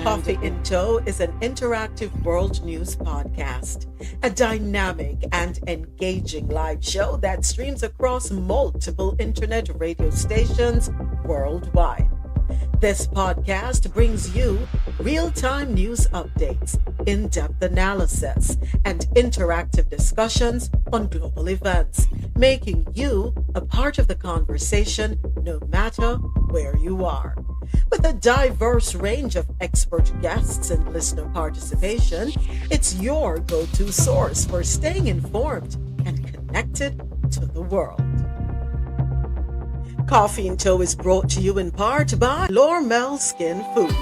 Coffee in Tow is an interactive world news podcast, a dynamic and engaging live show that streams across multiple internet radio stations worldwide. This podcast brings you real time news updates, in depth analysis, and interactive discussions on global events, making you a part of the conversation no matter where you are. With a diverse range of expert guests and listener participation, it's your go to source for staying informed and connected to the world. Coffee in Tow is brought to you in part by Lormel Skin Food.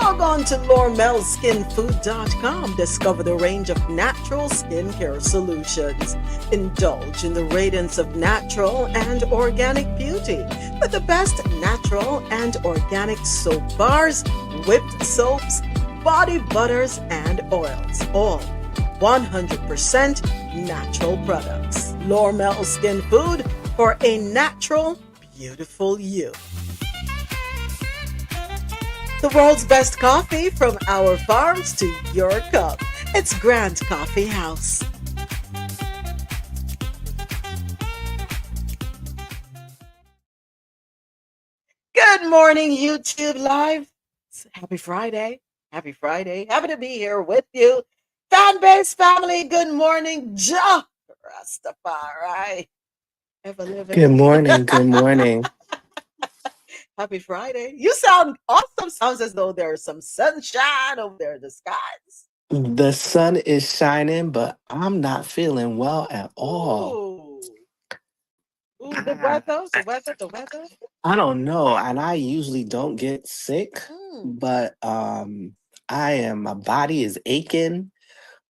Log on to lormelskinfood.com. Discover the range of natural skincare solutions. Indulge in the radiance of natural and organic beauty with the best natural and organic soap bars, whipped soaps, body butters, and oils. All 100% natural products. Lormel Skin Food for a natural, beautiful you. The world's best coffee from our farms to your cup. It's Grand Coffee House. Good morning, YouTube Live. Happy Friday. Happy Friday. Happy to be here with you. Fan base family, good morning. Ja Rastafari. Ever living. Good morning. Good morning. Happy Friday. You sound awesome. Sounds as though there's some sunshine over there in the skies. The sun is shining, but I'm not feeling well at all. Ooh, the weather. I don't know. And I usually don't get sick, but my body is aching.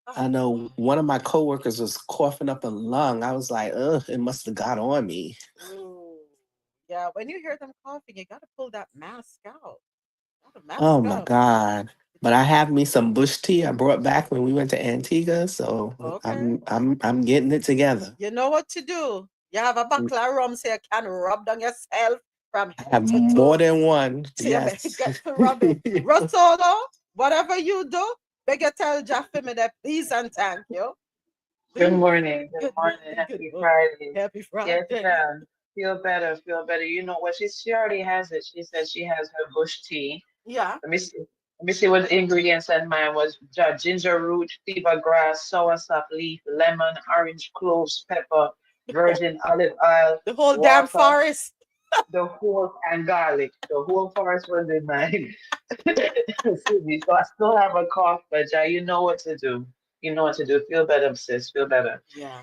I know one of my coworkers was coughing up a lung. I was like, ugh, it must have got on me. Yeah, when you hear them coughing, you gotta pull that mask out. Oh my God. But I have me some bush tea I brought back when we went to Antigua, so Okay. I'm getting it together. You know what to do. You have a buckle of rum so you can rub down yourself from I have more than one. So yes. you get to rub it. RoSolo, whatever you do, beg you tell Jeff me that please and thank you. Good morning. Good morning. Happy Friday. Happy Friday. Yes, ma'am. Feel better. Feel better. You know what? She already has it. She said she has her bush tea. Yeah. Let me see. Let me see what the ingredients in mine was: ginger root, fever grass, soursop leaf, lemon, orange cloves, pepper, virgin olive oil, the whole water, damn forest. The whole and garlic. The whole forest was in mine. Excuse me. So I still have a cough, but you know what to do. You know what to do. Feel better, sis. Feel better. Yeah.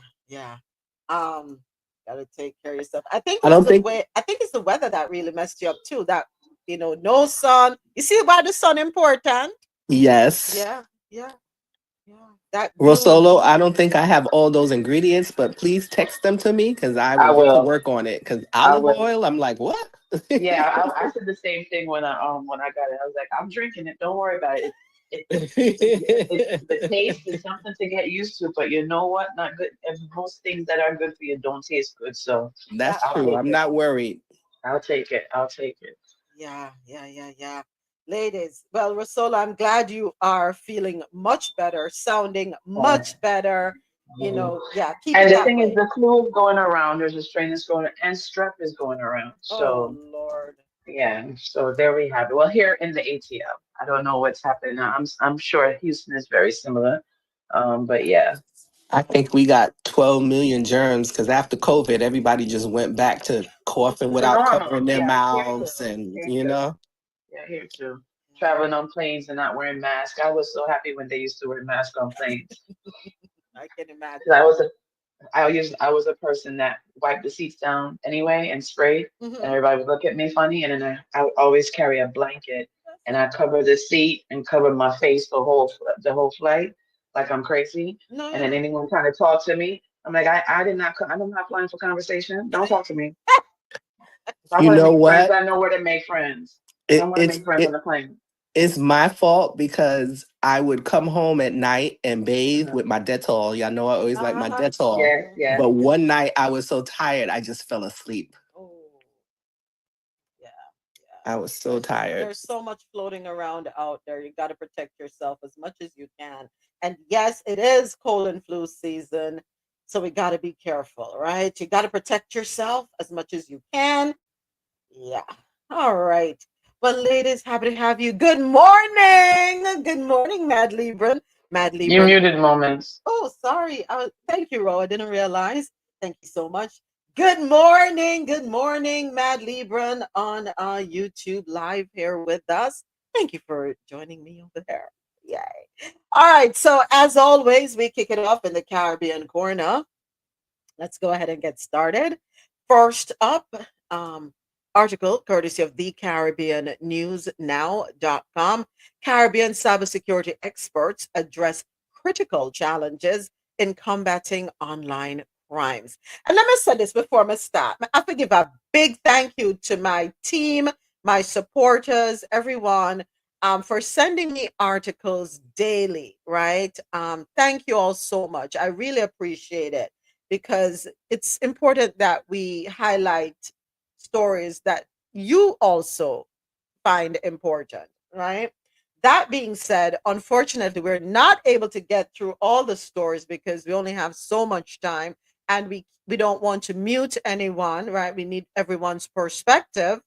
Gotta take care of yourself. I think it's the weather that really messed you up too. That no sun. You see why the sun important? Yes. Yeah. That RoSolo, I don't think I have all those ingredients, but please text them to me because I will get to work on it. Because olive oil, I'm like, what? Yeah, I said the same thing when I got it. I was like, I'm drinking it. Don't worry about it. The taste is something to get used to, but you know what? Not good. And most things that are good for you don't taste good. So that's true. I'm not worried. I'll take it. Yeah. Ladies, well, RoSolo, I'm glad you are feeling much better, sounding much better. Keep and it the thing way. is, the flu is going around. There's a strain that's going, and strep is going around. So, Lord. Yeah. So there we have it. Well, here in the ATL, I don't know what's happening now. I'm sure Houston is very similar. But yeah. I think we got 12 million germs because after COVID, everybody just went back to coughing without covering their mouths, and Yeah, here too. Traveling on planes and not wearing masks. I was so happy when they used to wear masks on planes. I can imagine. I was a person that wiped the seats down anyway and sprayed, and everybody would look at me funny. And then I would always carry a blanket and I cover the seat and cover my face the whole flight, like I'm crazy. No, and then anyone trying to talk to me, I'm like, I'm not flying for conversation. Don't talk to me. You know what? Friends, I know where to make friends. I want to make friends on the plane. It's my fault because I would come home at night and bathe with my Dettol. Y'all know I always like my Dettol. Yeah. But one night I was so tired, I just fell asleep. I was so tired. There's so much floating around out there. You got to protect yourself as much as you can. And yes, it is cold and flu season. So we got to be careful, right? You got to protect yourself as much as you can. Yeah. All right. Well, ladies, happy to have you. Good morning. Good morning, Mad Libran. Mad You Libran. muted moments. Oh, sorry. Thank you, Ro. I didn't realize. Thank you so much. Good morning. Good morning, Mad Libran on YouTube live here with us. Thank you for joining me over there. Yay. All right. So, as always, we kick it off in the Caribbean corner. Let's go ahead and get started. First up, article courtesy of the Caribbean News Now.com. Caribbean cybersecurity experts address critical challenges in combating online crimes. And let me say this before I start. I have to give a big thank you to my team, my supporters, everyone for sending me articles daily, right? Thank you all so much. I really appreciate it because it's important that we highlight stories that you also find important, right? That being said, unfortunately, we're not able to get through all the stories because we only have so much time and we don't want to mute anyone, right? We need everyone's perspective.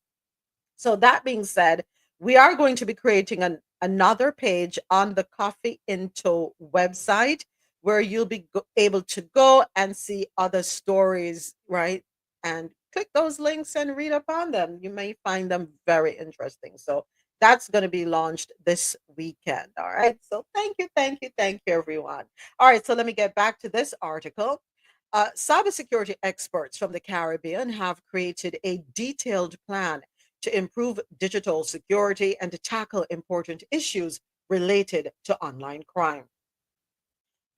So that being said, we are going to be creating another page on the Coffee Into website where you'll be able to go and see other stories, right? And click those links and read upon them. You may find them very interesting. So that's going to be launched this weekend. All right. So thank you, everyone. All right. So let me get back to this article. Cybersecurity experts from the Caribbean have created a detailed plan to improve digital security and to tackle important issues related to online crime.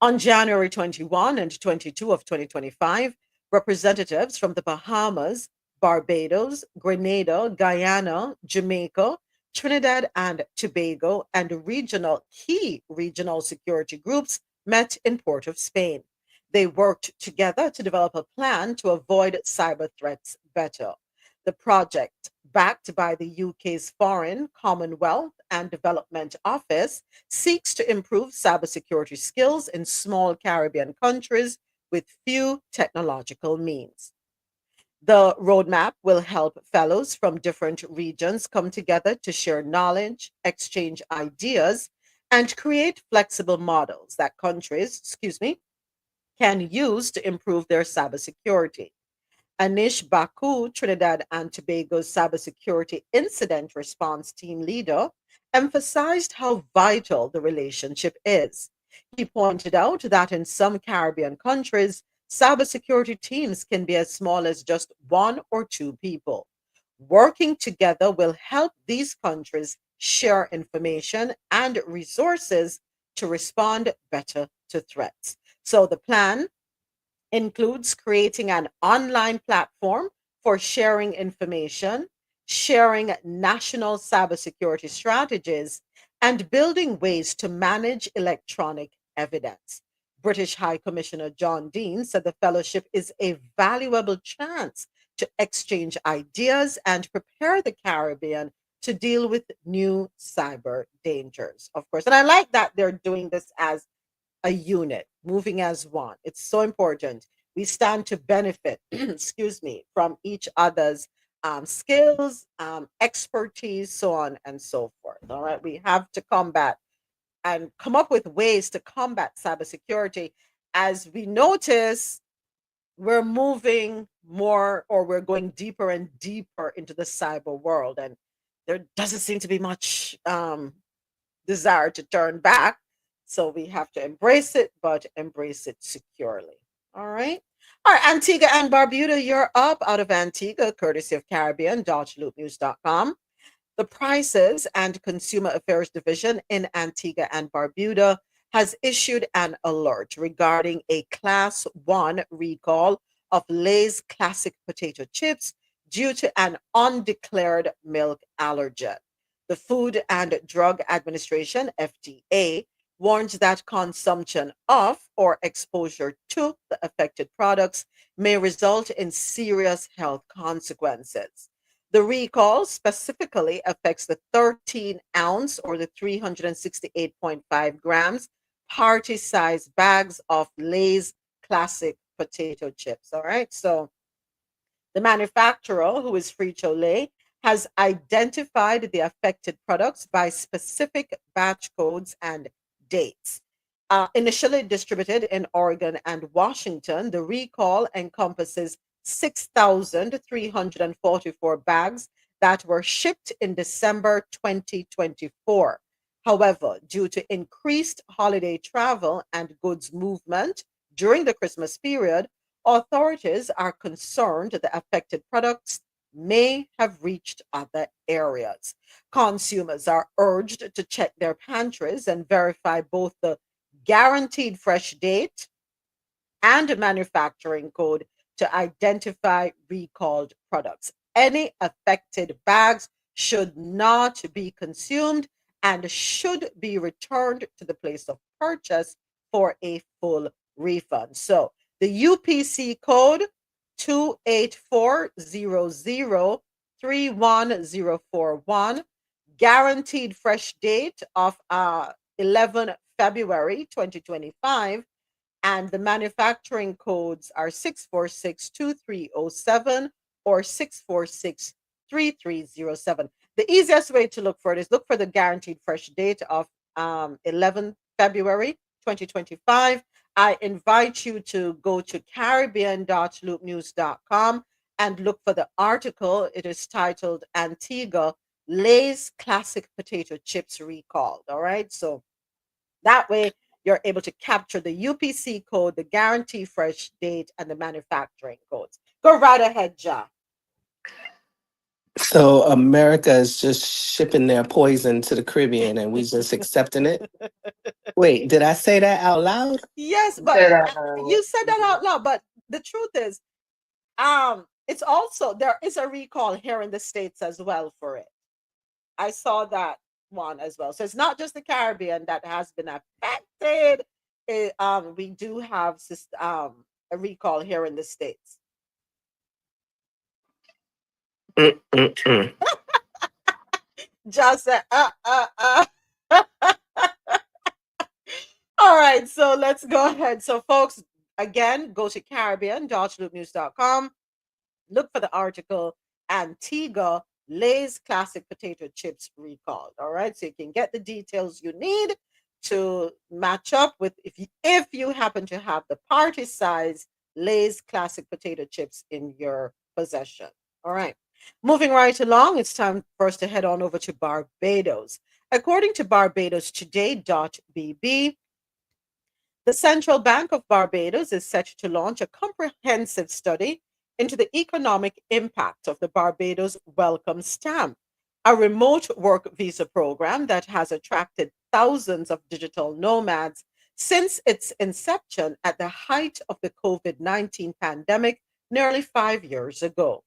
On January 21 and 22 of 2025, representatives from the Bahamas, Barbados, Grenada, Guyana, Jamaica, Trinidad and Tobago, and key regional security groups met in Port of Spain. They worked together to develop a plan to avoid cyber threats better. The project, backed by the UK's Foreign, Commonwealth and Development Office, seeks to improve cybersecurity skills in small Caribbean countries with few technological means. The roadmap will help fellows from different regions come together to share knowledge, exchange ideas, and create flexible models that can use to improve their cybersecurity. Anish Baku, Trinidad and Tobago's cybersecurity incident response team leader, emphasized how vital the relationship is. He pointed out that in some Caribbean countries, cybersecurity teams can be as small as just one or two people. Working together will help these countries share information and resources to respond better to threats. So the plan includes creating an online platform for sharing information, sharing national cybersecurity strategies, and building ways to manage electronic evidence. British High Commissioner John Dean said the fellowship is a valuable chance to exchange ideas and prepare the Caribbean to deal with new cyber dangers, of course. And I like that they're doing this as a unit, moving as one. It's so important. We stand to benefit, from each other's skills, expertise, so on and so forth. All right. We have to combat and come up with ways to combat cybersecurity. As we notice, we're moving more or we're going deeper and deeper into the cyber world. And there doesn't seem to be much desire to turn back. So we have to embrace it, but embrace it securely. All right. All right. Antigua and Barbuda, you're up out of Antigua, courtesy of Caribbean.loopnews.com. The Prices and Consumer Affairs Division in Antigua and Barbuda has issued an alert regarding a Class 1 recall of Lay's classic potato chips due to an undeclared milk allergen. The Food and Drug Administration, FDA, warns that consumption of or exposure to the affected products may result in serious health consequences. The recall specifically affects the 13-ounce or the 368.5 grams party size bags of Lay's classic potato chips. All right. So the manufacturer, who is Frito-Lay, has identified the affected products by specific batch codes and dates. Initially distributed in Oregon and Washington, the recall encompasses 6,344 bags that were shipped in December 2024. However, due to increased holiday travel and goods movement during the Christmas period, authorities are concerned the affected products may have reached other areas. Consumers are urged to check their pantries and verify both the guaranteed fresh date and manufacturing code to identify recalled products. Any affected bags should not be consumed and should be returned to the place of purchase for a full refund. So the UPC code 28400311041, guaranteed fresh date of 11 February 2025, and the manufacturing codes are 6462307 or 6463307. The easiest way to look for it is look for the guaranteed fresh date of 11 February 2025. I invite you to go to caribbean.loopnews.com and look for the article. It is titled Antigua Lay's Classic Potato Chips Recalled. All right. So that way you're able to capture the UPC code, the guarantee fresh date, and the manufacturing codes. Go right ahead, Ja. So America is just shipping their poison to the Caribbean and we just accepting it? Wait, did I say that out loud? Yes, but you said that out loud. But the truth is, it's also, there is a recall here in the States as well for it. I saw that one as well. So it's not just the Caribbean that has been affected. We do have a recall here in the States. Just All right, so let's go ahead. So, folks, again, go to Caribbean.loopnews.com. Look for the article Antigua Lay's Classic Potato Chips Recalled. All right, so you can get the details you need to match up with if you happen to have the party size Lay's Classic Potato Chips in your possession. All right, moving right along, it's time for us to head on over to Barbados. According to BarbadosToday.bb, the Central Bank of Barbados is set to launch a comprehensive study into the economic impact of the Barbados Welcome Stamp, a remote work visa program that has attracted thousands of digital nomads since its inception at the height of the COVID-19 pandemic nearly 5 years ago.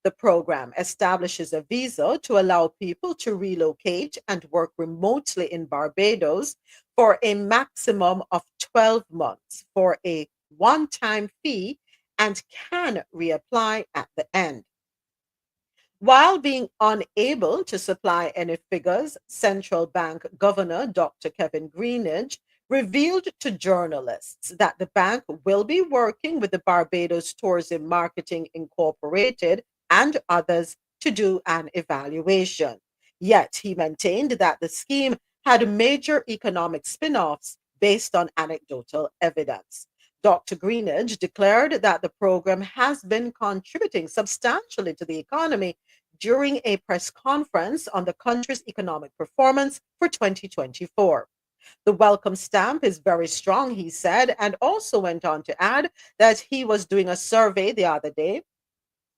The program establishes a visa to allow people to relocate and work remotely in Barbados for a maximum of 12 months for a one-time fee and can reapply at the end. While being unable to supply any figures, Central Bank Governor Dr. Kevin Greenidge revealed to journalists that the bank will be working with the Barbados Tourism Marketing Incorporated and others to do an evaluation. Yet he maintained that the scheme had major economic spin-offs based on anecdotal evidence. Dr. Greenidge declared that the program has been contributing substantially to the economy during a press conference on the country's economic performance for 2024. The welcome stamp is very strong, he said, and also went on to add that he was doing a survey the other day,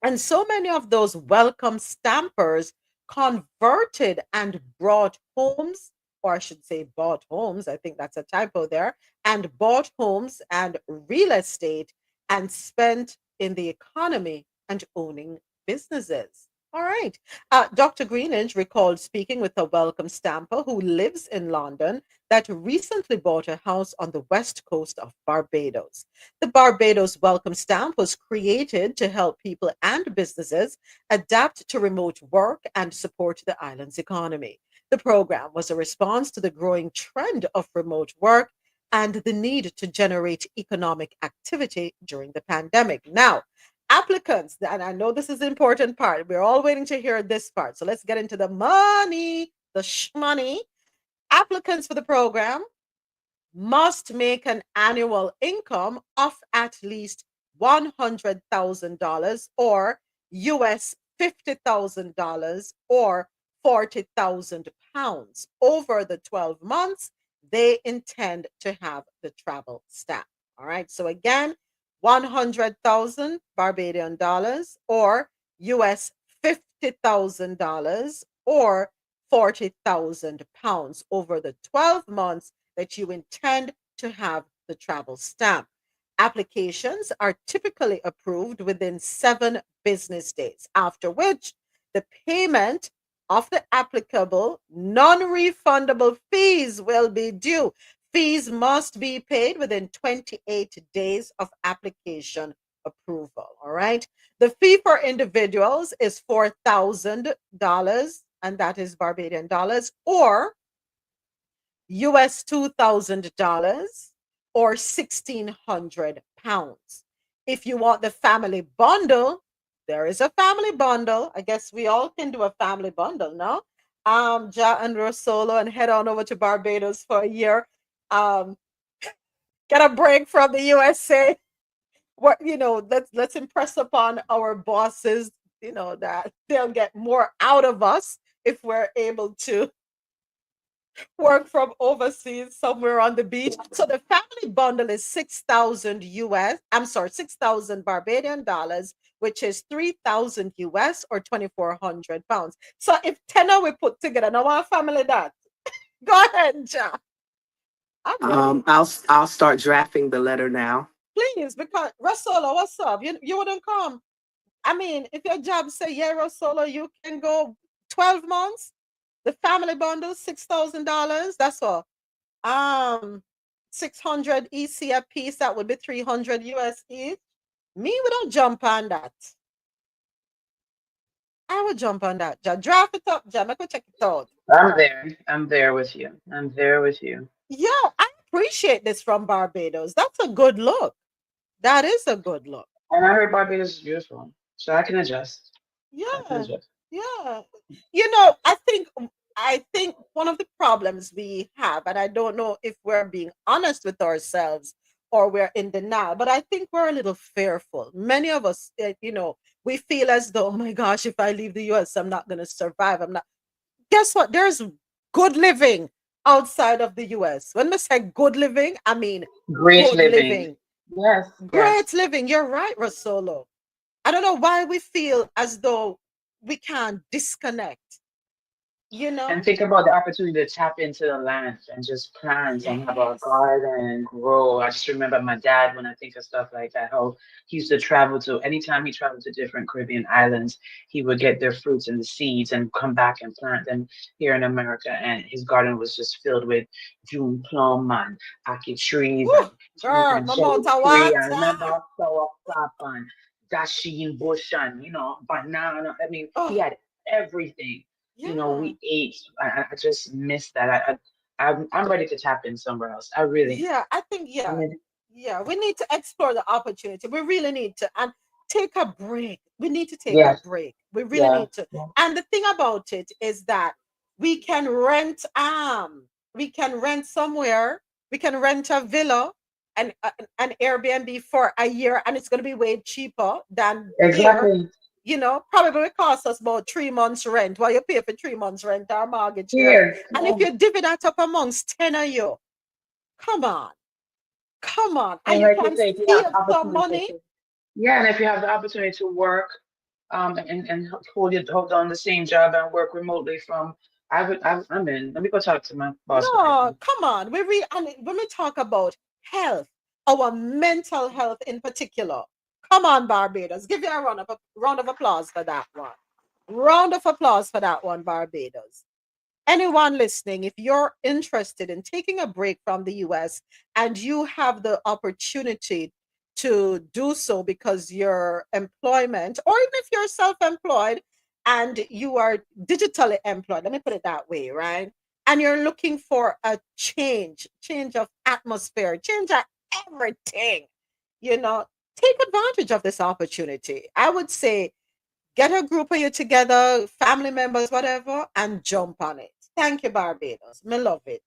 and so many of those welcome stampers converted and brought homes, or I should say bought homes, I think that's a typo there, and bought homes and real estate and spent in the economy and owning businesses. All right. Dr. Greenidge recalled speaking with a welcome stamper who lives in London that recently bought a house on the west coast of Barbados. The Barbados Welcome Stamp was created to help people and businesses adapt to remote work and support the island's economy. The program was a response to the growing trend of remote work and the need to generate economic activity during the pandemic. Now, applicants, and I know this is the important part. We're all waiting to hear this part. So let's get into the money, the money. Applicants for the program must make an annual income of at least $100,000 or US $50,000 or 40,000 pounds over the 12 months they intend to have the travel stamp. All right. So again, 100,000 Barbadian dollars or US $50,000 or 40,000 pounds over the 12 months that you intend to have the travel stamp. Applications are typically approved within 7 business days, after which the payment of the applicable non-refundable fees will be due. Fees must be paid within 28 days of application approval. All right. The fee for individuals is $4,000, and that is Barbadian dollars, or US $2,000 or 1,600 pounds. If you want the family bundle, there is a family bundle. I guess we all can do a family bundle, no? Ja and RoSolo and head on over to Barbados for a year. Get a break from the USA. What let's impress upon our bosses, that they'll get more out of us if we're able to work from overseas somewhere on the beach. So the family bundle is 6,000 US. I'm sorry, 6,000 Barbadian dollars, which is 3,000 US or 2,400 pounds. So if 10 we put together, now our family that. Go ahead, Ja. I'll start drafting the letter now. Please, because RoSolo, what's up? You wouldn't come. I mean, if your job say, yeah, RoSolo, you can go 12 months. The family bundle, $6,000. That's all. 600 EC a piece. That would be 300 US each. Me, we don't jump on that. I would jump on that. Ja, draft it up, Ja. Make me check it out. I'm there. I'm there with you. I'm there with you. Yeah, I appreciate this from Barbados. That's a good look. That is a good look. And I heard Barbados is beautiful, so I can adjust. I can Yeah, adjust. yeah. I think one of the problems we have, and I don't know if we're being honest with ourselves or we're in denial, but I think we're a little fearful. Many of us, we feel as though, oh my gosh, if I leave the US, I'm not going to survive. I'm not. Guess what? There's good living outside of the US. When I say good living, I mean Great good living. living. Yes, yes. Great living. You're right, RoSolo. I don't know why we feel as though we can't disconnect, And think about the opportunity to tap into the land and just plant and have a Yes. garden and grow. I just remember my dad when I think of stuff like that. How he used to travel to anytime he traveled to different Caribbean islands, he would get their fruits and the seeds and come back and plant them here in America. And his garden was just filled with June plum and ackee trees Woo, and girl, and my cherry mouth a tree. I water. remember sour crop and dasheen bush and banana. I mean, he Oh, had everything. yeah. We ate. I just miss that. I'm ready to tap in somewhere else. I really Yeah, I think, am. I yeah. mean, Yeah, we need to explore the opportunity. We really need to, and take a break. We need to take a yes, break. We really yeah, need to. yeah. And the thing about it is that we can rent somewhere. We can rent a villa and an Airbnb for a year, and it's going to be way cheaper than here. Exactly. Probably will cost us about 3 months rent. While you pay for 3 months rent or mortgage here. Here, And if yeah. you divvy that up amongst 10 of you, come on, come on. And And you like you can say, if you save have the some opportunity money. to, yeah, and if you have the opportunity to work, and hold on the same job and work remotely from, I'm in. Let me go talk to my boss right No, now. come on. And when we talk about health, our mental health in particular, come on, Barbados. Give you a round of applause for that one. Round of applause for that one, Barbados. Anyone listening, if you're interested in taking a break from the US and you have the opportunity to do so because your employment, or even if you're self employed and you are digitally employed, let me put it that way, right? And you're looking for a change of atmosphere, change of everything, you know, take advantage of this opportunity. I would say get a group of you together, family members, whatever, and jump on it. Thank you, Barbados. Me love it.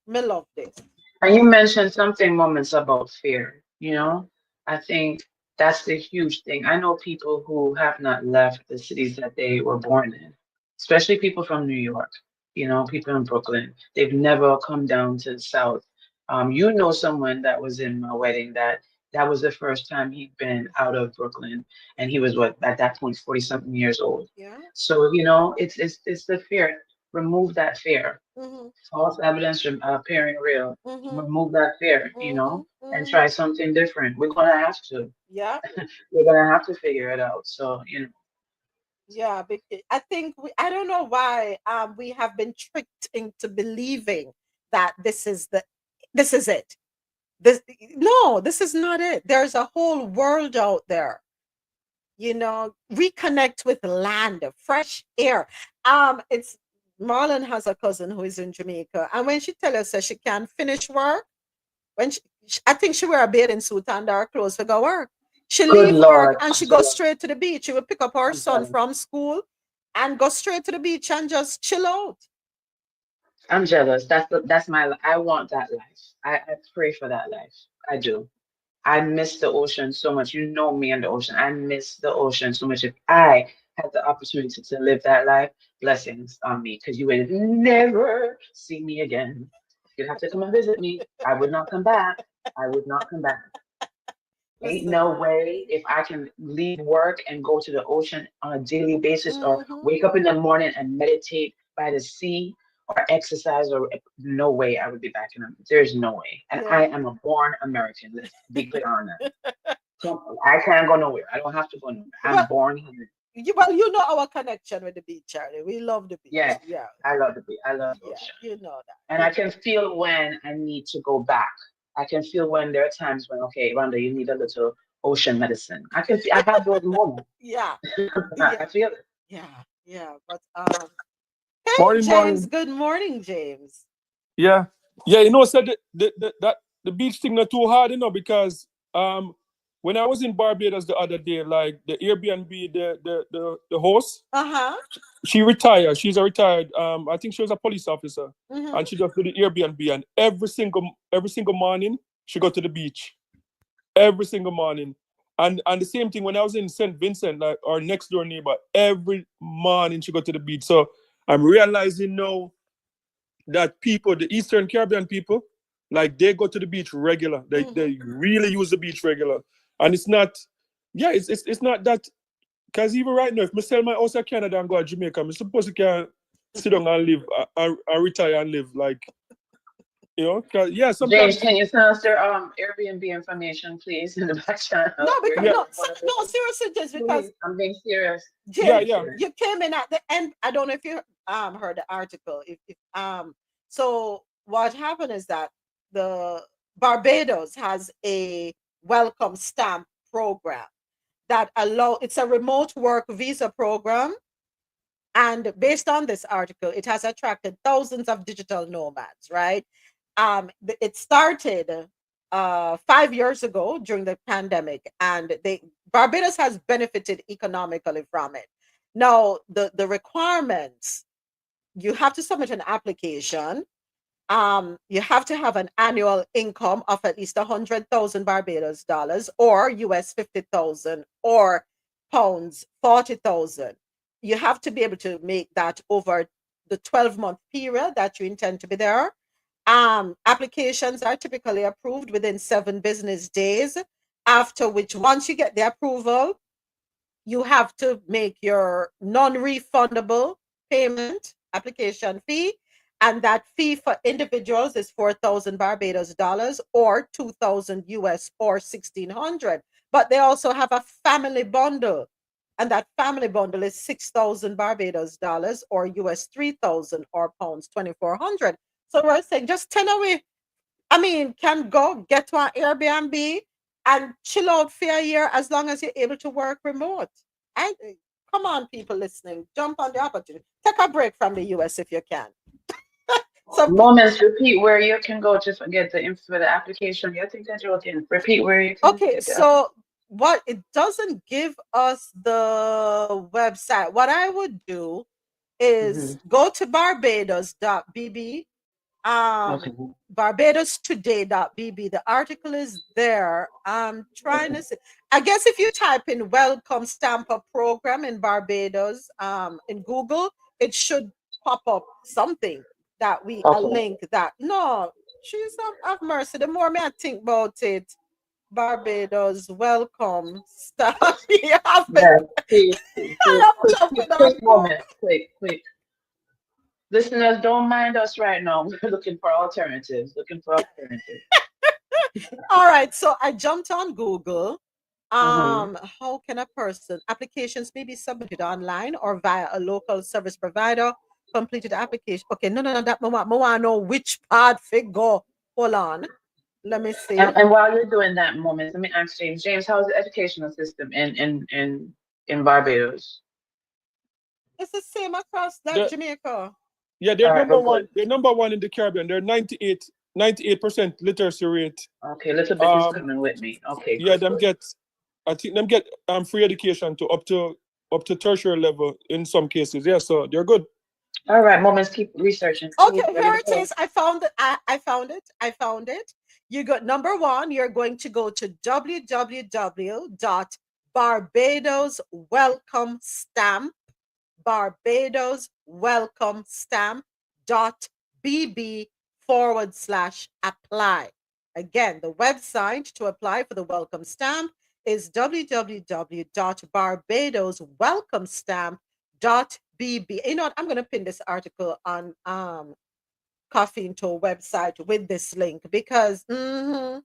Me love this. And you mentioned something moments about fear, you know? I think that's the huge thing. I know people who have not left the cities that they were born in, especially people from New York, you know, people in Brooklyn. They've never come down to the South. You know someone that was in my wedding that was the first time he'd been out of Brooklyn, and he was what at that point 40 something years old. Yeah. So, you know, it's the fear. Remove that fear. Mm-hmm. False evidence from appearing real. Mm-hmm. Remove that fear, you Mm-hmm. know, and Mm-hmm. try something different. We're gonna have to. Yeah. We're gonna have to figure it out. So, you know, Yeah. I think I don't know why we have been tricked into believing that this is it. This no, this is not it. There's a whole world out there. Reconnect with land, fresh air. It's Marlon has a cousin who is in Jamaica, and when she tell us that she can't finish work, I think she wear a bathing suit and her clothes to go work. She good leave work Lord, and I'm she goes jealous. straight to the beach. She will pick up her I'm son jealous. from school and go straight to the beach and just chill out. I'm jealous. That's my. I want that life. I pray for that life. I do. I miss the ocean so much. You know me and the ocean. I miss the ocean so much. If I had the opportunity to live that life, blessings on me, because you would never see me again. You'd have to come and visit me. I would not come back. I would not come back. Ain't Listen. no way if I can leave work and go to the ocean on a daily basis or Mm-hmm. wake up in the morning and meditate by the sea or exercise or no way I would be back in them. There's no way. And Yeah. I am a born American. Let's be clear on that. So I can't go nowhere. I don't have to go nowhere. I'm Well, born here. you know our connection with the beach, Charlie. We love the beach. Yes, Yeah. I love the beach. I love the Yeah. ocean. You know that. And I can feel when I need to go back. I can feel when there are times when, okay, Rhonda, you need a little ocean medicine. I can feel, I have those moments. Yeah. I Yeah. feel it. Yeah. Yeah. But hey Morning, James, morning. good morning, James. Yeah, yeah. So the beach thing not too hard, because when I was in Barbados the other day, like the Airbnb, the host, Uh-huh. she retired. She's a retired. I think she was a police officer, Mm-hmm. and she just did the Airbnb, and every single morning she go to the beach every single morning. And the same thing when I was in St. Vincent, like our next door neighbor, every morning she go to the beach. So I'm realizing now that people, the Eastern Caribbean people, like they go to the beach regular. They really use the beach regular, and it's not. Yeah, it's not that. Because even right now, if I sell my house in Canada and go to Jamaica, I'm supposed to can sit down and live, and retire and live like, 'cause, yeah, James, sometimes. can you send us their Airbnb information, please, in the back channel? No, because Yeah, no, seriously, just because Please, I'm being serious. yeah, James, yeah. you came in at the end. I don't know if you heard the article. If so what happened is that the Barbados has a welcome stamp program that it's a remote work visa program. And based on this article, it has attracted thousands of digital nomads, right? It started 5 years ago during the pandemic, and Barbados has benefited economically from it. Now, the requirements: you have to submit an application. You have to have an annual income of at least 100,000 Barbados dollars, or US 50,000, or pounds 40,000. You have to be able to make that over the 12-month period that you intend to be there. Applications are typically approved within 7 business days, after which, once you get the approval, you have to make your non-refundable payment application fee, and that fee for individuals is 4,000 Barbados dollars, or 2,000 US, or 1,600. But they also have a family bundle And that family bundle is 6,000 Barbados dollars or US 3,000 or pounds 2,400. So we're saying just 10 away. I mean, can go get to an Airbnb and chill out for a year as long as you're able to work remote. And come on, people listening, jump on the opportunity. Take a break from the US if you can. So Moments, repeat where you can go to get the info for the application. You think that you can repeat where you can. Okay, so what it doesn't give us the website. What I would do is go to barbados.bb, barbadostoday.bb. The article is there. I'm trying to see. I guess if you type in welcome stamper program in Barbados in Google, it should pop up something that a link that no, she's have mercy. The more I think about it, Barbados, welcome. Stop. Quick moment. Quick. Listeners, don't mind us right now. We're looking for alternatives. All right. So I jumped on Google. How can a person applications may be submitted online or via a local service provider? Completed application. Okay, no, that I want to know which part figure. Hold on. Let me see. And while you're doing that, Moment, let me ask James. James, how is the educational system in Barbados? It's the same across Jamaica. Yeah, they're number one. They're number one in the Caribbean. They're 98% literacy rate. Okay, a little bit is coming with me. Okay. Yeah, I think them get free education to up to tertiary level in some cases. Yeah, so they're good. All right, Moments, keep researching. Okay, here it is. I found it. I found it. You got number one. You're going to go to www.barbadoswelcomestamp.bb/apply. Again, the website to apply for the welcome stamp is www.barbadoswelcomestamp.bb. You know what? I'm going to pin this article on Coffee into a website with this link because I'm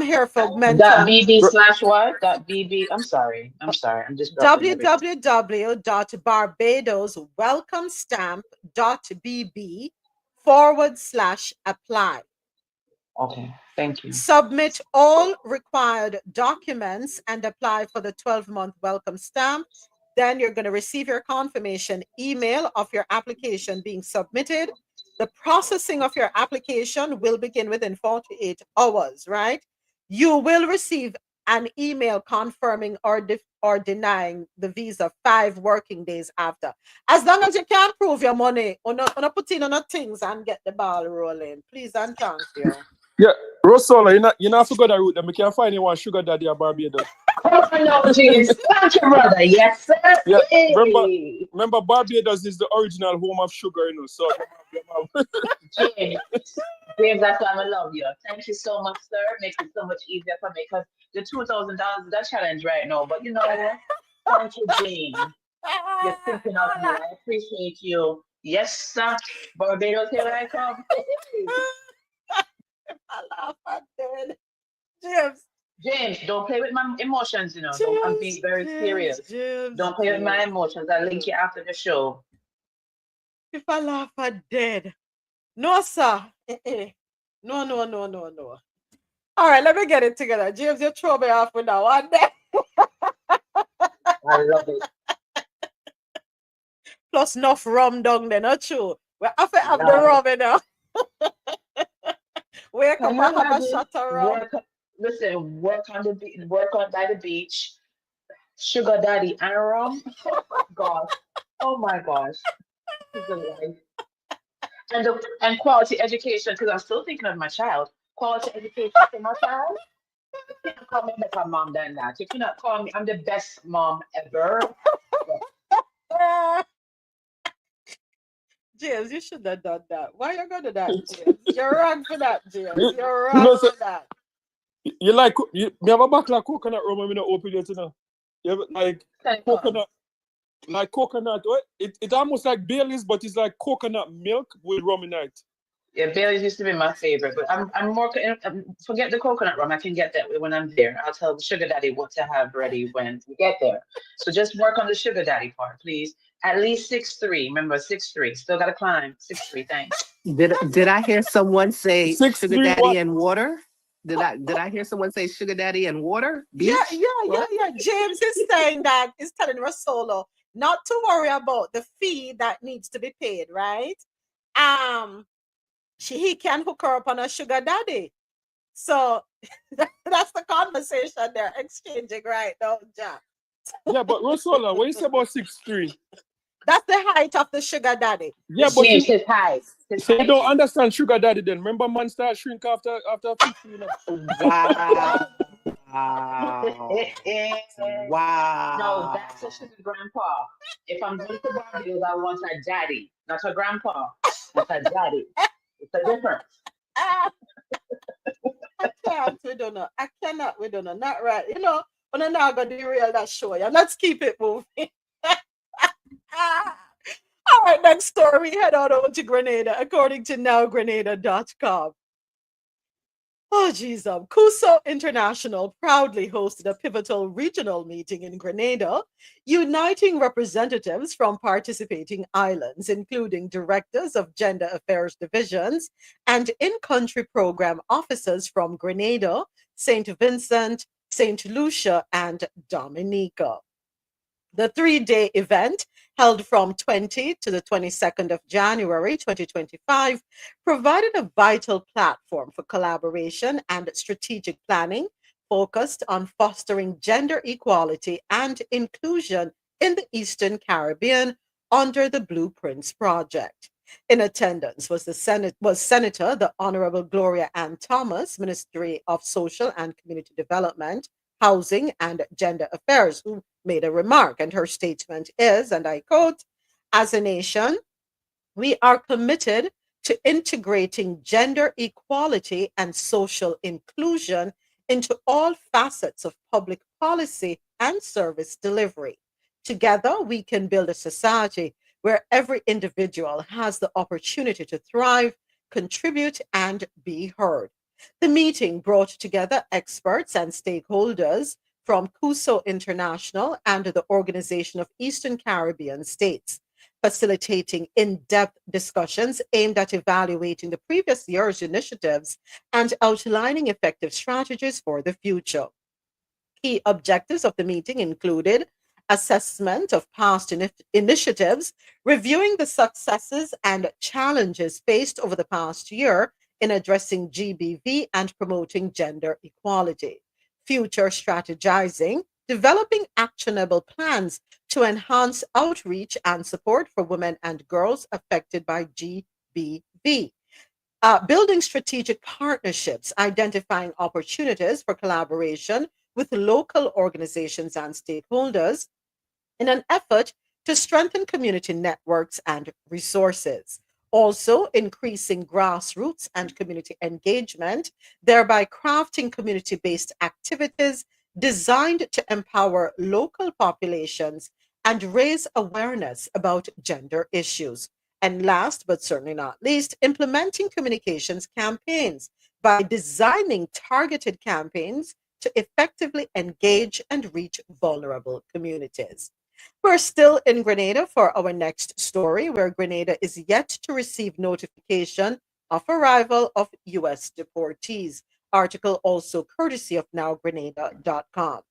here for mental. .bb/what? .bb. I'm sorry. I'm just www.barbadoswelcomestamp.bb/apply. Okay, thank you. Submit all required documents and apply for the 12-month welcome stamp. Then you're going to receive your confirmation email of your application being submitted. The processing of your application will begin within 48 hours, right? You will receive an email confirming or denying the visa 5 working days after. As long as you can prove your money, or not put in on things and get the ball rolling. Please and thank you. Yeah, RoSolo, you not forgot that route. That we can find anyone sugar daddy at Barbados. No, James. Thank you, brother. Yes, sir. Yeah, remember Barbados is the original home of sugar, you know. So James, that's why I love you. Thank you so much, sir. Makes it so much easier for me because the $2,000 is that challenge right now. But you know what? Thank you, James. You're thinking of me. I appreciate you. Yes, sir. Barbados, here I come. I laugh at that. James, don't play with my emotions, you know. I'm being very serious. Don't play with my emotions. I'll link you after the show. If I laugh at dead. No, sir. No. All right, let me get it together. James, you throw me off with that one day. I love it. Plus enough rum down there, not true. We're have to have the rum, you know. Wake up and have a shot of rum. Listen, work by the beach, sugar daddy and rum. Oh my gosh. This is the life. And quality education, because I'm still thinking of my child. Quality education for my child. You can't call me a better mom than that. You cannot call me, I'm the best mom ever. James, you should have done that. Why are you going to do that, James? You're wrong for that, James. You're wrong for that. You like me have a bottle of coconut rum and I open it, you know. You have like coconut. Like coconut, it almost like Baileys, but it's like coconut milk with rum in it. Yeah, Bailey's used to be my favorite, but I'm more forget the coconut rum. I can get that when I'm there. I'll tell the sugar daddy what to have ready when we get there. So just work on the sugar daddy part, please. At least 6'3". Remember 6'3". Still gotta climb 6'3". Thanks. Did I hear someone say Six sugar three daddy what? and water? Did I hear someone say sugar daddy and water? Beach? Yeah. James is saying that he's telling RoSolo not to worry about the fee that needs to be paid, right? He can hook her up on a sugar daddy. So that's the conversation they're exchanging right now, Jack. Yeah, but RoSolo, what you say about 6'3"? That's the height of the sugar daddy. Yeah, but James, his height. so you don't understand sugar daddy then. Remember man start shrink after 15. Wow. Wow. No, that's a sugar grandpa. If I'm going to Barbados, I want a daddy, not a grandpa. That's a daddy. It's a difference. I can't, we don't know. I cannot, we don't know. Not right. You know, when I'm not going to derail that show, yeah. Let's keep it moving. All right, next story. We head on over to Grenada, according to nowgrenada.com. Oh, geez. CUSO International proudly hosted a pivotal regional meeting in Grenada, uniting representatives from participating islands, including directors of gender affairs divisions and in-country program officers from Grenada, St. Vincent, St. Lucia, and Dominica. The 3-day event, held from 20 to the 22nd of January 2025, provided a vital platform for collaboration and strategic planning focused on fostering gender equality and inclusion in the Eastern Caribbean under the Blueprints Project. In attendance was Senator the Honorable Gloria Ann Thomas, Ministry of Social and Community Development, Housing and Gender Affairs, who made a remark, and her statement is, and I quote, "As a nation, we are committed to integrating gender equality and social inclusion into all facets of public policy and service delivery. Together, we can build a society where every individual has the opportunity to thrive, contribute, and be heard." The meeting brought together experts and stakeholders from CUSO International and the Organization of Eastern Caribbean States, facilitating in-depth discussions aimed at evaluating the previous year's initiatives and outlining effective strategies for the future. Key objectives of the meeting included assessment of past initiatives, reviewing the successes and challenges faced over the past year in addressing GBV and promoting gender equality, future strategizing, developing actionable plans to enhance outreach and support for women and girls affected by GBV, building strategic partnerships, identifying opportunities for collaboration with local organizations and stakeholders in an effort to strengthen community networks and resources. Also, increasing grassroots and community engagement, thereby crafting community based activities designed to empower local populations and raise awareness about gender issues. And last but certainly not least, implementing communications campaigns by designing targeted campaigns to effectively engage and reach vulnerable communities. We're still in Grenada for our next story, where Grenada is yet to receive notification of arrival of U.S. deportees. Article also courtesy of nowgrenada.com.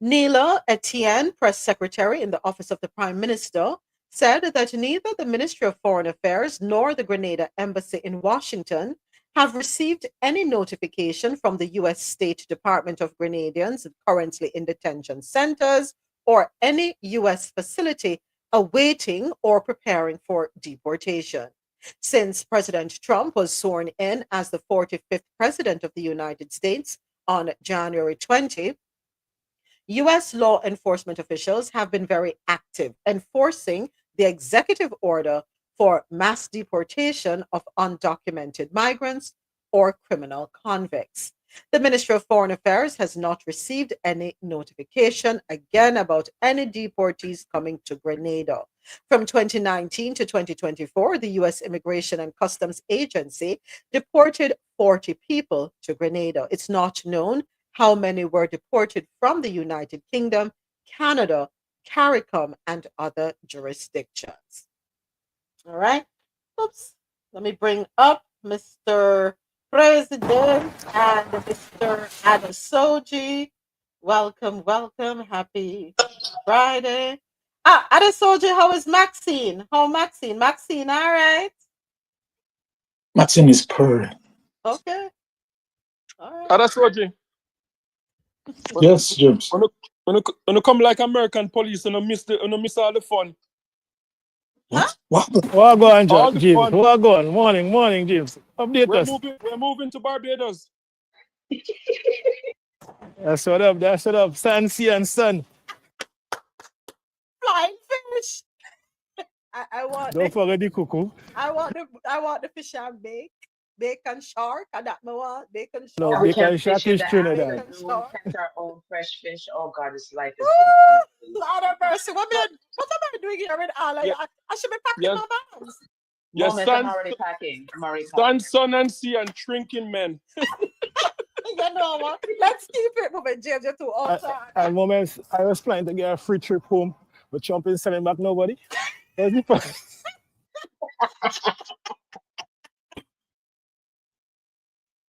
Neela Etienne, press secretary in the office of the Prime Minister, said that neither the Ministry of Foreign Affairs nor the Grenada Embassy in Washington have received any notification from the U.S. State Department of Grenadians currently in detention centers or any U.S. facility awaiting or preparing for deportation. Since President Trump was sworn in as the 45th President of the United States on January 20, U.S. law enforcement officials have been very active enforcing the executive order for mass deportation of undocumented migrants or criminal convicts. The Ministry of Foreign Affairs has not received any notification again about any deportees coming to Grenada. From 2019 to 2024, the U.S. Immigration and Customs Agency deported 40 people to Grenada. It's not known how many were deported from the United Kingdom, Canada, CARICOM, and other jurisdictions. All right. Oops. Let me bring up Mr. President and Mr. Adesoji. Welcome, welcome. Happy Friday. Adesoji, how is Maxine? How Maxine? Maxine, all right? Maxine is purring. Okay. All right. Adesoji. Yes, James. When you come like American police and you miss all the fun. What? What? What go on, James? What go on? Morning, James. Update us. We're moving to Barbados. That's what up. Sun, sea, and sun. Flying fish. I want. Don't forget the cuckoo. I want the fish and bacon shark. And that me want bacon shark. No, bacon shark is Trinidad. We catch our own fresh fish. Oh God, this life is. Lord of mercy. What am I doing here with all of that? I should be packing my bags. Yes, I'm already packing. Sun and sea and drinking men. You know what? Let's keep it moving, James. You're too outside. At moments, I was planning to get a free trip home, but jumping, sending back nobody. That's the first.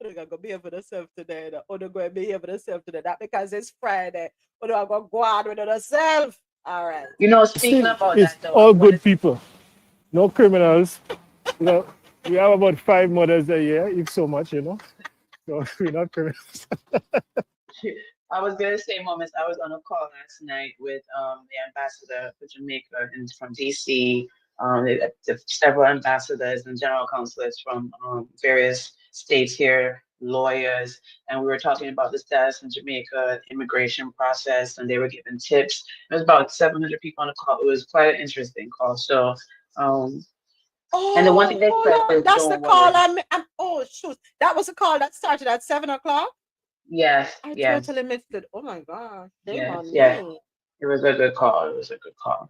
They're going to behave for themselves today. Or they're going to behave for themselves today. That because it's Friday. Or they're going to go out with themselves. All right. You know, speaking about it's that, though, all good people. No criminals. You know, we have about 5 murders a year, if so much, you know. So we're not criminals. I was gonna say, moments. I was on a call last night with the ambassador for Jamaica and from DC, several ambassadors and general consulate from various states here, lawyers, and we were talking about the status in Jamaica, immigration process, and they were giving tips. There was about 700 people on the call. It was quite an interesting call. So. And the one thing they said is, that's the call. Oh shoot, that was a call that started at 7 o'clock. Yes, I totally missed it. Oh my gosh. Yeah. It was a good call.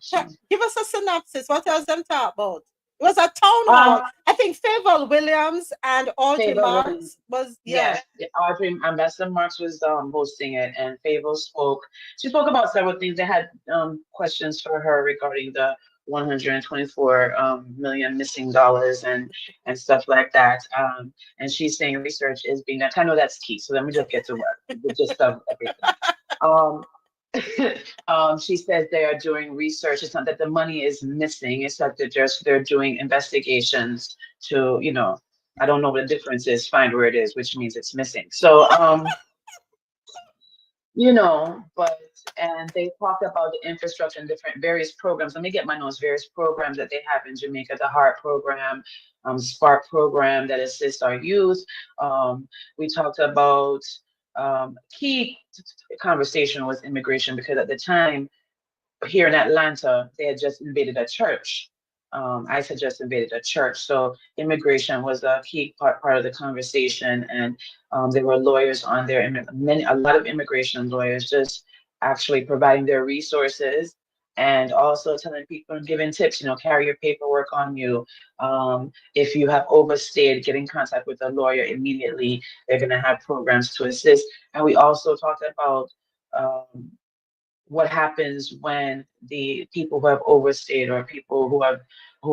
So. Give us a synopsis. What else them talk about? It was a town hall. I think Favour Williams and Audrey Marks was Audrey Ambassador Marks was hosting it, and Favour spoke. She spoke about several things. They had questions for her regarding the 124 million missing dollars and stuff like that. And she's saying research is being done. I know that's key. So let me just get to work. The gist of everything. She says they are doing research. It's not that the money is missing. It's that they're doing investigations to, you know, I don't know what the difference is. Find where it is, which means it's missing. So, you know, and they talked about the infrastructure and various programs. Let me get my notes. Various programs that they have in Jamaica: the HEART program, Spark program that assists our youth. We talked about key conversation was immigration, because at the time here in Atlanta, they had just invaded a church. ICE had just invaded a church, so immigration was a key part of the conversation, and there were lawyers on there, a lot of immigration lawyers just actually providing their resources and also telling people and giving tips, you know, carry your paperwork on you. If you have overstayed, get in contact with a lawyer immediately. They're going to have programs to assist. And we also talked about what happens when the people who have overstayed or people who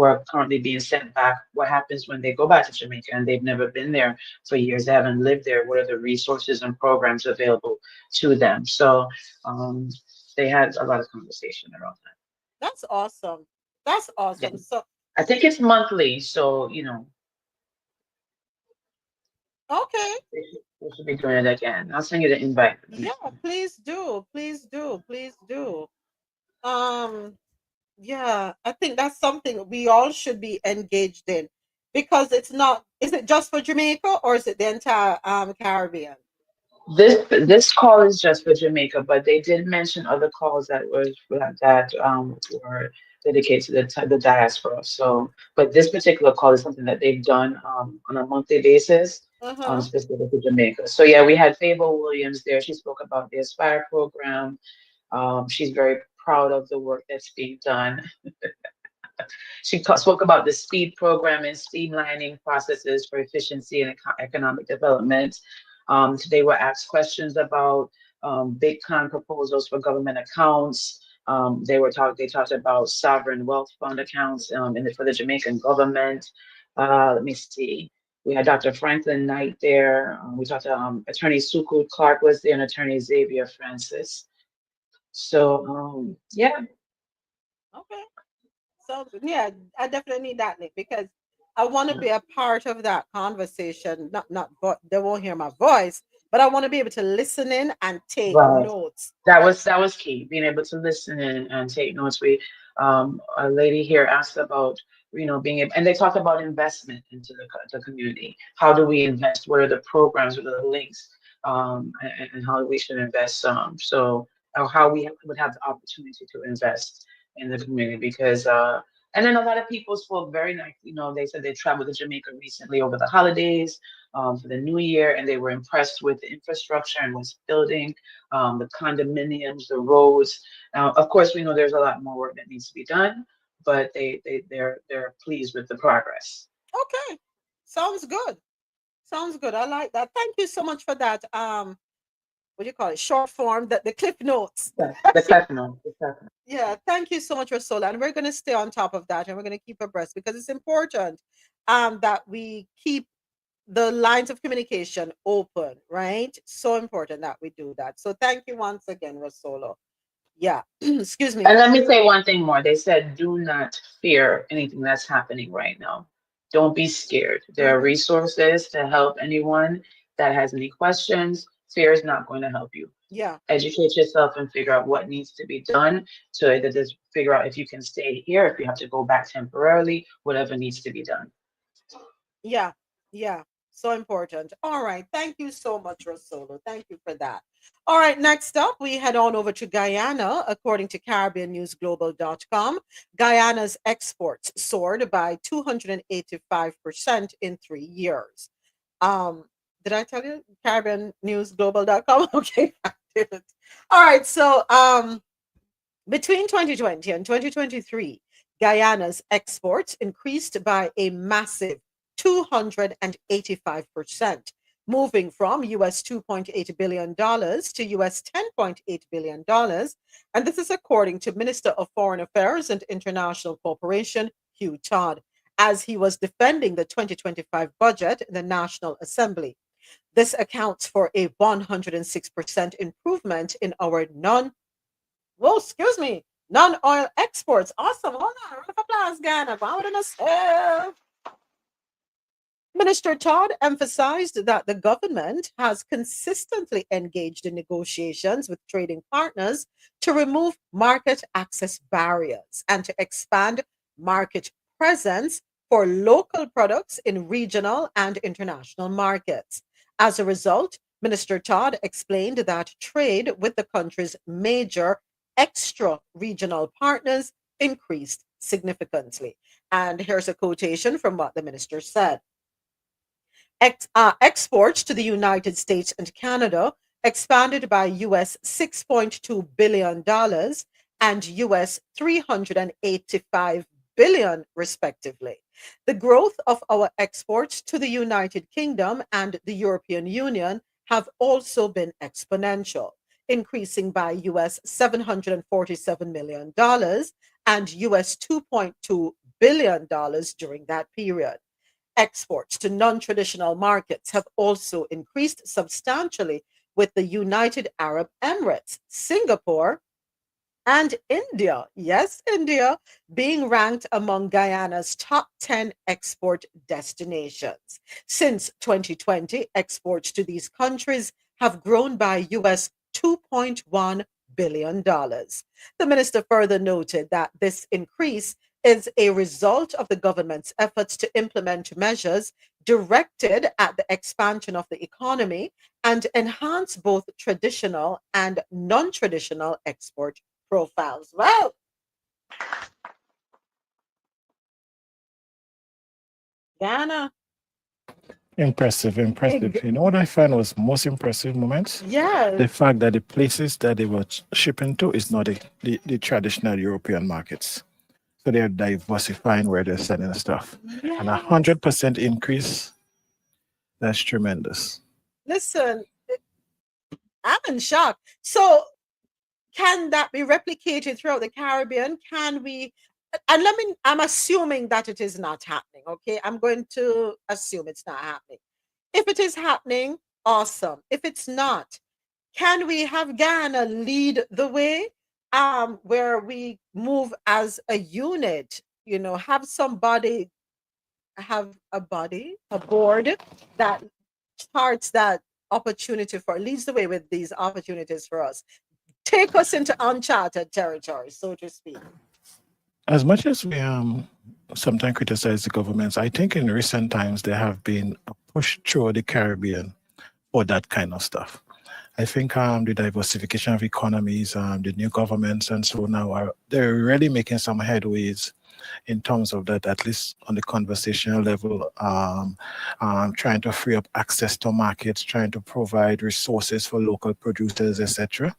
are currently being sent back, what happens when they go back to Jamaica and they've never been there for years, they haven't lived there, what are the resources and programs available to them? So they had a lot of conversation around that. That's awesome. Yeah. So I think it's monthly, so you know. Okay. We should be doing it again. I'll send you the invite. Yeah, please do. Yeah, I think that's something we all should be engaged in, because it's not. Is it just for Jamaica or is it the entire Caribbean? This call is just for Jamaica, but they did mention other calls that were dedicated to the diaspora. So, but this particular call is something that they've done on a monthly basis, specific to Jamaica. So yeah, we had Fable Williams there. She spoke about the Aspire program. She's very proud of the work that's being done. She spoke about the SPEED program and streamlining processes for efficiency and economic development. Today were asked questions about Bitcoin proposals for government accounts. They talked about sovereign wealth fund accounts for the Jamaican government. Let me see. We had Dr. Franklin Knight there. We talked to Attorney Suku Clark was there and Attorney Xavier Francis. So yeah. Okay. So yeah, I definitely need that, Nick, because I want to be a part of that conversation. They won't hear my voice, but I want to be able to listen in and take notes. That was key, being able to listen in and take notes. A lady here asked about being able, and they talked about investment into the community. How do we invest? What are the programs? What are the links? And how we should invest. Or how we would have the opportunity to invest in the community, because and then a lot of people spoke very nice. They said they traveled to Jamaica recently over the holidays, for the new year, and they were impressed with the infrastructure and what's building, the condominiums, the roads. Of course, we know there's a lot more work that needs to be done, but they're pleased with the progress. Okay, sounds good. Sounds good. I like that. Thank you so much for that. What do you call it? Short form, the clip notes. The clip notes. Yeah, thank you so much, RoSolo. And we're going to stay on top of that, and we're going to keep abreast, because it's important that we keep the lines of communication open, right? So important that we do that. So thank you once again, RoSolo. Yeah, excuse me. And let me say one thing more. They said, do not fear anything that's happening right now. Don't be scared. There are resources to help anyone that has any questions. Fear is not going to help you. Yeah. Educate yourself and figure out what needs to be done to either just figure out if you can stay here, if you have to go back temporarily, whatever needs to be done. Yeah, yeah. So important. All right. Thank you so much, RoSolo. Thank you for that. All right. Next up, we head on over to Guyana. According to CaribbeanNewsGlobal.com, Guyana's exports soared by 285% in 3 years. Did I tell you CaribbeanNewsGlobal.com? Okay, I didn't. All right. So between 2020 and 2023, Guyana's exports increased by a massive 285%, moving from US $2.8 billion to US $10.8 billion. And this is according to Minister of Foreign Affairs and International Cooperation, Hugh Todd, as he was defending the 2025 budget in the National Assembly. This accounts for a 106% improvement in our non-oil exports. Awesome. Hold on. Round of applause, Ghana. Minister Todd emphasized that the government has consistently engaged in negotiations with trading partners to remove market access barriers and to expand market presence for local products in regional and international markets. As a result, Minister Todd explained that trade with the country's major extra-regional partners increased significantly. And here's a quotation from what the minister said. Exports to the United States and Canada expanded by US $6.2 billion and US $385 billion, respectively. The growth of our exports to the United Kingdom and the European Union have also been exponential, increasing by US $747 million and US $2.2 billion during that period. Exports to non-traditional markets have also increased substantially, with the United Arab Emirates, Singapore, and India, yes, India, being ranked among Guyana's top 10 export destinations. Since 2020, exports to these countries have grown by US $2.1 billion. The minister further noted that this increase is a result of the government's efforts to implement measures directed at the expansion of the economy and enhance both traditional and non-traditional export profiles. Well, Ghana, Impressive. You know what I find was most impressive moments? Yes. The fact that the places that they were shipping to is not the traditional European markets. So they're diversifying where they're selling stuff. And 100% increase, that's tremendous. Listen, I'm in shock. So can that be replicated throughout the Caribbean? Can we? And I'm assuming that it is not happening. Okay. I'm going to assume it's not happening. If it is happening, awesome. If it's not, can we have Ghana lead the way, where we move as a unit, have somebody, have a board that starts that opportunity leads the way with these opportunities for us. Take us into uncharted territory, so to speak. As much as we sometimes criticize the governments, I think in recent times there have been a push through the Caribbean for that kind of stuff. I think the diversification of economies, the new governments and so now they're really making some headways in terms of that, at least on the conversational level, trying to free up access to markets, trying to provide resources for local producers, etc.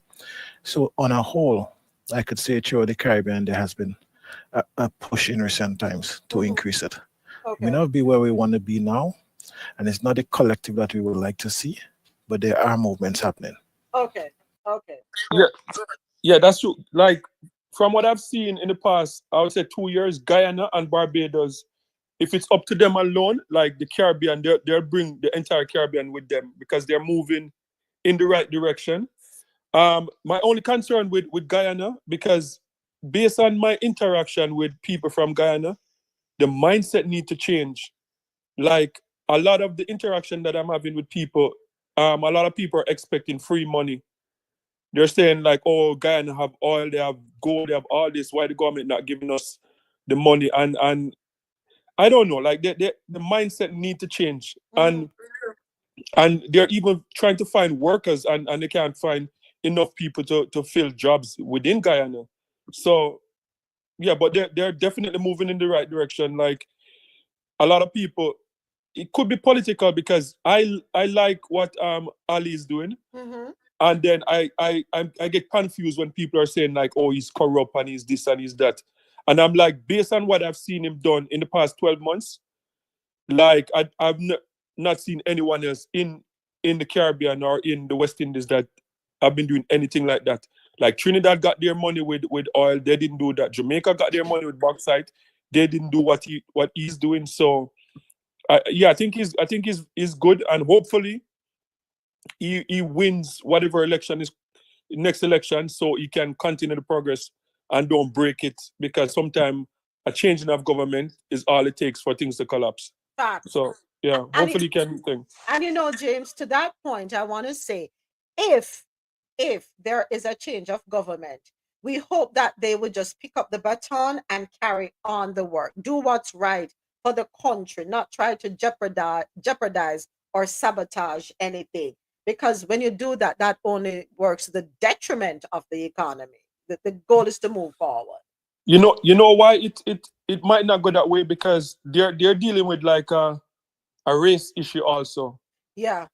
So on a whole, I could say throughout the Caribbean, there has been a push in recent times to increase it. Okay. We may not be where we want to be now, and it's not the collective that we would like to see, but there are movements happening. Okay. Yeah, that's true. Like from what I've seen in the past, I would say 2 years, Guyana and Barbados, if it's up to them alone, like the Caribbean, they'll bring the entire Caribbean with them because they're moving in the right direction. My only concern with Guyana, because based on my interaction with people from Guyana, the mindset need to change. Like a lot of the interaction that I'm having with people, a lot of people are expecting free money. They're saying like, oh, Guyana have oil, they have gold, they have all this. Why the government not giving us the money? And I don't know, like the mindset need to change. And they're even trying to find workers and they can't find enough people to fill jobs within Guyana. So yeah, but they're definitely moving in the right direction. Like a lot of people, it could be political because I like what Ali is doing. And then I get confused when people are saying like, oh, he's corrupt and he's this and he's that. And I'm like, based on what I've seen him done in the past 12 months, like I've not seen anyone else in the Caribbean or in the West Indies that have been doing anything like that. Like Trinidad got their money with oil, they didn't do that. Jamaica got their money with bauxite, they didn't do what he's doing. So I think he's good, and hopefully he wins whatever election is next election, so he can continue the progress and don't break it, because sometimes a changing of government is all it takes for things to collapse. Fact. So yeah, hopefully he can think. And James, to that point, I want to say, if there is a change of government, we hope that they would just pick up the baton and carry on the work, do what's right for the country, not try to jeopardize or sabotage anything. Because when you do that, that only works to the detriment of the economy. The goal is to move forward. You know why it might not go that way, because they're dealing with like a race issue also. Yeah.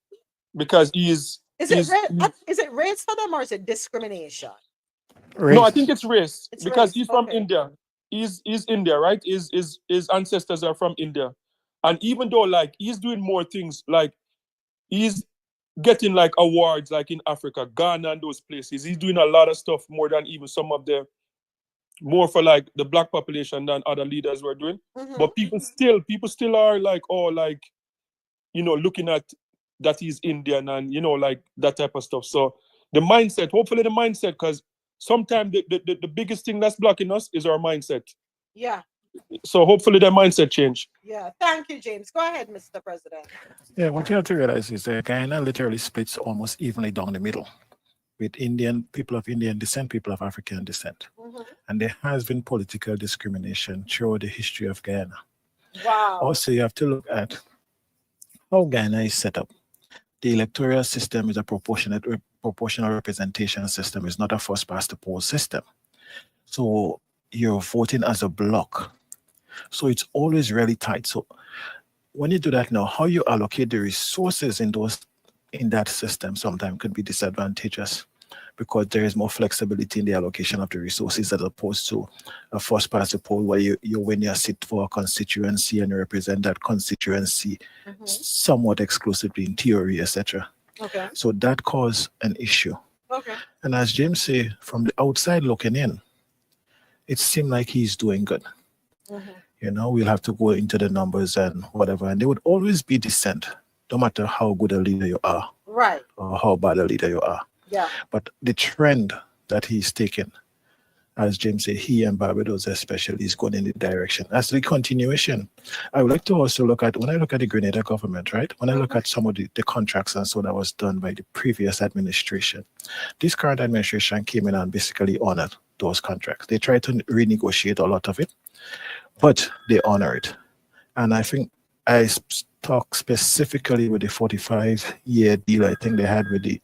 Because is it race for them, or is it discrimination? Race. No, I think it's race, because race. he's from India. He's India, right? His ancestors are from India. And even though like he's doing more things, like he's getting like awards like in Africa, Ghana and those places. He's doing a lot of stuff more than even some of the more for like the black population than other leaders were doing. But people still are like, oh, like, looking at that he's Indian and like that type of stuff. So the mindset, hopefully the mindset, because sometimes the biggest thing that's blocking us is our mindset. Yeah. So hopefully the mindset change. Yeah. Thank you, James. Go ahead, Mr. President. Yeah, what you have to realize is that Guyana literally splits almost evenly down the middle, with people of Indian descent, people of African descent. And there has been political discrimination throughout the history of Guyana. Wow. Also, you have to look at how Guyana is set up. The electoral system is a proportional representation system. It's not a first past the post system. So you're voting as a block. So it's always really tight. So when you do that now, how you allocate the resources in that system sometimes could be disadvantageous, because there is more flexibility in the allocation of the resources as opposed to a first past the poll where you win your seat for a constituency and you represent that constituency somewhat exclusively in theory, etc. Okay. So that caused an issue. Okay. And as James said, from the outside looking in, it seemed like he's doing good. You know, we'll have to go into the numbers and whatever, and there would always be dissent, no matter how good a leader you are, right, or how bad a leader you are. Yeah. But the trend that he's taken, as James said, he and Barbados especially is going in the direction. As the continuation, I would like to also look at, when I look at the Grenada government, right? When I look at some of the contracts and so that was done by the previous administration, this current administration came in and basically honored those contracts. They tried to renegotiate a lot of it, but they honor it. And I think I talk specifically with the 45-year deal I think they had with the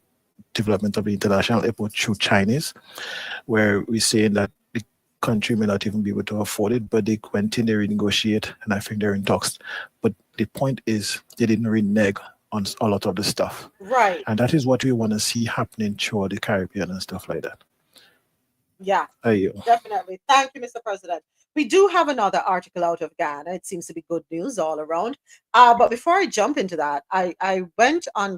development of the international airport through Chinese, where we're saying that the country may not even be able to afford it, but they went in, they renegotiate, and I think they're in talks. But the point is, they didn't renege on a lot of the stuff. Right. And that is what we want to see happening throughout the Caribbean and stuff like that. Yeah, you. Definitely. Thank you, Mr. President. We do have another article out of Ghana. It seems to be good news all around. But before I jump into that, I went on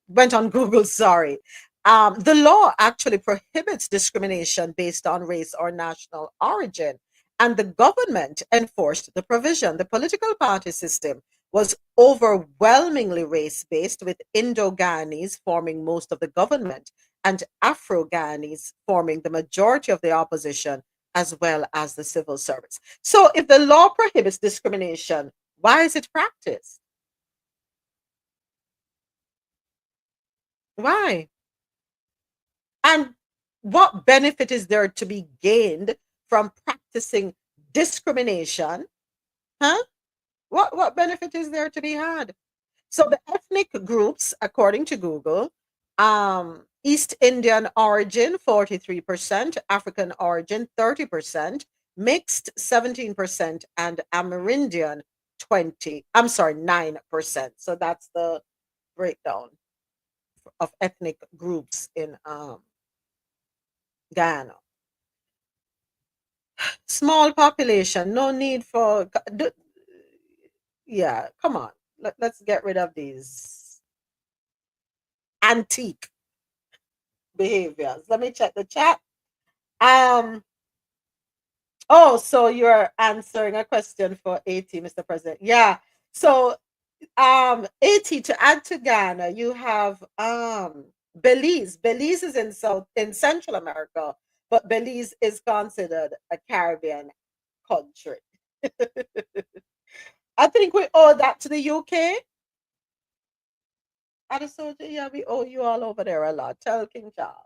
went on Google, sorry. The law actually prohibits discrimination based on race or national origin, and the government enforced the provision. The political party system was overwhelmingly race-based, with Indo-Ghanese forming most of the government and Afro-Ghanese forming the majority of the opposition, as well as the civil service. So if the law prohibits discrimination, why is it practiced? Why? And what benefit is there to be gained from practicing discrimination? Huh? What benefit is there to be had? So the ethnic groups, according to Google, East Indian origin 43%, African origin 30%, mixed 17%, and Amerindian 9%. So that's the breakdown of ethnic groups in Ghana. Small population, no need for yeah, come on. Let's get rid of these antique behaviors. Let me check the chat. Oh, so you're answering a question for AT, Mr. President. Yeah. So AT, to add to Ghana, you have Belize. Belize is in Central America, but Belize is considered a Caribbean country. I think we owe that to the UK. Adesoji, yeah, we owe you all over there a lot. Tell King Charles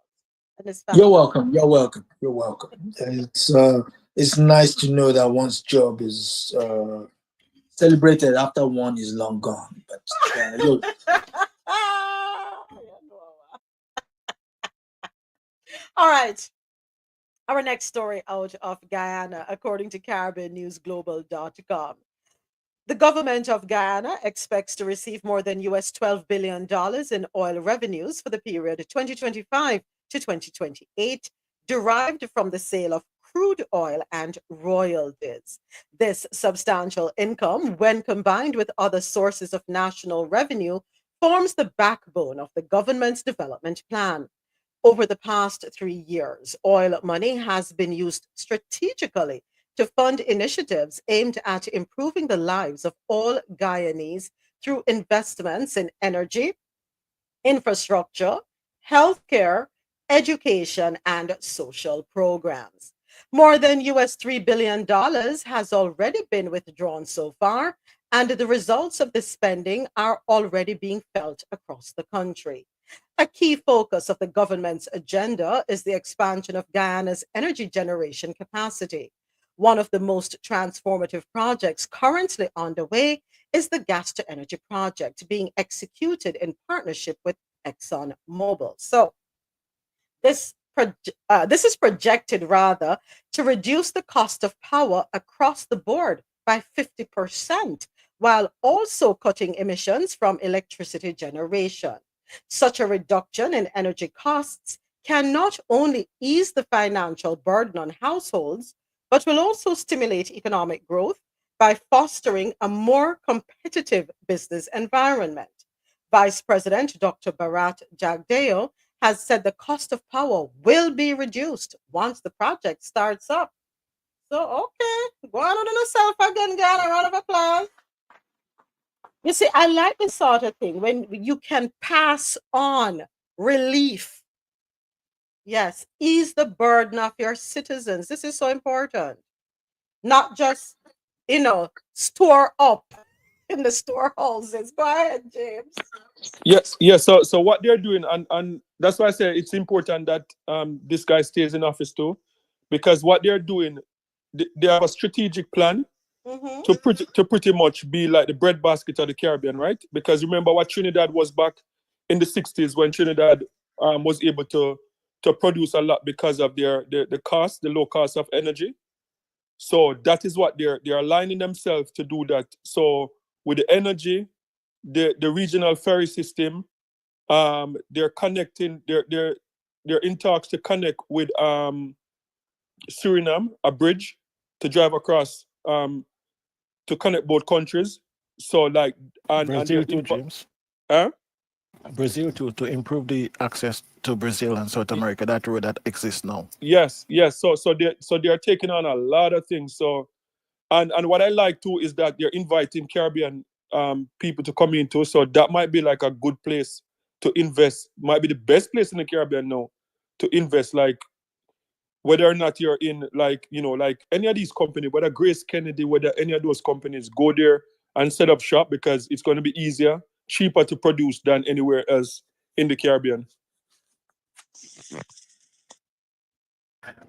and his family. You're welcome. You're welcome. You're welcome. It's nice to know that one's job is celebrated after one is long gone. But all right. Our next story out of Guyana, according to CaribbeanNewsGlobal.com. The government of Guyana expects to receive more than US $12 billion in oil revenues for the period 2025 to 2028, derived from the sale of crude oil and royalties. This substantial income, when combined with other sources of national revenue, forms the backbone of the government's development plan. Over the past 3 years, oil money has been used strategically to fund initiatives aimed at improving the lives of all Guyanese through investments in energy, infrastructure, healthcare, education, and social programs. More than US $3 billion has already been withdrawn so far, and the results of this spending are already being felt across the country. A key focus of the government's agenda is the expansion of Guyana's energy generation capacity. One of the most transformative projects currently underway is the gas to energy project being executed in partnership with ExxonMobil. So this is projected rather to reduce the cost of power across the board by 50%, while also cutting emissions from electricity generation. Such a reduction in energy costs can not only ease the financial burden on households, but will also stimulate economic growth by fostering a more competitive business environment. Vice President Dr. Bharat Jagdeo has said the cost of power will be reduced once the project starts up. So, okay, go on with yourself again, girl. A round of applause. You see, I like this sort of thing when you can pass on relief. Yes, ease the burden of your citizens. This is so important. Not just, store up in the storehouses. Go ahead, James. Yes, yes. So what they're doing, and that's why I say it's important that this guy stays in office too, because what they're doing, they have a strategic plan Mm-hmm. to pretty much be like the breadbasket of the Caribbean, right? Because remember what Trinidad was back in the 60s when Trinidad was able to produce a lot because of the cost, the low cost of energy. So that is what they're aligning themselves to do that. So with the energy, the regional ferry system, they're connecting, they're in talks to connect with Suriname, a bridge to drive across to connect both countries. So like and Brazil they're too, James. huh? Brazil to improve the access to Brazil and South America, that road that exists now. Yes, yes. So they're taking on a lot of things. So and what I like too is that they're inviting Caribbean people to come into. So that might be like a good place to invest. Might be the best place in the Caribbean now to invest. Like whether or not you're in like like any of these companies, whether Grace Kennedy, whether any of those companies, go there and set up shop because it's going to be easier, cheaper to produce than anywhere else in the Caribbean.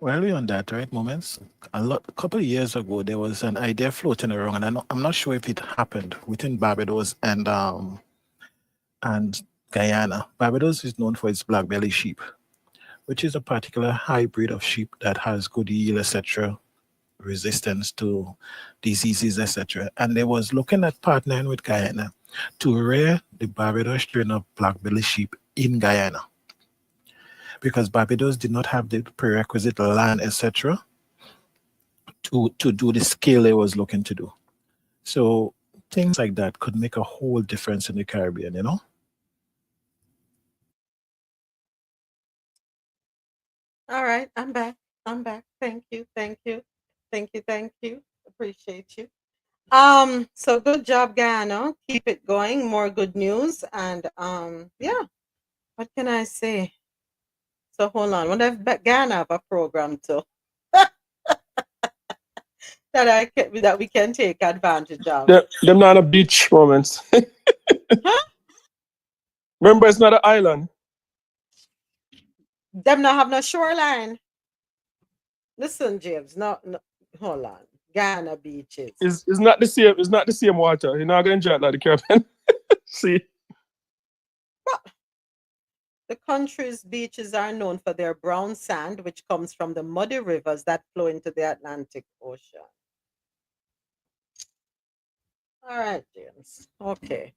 Well, we on that, right? Moments. A couple of years ago, there was an idea floating around, and I'm not sure if it happened within Barbados and Guyana. Barbados is known for its black belly sheep, which is a particular hybrid of sheep that has good yield, etc., resistance to diseases, etc. And they was looking at partnering with Guyana to rear the Barbados strain of black belly sheep in Guyana, because Barbados did not have the prerequisite land, etc., to do the scale they was looking to do. So things like that could make a whole difference in the Caribbean, you know? All right, I'm back. I'm back. Thank you. Thank you. Thank you. Thank you. Appreciate you. So good job, Guyana. Keep it going. More good news. And yeah, what can I say? So hold on. What if Guyana have a program too that we can take advantage of? Them not a beach moments. Huh? Remember, it's not an island. Them not have no shoreline. Listen, James. No, hold on. Guyana beaches. It's not the same. It's not the same water. You're not gonna enjoy it like the Caribbean. See. The country's beaches are known for their brown sand, which comes from the muddy rivers that flow into the Atlantic Ocean. All right, James. Okay.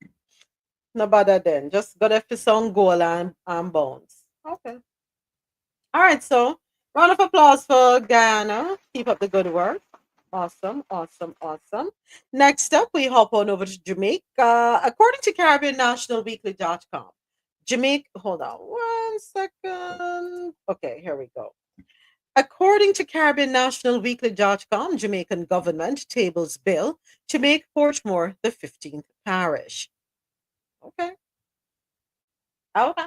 No bother then. Just got to some goal and bounce. Okay. All right. So, round of applause for Guyana. Keep up the good work. Awesome, awesome, awesome. Next up, we hop on over to Jamaica. According to CaribbeanNationalWeekly.com, Jamaica, hold on 1 second. Okay, here we go. According to CaribbeanNationalWeekly.com, Jamaican government tables bill to make Portmore the 15th parish. Okay. Okay.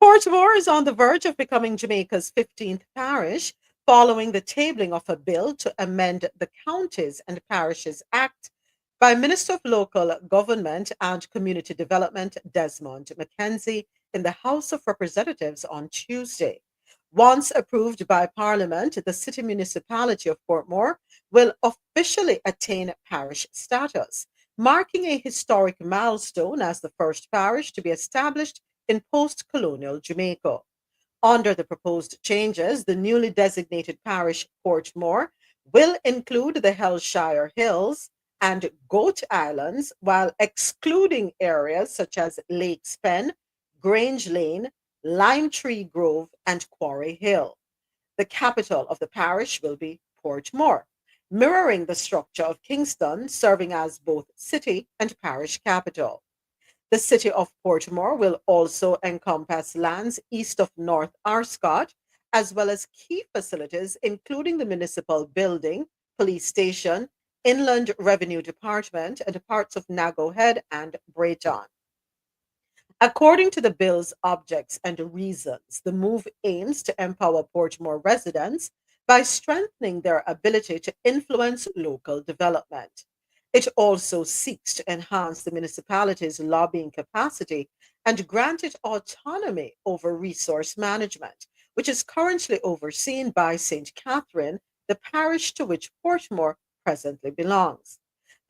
Portmore is on the verge of becoming Jamaica's 15th parish following the tabling of a bill to amend the Counties and Parishes Act by Minister of Local Government and Community Development Desmond McKenzie in the House of Representatives on Tuesday. Once approved by Parliament, the city municipality of Portmore will officially attain parish status, marking a historic milestone as the first parish to be established in post-colonial Jamaica. Under the proposed changes, the newly designated parish Portmore will include the Hellshire Hills and Goat Islands, while excluding areas such as Lakes Pen, Grange Lane, Lime Tree Grove, and Quarry Hill. The capital of the parish will be Portmore, mirroring the structure of Kingston, serving as both city and parish capital. The city of Portmore will also encompass lands east of North Arscott, as well as key facilities, including the municipal building, police station, Inland Revenue Department, and parts of Nago Head and Brayton. According to the bill's objects and reasons, the move aims to empower Portmore residents by strengthening their ability to influence local development. It also seeks to enhance the municipality's lobbying capacity and grant it autonomy over resource management, which is currently overseen by St. Catherine, the parish to which Portmore presently belongs.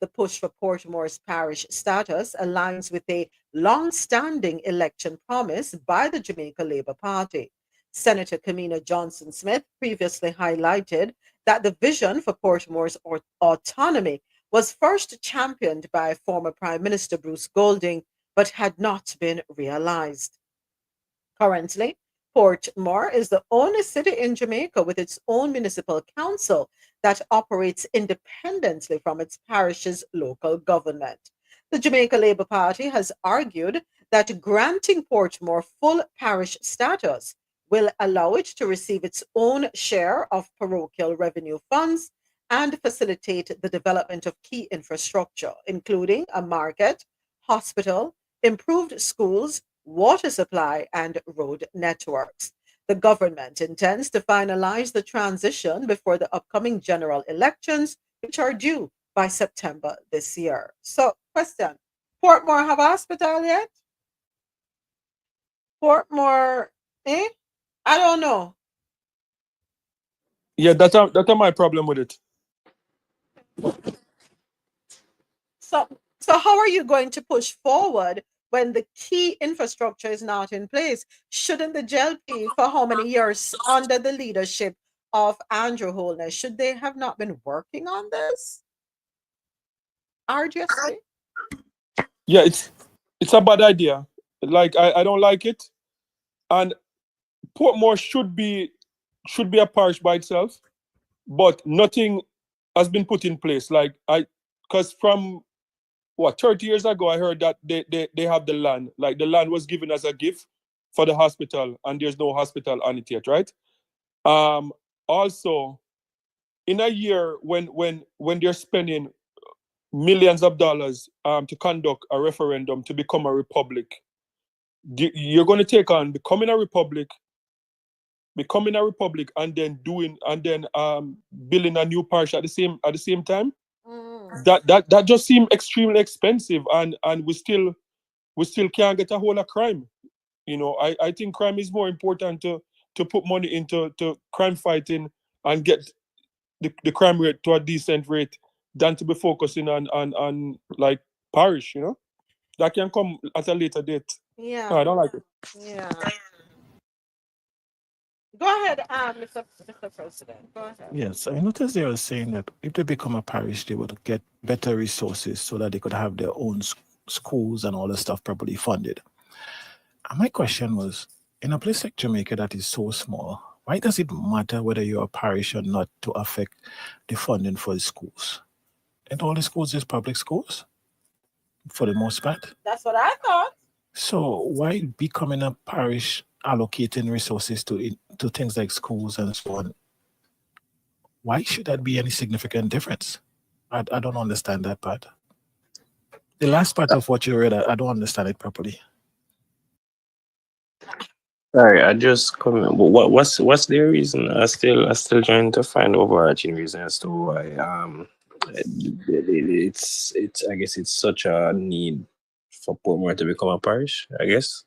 The push for Portmore's parish status aligns with a long-standing election promise by the Jamaica Labour Party. Senator Kamina Johnson-Smith previously highlighted that the vision for Portmore's autonomy was first championed by former Prime Minister Bruce Golding, but had not been realized. Currently, Portmore is the only city in Jamaica with its own municipal council that operates independently from its parish's local government. The Jamaica Labour Party has argued that granting Portmore full parish status will allow it to receive its own share of parochial revenue funds and facilitate the development of key infrastructure, including a market, hospital, improved schools, water supply, and road networks. The government intends to finalize the transition before the upcoming general elections, which are due by September this year. So, question: Portmore have a hospital yet? Portmore, eh? I don't know. Yeah, that's my problem with it. So how are you going to push forward when the key infrastructure is not in place? Shouldn't the JLP, for how many years under the leadership of Andrew Holness, should they have not been working on this arduously? Yeah, it's a bad idea. Like I don't like it. And Portmore should be a parish by itself, but nothing has been put in place. Because from 30 years ago, I heard that they have the land. Like the land was given as a gift for the hospital, and there's no hospital on it yet, right? Also, in a year when they're spending millions of dollars to conduct a referendum to become a republic, you're going to take on becoming a republic, and then building a new parish at the same time. That just seemed extremely expensive, and we still can't get a hold of crime. I think crime is more important to put money into crime fighting and get the crime rate to a decent rate than to be focusing on like parish. That can come at a later date. Yeah. No, I don't like it. Yeah. Go ahead, Mr. President. Go ahead. Yes, I noticed they were saying that if they become a parish, they would get better resources so that they could have their own schools and all the stuff properly funded. And my question was, in a place like Jamaica that is so small, why does it matter whether you're a parish or not to affect the funding for the schools? And all the schools is public schools, for the most part. That's what I thought. So why becoming a parish allocating resources to things like schools and so on? Why should that be any significant difference? I don't understand that part. The last part of what you read, I don't understand it properly. Sorry, I just comment. What's the reason? I still trying to find overarching reason as to why it's I guess it's such a need for Portmore to become a parish, I guess.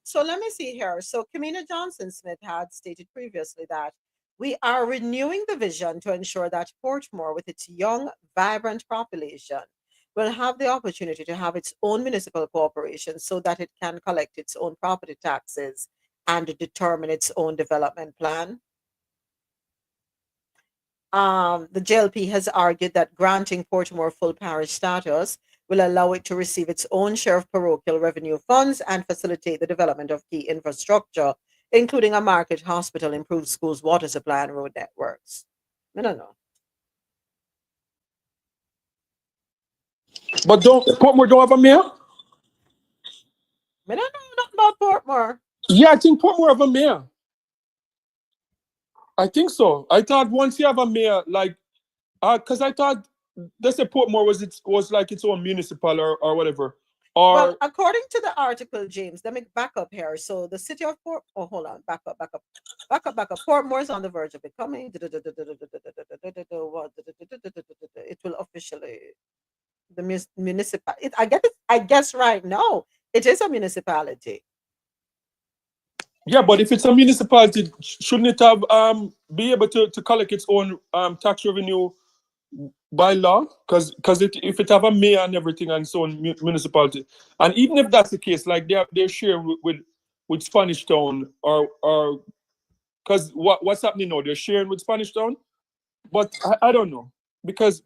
So let me see here. So Kamina Johnson-Smith had stated previously that we are renewing the vision to ensure that Portmore, with its young, vibrant population, will have the opportunity to have its own municipal corporation so that it can collect its own property taxes and determine its own development plan. The JLP has argued that granting Portmore full parish status will allow it to receive its own share of parochial revenue funds and facilitate the development of key infrastructure, including a market hospital, improved schools, water supply, and road networks. I don't know. But Portmore don't have a mayor? I don't know nothing about Portmore. Yeah, I think Portmore have a mayor. I think so. I thought once you have a mayor, like, because I thought they said Portmore was like its own municipal or whatever. Well, according to the article, James, let me back up here. So the city of Port, oh, hold on, back up. Portmore is on the verge of becoming. It will officially the municipal. I guess right now it is a municipality. Yeah, but if it's a municipality, shouldn't it have be able to collect its own tax revenue by law? Because if it have a mayor and everything and its own municipality, and even if that's the case, like they're sharing with Spanish Town or because what's happening now? They're sharing with Spanish Town, but I don't know because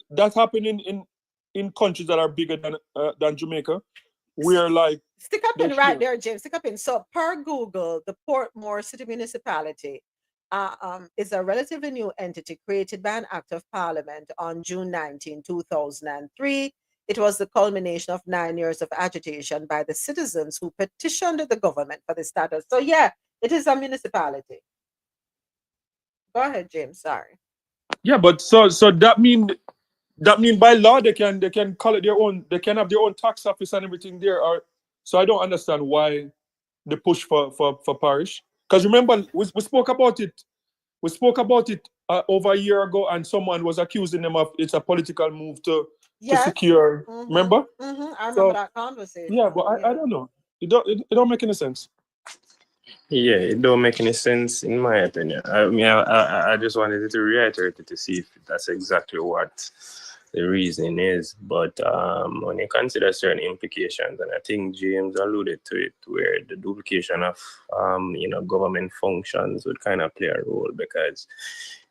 that's happening in countries that are bigger than Jamaica. We're like stick up in right there, James. Stick up in. So per Google, the Portmore City Municipality is a relatively new entity created by an act of Parliament on June 19, 2003. It was the culmination of 9 years of agitation by the citizens who petitioned the government for the status. So yeah, it is a municipality. Go ahead, James. Sorry. Yeah, but so that mean by law they can call it their own. They can have their own tax office and everything there. So I don't understand why the push for parish. Because remember we spoke about it. We spoke about it over a year ago, and someone was accusing them of it's a political move to secure. Mm-hmm. Remember? Mm-hmm. I remember that conversation. Yeah, but I don't know. It don't make any sense. Yeah, it don't make any sense in my opinion. I mean, I just wanted to reiterate it to see if that's exactly what the reasoning is. But when you consider certain implications, and I think James alluded to it, where the duplication of government functions would kind of play a role, because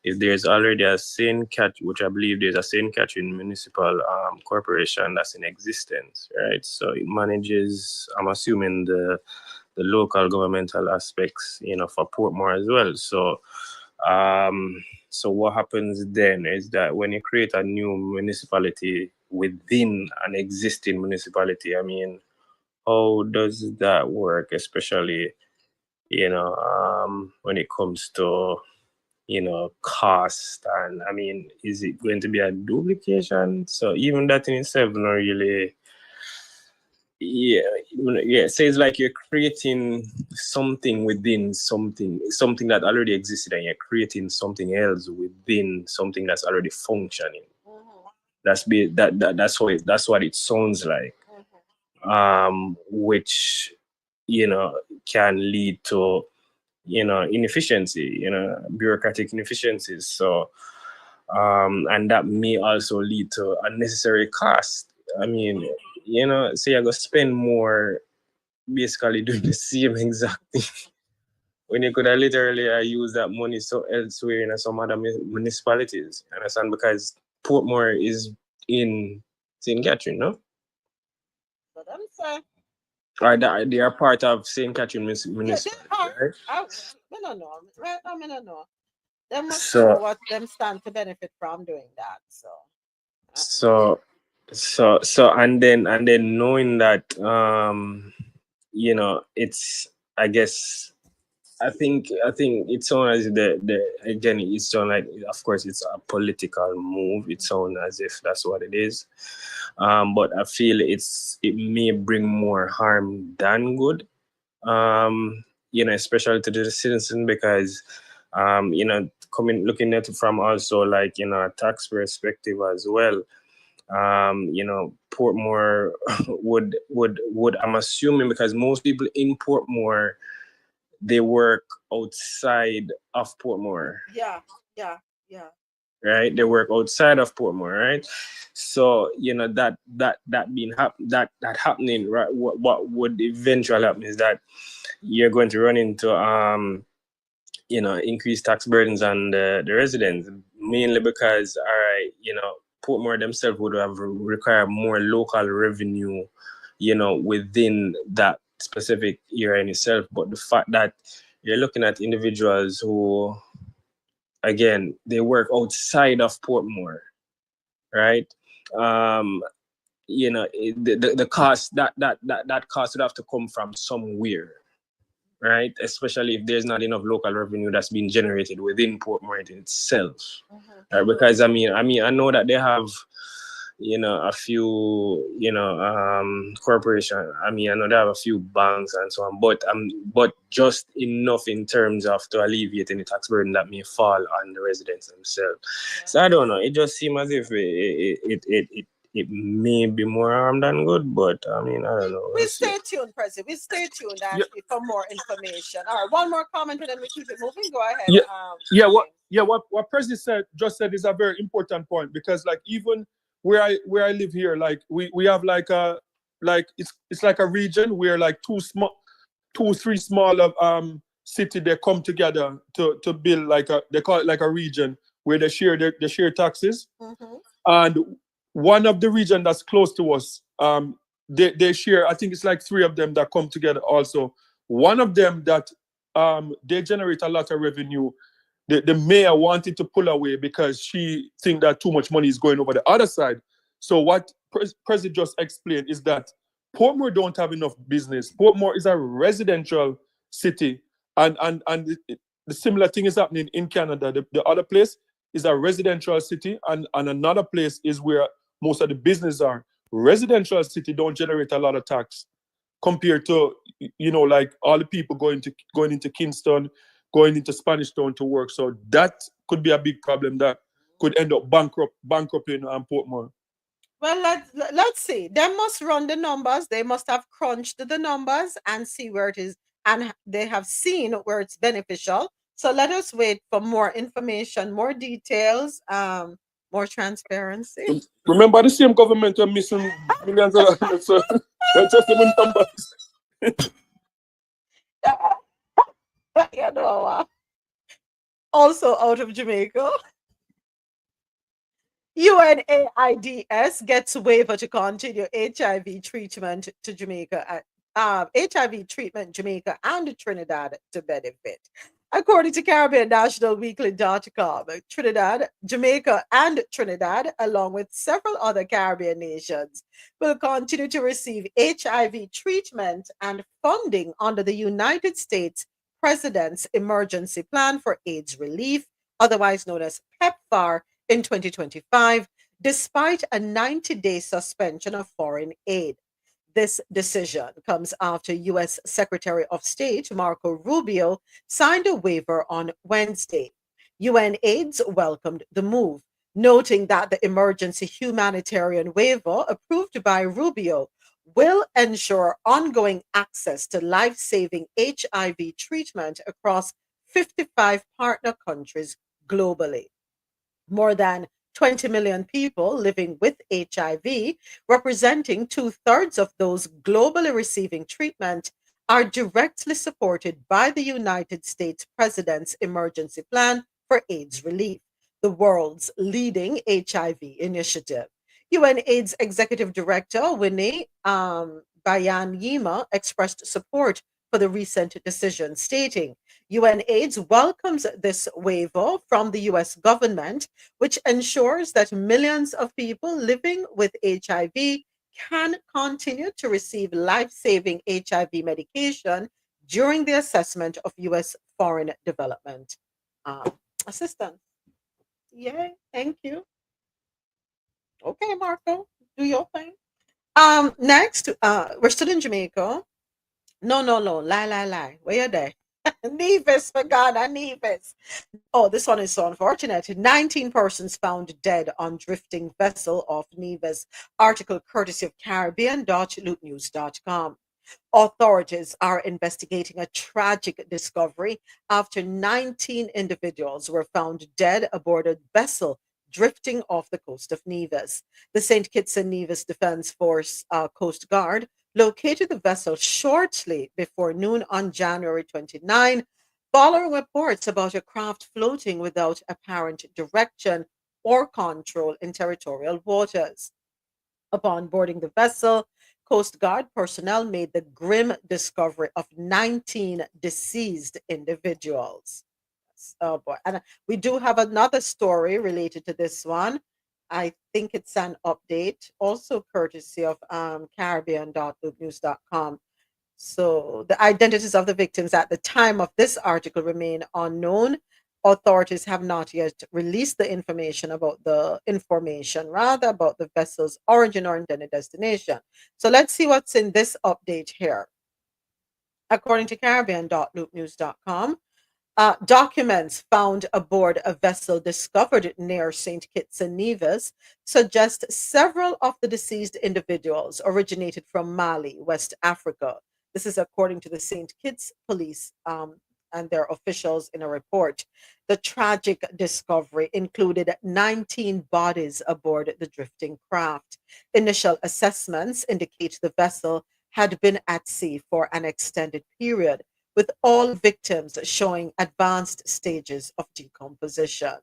if there's already a sane catch, which I believe there's a sane catching municipal corporation that's in existence, right? So it manages, I'm assuming, the local governmental aspects, for Portmore as well. So what happens then is that when you create a new municipality within an existing municipality, I mean, how does that work, especially, when it comes to, cost? And I mean, is it going to be a duplication? So even that in itself not really. Yeah. So it's like you're creating something within something that already existed, and you're creating something else within something that's already functioning. Mm-hmm. That's what it sounds like. Mm-hmm. Which can lead to inefficiency, bureaucratic inefficiencies. So and that may also lead to unnecessary cost. I mean, say you're going to spend more basically doing the same exact thing when you could have literally use that money so elsewhere in some other municipalities. Understand? Because Portmore is in St. Catherine, no? But I'm saying. Right, they are part of St. Catherine municipality, right? I don't know. Right? I mean, I don't know. They must know what them stand to benefit from doing that. So and then knowing that it's, I guess, I think it sounds as again, it sounds like, of course, it's a political move. It sounds as if that's what it is. But I feel it may bring more harm than good. Especially to the citizen, because looking at it from also like a tax perspective as well. Portmore would I'm assuming, because most people in Portmore, they work outside of Portmore. Yeah. Right, they work outside of Portmore, right? So that being that happening, right? What would eventually happen is that you're going to run into increased tax burdens on the residents. mainly because, all right, you know, Portmore themselves would have required more local revenue, you know, within that specific area in itself. But the fact that you're looking at individuals who, again, they work outside of Portmore, right? You know, the cost that cost would have to come from somewhere, right? Especially if there's not enough local revenue that's being generated within Portmore itself, right? Because I know that they have, you know, a few, you know, corporation. I know they have a few banks and so on, but just enough in terms of to alleviate any tax burden that may fall on the residents themselves. So I don't know. It just seems as if it may be more harm than good, but I don't know. We stay tuned, President. We stay tuned for more information. All right, one more comment and then we keep it moving. Go ahead. What President just said is a very important point, because like even where I live here, like we have like it's like a region where like two, three small city, they come together to build like they call it like a region where they share taxes. And one of the region that's close to us, they share, I think it's like three of them that come together also. One of them that they generate a lot of revenue. The mayor wanted to pull away because she think that too much money is going over the other side. So what President just explained is that Portmore don't have enough business. Portmore is a residential city, and the similar thing is happening in Canada. The other place is a residential city, and another place is where most of the business are. Residential city don't generate a lot of tax compared to, you know, like all the people going into Kingston, going into Spanish Town to work. So that could be a big problem that could end up bankrupting Portmore. Well, let's see. They must run the numbers. They must have crunched the numbers and see where it is, and they have seen where it's beneficial. So let us wait for more information, more details, more transparency. Remember, the same government are missing millions of dollars. So that's just the numbers. You know, also out of Jamaica, UNAIDS gets waiver to continue HIV treatment to Jamaica, HIV treatment Jamaica and Trinidad to benefit. According to Caribbean National Weekly.com, Trinidad, Jamaica, and Trinidad, along with several other Caribbean nations, will continue to receive HIV treatment and funding under the United States President's Emergency Plan for AIDS Relief, otherwise known as PEPFAR, in 2025, despite a 90-day suspension of foreign aid. This decision comes after U.S. Secretary of State Marco Rubio signed a waiver on Wednesday. UNAIDS welcomed the move, noting that the emergency humanitarian waiver approved by Rubio will ensure ongoing access to life-saving HIV treatment across 55 partner countries globally. More than 20 million people living with HIV, representing 2/3 of those globally receiving treatment, are directly supported by the United States President's Emergency Plan for AIDS Relief, the world's leading HIV initiative. UNAIDS Executive Director Winnie Bayanyima expressed support for the recent decision, stating, UNAIDS welcomes this waiver from the US government, which ensures that millions of people living with HIV can continue to receive life-saving HIV medication during the assessment of US foreign development assistance. Yay, thank you. Okay, Marco, do your thing. Next, we're still in Jamaica. No, lie. Where are they? Nevis, for God, Nevis. Oh, this one is so unfortunate. 19 persons found dead on drifting vessel off Nevis. Article courtesy of Caribbean.lootnews.com. Authorities are investigating a tragic discovery after 19 individuals were found dead aboard a vessel drifting off the coast of Nevis. The St. Kitts and Nevis Defense Force Coast Guard located the vessel shortly before noon on January 29, Following reports about a craft floating without apparent direction or control in territorial waters. Upon boarding the vessel, Coast Guard personnel made the grim discovery of 19 deceased individuals. Oh boy. And we do have another story related to this one. I think it's an update, also courtesy of Caribbean.loopnews.com. So the identities of the victims at the time of this article remain unknown. Authorities have not yet released the information rather about the vessel's origin or intended destination. So let's see what's in this update here. According to Caribbean.loopnews.com, documents found aboard a vessel discovered near St. Kitts and Nevis suggest several of the deceased individuals originated from Mali, West Africa. This is according to the St. Kitts police and their officials in a report. The tragic discovery included 19 bodies aboard the drifting craft. Initial assessments indicate the vessel had been at sea for an extended period, with all victims showing advanced stages of decomposition.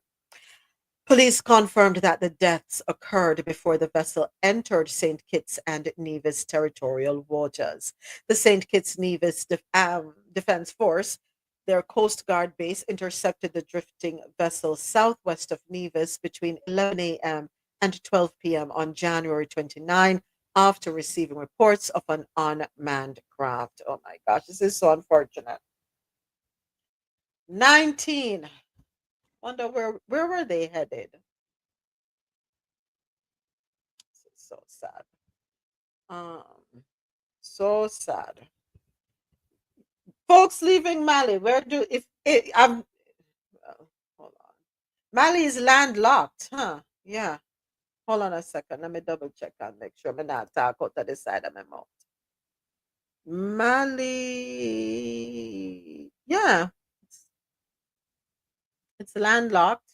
Police confirmed that the deaths occurred before the vessel entered St. Kitts and Nevis territorial waters. The St. Kitts Nevis Defense Force, their Coast Guard base, intercepted the drifting vessel southwest of Nevis between 11 a.m. and 12 p.m. on January 29 after receiving reports of an unmanned craft. Oh my gosh, this is so unfortunate. 19. Wonder where were they headed? This is so sad. So sad. Folks leaving Mali, where do if it, I'm hold on. Mali is landlocked, huh? Yeah. Hold on a second. Let me double check and make sure I'm not talk out to the side of my mouth. Mali, yeah, it's landlocked.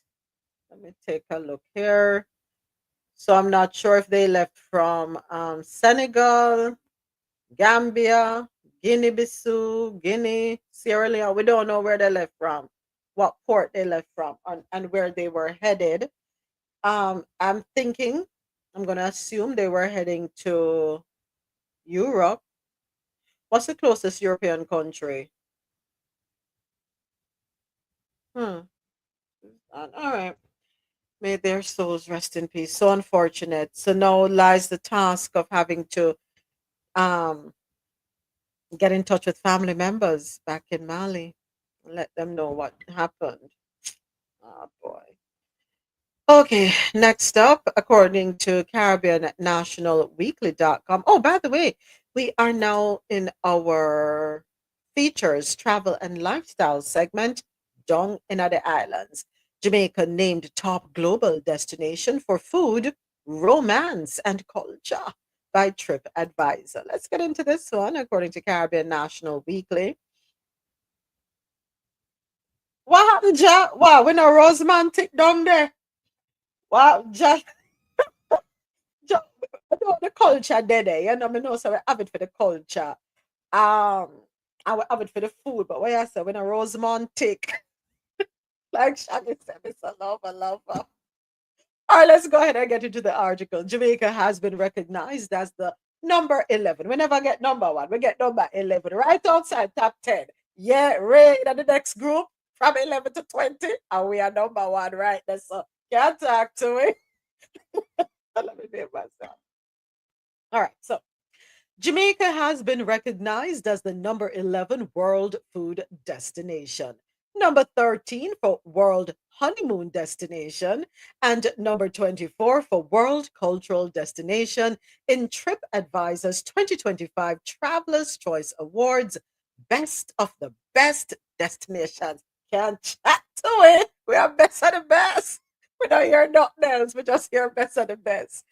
Let me take a look here. So I'm not sure if they left from Senegal, Gambia, Guinea-Bissau, Guinea, Sierra Leone. We don't know where they left from, what port they left from, and where they were headed. I'm thinking, I'm going to assume they were heading to Europe. What's the closest European country? All right. May their souls rest in peace. So unfortunate. So now lies the task of having to um, get in touch with family members back in Mali and let them know what happened. Oh boy. Okay, next up, according to Caribbean National Weekly.com. Oh, by the way, we are now in our features, travel and lifestyle segment, Down in the Islands. Jamaica named top global destination for food, romance, and culture by TripAdvisor. Let's get into this one, according to Caribbean National Weekly. What happened, Ja? Wow, we know romantic down there. Wow, Ja. The culture there, you know, I know so we have it for the culture. I will have it for the food, but what I say when a romantic, like Shaggy said, it's a lover. All right, let's go ahead and get into the article. Jamaica has been recognized as the number 11. We never get number 1, we get number 11, right outside top 10. Yeah, right. And the next group from 11 to 20, and we are number 1 right there. So can't talk to me. Let me name myself. All right, so Jamaica has been recognized as the number 11 world food destination, number 13 for world honeymoon destination, and number 24 for world cultural destination in TripAdvisor's 2025 Travelers' Choice Awards, Best of the Best Destinations. Can't chat to it. We are best of the best. We don't hear nothing else. We just hear best of the best.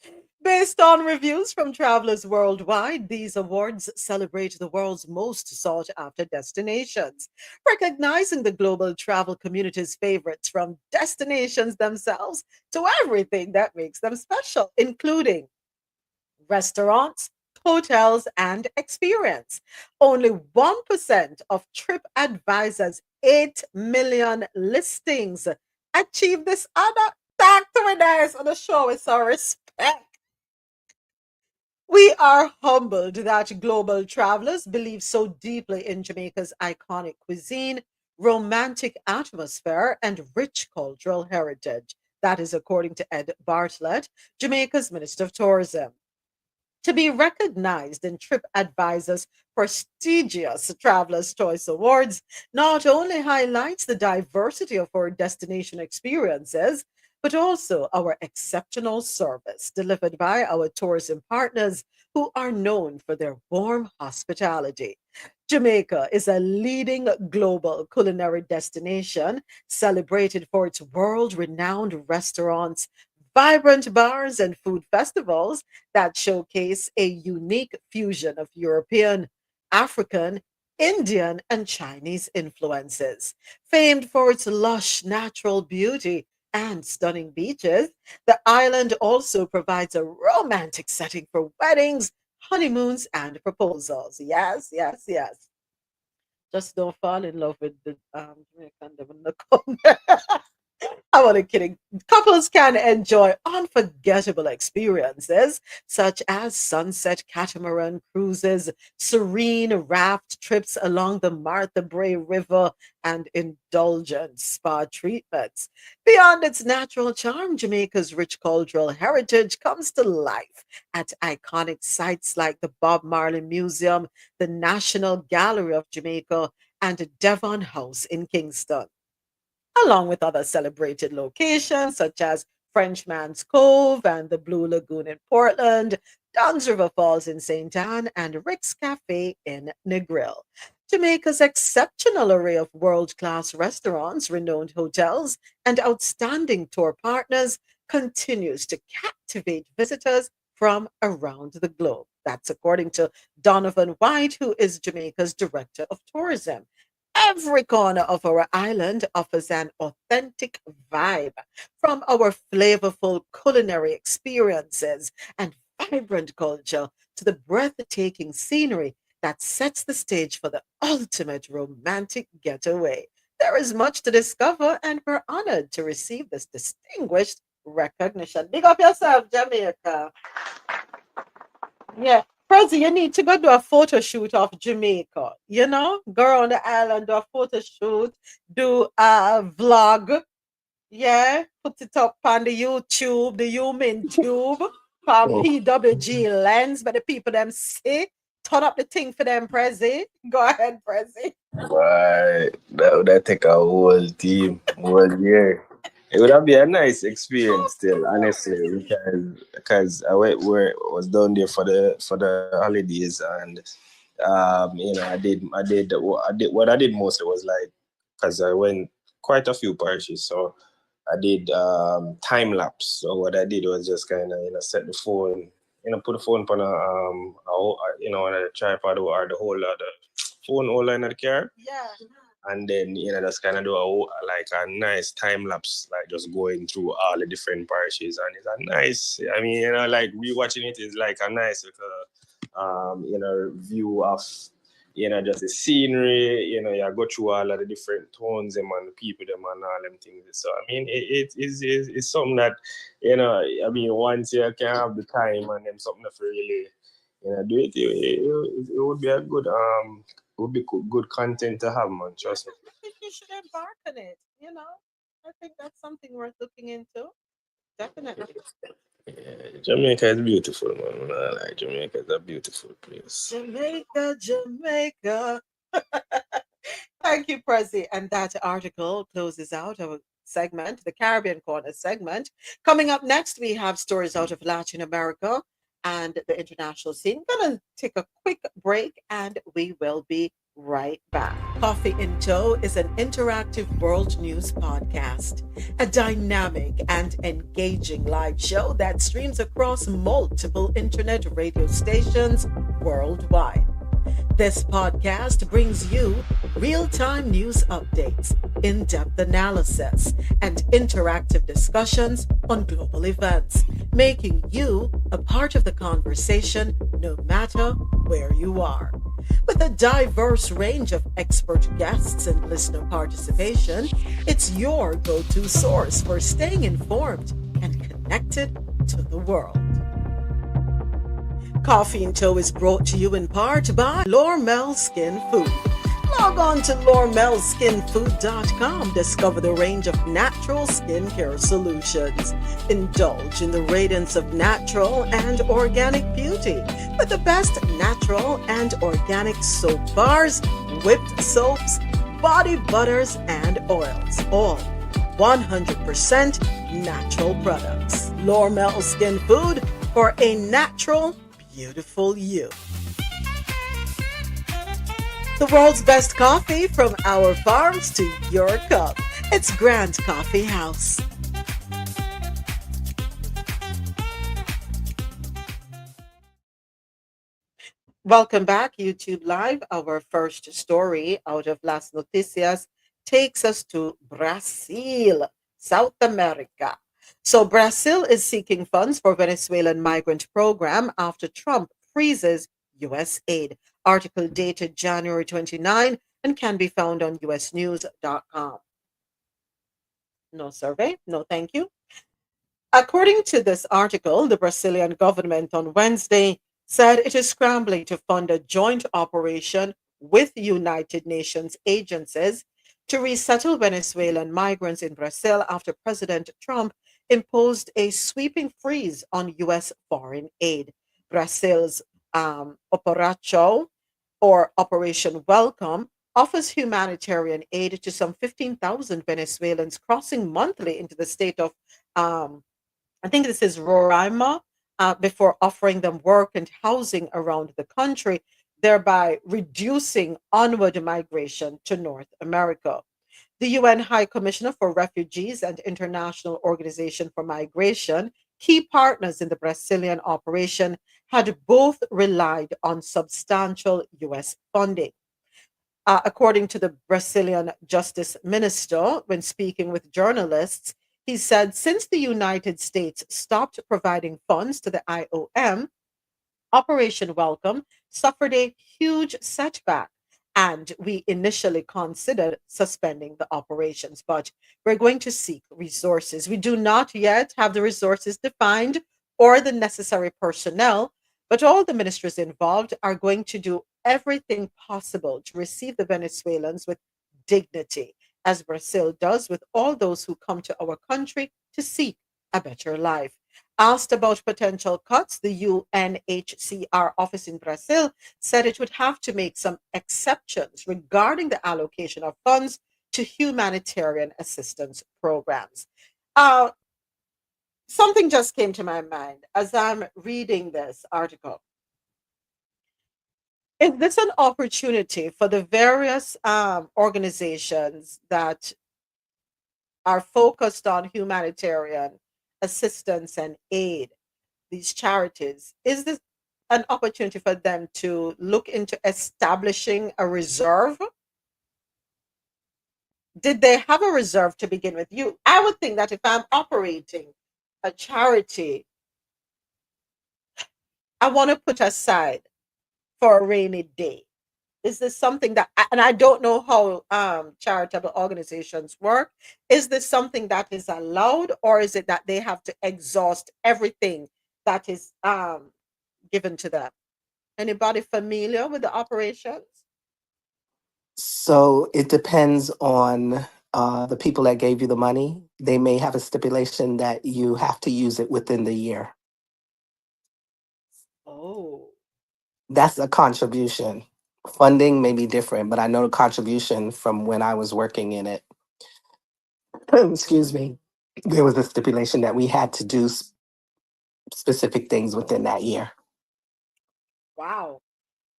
Based on reviews from travelers worldwide, these awards celebrate the world's most sought after destinations, recognizing the global travel community's favorites from destinations themselves to everything that makes them special, including restaurants, hotels, and experience. Only 1% of TripAdvisor's 8 million listings achieve this honor. Talk to me nice on the show with some respect. We are humbled that global travelers believe so deeply in Jamaica's iconic cuisine, romantic atmosphere, and rich cultural heritage. That is according to Ed Bartlett, Jamaica's Minister of Tourism. To be recognized in TripAdvisor's prestigious Traveler's Choice Awards not only highlights the diversity of our destination experiences, but also our exceptional service delivered by our tourism partners who are known for their warm hospitality. Jamaica is a leading global culinary destination celebrated for its world renowned restaurants, vibrant bars, and food festivals that showcase a unique fusion of European, African, Indian, and Chinese influences. Famed for its lush natural beauty and stunning beaches, the island also provides a romantic setting for weddings, honeymoons, and proposals. Yes, yes, yes. Just don't fall in love with the Jamaican devil. I'm only kidding. Couples can enjoy unforgettable experiences such as sunset catamaran cruises, serene raft trips along the Martha Brae River, and indulgent spa treatments. Beyond its natural charm, Jamaica's rich cultural heritage comes to life at iconic sites like the Bob Marley Museum, the National Gallery of Jamaica, and Devon House in Kingston, along with other celebrated locations such as Frenchman's Cove and the Blue Lagoon in Portland, Duns River Falls in St. Anne, and Rick's Cafe in Negril. Jamaica's exceptional array of world class restaurants, renowned hotels, and outstanding tour partners continues to captivate visitors from around the globe. That's according to Donovan White, who is Jamaica's Director of Tourism. Every corner of our island offers an authentic vibe, from our flavorful culinary experiences and vibrant culture to the breathtaking scenery that sets the stage for the ultimate romantic getaway. There is much to discover, and we're honored to receive this distinguished recognition. Big up yourself, Jamaica. Yeah. Prezi, you need to go do a photo shoot of Jamaica. Go on the island, do a photo shoot, do a vlog. Yeah, put it up on the YouTube, the human tube, from PWG lens, but the people them see. Turn up the thing for them, Prezi. Go ahead, Prezi. Right. That would take a whole team, whole year. It would have been a nice experience still, honestly, because I was down there for the holidays, and what I did mostly was like, because I went quite a few parties, so I did time lapse. So what I did was just kind of set the phone, put the phone on on a tripod or the whole of the phone holder in the car. Yeah. And then just kind of do a nice time lapse, like just going through all the different parishes, and it's a nice. I mean, like rewatching it is like a nice view of just the scenery. You go through all of the different tones them and the people them and all them things. So I mean, it's something that I mean, once you can have the time and then something that really do it, it would be a good would be good content to have, man. Trust me. I think you should embark on it. I think that's something worth looking into. Definitely. Yeah, Jamaica is beautiful, man. Like Jamaica is a beautiful place. Jamaica. Thank you, Prezi. And that article closes out our segment, the Caribbean Corner segment. Coming up next, we have stories out of Latin America and the international scene. Gonna take a quick break and we will be right back. Coffee in Tow is an interactive world news podcast, a dynamic and engaging live show that streams across multiple internet radio stations worldwide. This podcast brings you real-time news updates, in-depth analysis, and interactive discussions on global events, making you a part of the conversation no matter where you are. With a diverse range of expert guests and listener participation, it's your go-to source for staying informed and connected to the world. Coffee and Toe is brought to you in part by Lormel Skin Food. Log on to lormelskinfood.com. Discover the range of natural skincare solutions. Indulge in the radiance of natural and organic beauty with the best natural and organic soap bars, whipped soaps, body butters, and oils. All 100% natural products. Lormel Skin Food for a natural, beautiful you. The world's best coffee from our farms to your cup. It's Grand Coffee House. Welcome back, YouTube Live. Our first story out of Las Noticias takes us to Brazil, South America. So Brazil is seeking funds for Venezuelan migrant program after Trump freezes U.S. aid. Article dated January 29 and can be found on usnews.com. No survey, no thank you. According to this article, the Brazilian government on Wednesday said it is scrambling to fund a joint operation with United Nations agencies to resettle Venezuelan migrants in Brazil after President Trump imposed a sweeping freeze on U.S. foreign aid. Brazil's Operação or Operation Welcome offers humanitarian aid to some 15,000 Venezuelans crossing monthly into the state of, I think this is Roraima, before offering them work and housing around the country, thereby reducing onward migration to North America. The UN High Commissioner for Refugees and International Organization for Migration, key partners in the Brazilian operation, had both relied on substantial US funding. According to the Brazilian Justice Minister, when speaking with journalists, he said since the United States stopped providing funds to the IOM, Operation Welcome suffered a huge setback, and we initially considered suspending the operations, but we're going to seek resources. We do not yet have the resources defined or the necessary personnel, but all the ministries involved are going to do everything possible to receive the Venezuelans with dignity, as Brazil does with all those who come to our country to seek a better life. Asked about potential cuts, the UNHCR office in Brazil said it would have to make some exceptions regarding the allocation of funds to humanitarian assistance programs. Something just came to my mind as I'm reading this article. Is this an opportunity for the various organizations that are focused on humanitarian assistance and aid, these charities, is this an opportunity for them to look into establishing a reserve? Did they have a reserve to begin with? I would think that if I'm operating a charity, I want to put aside for a rainy day. Is this something that, and I don't know how charitable organizations work, is this something that is allowed, or is it that they have to exhaust everything that is given to them? Anybody familiar with the operations? So it depends on the people that gave you the money. They may have a stipulation that you have to use it within the year. Oh. That's a contribution. Funding may be different, but I know the contribution from when I was working in it. Excuse me. There was a stipulation that we had to do specific things within that year. Wow.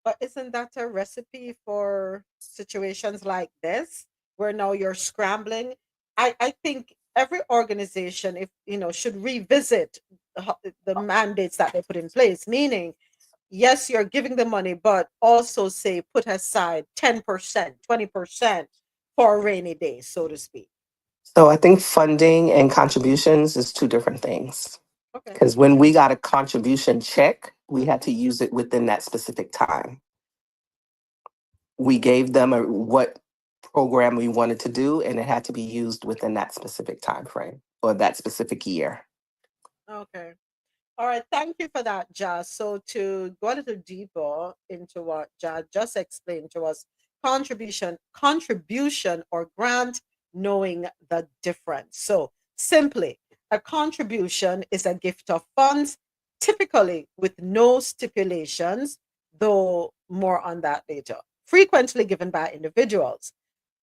But isn't that a recipe for situations like this, where now you're scrambling? I think every organization, if should revisit the mandates that they put in place, meaning yes, you're giving the money, but also say put aside 10%, 20% for a rainy day, so to speak. So I think funding and contributions is two different things. Okay. Because when we got a contribution check, we had to use it within that specific time. We gave them what program we wanted to do, and it had to be used within that specific time frame or that specific year. Okay. All right. Thank you for that, Jazz. So to go a little deeper into what Jazz just explained to us, contribution or grant, knowing the difference. So simply, a contribution is a gift of funds, typically with no stipulations, though more on that later. Frequently given by individuals.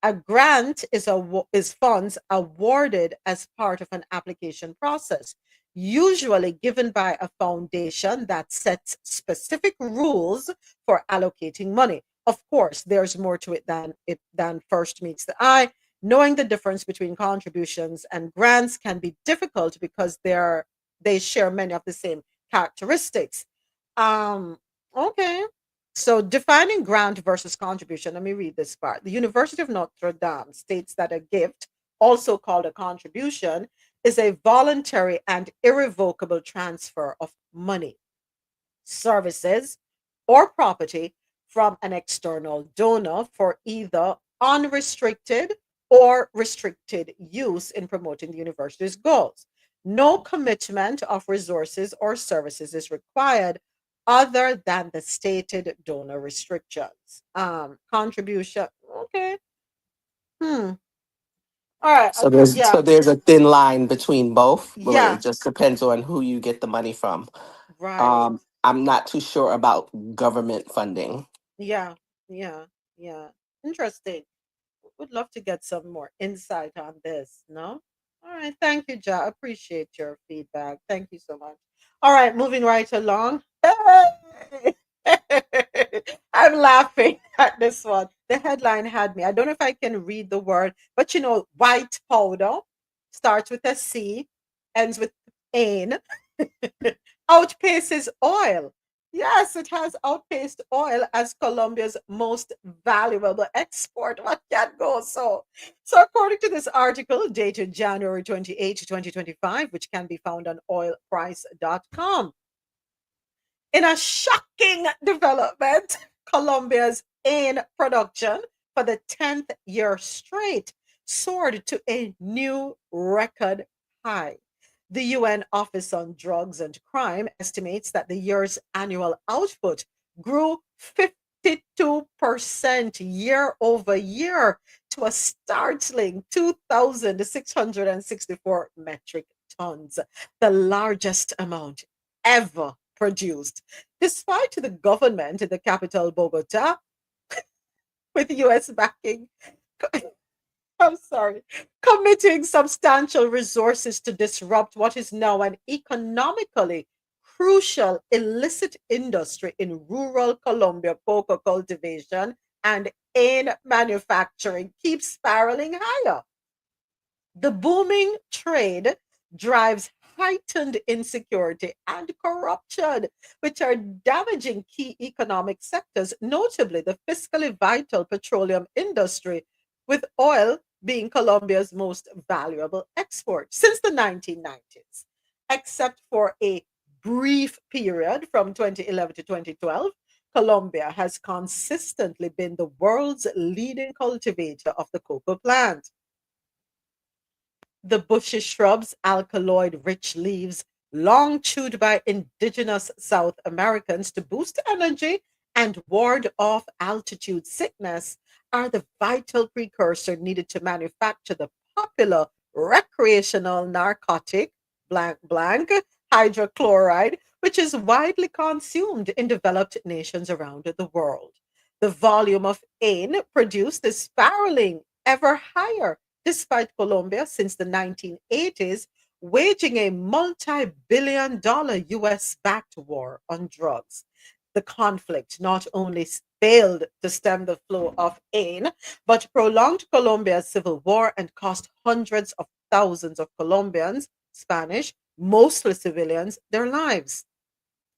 A grant is funds awarded as part of an application process, usually given by a foundation that sets specific rules for allocating money. Of course, there's more to it than first meets the eye. Knowing the difference between contributions and grants can be difficult because they share many of the same characteristics. Okay. So, defining grant versus contribution, let me read this part. The University of Notre Dame states that a gift, also called a contribution, is a voluntary and irrevocable transfer of money, services, or property from an external donor for either unrestricted or restricted use in promoting the university's goals. No commitment of resources or services is required other than the stated donor restrictions. Contribution. Okay. Hmm. All right. So there's a thin line between both, but Yeah. it just depends on who you get the money from. Right. I'm not too sure about government funding. Yeah. Yeah. Yeah. Interesting. Would love to get some more insight on this. No? All right. Thank you, Ja. Appreciate your feedback. Thank you so much. All right. Moving right along. Hey! I'm laughing at this one. The headline had me. I don't know if I can read the word, but white powder starts with a C, ends with N, outpaces oil. Yes, it has outpaced oil as Colombia's most valuable export. What can go so? So, according to this article dated January 28, 2025, which can be found on oilprice.com, in a shocking development, Colombia's in production for the 10th year straight soared to a new record high. The UN Office on Drugs and Crime estimates that the year's annual output grew 52% year over year to a startling 2,664 metric tons, the largest amount ever produced, despite the government in the capital, Bogota, with US backing. I'm sorry, committing substantial resources to disrupt what is now an economically crucial illicit industry in rural Colombia, cocoa cultivation and in manufacturing keeps spiraling higher. The booming trade drives heightened insecurity and corruption, which are damaging key economic sectors, notably the fiscally vital petroleum industry, with oil being Colombia's most valuable export since the 1990s. Except for a brief period from 2011 to 2012, Colombia has consistently been the world's leading cultivator of the cocoa plant. The bushy shrub's alkaloid rich leaves, long chewed by indigenous South Americans to boost energy and ward off altitude sickness, are the vital precursor needed to manufacture the popular recreational narcotic blank blank hydrochloride, which is widely consumed in developed nations around the world. The volume of AIN produced is spiraling ever higher, despite Colombia since the 1980s waging a multi-billion-dollar US backed war on drugs. The conflict not only failed to stem the flow of aid, but prolonged Colombia's civil war and cost hundreds of thousands of Colombians, Spanish, mostly civilians, their lives.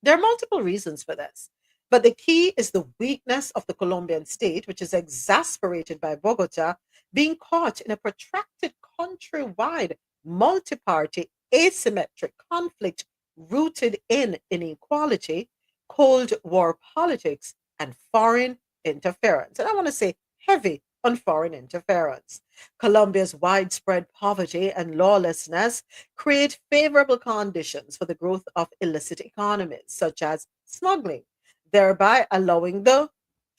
There are multiple reasons for this, but the key is the weakness of the Colombian state, which is exasperated by Bogota being caught in a protracted countrywide, multi party, asymmetric conflict rooted in inequality, Cold War politics, and foreign interference. And I want to say heavy on foreign interference. Colombia's widespread poverty and lawlessness create favorable conditions for the growth of illicit economies, such as smuggling, thereby allowing the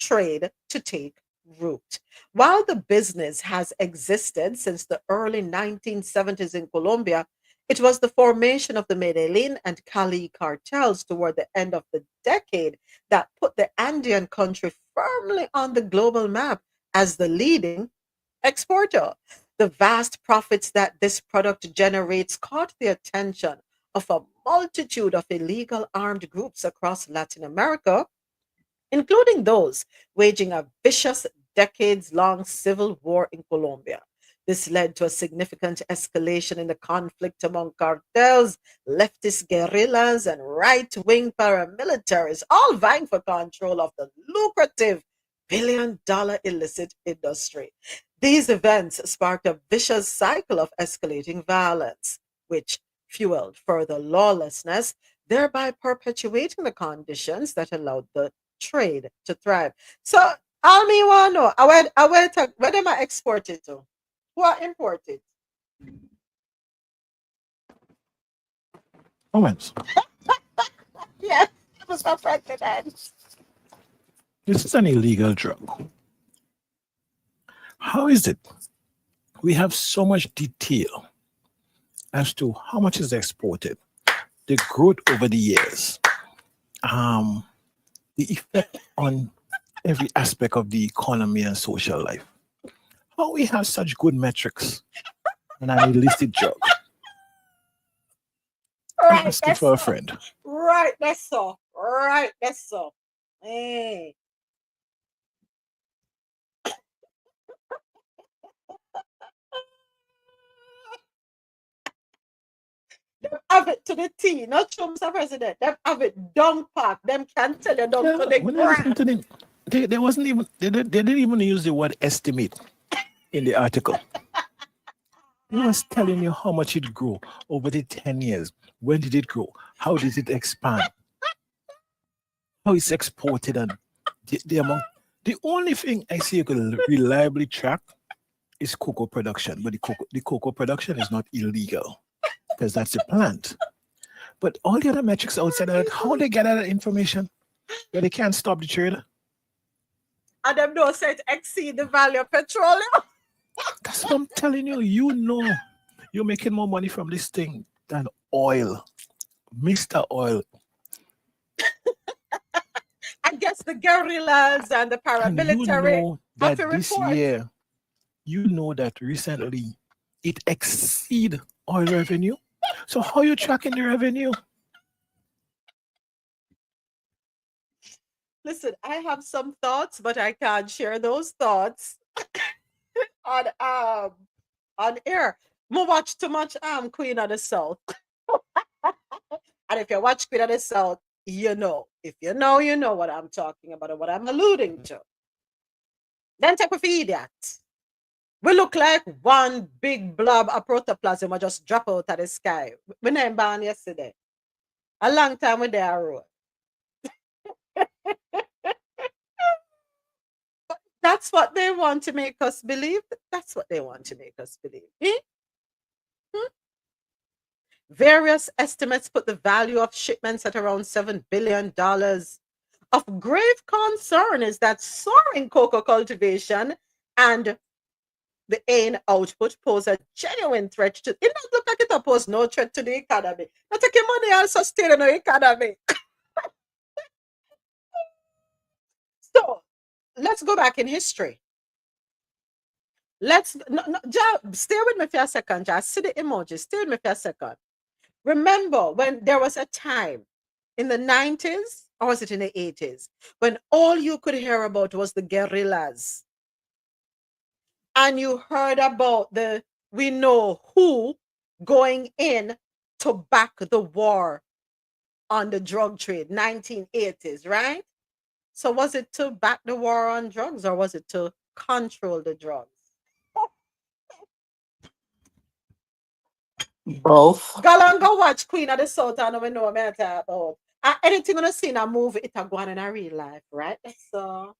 trade to take root. While the business has existed since the early 1970s in Colombia, it was the formation of the Medellin and Cali cartels toward the end of the decade that put the Andean country firmly on the global map as the leading exporter. The vast profits that this product generates caught the attention of a multitude of illegal armed groups across Latin America, including those waging a vicious decades long civil war in Colombia. This led to a significant escalation in the conflict among cartels, leftist guerrillas, and right wing paramilitaries, all vying for control of the lucrative $1 billion illicit industry. These events sparked a vicious cycle of escalating violence, which fueled further lawlessness, thereby perpetuating the conditions that allowed the trade to thrive. So, all me want to know, where them I export it to? Who are imported? Moments. Yes, Mr. President. This is an illegal drug. How is it we have so much detail as to how much is exported, the growth over the years, the effect on every aspect of the economy and social life? How we have such good metrics on an illicit drug? I'm asking for a friend. Right, that's so. Right, that's so. Hey. Them have it to the T, not true, Mr. President. Them have it down pack. Them can't tell you down to the When I listened to them, they wasn't even they didn't even use the word estimate in the article. It was telling you how much it grew over the 10 years. When did it grow? How did it expand? How it's exported and the amount. The only thing I see you can reliably track is cocoa production, but the cocoa production is not illegal because that's a plant. But all the other metrics outside of that, how they get that information? Where they can't stop the trade? And them don't say it exceed the value of petroleum. That's what I'm telling you. You know, you're making more money from this thing than oil. Mr. Oil. I guess the guerrillas and the paramilitary. You know that this year, you know that recently it exceed oil revenue. So how are you tracking the revenue? Listen, I have some thoughts, but I can't share those thoughts on air. I watch too much Queen of the South. And if you watch Queen of the South, you know. If you know, you know what I'm talking about and what I'm alluding to. Then take a feed that. We look like one big blob of protoplasm will just drop out of the sky. We named born yesterday. A long time with their road. But that's what they want to make us believe. That's what they want to make us believe. Various estimates put the value of shipments at around $7 billion. Of grave concern is that soaring cocoa cultivation and the AIN output pose a genuine threat to it. Doesn't look like it pose no threat to the economy. Not taking money and sustaining the economy. So let's go back in history. Let's stay with me for a second. Just see the emojis. Stay with me for a second. Remember when there was a time in the 90s, or was it in the 80s, when all you could hear about was the guerrillas? And you heard about we know who going in to back the war on the drug trade, 1980s, right? So was it to back the war on drugs or was it to control the drugs? Both. Go and go watch Queen of the South and we know what I'm talking about. Anything on a scene a movie, it a go on in a real life, right? So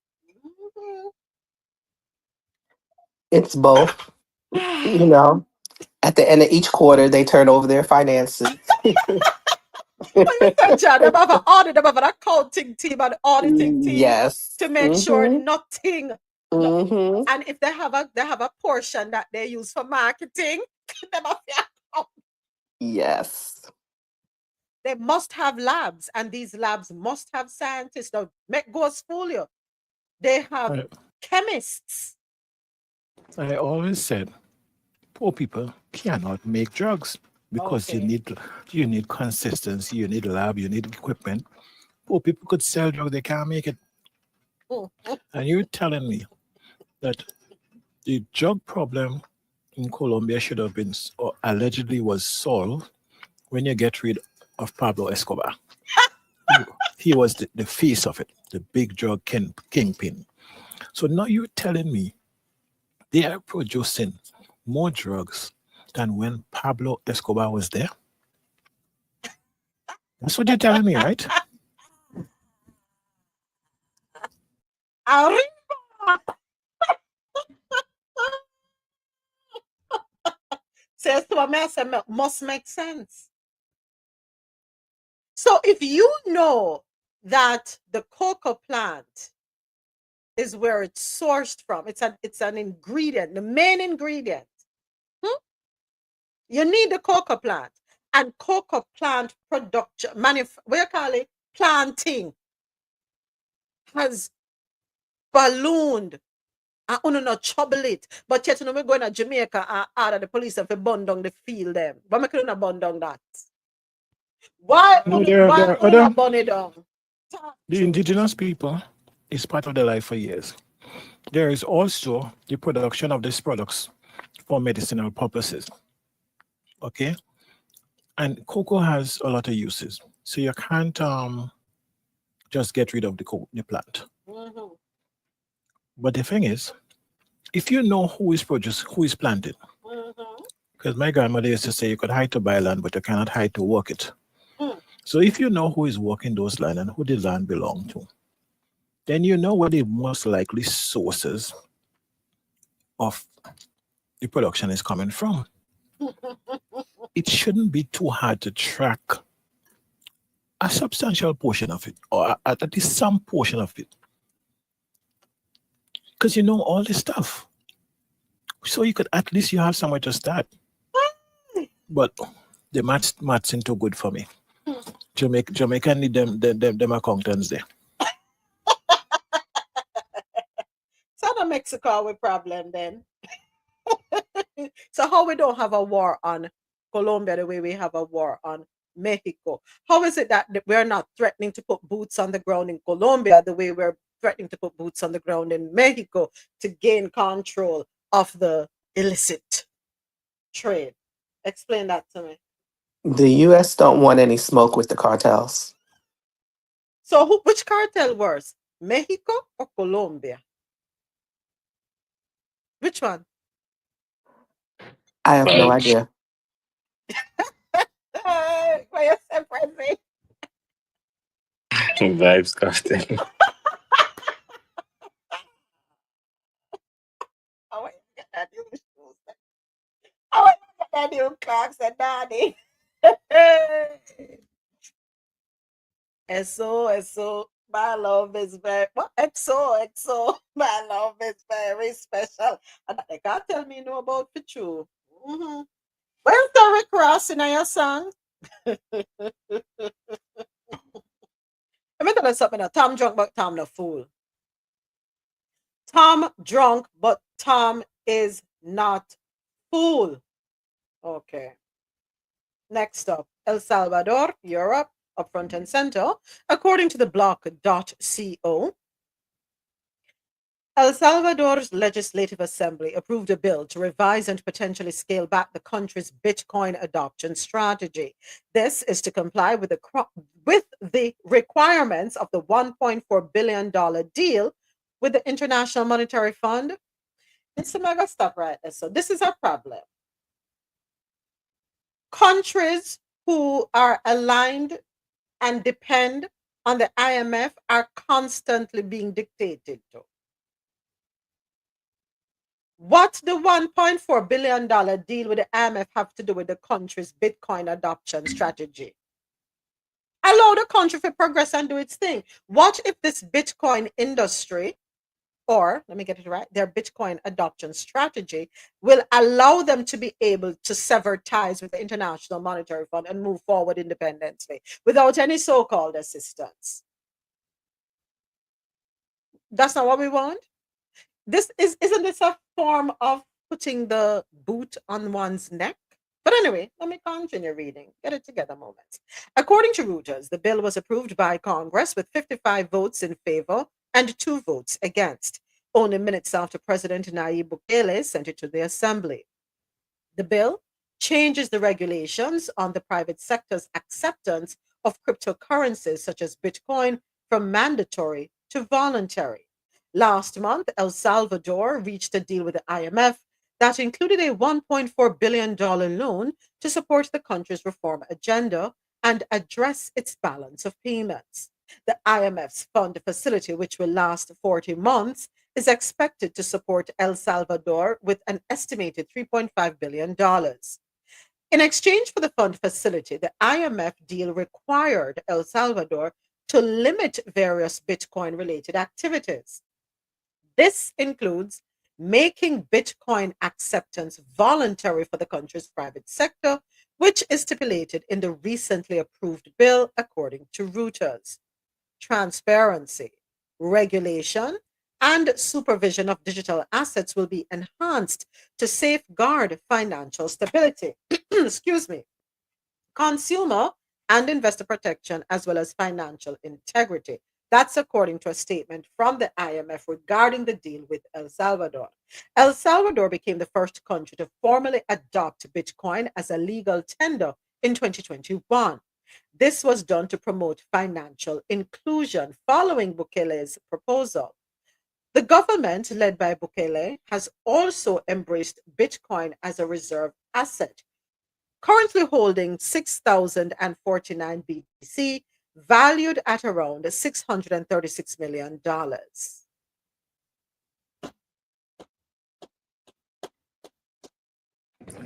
It's both. You know, at the end of each quarter, they turn over their finances. What you said, John? They have an audit, they have an accounting team and auditing team Yes. to make sure nothing. Mm-hmm. And if they have a portion that they use for marketing, they must Yes. they must have labs, and these labs must have scientists. Now, make go school you. They have chemists. I always said, poor people cannot make drugs because Okay. you need consistency, you need lab, you need equipment. Poor people could sell drugs, they can't make it. And you're telling me that the drug problem in Colombia should have been, or allegedly was solved when you get rid of Pablo Escobar. He was the face of it, the big drug kingpin. So now you're telling me they are producing more drugs than when Pablo Escobar was there? That's what you're telling me, right? Says to a mess must make sense. So if you know that the cocoa plant is where it's sourced from, it's an ingredient, the main ingredient. You need the cocoa plant, and cocoa plant production, what you call it, planting has ballooned. I want not trouble it, but yet we're going to Jamaica and order the police if they burn down the field them. But we couldn't burn down that. Why No, burn it down? The indigenous people is part of their life for years. There is also the production of these products for medicinal purposes. Okay? And cocoa has a lot of uses. So you can't just get rid of the plant. Mm-hmm. But the thing is, if you know who is planted, because my grandmother used to say you could hide to buy land, but you cannot hide to work it. So if you know who is working those land and who the land belongs to, then you know where the most likely sources of the production is coming from. It shouldn't be too hard to track a substantial portion of it, or at least some portion of it, because you know all this stuff. So you could at least you have somewhere to start. But the maths ain't too good for me. Jamaica need them accountants there. So the Mexico with problem then. So how we don't have a war on Colombia the way we have a war on Mexico? How is it that we're not threatening to put boots on the ground in Colombia the way we're threatening to put boots on the ground in Mexico to gain control of the illicit trade? Explain that to me. The U.S. don't want any smoke with the cartels. So which cartel worse, Mexico or Colombia? Which one? I have no idea. Why you surprising? Vibes cartel. I want to get that new shoes. I want to get that new Clarks and Daddy. So, my love is very what XO, my love is very special. And they can't tell me no about the true. Mm-hmm. Where's the Rick Ross in your song? Let me tell you something. Tom drunk, but Tom the fool. Tom drunk, but Tom is not fool. Okay. Next up, El Salvador, Europe, up front and center. According to the block.co, El Salvador's Legislative Assembly approved a bill to revise and potentially scale back the country's Bitcoin adoption strategy. This is to comply with the requirements of the $1.4 billion deal with the International Monetary Fund. It's a mega stop right there. So this is our problem. Countries who are aligned and depend on the IMF are constantly being dictated to. What the $1.4 billion deal with the IMF have to do with the country's Bitcoin adoption strategy? Allow the country to progress and do its thing. What if this Bitcoin industry, or let me get it right, their Bitcoin adoption strategy will allow them to be able to sever ties with the International Monetary Fund and move forward independently without any so-called assistance? That's not what we want. Isn't this a form of putting the boot on one's neck? But anyway, let me continue reading. Get it together, moments. According to Reuters, the bill was approved by Congress with 55 votes in favor and 2 votes against, only minutes after President Nayib Bukele sent it to the Assembly. The bill changes the regulations on the private sector's acceptance of cryptocurrencies such as Bitcoin from mandatory to voluntary. Last month, El Salvador reached a deal with the IMF that included a $1.4 billion loan to support the country's reform agenda and address its balance of payments. The IMF's fund facility, which will last 40 months, is expected to support El Salvador with an estimated $3.5 billion. In exchange for the fund facility, the IMF deal required El Salvador to limit various Bitcoin-related activities. This includes making Bitcoin acceptance voluntary for the country's private sector, which is stipulated in the recently approved bill, according to Reuters. Transparency, regulation, and supervision of digital assets will be enhanced to safeguard financial stability. Excuse me. Consumer and investor protection, as well as financial integrity. That's according to a statement from the IMF regarding the deal with El Salvador. El Salvador became the first country to formally adopt Bitcoin as a legal tender in 2021. This was done to promote financial inclusion following Bukele's proposal. The government, led by Bukele, has also embraced Bitcoin as a reserve asset, currently holding 6,049 BTC, valued at around $636 million.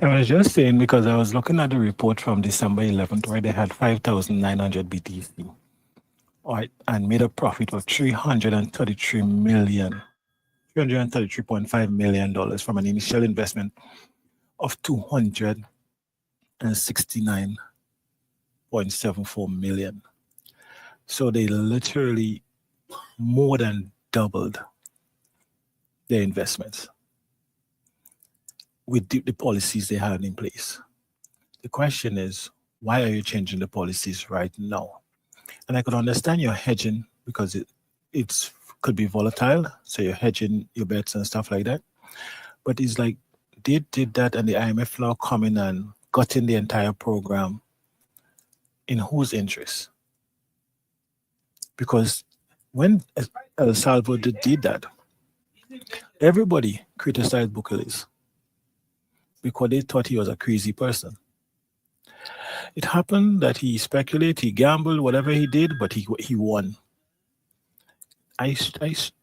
I was just saying because I was looking at the report from December 11th where they had 5,900 BTC, right, and made a profit of $333.5 million from an initial investment of $269.74 million. So they literally more than doubled their investments with the policies they had in place. The question is, why are you changing the policies right now? And I could understand you're hedging because it could be volatile, so you're hedging your bets and stuff like that. But it's like they did that and the IMF now come in and got in the entire program. In whose interest? Because when El Salvador did that, everybody criticized Bukele because they thought he was a crazy person. It happened that he speculated, he gambled, whatever he did, but he won. I think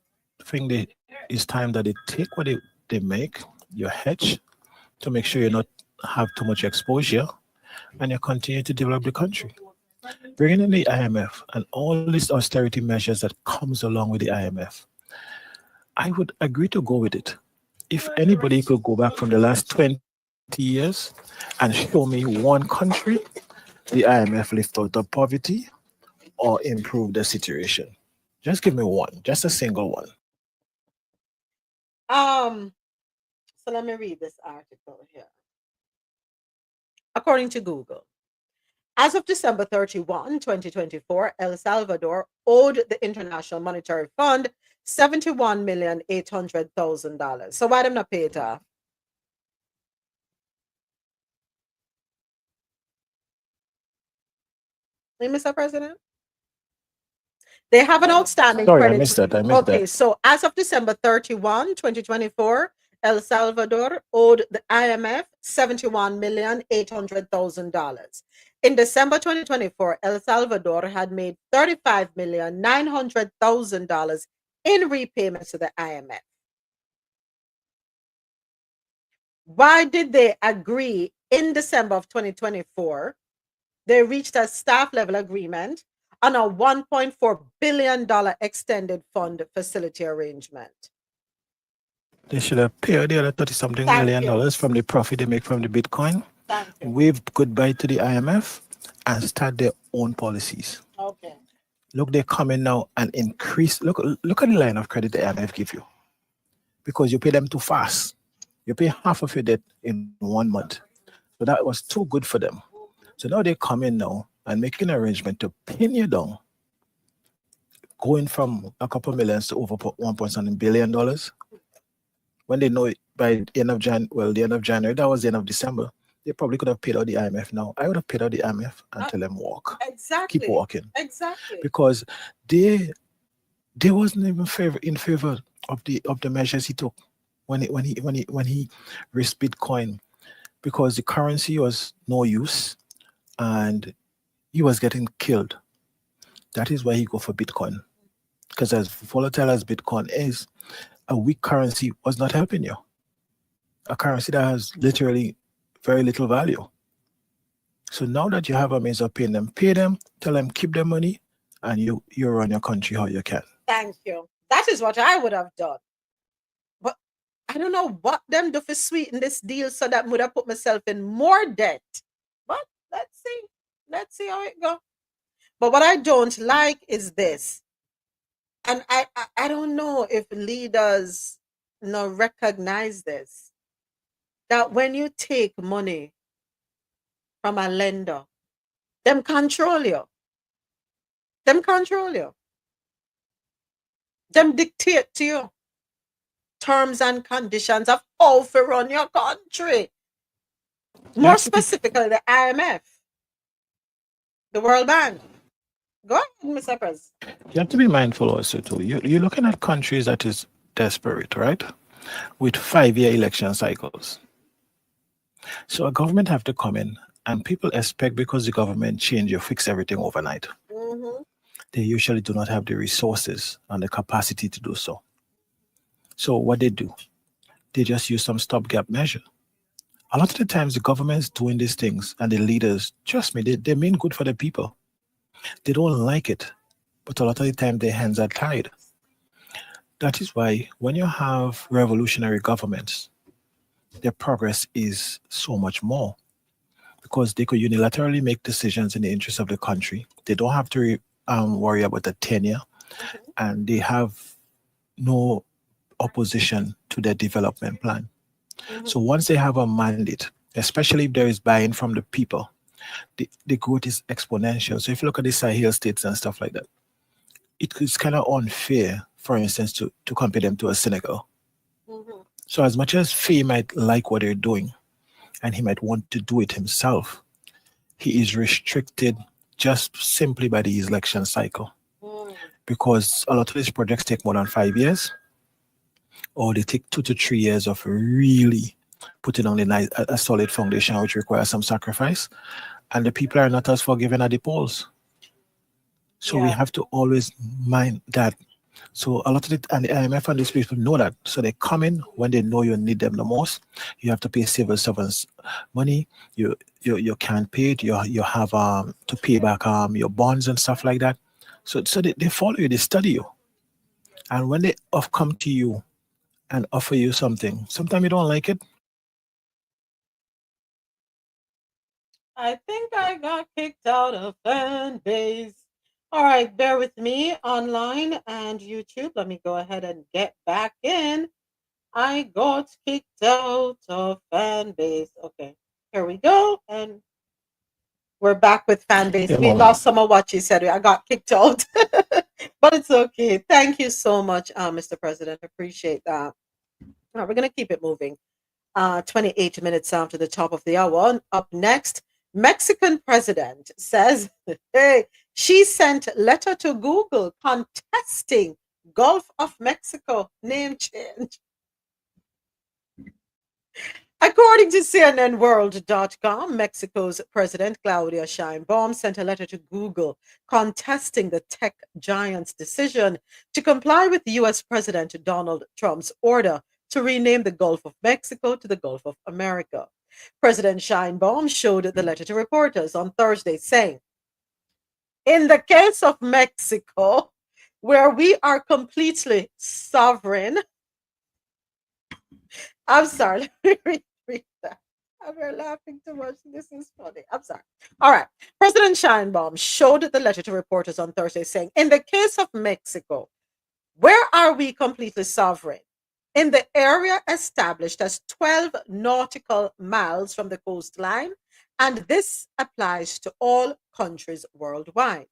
that it's time that they take what they make, your hedge, to make sure you not have too much exposure, and you continue to develop the country. Bringing in the IMF and all these austerity measures that comes along with the IMF, I would agree to go with it. If anybody could go back from the last 20 years and show me one country the IMF lift out of poverty or improve the situation. Just give me one, just a single one. So let me read this article here. According to Google, as of December 31, 2024, El Salvador owed the International Monetary Fund $71,800,000. So why them not pay it off? Mr. President? They have an outstanding Sorry, credit. I missed that. Okay, so as of December 31, 2024, El Salvador owed the IMF $71,800,000. In December 2024, El Salvador had made $35,900,000 in repayments to the IMF. Why did they agree in December of 2024? They reached a staff level agreement on a $1.4 billion extended fund facility arrangement. They should have paid the other 30-something million dollars from the profit they make from the Bitcoin, wave goodbye to the IMF, and start their own policies. Okay. Look, they're coming now and increase. Look at the line of credit the IMF give you. Because you pay them too fast. You pay half of your debt in 1 month. So that was too good for them. So now they come in now and making an arrangement to pin you down, going from a couple millions to over $1.7 billion. When they know it by the end of January, that was the end of December, they probably could have paid out the IMF now. I would have paid out the IMF and tell them walk. Exactly. Keep walking. Exactly. Because they wasn't even in favor of the measures he took when he risked Bitcoin, because the currency was no use and he was getting killed. That is why he go for Bitcoin. Because as volatile as Bitcoin is, a weak currency was not helping you. A currency that has literally very little value. So now that you have a means of paying them, pay them, tell them keep their money, and you run your country how you can. Thank you. That is what I would have done. But I don't know what them do for sweeten this deal so that would have put myself in more debt. But let's see. Let's see how it goes. But what I don't like is this. And I don't know if leaders recognize this. That when you take money from a lender, them control you. Them control you. Them dictate to you terms and conditions of how to run your country. More specifically, the IMF, the World Bank. Go ahead, Mr. President. You have to be mindful also too. You're looking at countries that is desperate, right? With 5-year election cycles. So a government have to come in, and people expect because the government change, you fix everything overnight. Mm-hmm. They usually do not have the resources and the capacity to do so. So what they do, they just use some stopgap measure. A lot of the times the government's doing these things and the leaders, trust me, they mean good for the people. They don't like it, but a lot of the time their hands are tied. That is why when you have revolutionary governments, their progress is so much more, because they could unilaterally make decisions in the interest of the country. They don't have to worry about the tenure, and they have no opposition to their development plan. So once they have a mandate, especially if there is buy-in from the people, the growth is exponential. So if you look at the Sahel states and stuff like that, it's kind of unfair, for instance, to compare them to a Senegal. So as much as Faye might like what they're doing, and he might want to do it himself, he is restricted just simply by the election cycle. Because a lot of these projects take more than 5 years, or they take 2 to 3 years of really putting on a solid foundation, which requires some sacrifice. And the people are not as forgiving at the polls. So we have to always mind that. So a lot of it, and the IMF and these people know that. So they come in when they know you need them the most. You have to pay civil servants money. You can't pay it. You have to pay back your bonds and stuff like that. So they follow you, they study you. And when they come to you and offer you something, sometimes you don't like it. I think I got kicked out of fan base. All right, bear with me online and YouTube. Let me go ahead and get back in. I got kicked out of fan base. Okay, here we go. And we're back with fan base. We lost some of what you said. I got kicked out, but it's okay. Thank you so much, Mr. President. Appreciate that. All right, we're going to keep it moving. 28 minutes after the top of the hour. Up next, Mexican president says, hey, she sent letter to Google contesting Gulf of Mexico name change. According to CNNWorld.com, Mexico's President Claudia Sheinbaum sent a letter to Google contesting the tech giant's decision to comply with U.S. President Donald Trump's order to rename the Gulf of Mexico to the Gulf of America. President Sheinbaum showed the letter to reporters on Thursday, saying, "In the case of Mexico, where we are completely sovereign," I'm sorry, let me read that. We're laughing too much. This is funny. I'm sorry. All right. President Sheinbaum showed the letter to reporters on Thursday, saying, "In the case of Mexico, where are we completely sovereign? In the area established as 12 nautical miles from the coastline, and this applies to all countries worldwide.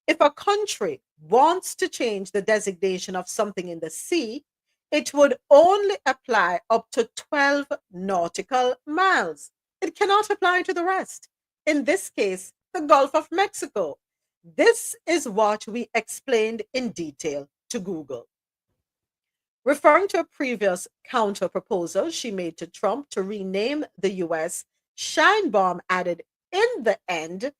If a country wants to change the designation of something in the sea, it would only apply up to 12 nautical miles. It cannot apply to the rest. In this case, the Gulf of Mexico. This is what we explained in detail to Google." Referring to a previous counter proposal she made to Trump to rename the US, Sheinbaum added, "In the end,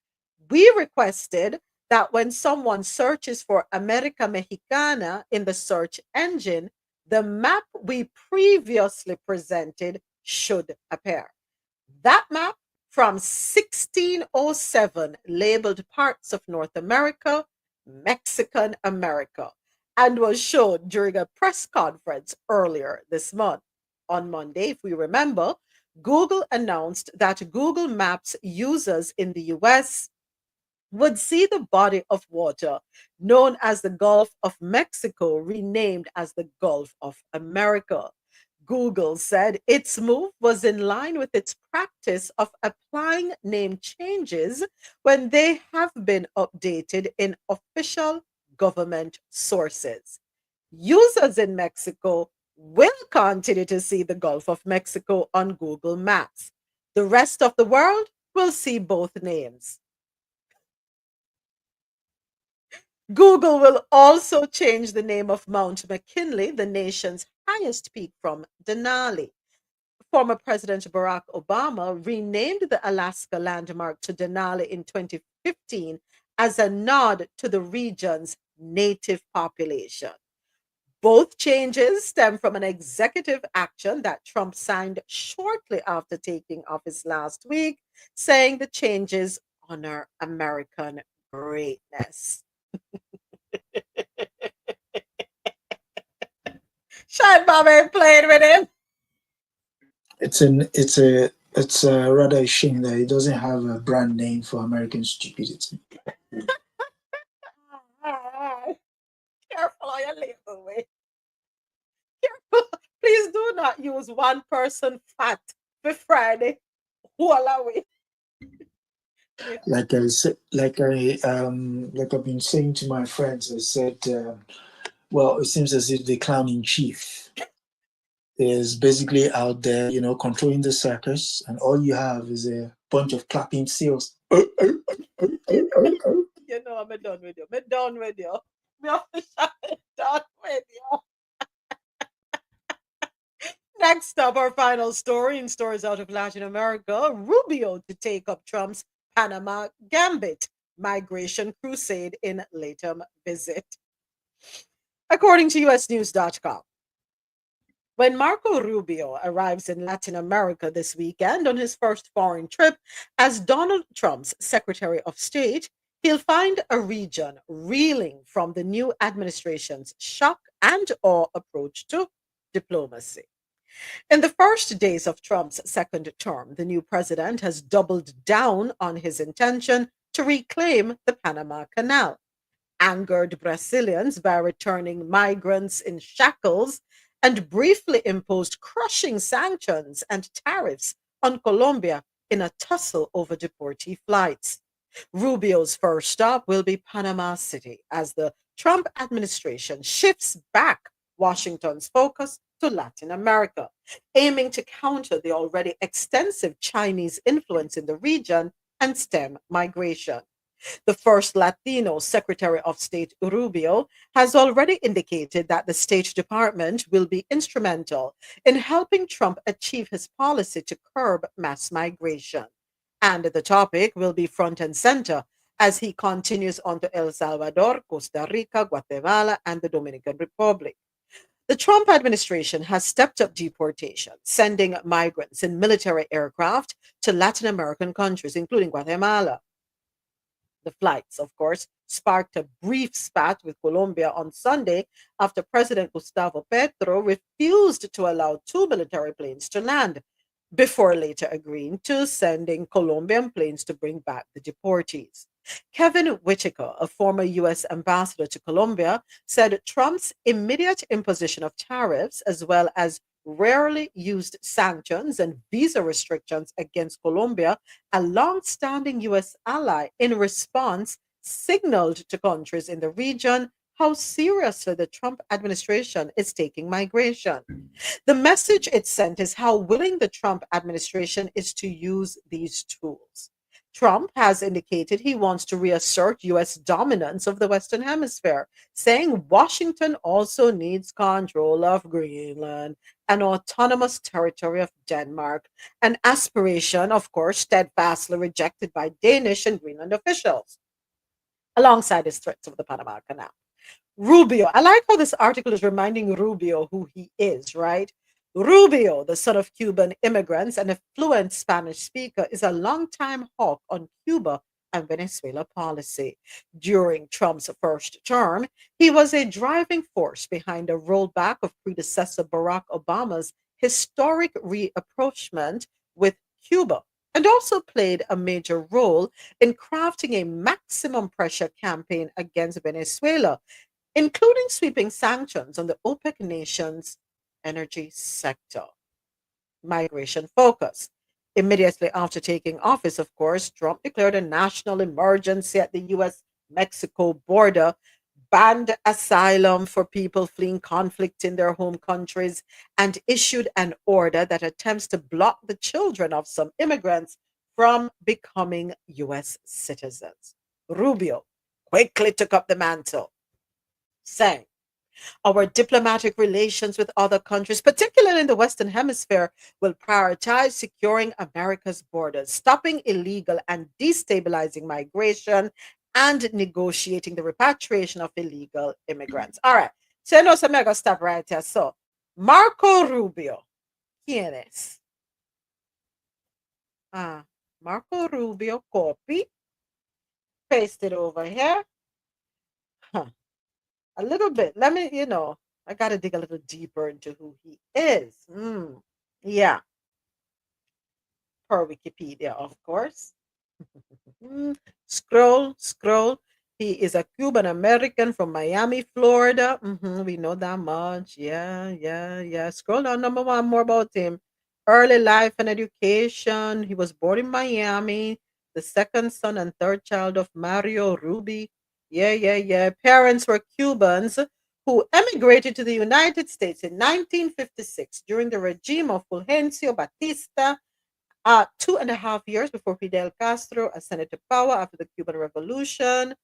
we requested that when someone searches for America Mexicana in the search engine, the map we previously presented should appear. That map from 1607 labeled parts of North America, Mexican America, and was shown during a press conference earlier this month. On Monday, if we remember, Google announced that Google Maps users in the US would see the body of water known as the Gulf of Mexico renamed as the Gulf of America. Google said its move was in line with its practice of applying name changes when they have been updated in official government sources. Users in Mexico will continue to see the Gulf of Mexico on Google Maps. The rest of the world will see both names. Google will also change the name of Mount McKinley, the nation's highest peak, from Denali. Former President Barack Obama renamed the Alaska landmark to Denali in 2015 as a nod to the region's native population. Both changes stem from an executive action that Trump signed shortly after taking office last week, saying the changes honor American greatness. Sheinbaum ain't playing with him. It's rather a shame that he doesn't have a brand name for American stupidity. Careful how you label me. Careful. Please do not use one person fat for Friday. Wallaway. Like I've been saying to my friends, I said, well, it seems as if the clown in chief is basically out there, controlling the circus, and all you have is a bunch of clapping seals. I'm done with you. I'm done with you. I'm done with you. Next up, our final story in stories out of Latin America. Rubio to take up Trump's Panama gambit, migration crusade in Latam visit. According to USnews.com, when Marco Rubio arrives in Latin America this weekend on his first foreign trip as Donald Trump's Secretary of State, he'll find a region reeling from the new administration's shock and awe approach to diplomacy. In the first days of Trump's second term, the new president has doubled down on his intention to reclaim the Panama Canal, angered Brazilians by returning migrants in shackles, and briefly imposed crushing sanctions and tariffs on Colombia in a tussle over deportee flights. Rubio's first stop will be Panama City as the Trump administration shifts back Washington's focus to Latin America, aiming to counter the already extensive Chinese influence in the region and stem migration. The first Latino Secretary of State, Rubio, has already indicated that the State Department will be instrumental in helping Trump achieve his policy to curb mass migration. And the topic will be front and center as he continues on to El Salvador, Costa Rica, Guatemala, and the Dominican Republic. The Trump administration has stepped up deportation, sending migrants in military aircraft to Latin American countries, including Guatemala. The flights, of course, sparked a brief spat with Colombia on Sunday after President Gustavo Petro refused to allow two military planes to land, before later agreeing to sending Colombian planes to bring back the deportees. Kevin Whitaker, a former U.S. ambassador to Colombia, said Trump's immediate imposition of tariffs, as well as rarely used sanctions and visa restrictions against Colombia, a long-standing U.S. ally, in response, signaled to countries in the region how seriously the Trump administration is taking migration. The message it sent is how willing the Trump administration is to use these tools. Trump has indicated he wants to reassert U.S. dominance of the Western Hemisphere, saying Washington also needs control of Greenland, an autonomous territory of Denmark, an aspiration, of course, steadfastly rejected by Danish and Greenland officials, alongside his threats of the Panama Canal. Rubio, I like how this article is reminding Rubio who he is, right? Rubio, the son of Cuban immigrants and a fluent Spanish speaker, is a longtime hawk on Cuba and Venezuela policy. During Trump's first term, he was a driving force behind a rollback of predecessor Barack Obama's historic reapproachment with Cuba, and also played a major role in crafting a maximum pressure campaign against Venezuela, including sweeping sanctions on the OPEC nations' energy sector. Migration focus. Immediately after taking office, of course, Trump declared a national emergency at the US Mexico border, banned asylum for people fleeing conflict in their home countries, and issued an order that attempts to block the children of some immigrants from becoming US citizens. Rubio quickly took up the mantle, saying, our diplomatic relations with other countries, particularly in the Western Hemisphere, will prioritize securing America's borders, stopping illegal and destabilizing migration, and negotiating the repatriation of illegal immigrants. All right. So, I'm going to stop right here. So, Marco Rubio. ¿Quién es? Marco Rubio, copy. Paste it over here. Huh. A little bit. Let me, I got to dig a little deeper into who he is. Yeah. Per Wikipedia, of course. Scroll. He is a Cuban American from Miami, Florida. We know that much. Yeah. Scroll down. Number one, more about him. Early life and education. He was born in Miami, the second son and third child of Mario Ruby. Yeah. Parents were Cubans who emigrated to the United States in 1956 during the regime of Fulgencio Batista, 2.5 years before Fidel Castro ascended to power after the Cuban Revolution.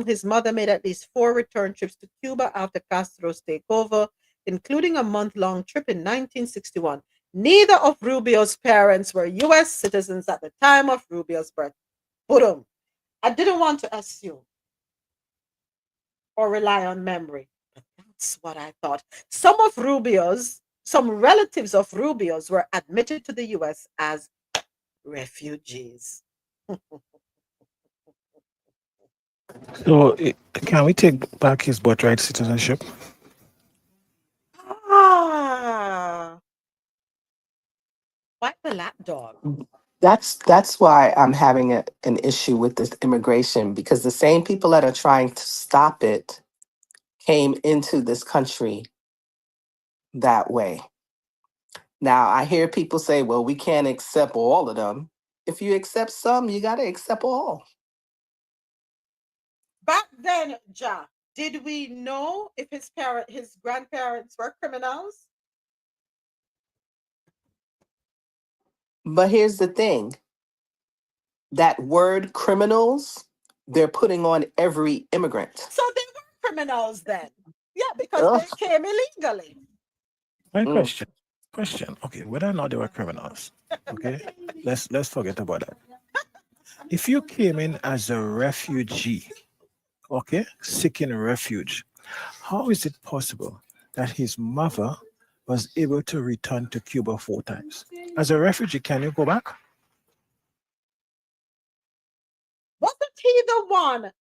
His mother made at least 4 return trips to Cuba after Castro's takeover, including a month-long trip in 1961. Neither of Rubio's parents were U.S. citizens at the time of Rubio's birth. Boom. I didn't want to assume or rely on memory, but that's what I thought. Some relatives of Rubio's were admitted to the U.S. as refugees. So, can we take back his birthright citizenship? Why the lapdog? That's why I'm having an issue with this immigration, because the same people that are trying to stop it came into this country that way. Now, I hear people say, well, we can't accept all of them. If you accept some, you got to accept all. Back then, did we know if his grandparents were criminals? But here's the thing. That word criminals they're putting on every immigrant. So they were criminals then. Yeah, because they came illegally. My question. Okay, whether or not they were criminals, okay, let's forget about that. If you came in as a refugee, okay, seeking refuge, how is it possible that his mother was able to return to Cuba 4 times? As a refugee, can you go back? Wasn't he the one,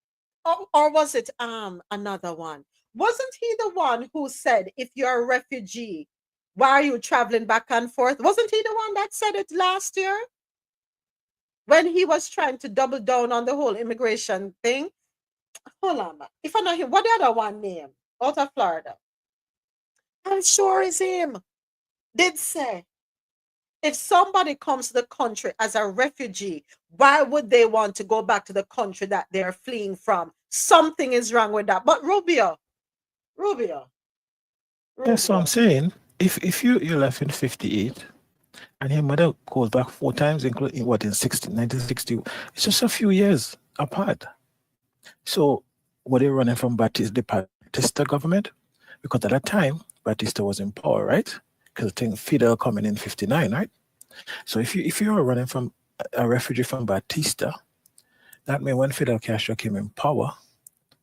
or was it another one? Wasn't he the one who said, if you're a refugee, why are you traveling back and forth? Wasn't he the one that said it last year? When he was trying to double down on the whole immigration thing? Hold on, man. If I know him, what the other one name? Out of Florida. I'm sure it's him. Did say, if somebody comes to the country as a refugee, why would they want to go back to the country that they're fleeing from? Something is wrong with that. But Rubio. That's what I'm saying. If you left in 58 and your mother goes back 4 times, including what in 1960, it's just a few years apart. So were they running from the Batista government? Because at that time, Batista was in power, right? Because I think Fidel coming in 59, right? So if you were running from a refugee from Batista, that means when Fidel Castro came in power,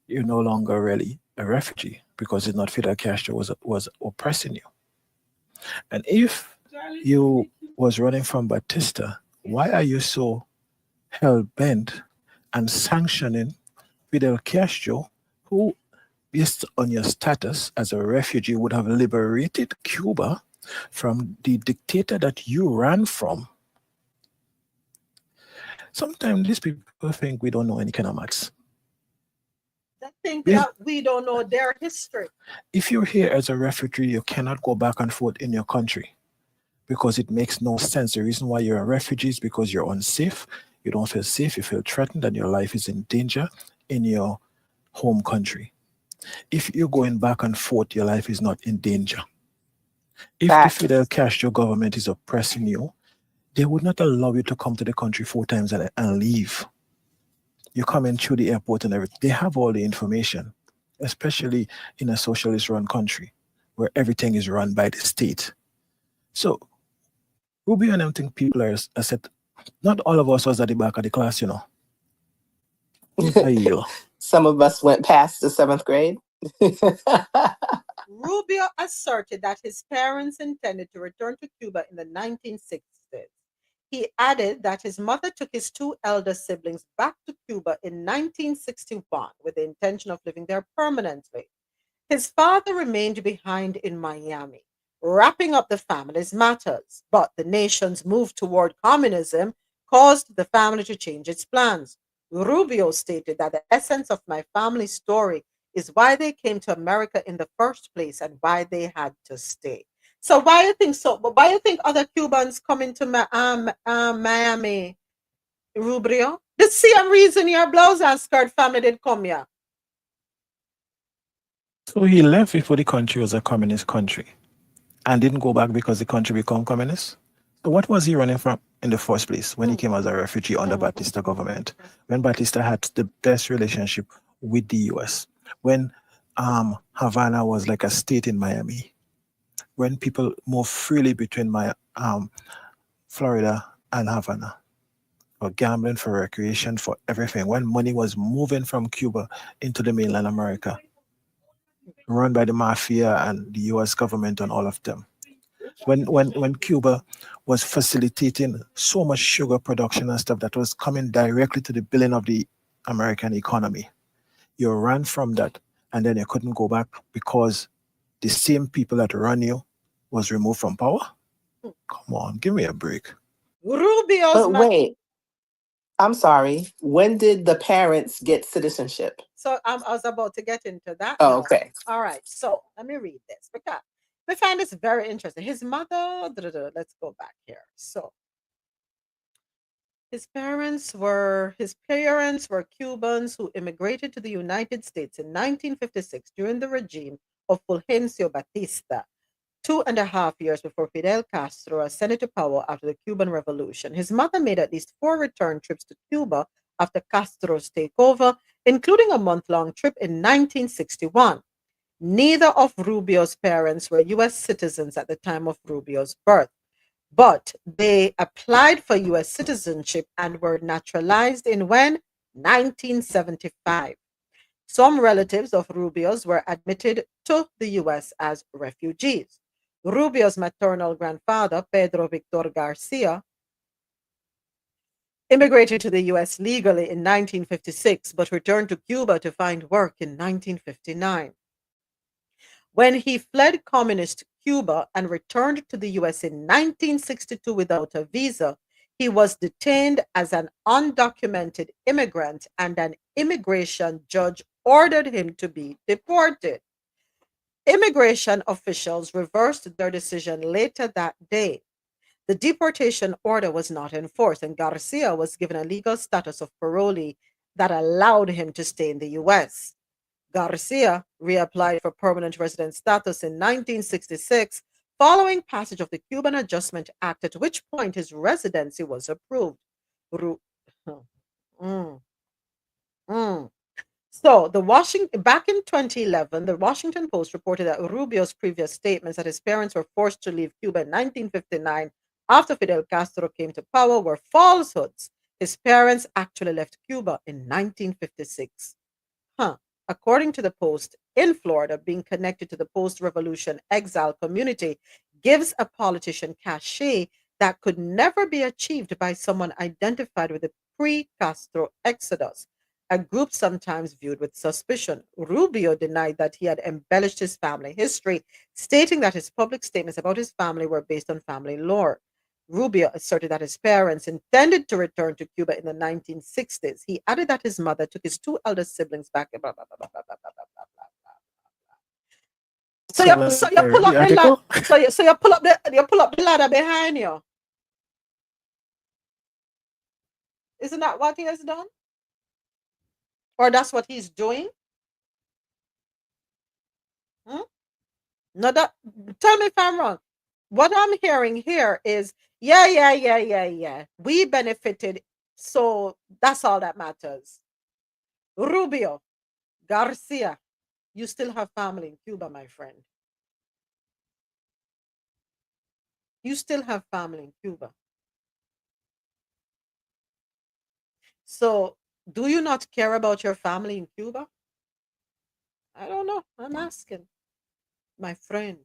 you're no longer really a refugee because it's not Fidel Castro was oppressing you. And if you was running from Batista, why are you so hell-bent and sanctioning Fidel Castro, who, based on your status as a refugee, would have liberated Cuba from the dictator that you ran from? Sometimes these people think we don't know any kind of maths. They think that we don't know their history. If you're here as a refugee, you cannot go back and forth in your country because it makes no sense. The reason why you're a refugee is because you're unsafe. You don't feel safe. You feel threatened and your life is in danger in your home country. If you're going back and forth, your life is not in danger. If the Fidel Castro government is oppressing you, they would not allow you to come to the country 4 times and leave. You come in through the airport and everything. They have all the information, especially in a socialist run country where everything is run by the state. So Rubio and I think people are said, not all of us was at the back of the class, you know. Some of us went past the 7th grade. Rubio asserted that his parents intended to return to Cuba in the 1960s. He added that his mother took his 2 elder siblings back to Cuba in 1961 with the intention of living there permanently. His father remained behind in Miami, wrapping up the family's matters, but the nation's move toward communism caused the family to change its plans. Rubio stated that the essence of my family's story is why they came to America in the first place and why they had to stay. So why you think so? But why you think other Cubans coming to Miami, Rubio? The same reason your blouse and skirt family did come here. So he left before the country was a communist country and didn't go back because the country became communist? So what was he running from in the first place when he came as a refugee under Batista government? When Batista had the best relationship with the US? When Havana was like a state in Miami? When people move freely between Florida and Havana for gambling, for recreation, for everything? When money was moving from Cuba into the mainland America, run by the mafia and the US government and all of them. When Cuba was facilitating so much sugar production and stuff that was coming directly to the billion of the American economy. You ran from that and then you couldn't go back because the same people that run you was removed from power? Come on, give me a break. Rubio's wait, I'm sorry. When did the parents get citizenship? So I was about to get into that. Oh, okay. All right. So let me read this because I find this very interesting. His mother, let's go back here. So his parents were Cubans who immigrated to the United States in 1956 during the regime of Fulgencio Batista, 2.5 years before Fidel Castro ascended to power after the Cuban Revolution. His mother made at least 4 return trips to Cuba after Castro's takeover, including a month-long trip in 1961. Neither of Rubio's parents were U.S. citizens at the time of Rubio's birth, but they applied for U.S. citizenship and were naturalized in when? 1975. Some relatives of Rubio's were admitted to the U.S. as refugees. Rubio's maternal grandfather, Pedro Victor Garcia, immigrated to the U.S. legally in 1956, but returned to Cuba to find work in 1959. When he fled communist Cuba and returned to the U.S. in 1962 without a visa, he was detained as an undocumented immigrant, and an immigration judge ordered him to be deported. Immigration officials reversed their decision later that day. The deportation order was not enforced, and Garcia was given a legal status of parolee that allowed him to stay in the U.S. Garcia reapplied for permanent resident status in 1966 following passage of the Cuban Adjustment Act, at which point his residency was approved. So back in 2011, the Washington Post reported that Rubio's previous statements that his parents were forced to leave Cuba in 1959 after Fidel Castro came to power were falsehoods. His parents actually left Cuba in 1956. According to the Post, in Florida, being connected to the post-revolution exile community gives a politician cachet that could never be achieved by someone identified with the pre-Castro exodus, a group sometimes viewed with suspicion. Rubio denied that he had embellished his family history, stating that his public statements about his family were based on family lore. Rubio asserted that his parents intended to return to Cuba in the 1960s. He added that his mother took his two elder siblings back. Blah, blah, blah, blah, blah, blah, blah, blah, blah. So you pull up the ladder. So you pull up the ladder behind you. Isn't that what he has done? Or that's what he's doing? No, tell me if I'm wrong. What I'm hearing here is, yeah. We benefited, so that's all that matters. Rubio, Garcia, you still have family in Cuba, my friend. You still have family in Cuba. So, do you not care about your family in Cuba? I don't know. I'm asking. My friend.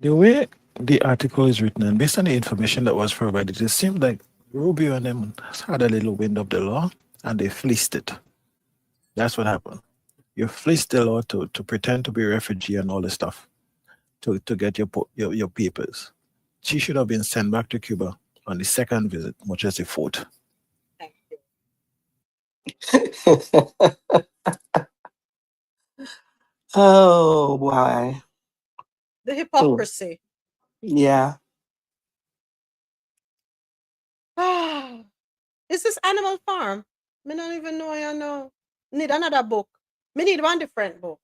The way the article is written and based on the information that was provided, it seemed like Rubio and them had a little wind of the law and they fleeced it. That's what happened. You fleeced the law to pretend to be a refugee and all this stuff to get your papers. She should have been sent back to Cuba on the second visit, much as the fourth. Thank you. Oh, boy. The hypocrisy. Yeah. Is this Animal Farm? I don't even know. I know. Need another book. Me need one different book.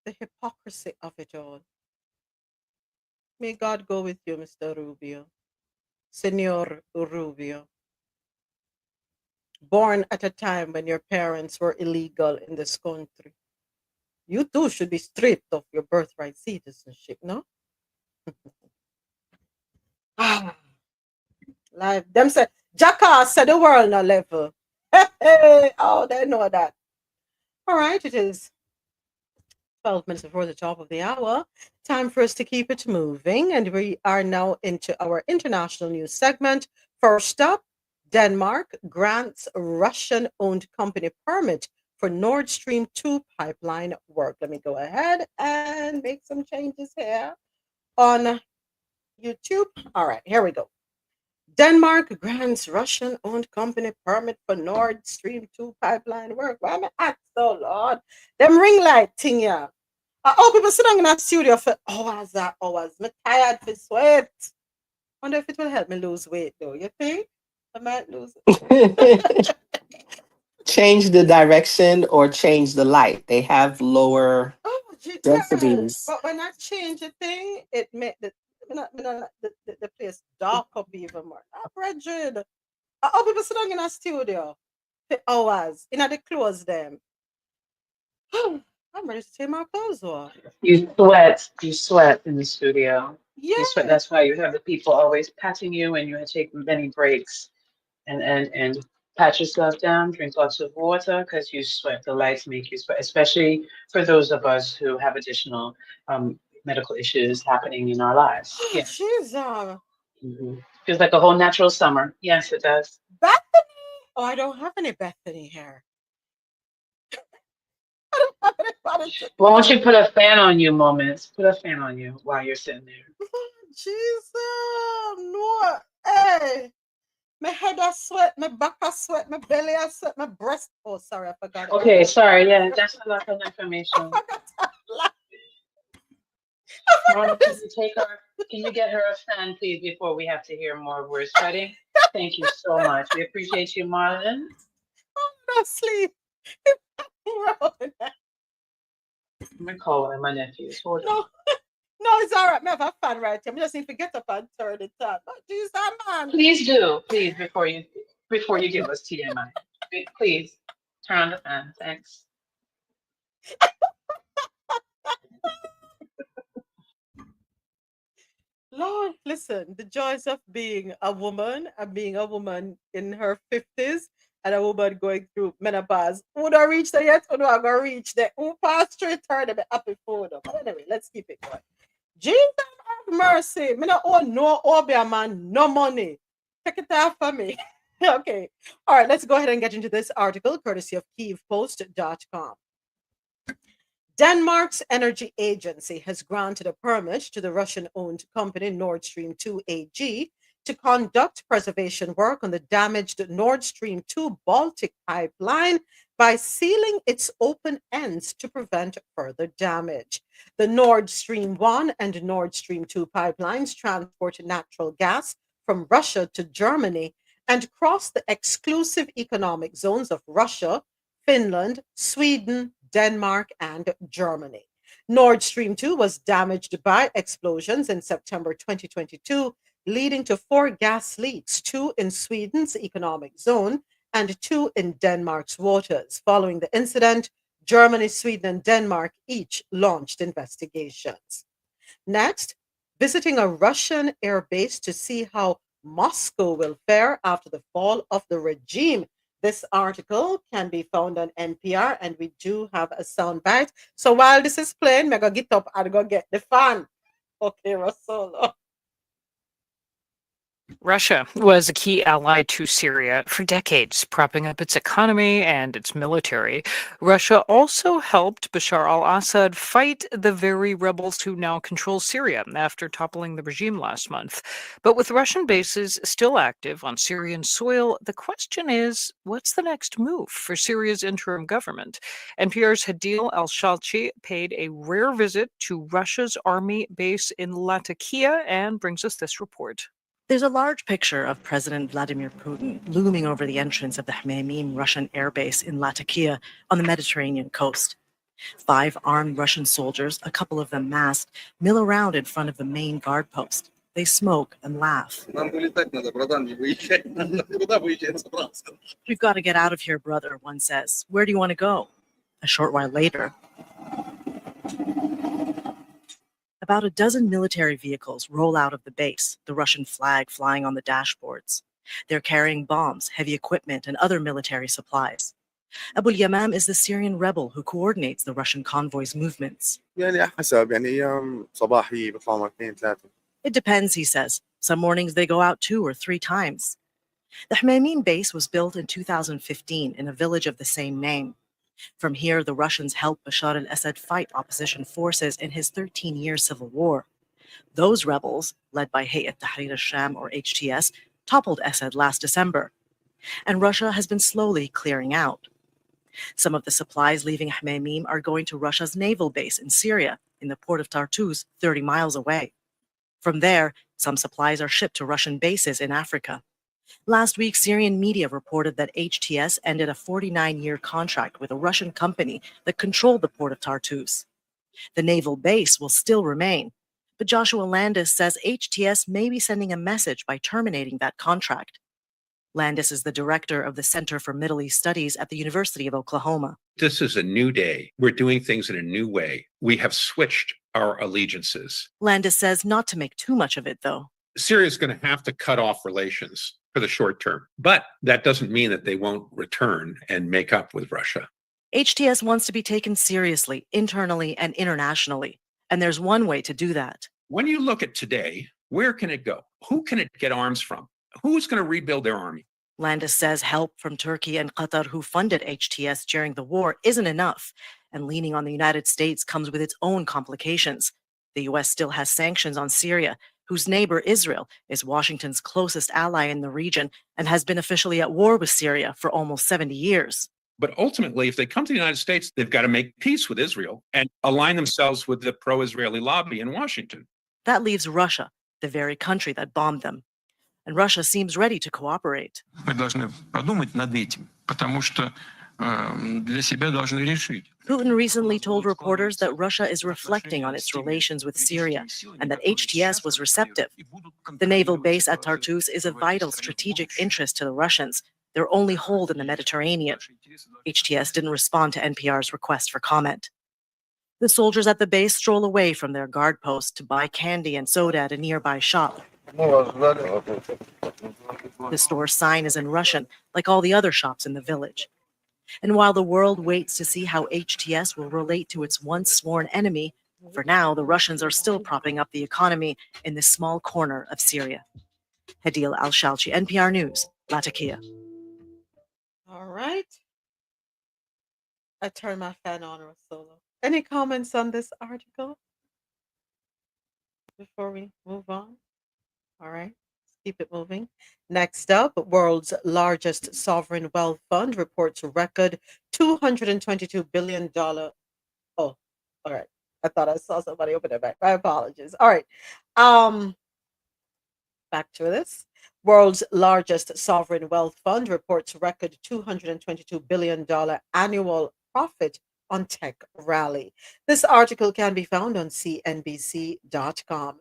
The hypocrisy of it all. May God go with you, Mr. Rubio. Senor Rubio. Born at a time when your parents were illegal in this country. You too should be stripped of your birthright citizenship, no? Life. Them say, Jackass said the world no level. Oh, they know that. All right, it is 12 minutes before the top of the hour. Time for us to keep it moving. And we are now into our international news segment. First up, Denmark grants Russian-owned company permit for Nord Stream 2 pipeline work. Let me go ahead and make some changes here on YouTube. All right, here we go. Denmark grants Russian-owned company permit for Nord Stream 2 pipeline work. Why am I at so, Lord? Them ring light thing, yeah. People sitting in a studio for hours and hours. I'm tired for sweat. Wonder if it will help me lose weight, though. You think? I might lose it. Change the direction or change the light. They have lower densities. But when I change the thing, it make the The place dark up even more. Brethren, how people sit down in a studio for hours in the clothes them. I'm ready to take my clothes off. You sweat in the studio. Yeah. You sweat. That's why you have the people always patting you, and you take many breaks, and pat yourself down. Drink lots of water because you sweat. The lights make you sweat, especially for those of us who have additional medical issues happening in our lives. Yes. Jeez. Feels like a whole natural summer. Yes, it does. Bethany? Oh, I don't have any Bethany hair. I don't have any Bethany. Why don't you put a fan on you, Moments? Put a fan on you while you're sitting there. Jesus, no. Hey, my head I sweat, my back I sweat, my belly I sweat, my breast. Oh, sorry, I forgot. Okay, sorry. Yeah, that's a lot of information. Can you get her a fan, please, before we have to hear more words sweating? Thank you so much. We appreciate you, Marlon. I'm not asleep. I'm gonna call one of my nephews. Hold on. No, it's all right. I have a fan right here. I just need to get up and turn it on. But Jesus, man. Please do, please, before you give us TMI. Please turn on the fan. Thanks. Lord, listen, the joys of being a woman and being a woman in her 50s and a woman going through menopause. Who don't reach there yet? Who don't go reach there? Who pass straight turn them up before them? But anyway, let's keep it going. Jesus have mercy. Me not own no Obia man, no money. Take it out for me. Okay. All right, let's go ahead and get into this article courtesy of KyievPost.com. Denmark's energy agency has granted a permit to the Russian-owned company Nord Stream 2 AG to conduct preservation work on the damaged Nord Stream 2 Baltic pipeline by sealing its open ends to prevent further damage. The Nord Stream 1 and Nord Stream 2 pipelines transport natural gas from Russia to Germany and cross the exclusive economic zones of Russia, Finland, Sweden, Denmark, and Germany. Nord Stream 2 was damaged by explosions in September 2022, leading to 4 gas leaks, 2 in Sweden's economic zone and 2 in Denmark's waters. Following the incident, Germany, Sweden, and Denmark each launched investigations. Next, visiting a Russian air base to see how Moscow will fare after the fall of the regime. This article can be found on NPR, and we do have a soundbite. So while this is playing, I'm going to get up and go get the fan. Okay, RoSolo. Russia was a key ally to Syria for decades, propping up its economy and its military. Russia also helped Bashar al-Assad fight the very rebels who now control Syria after toppling the regime last month. But with Russian bases still active on Syrian soil, the question is, what's the next move for Syria's interim government? NPR's Hadil al-Shalchi paid a rare visit to Russia's army base in Latakia and brings us this report. There's a large picture of President Vladimir Putin looming over the entrance of the Hmeimim Russian airbase in Latakia on the Mediterranean coast. 5 armed Russian soldiers, a couple of them masked, mill around in front of the main guard post. They smoke and laugh. We've got to get out of here, brother, one says. Where do you want to go? A short while later, about a dozen military vehicles roll out of the base, the Russian flag flying on the dashboards. They're carrying bombs, heavy equipment, and other military supplies. Abu Yamam is the Syrian rebel who coordinates the Russian convoy's movements. It depends, he says. Some mornings they go out 2 or 3 times. The Hmeimim base was built in 2015 in a village of the same name. From here, the Russians helped Bashar al-Assad fight opposition forces in his 13-year civil war. Those rebels, led by Hayat Tahrir al-Sham or HTS, toppled Assad last December. And Russia has been slowly clearing out. Some of the supplies leaving Hmeimim are going to Russia's naval base in Syria, in the port of Tartus, 30 miles away. From there, some supplies are shipped to Russian bases in Africa. Last week, Syrian media reported that HTS ended a 49-year contract with a Russian company that controlled the port of Tartus. The naval base will still remain, But Joshua Landis says HTS may be sending a message by terminating that contract. Landis is the director of the Center for Middle East Studies at the University of Oklahoma. This is a new day. We're doing things in a new way. We have switched our allegiances. Landis says not to make too much of it, though. Syria is going to have to cut off relations for the short term, but that doesn't mean that they won't return and make up with Russia. HTS wants to be taken seriously, internally and internationally, and there's one way to do that. When you look at today, where can it go? Who can it get arms from? Who's going to rebuild their army? Landis says help from Turkey and Qatar, who funded HTS during the war, isn't enough, and leaning on the United States comes with its own complications. The U.S. still has sanctions on Syria, whose neighbor Israel is Washington's closest ally in the region and has been officially at war with Syria for almost 70 years. But ultimately, if they come to the United States, they've got to make peace with Israel and align themselves with the pro-Israeli lobby in Washington. That leaves Russia, the very country that bombed them. And Russia seems ready to cooperate. Putin recently told reporters that Russia is reflecting on its relations with Syria and that HTS was receptive. The naval base at Tartus is a vital strategic interest to the Russians, their only hold in the Mediterranean. HTS didn't respond to NPR's request for comment. The soldiers at the base stroll away from their guard post to buy candy and soda at a nearby shop. The store's sign is in Russian, like all the other shops in the village. And while the world waits to see how HTS will relate to its once sworn enemy, for now, the Russians are still propping up the economy in this small corner of Syria. Hadil Al-Shalchi, NPR News, Latakia. All right. I turn my fan on, RoSolo. Any comments on this article before we move on? All right, let's keep it moving. Next up, world's largest sovereign wealth fund reports a record $222 billion. Oh, all right. I thought I saw somebody open their back. My apologies. All right. Back to this. World's largest sovereign wealth fund reports record $222 billion annual profit on tech rally. This article can be found on cnbc.com.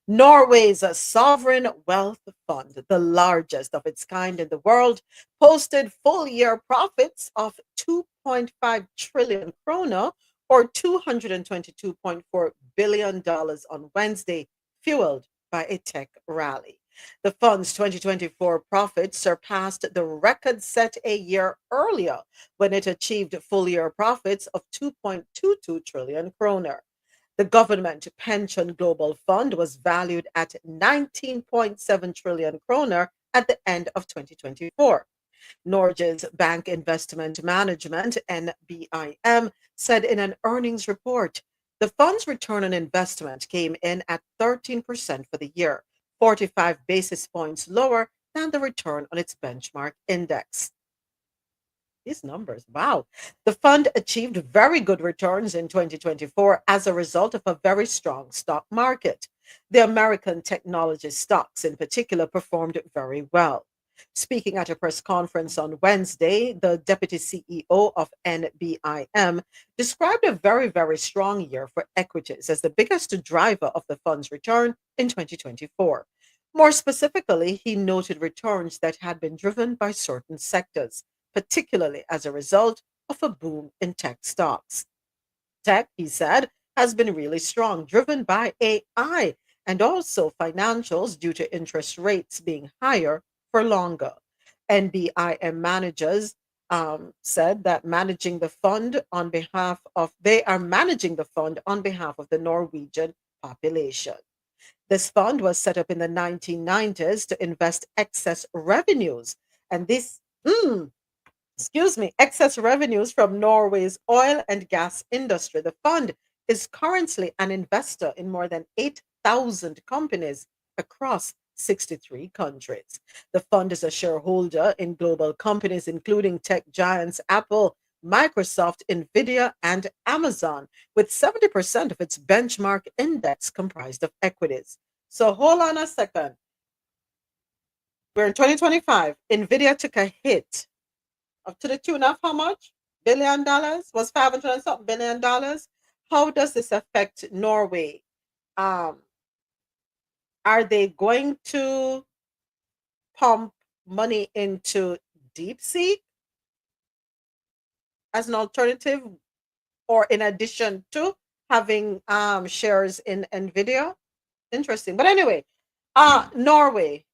Norway's sovereign wealth fund, the largest of its kind in the world, posted full-year profits of 2.5 trillion krona, or $222.4 billion on Wednesday, fueled by a tech rally. The fund's 2024 profits surpassed the record set a year earlier when it achieved full-year profits of 2.22 trillion kroner. The government pension global fund was valued at 19.7 trillion kroner at the end of 2024. Norge's Bank Investment Management, NBIM, said in an earnings report, the fund's return on investment came in at 13% for the year, 45 basis points lower than the return on its benchmark index. These numbers, wow. The fund achieved very good returns in 2024 as a result of a very strong stock market. The American technology stocks in particular performed very well. Speaking at a press conference on Wednesday, the deputy CEO of NBIM described a very, very strong year for equities as the biggest driver of the fund's return in 2024. More specifically, he noted returns that had been driven by certain sectors, particularly as a result of a boom in tech stocks. Tech, he said, has been really strong, driven by AI and also financials due to interest rates being higher for longer. NBIM managers said that they are managing the fund on behalf of the Norwegian population. This fund was set up in the 1990s to invest excess revenues, and excess revenues from Norway's oil and gas industry. The fund is currently an investor in more than 8,000 companies across 63 countries. The fund is a shareholder in global companies, including tech giants Apple, Microsoft, Nvidia, and Amazon, with 70% of its benchmark index comprised of equities. So hold on a second. We're in 2025. Nvidia took a hit up to the tune of how much? $1 billion? Was 500 and something $1 billion? How does this affect Norway? Are they going to pump money into DeepSeek as an alternative, or in addition to having shares in Nvidia? Interesting. But anyway, Norway,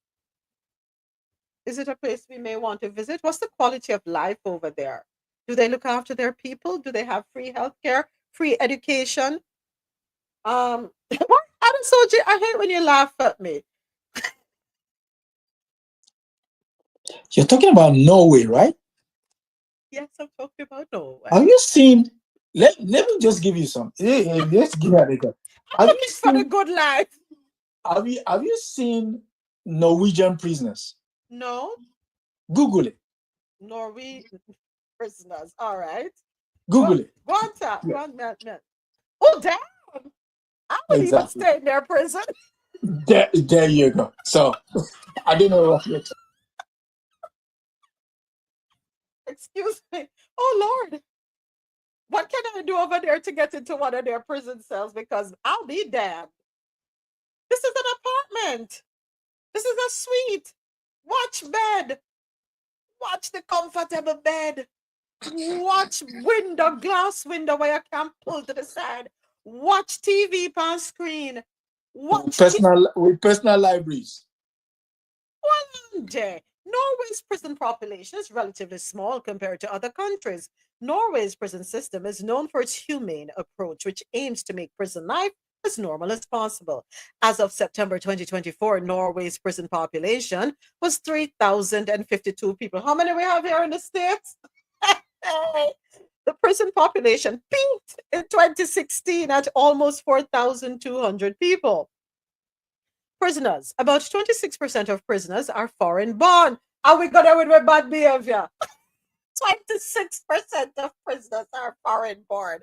is it a place we may want to visit? What's the quality of life over there? Do they look after their people? Do they have free healthcare, free education? What? Adesoji, I hate when you laugh at me. You're talking about Norway, right? Yes, I'm talking about Norway. Have you seen? Let me just give you some. Let's give it a go. I'm looking for the good life. Have you seen Norwegian prisoners? No. Google it. Norwegian prisoners. All right. Google it. Go on, tap. Go on, man. Oh, damn. I would even stay in their prison. There you go. So, I don't know what you're talking. Excuse me. Oh, Lord. What can I do over there to get into one of their prison cells? Because I'll be damned. This is an apartment. This is a suite. Watch bed. Watch the comfortable bed. Watch glass window where you can pull to the side. Watch TV on screen. With personal libraries. One day. Norway's prison population is relatively small compared to other countries. Norway's prison system is known for its humane approach, which aims to make prison life as normal as possible. As of September 2024, Norway's prison population was 3,052 people. How many we have here in the States? The prison population peaked in 2016 at almost 4,200 people. Prisoners. About 26% of prisoners are foreign born. Are we gonna with bad behavior? 26% of prisoners are foreign born.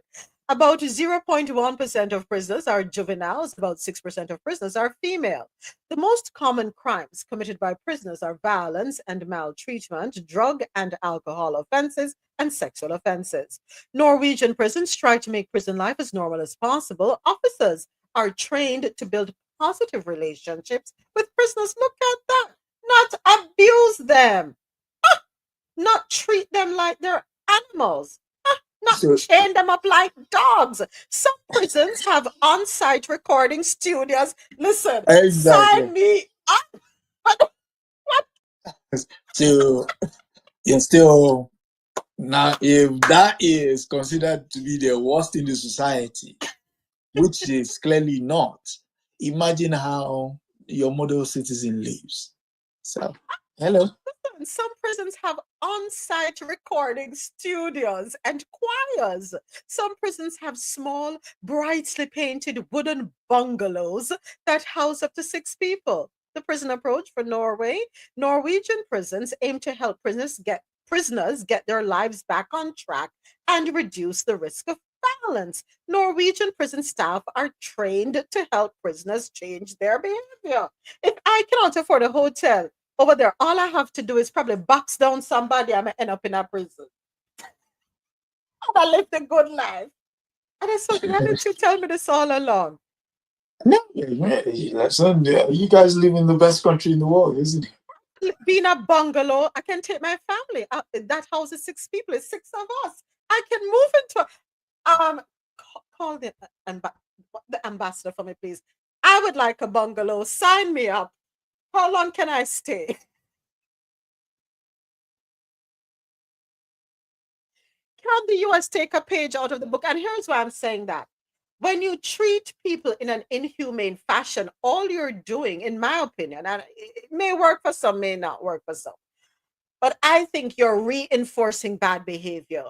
About 0.1% of prisoners are juveniles. About 6% of prisoners are female. The most common crimes committed by prisoners are violence and maltreatment, drug and alcohol offenses, and sexual offenses. Norwegian prisons try to make prison life as normal as possible. Officers are trained to build positive relationships with prisoners. Look at that. Not abuse them. Not treat them like they're animals. Not chain them up like dogs. Some prisons have on-site recording studios. Listen, sign me up. So you're still now, if that is considered to be the worst in the society, which is clearly not, imagine how your model citizen lives. So, hello. Some prisons have on-site recording studios and choirs. Some prisons have small, brightly painted wooden bungalows that house up to 6 people. The prison approach for Norway. Norwegian prisons aim to help prisoners get their lives back on track and reduce the risk of violence. Norwegian prison staff are trained to help prisoners change their behavior. If I cannot afford a hotel over there, all I have to do is probably box down somebody and I end up in a prison. And I live the good life. And I said, why didn't you tell me this all along? No, you guys live in the best country in the world, isn't it? Being a bungalow, I can take my family. That house is 6 people, it's 6 of us. I can move into call the ambassador for me, please. I would like a bungalow. Sign me up. How long can I stay? Can the US take a page out of the book? And here's why I'm saying that. When you treat people in an inhumane fashion, all you're doing, in my opinion, and it may work for some, may not work for some, but I think you're reinforcing bad behavior.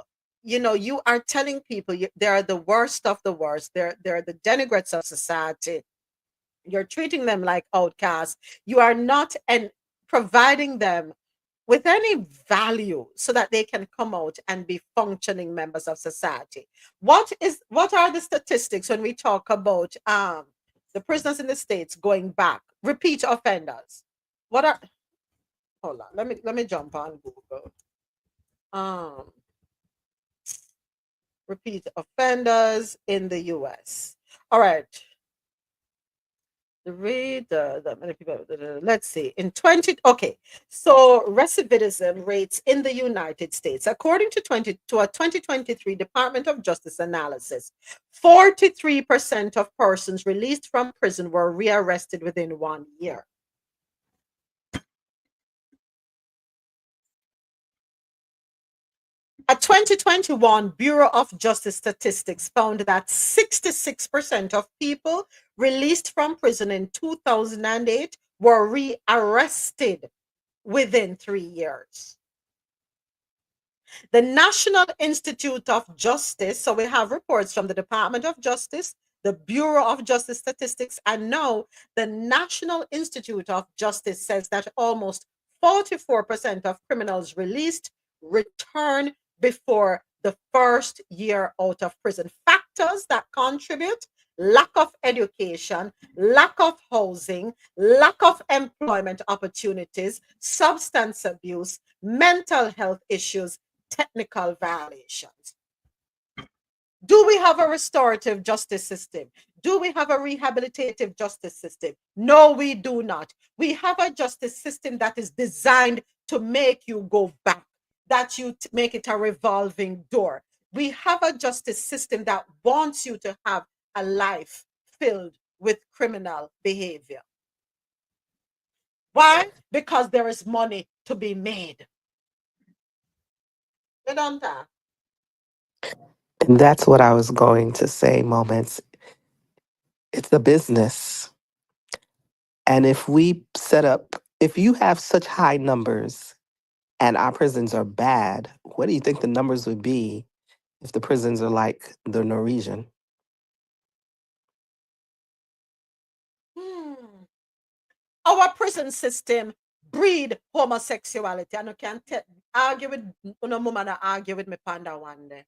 You know, you are telling people they're the worst of the worst. They're the denigrates of society. You're treating them like outcasts. You are not providing them with any value so that they can come out and be functioning members of society. What are the statistics when we talk about the prisoners in the States going back, repeat offenders? Hold on, let me jump on Google. Repeat offenders in the US. All right. Read the many people. Let's see. In 20, okay. So recidivism rates in the United States, according to a 2023 Department of Justice analysis, 43% of persons released from prison were rearrested within 1 year. A 2021 Bureau of Justice statistics found that 66% of people released from prison in 2008 were rearrested within 3 years. The National Institute of Justice, so we have reports from the Department of Justice, the Bureau of Justice Statistics, and now the National Institute of Justice says that almost 44% of criminals released return before the first year out of prison. Factors that contribute: lack of education, lack of housing, lack of employment opportunities, substance abuse, mental health issues, technical violations. Do we have a restorative justice system? Do we have a rehabilitative justice system? No, we do not. We have a justice system that is designed to make you go back, that you make it a revolving door. We have a justice system that wants you to have a life filled with criminal behavior. Why? Because there is money to be made. You don't that? And that's what I was going to say, Moments. It's a business. And if you have such high numbers and our prisons are bad, what do you think the numbers would be if the prisons are like the Norwegian? Our prison system breed homosexuality. And you can't argue with no woman argue with me panda one day.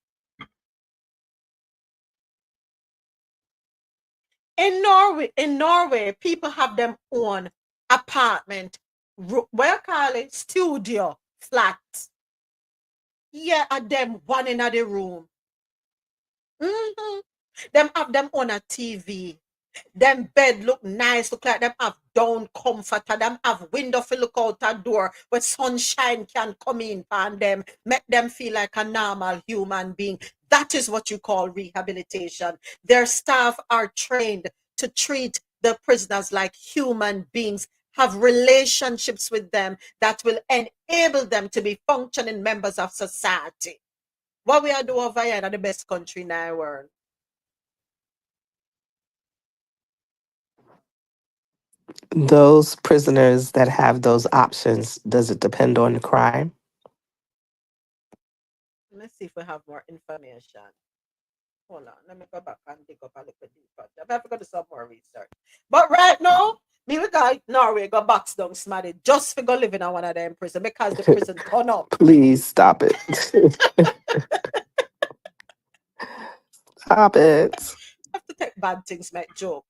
In Norway, people have them own apartment, what you call it, studio, flat. Yeah, and them one in the room. Them have them on a TV. Them bed look nice, look like them have down comforter, them have window for look out a door where sunshine can come in on them, make them feel like a normal human being. That is what you call rehabilitation. Their staff are trained to treat the prisoners like human beings, have relationships with them that will enable them to be functioning members of society. What we are doing over here in the best country in the world. Those prisoners that have those options, does it depend on the crime? Let's see if we have more information. Hold on, let me go back and dig up a little deeper. I have to go do some more research. But right now, me we got Norway go box down smarty just for go live in one of them prison because the prison turn up. Please stop it. Stop it. I have to take bad things, make joke.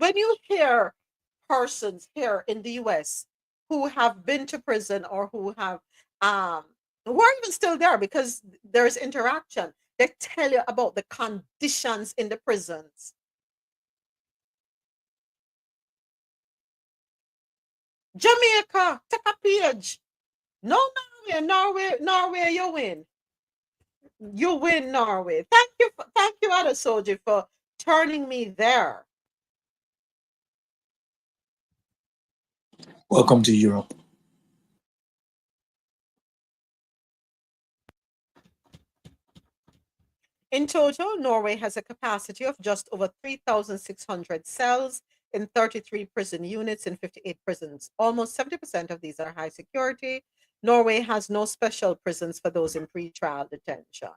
When you hear persons here in the US who have been to prison or who have who are even still there because there's interaction, they tell you about the conditions in the prisons. Jamaica, take a page. No, Norway, you win. You win, Norway. Thank you, Adesoji, for turning me there. Welcome to Europe. In total, Norway has a capacity of just over 3,600 cells in 33 prison units in 58 prisons. Almost 70% of these are high security. Norway has no special prisons for those in pre-trial detention.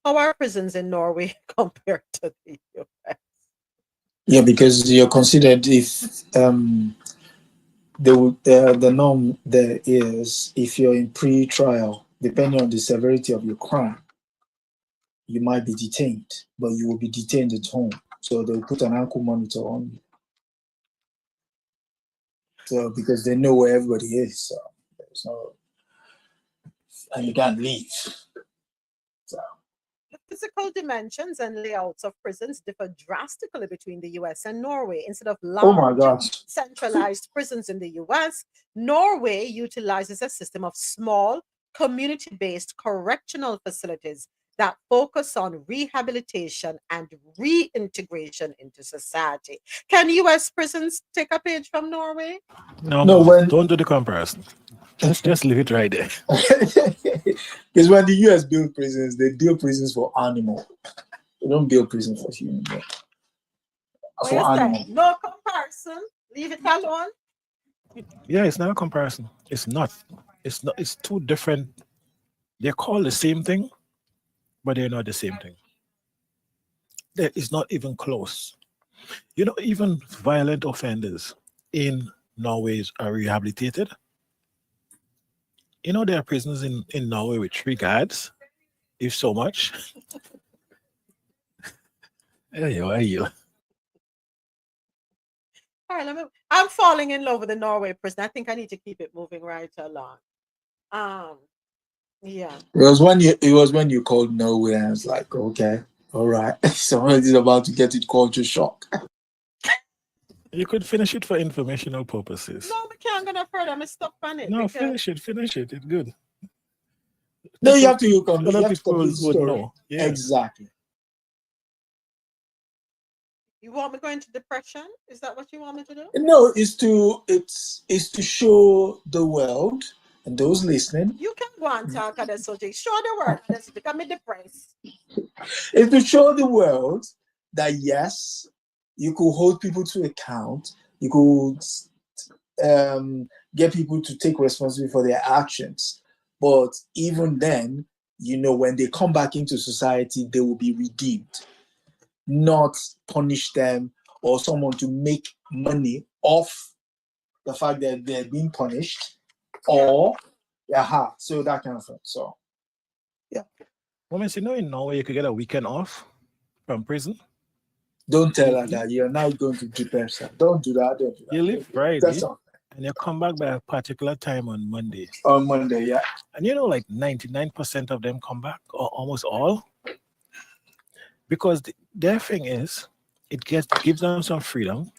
How are prisons in Norway compared to the US? Yeah, because you're considered if the norm there is if you're in pre-trial, depending on the severity of your crime, you might be detained, but you will be detained at home. So they'll put an ankle monitor on you. So because they know where everybody is, so there's no, and you can't leave. So Physical dimensions and layouts of prisons differ drastically between the US and Norway. Instead of Oh my large, gosh. centralized prisons in the US, Norway utilizes a system of small, community based correctional facilities that focus on rehabilitation and reintegration into society. Can US prisons take a page from Norway? No, when don't do the comparison. Just leave it right there. because when the US build prisons, they build prisons for animal. They don't build prisons for human. What For you say? animal. No comparison. Leave it alone. Yeah, it's not a comparison. It's not. It's not. It's two different. They're called the same thing, but they're not the same thing. It's not even close. You know, even violent offenders in Norway are rehabilitated. You know, there are prisons in Norway with 3 guards, if so much. Hey, you. All right, I'm falling in love with the Norway prison. I think I need to keep it moving right along. Yeah. It was when you called Norway, and I was like, okay, all right. Somebody's about to get it culture shock. You could finish it for informational purposes. No, we can't go no further. I'm stuck on it. No, finish it. It's good. No, you have to Other people complete the would story. know. Yeah. Exactly. You want me to go into depression? Is that what you want me to do? No, it's to show the world and those listening. You can go and talk at Adesoji. Show the world Adesoji because I'm depressed. It's to show the world that yes, you could hold people to account. You could get people to take responsibility for their actions. But even then, you know, when they come back into society, they will be redeemed, not punish them or someone to make money off the fact that they're being punished, or so that kind of thing. So yeah. Women, you know, in Norway you could get a weekend off from prison. Don't tell her that you're now going to depress her. Don't do that. Don't do that. You leave Friday, That's all. And you come back by a particular time on Monday. On Monday, yeah. And you know, like 99% of them come back, or almost all, because their thing is, it gives them some freedom.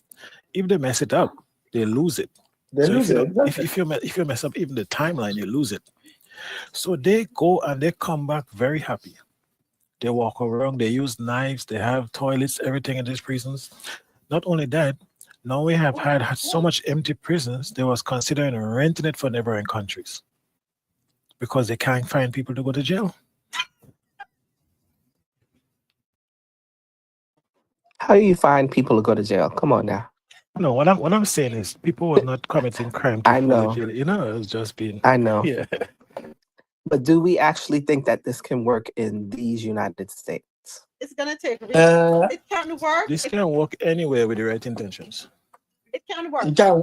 If they mess it up, they lose it. If you mess up even the timeline, you lose it. So they go and they come back very happy. They walk around, they use knives, they have toilets, everything in these prisons. Not only that, now we have had so much empty prisons, they was considering renting it for neighboring countries because they can't find people to go to jail. How do you find people to go to jail? Come on now. No, what I'm saying is people were not committing crime to go to jail. You know, it was just being. I know. Yeah. But do we actually think that this can work in these United States? It's gonna take. It can work. This can work anywhere with the right intentions. It can work. It can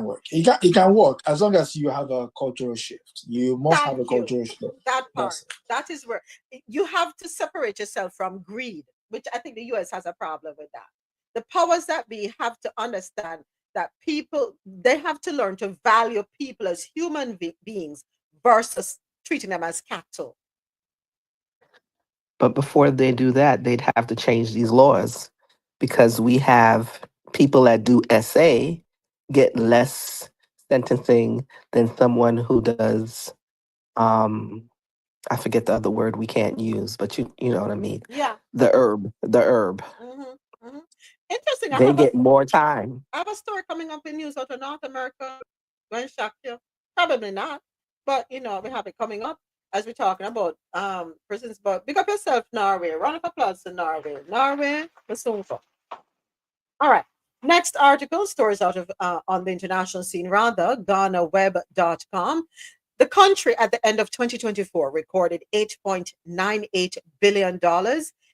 work. It can work as long as you have a cultural shift. You must have a cultural shift. That part. That is where you have to separate yourself from greed, which I think the US has a problem with that. The powers that be have to understand that they have to learn to value people as human beings versus treating them as cattle. But before they do that, they'd have to change these laws, because we have people that do SA get less sentencing than someone who does, I forget the other word we can't use, but you know what I mean. Yeah. The herb. Mm-hmm. Interesting. They get more time. I have a story coming up in news out of North America. Going to shock you? Probably not. But we have it coming up as we're talking about prisons. But big up yourself, Norway. Round of applause to Norway. Norway, all right. Next article, stories out of on the international scene, rather, GhanaWeb.com. The country at the end of 2024 recorded $8.98 billion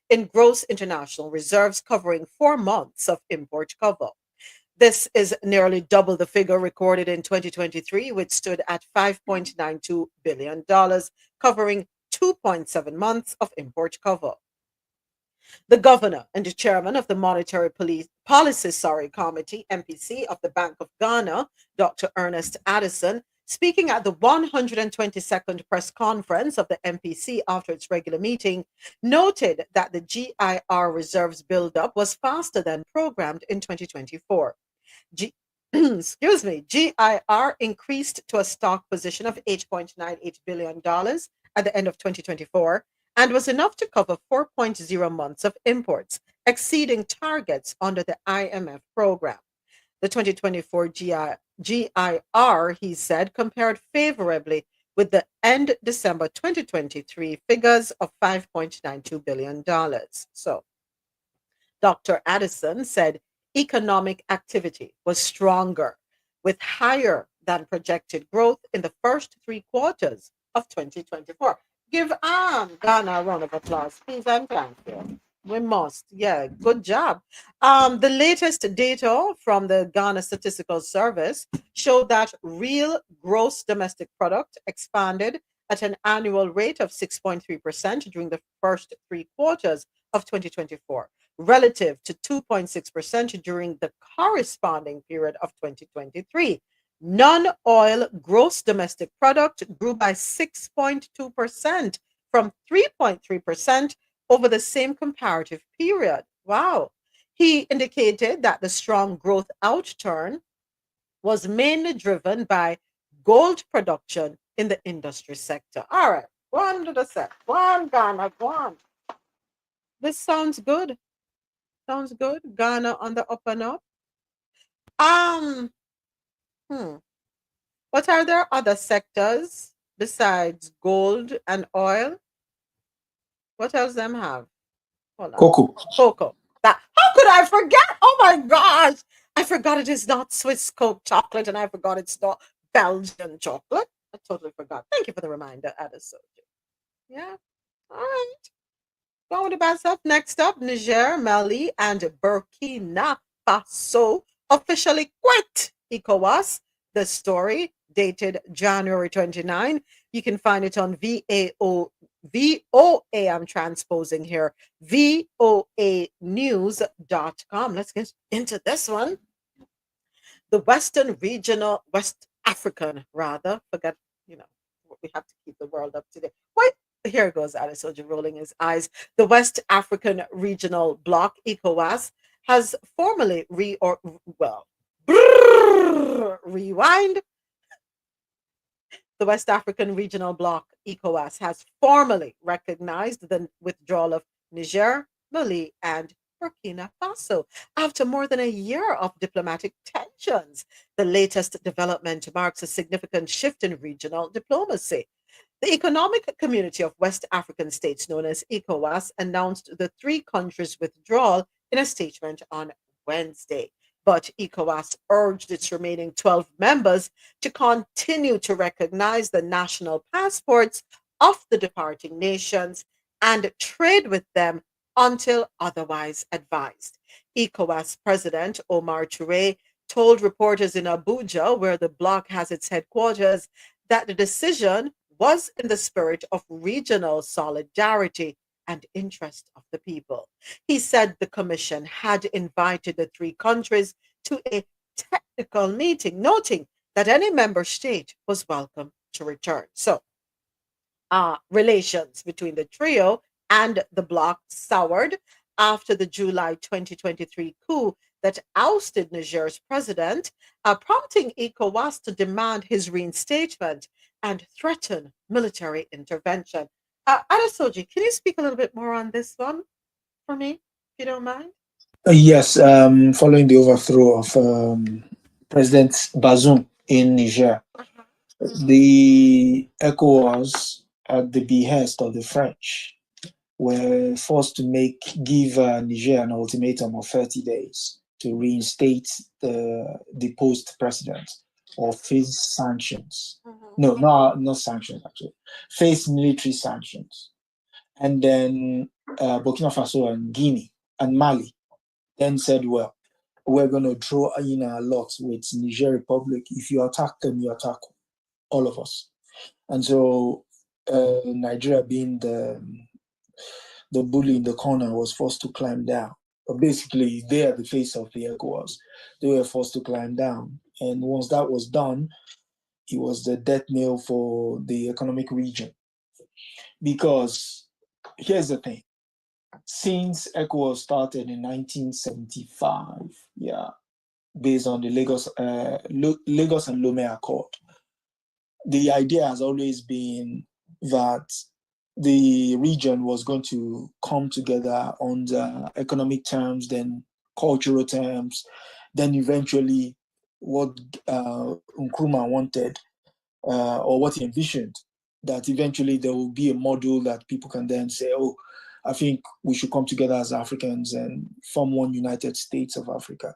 in gross international reserves, covering 4 months of import cover. This is nearly double the figure recorded in 2023, which stood at $5.92 billion, covering 2.7 months of import cover. The governor and the chairman of the Monetary Policy Committee, MPC, of the Bank of Ghana, Dr. Ernest Addison, Speaking at the 122nd press conference of the MPC after its regular meeting, noted that the GIR reserves buildup was faster than programmed in 2024. Excuse me, GIR increased to a stock position of $8.98 billion at the end of 2024 and was enough to cover 4.0 months of imports, exceeding targets under the IMF program. The 2024 GIR, he said, compared favorably with the end December 2023 figures of $5.92 billion. So, Dr. Addison said economic activity was stronger, with higher than projected growth in the first 3 quarters of 2024. Give Ghana a round of applause, please, and thank you. We must. Yeah, good job. The latest data from the Ghana Statistical Service showed that real gross domestic product expanded at an annual rate of 6.3% during the first 3 quarters of 2024, relative to 2.6% during the corresponding period of 2023. Non-oil gross domestic product grew by 6.2% from 3.3% over the same comparative period. Wow. He indicated that the strong growth outturn was mainly driven by gold production in the industry sector. All right, go on to the set. Go on, Ghana, go on. This sounds good. Sounds good. Ghana on the up and up. What are there other sectors besides gold and oil? What else them have? Hold on. Cocoa. That, how could I forget? Oh my gosh. I forgot it is not Swiss Coke chocolate, and I forgot it's not Belgian chocolate. I totally forgot. Thank you for the reminder, Adesoji. Yeah. All right. Going with the bad stuff. Next up, Niger, Mali, and Burkina Faso officially quit ECOWAS. The story, dated January 29. You can find it on VOA, I'm transposing here, voanews.com. Let's get into this one. The West African, forget, we have to keep the world up to date. Wait, here goes Adesoji rolling his eyes. The West African Regional Bloc, ECOWAS, has formally rewind. The West African Regional Bloc, ECOWAS, has formally recognized the withdrawal of Niger, Mali, and Burkina Faso after more than a year of diplomatic tensions. The latest development marks a significant shift in regional diplomacy. The Economic Community of West African States, known as ECOWAS, announced the 3 countries' withdrawal in a statement on Wednesday. But ECOWAS urged its remaining 12 members to continue to recognize the national passports of the departing nations and trade with them until otherwise advised. ECOWAS President Omar Touré told reporters in Abuja, where the bloc has its headquarters, that the decision was in the spirit of regional solidarity and interest of the people. He said the commission had invited the 3 countries to a technical meeting, noting that any member state was welcome to return. So, relations between the trio and the bloc soured after the July 2023 coup that ousted Niger's president, prompting ECOWAS to demand his reinstatement and threaten military intervention. Adesoji, can you speak a little bit more on this one for me, if you don't mind? Yes, following the overthrow of President Bazoum in Niger, the ECOWAS, at the behest of the French, were forced to give Niger an ultimatum of 30 days to reinstate the deposed president or face sanctions. No, not sanctions, actually. Face military sanctions. And then Burkina Faso and Guinea and Mali then said, well, we're going to draw in a lot with Niger Republic. If you attack them, you attack all of us. And so Nigeria, being the bully in the corner, was forced to climb down. But basically, they are the face of the ECOWAS. They were forced to climb down. And once that was done, it was the death knell for the economic region. Because here's the thing. Since ECOWAS started in 1975, based on the Lagos and Lomé Accord, the idea has always been that the region was going to come together under economic terms, then cultural terms, then eventually what Nkrumah wanted, or what he envisioned, that eventually there will be a model that people can then say, oh, I think we should come together as Africans and form one United States of Africa.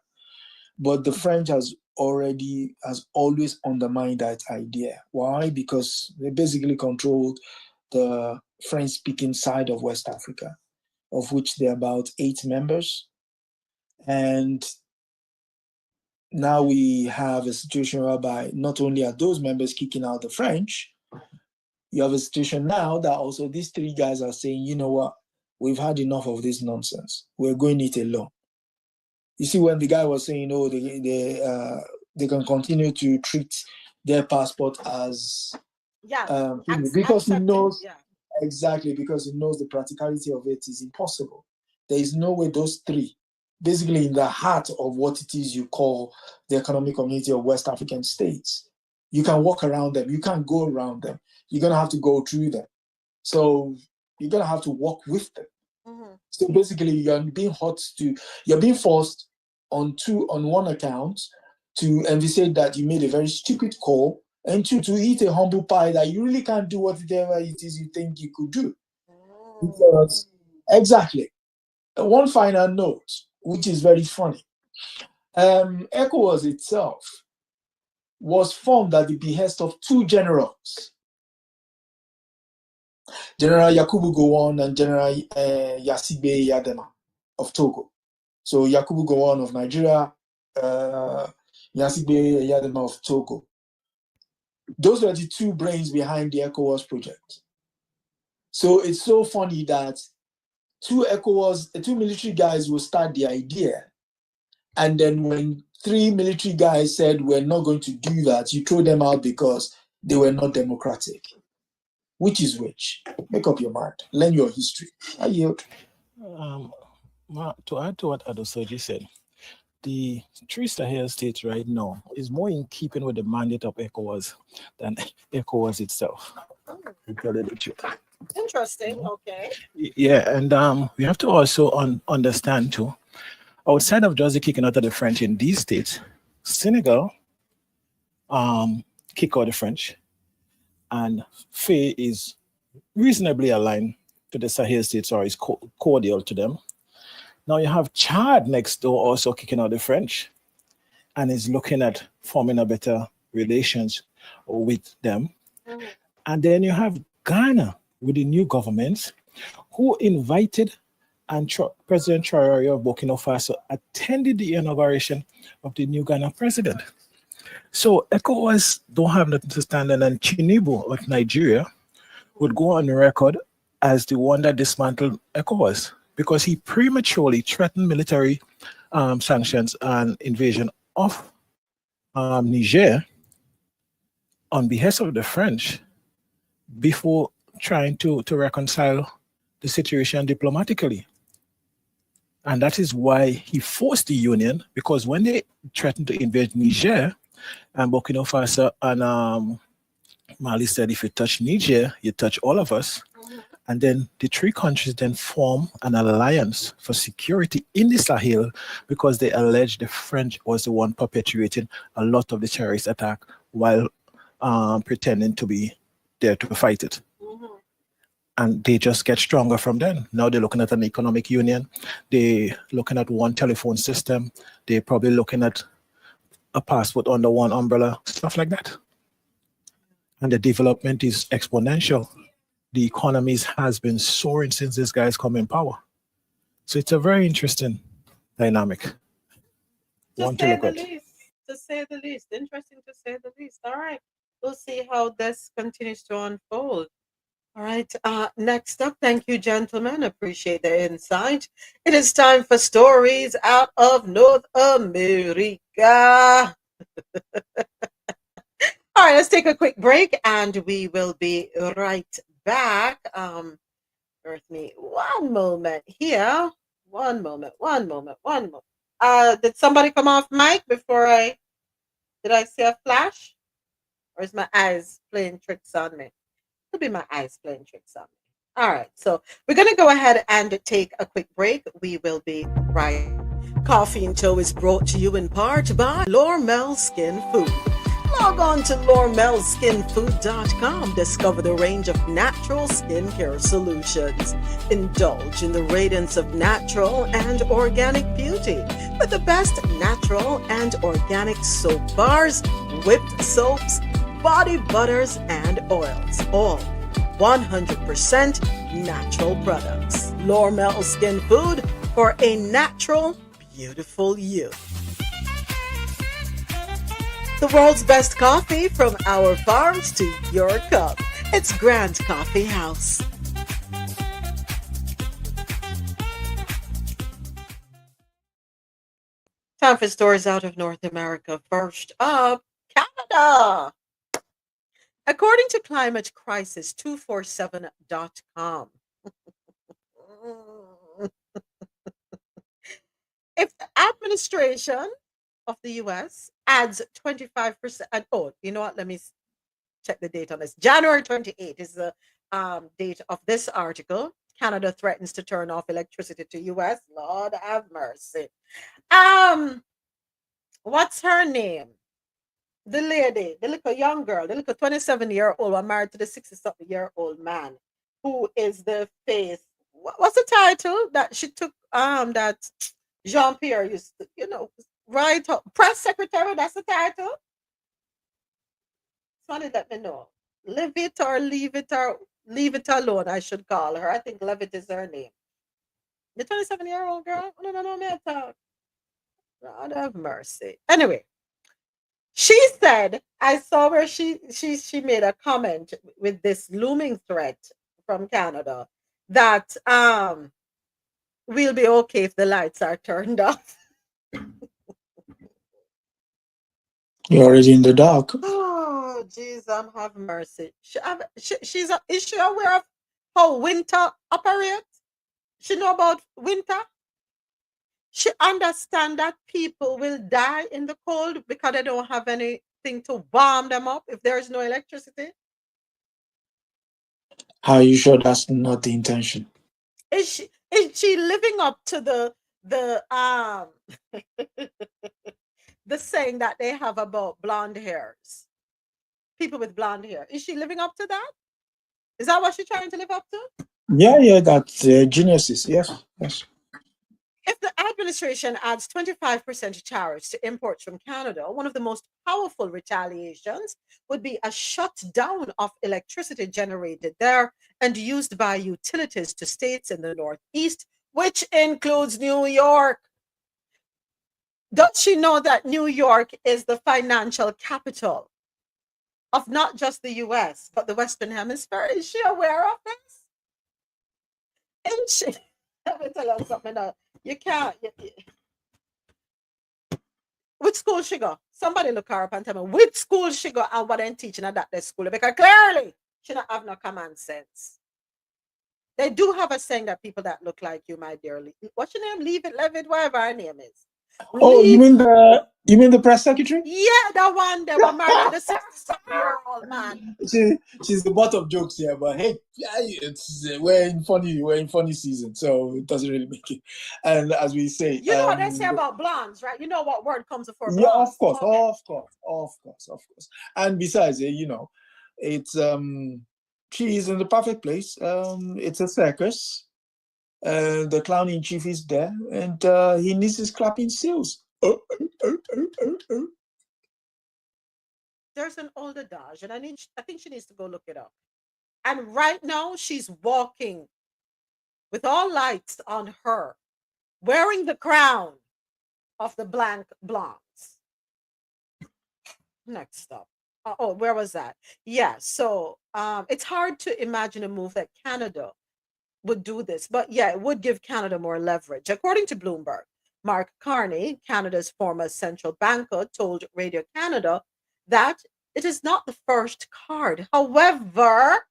But the French has always undermined that idea. Why? Because they basically controlled the French-speaking side of West Africa, of which there are about 8 members. And now we have a situation whereby not only are those members kicking out the French, you have a situation now that also these 3 guys are saying, you know what, we've had enough of this nonsense. We're going it alone. You see, when the guy was saying, oh, they can continue to treat their passport as because he knows exactly, because he knows the practicality of it is impossible. There is no way those 3, basically in the heart of what it is you call the economic community of West African states, you can walk around them. You can't go around them. You're gonna have to go through them. So you're gonna have to walk with them. Mm-hmm. So basically, you're being forced on one account to envisage that you made a very stupid call, and 2, to eat a humble pie that you really can't do whatever it is you think you could do. Because exactly. One final note, which is very funny. ECOWAS itself was formed at the behest of 2 generals, General Yakubu Gowon and General Yasibe Yadema of Togo. So Yakubu Gowon of Nigeria, Yasibe Yadema of Togo. Those were the 2 brains behind the ECOWAS project. So it's so funny that 2 military guys will start the idea, and then when 3 military guys said we're not going to do that, you throw them out because they were not democratic. Which is which? Make up your mind. Learn your history. I yield. To add to what Adesoji said, the 3 Sahel states right now is more in keeping with the mandate of ECOWAS than ECOWAS itself. Interesting. Okay. Yeah, and we have to also understand too, outside of just the kicking out of the French in these states, Senegal kick out the French, and Faye is reasonably aligned to the Sahel states, or is cordial to them. Now you have Chad next door also kicking out the French and is looking at forming a better relations with them. Mm-hmm. And then you have Ghana with the new government, who invited, and President Traoré of Burkina Faso attended the inauguration of the new Ghana president. So ECOWAS don't have nothing to stand on, and Tinubu of Nigeria would go on record as the one that dismantled ECOWAS, because he prematurely threatened military sanctions and invasion of Niger on behest of the French before trying to reconcile the situation diplomatically. And that is why he forced the union, because when they threatened to invade Niger, and Burkina Faso and Mali said, if you touch Niger, you touch all of us. And then the 3 countries then form an alliance for security in the Sahel, because they allege the French was the one perpetuating a lot of the terrorist attack while pretending to be there to fight it. Mm-hmm. And they just get stronger from then. Now they're looking at an economic union. They're looking at one telephone system. They're probably looking at a passport under one umbrella, stuff like that. And the development is exponential. The economies has been soaring since this guy's come in power. So it's a very interesting dynamic. To say the least. Interesting to say the least. All right. We'll see how this continues to unfold. All right. Next up, thank you, gentlemen. Appreciate the insight. It is time for stories out of North America. All right, let's take a quick break and we will be right back. Earth me one moment here. One moment. Did somebody come off mic before did I see a flash? Or is my eyes playing tricks on me? Could be my eyes playing tricks on me. All right, so we're going to go ahead and take a quick break. We will be right. Coffee and Toe is brought to you in part by Lormel Skin Food. Log on to lormelskinfood.com. Discover the range of natural skincare solutions. Indulge in the radiance of natural and organic beauty with the best natural and organic soap bars, whipped soaps, body butters, and oils. All 100% natural products. Lormel Skin Food for a natural, beautiful you. The world's best coffee from our farms to your cup. It's Grand Coffee House. Time for stories out of North America. First up, Canada. According to climatecrisis247.com, if the administration of the US adds 25%, oh, you know what? Let me check the date on this. January 28th is the date of this article. Canada threatens to turn off electricity to US. Lord have mercy. What's her name? The lady, the little young girl, the little 27-year-old, was married to the 60-something-year-old man who is the face. What's the title that she took? That Jean-Pierre used to, right? Press secretary. That's the title. Somebody let me know. Live it or leave it alone. I should call her. I think Levitt is her name. The 27-year-old girl. No, man, talk. God have mercy. Anyway. She said, I saw where she made a comment with this looming threat from Canada that we'll be okay if the lights are turned off. You're already in the dark. Oh, Jesus, have mercy. Is she aware of how winter operates? She know about winter? She understand that people will die in the cold because they don't have anything to warm them up if there is no electricity. How are you sure that's not the intention? Is she living up to the the saying that they have about blonde hairs? People with blonde hair. Is she living up to that? Is that what she's trying to live up to? Yeah, that's geniuses. Yes. If the administration adds 25% tariffs to imports from Canada, one of the most powerful retaliations would be a shutdown of electricity generated there and used by utilities to states in the Northeast, which includes New York. Does she know that New York is the financial capital of not just the US, but the Western Hemisphere? Is she aware of this? Isn't she? Let me tell you something now. You can't. Which school she go? Somebody look her up and tell me which school she go and what I'm teaching at that school. Because clearly she don't have no common sense. They do have a saying that people that look like you, my dear, what's your name? Leave it, whatever her name is. Oh, you mean the press secretary? Yeah, that one that was married to the 60-year-old man. She's the butt of jokes here, but hey, we're in funny season, so it doesn't really make it. And as we say, you know what they say about blondes, right? You know what word comes before blondes? Yeah, of course. And besides, it's she is in the perfect place. It's a circus. The clown in chief is there, and he needs his clapping seals. There's an old adage, and I think she needs to go look it up. And right now, she's walking with all lights on her, wearing the crown of the blank blondes. Next up. Oh, where was that? Yeah, so it's hard to imagine a move that Canada would do this, but yeah, it would give Canada more leverage. According to Bloomberg, Mark Carney, Canada's former central banker, told Radio Canada that It is not the first card. However,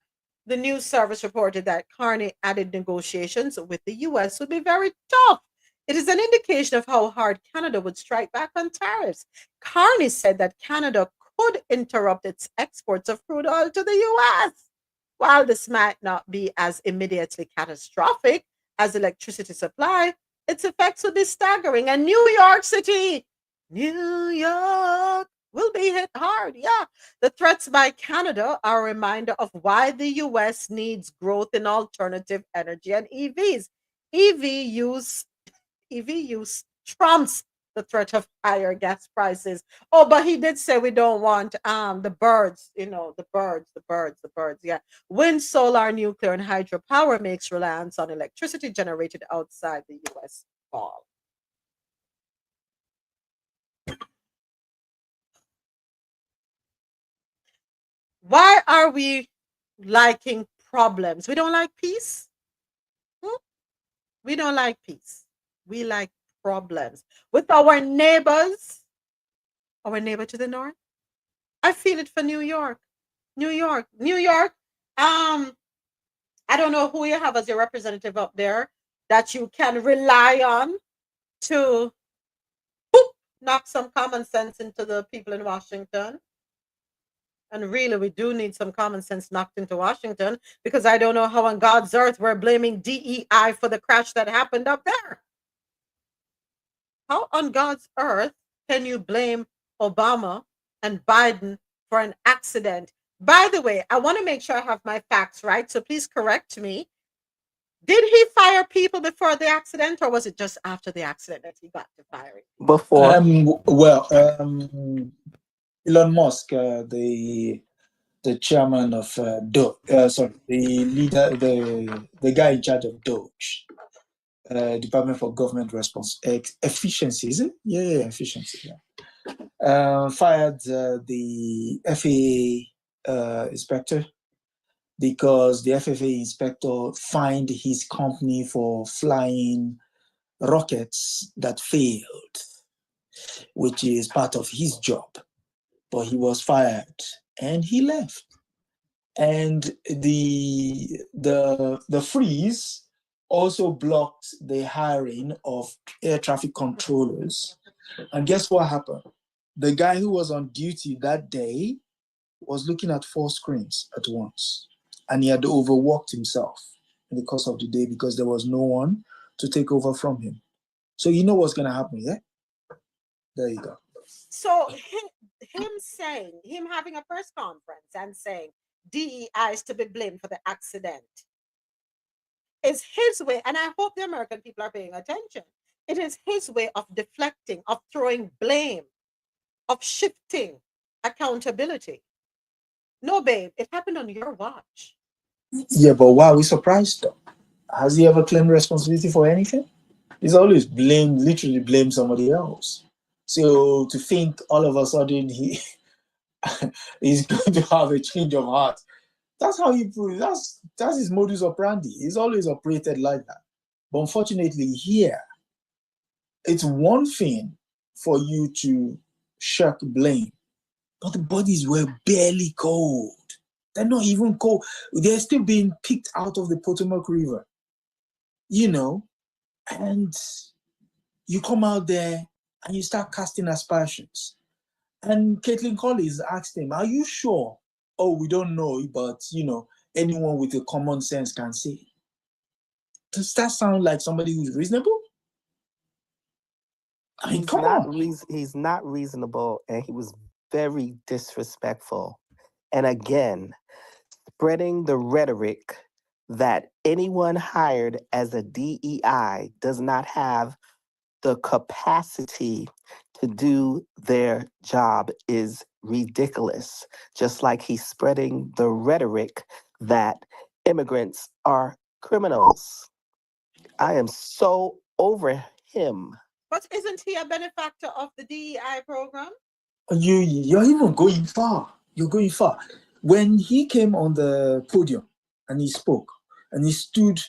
the news service reported that Carney added negotiations with the US would be very tough. It is an indication of how hard Canada would strike back on tariffs. Carney said that Canada could interrupt its exports of crude oil to the US. While this might not be as immediately catastrophic as electricity supply, its effects would be staggering. And New York City, New York will be hit hard. Yeah. The threats by Canada are a reminder of why the US needs growth in alternative energy and EVs. EV use trumps the threat of higher gas prices. Oh, but he did say we don't want the birds, the birds. Yeah. Wind, solar, nuclear, and hydropower makes reliance on electricity generated outside the US fall. Why are we liking problems? We don't like peace. We don't like peace. We like problems with our neighbors. Our neighbor to the north. I feel it for New York. New York. I don't know who you have as your representative up there that you can rely on to knock some common sense into the people in Washington. And really, we do need some common sense knocked into Washington, because I don't know how on God's earth we're blaming DEI for the crash that happened up there. How on God's earth can you blame Obama and Biden for an accident? By the way, I want to make sure I have my facts right, so please correct me. Did he fire people before the accident, or was it just after the accident that he got to firing? Before. Elon Musk, the chairman of the leader, the guy in charge of Doge, Department for Government Efficiency, is it? Yeah, efficiency. Yeah. Fired the FAA inspector, because the FAA inspector fined his company for flying rockets that failed, which is part of his job. But he was fired and he left. And the freeze also blocked the hiring of air traffic controllers. And guess what happened? The guy who was on duty that day was looking at 4 screens at once, and he had overworked himself in the course of the day because there was no one to take over from him. So you know what's going to happen, yeah? There you go. So him having a press conference and saying DEI is to be blamed for the accident is his way, and I hope the American people are paying attention. It is his way of deflecting, of throwing blame, of shifting accountability. No, babe, it happened on your watch. Yeah, but why are we surprised though? Has he ever claimed responsibility for anything? He's always literally blamed somebody else. So to think all of a sudden he's going to have a change of heart, that's how that's his modus operandi. He's always operated like that. But unfortunately here, it's one thing for you to shirk blame, but the bodies were barely cold. They're not even cold. They're still being picked out of the Potomac River, and you come out there and you start casting aspersions. And Caitlin Collins asked him, are you sure? Oh, we don't know, but, anyone with a common sense can say. Does that sound like somebody who's reasonable? I mean, come on. He's not reasonable, and he was very disrespectful. And again, spreading the rhetoric that anyone hired as a DEI does not have the capacity to do their job is ridiculous. Just like he's spreading the rhetoric that immigrants are criminals. I am so over him. But isn't he a benefactor of the DEI program? You're even going far. You're going far. When he came on the podium and he spoke, and he stood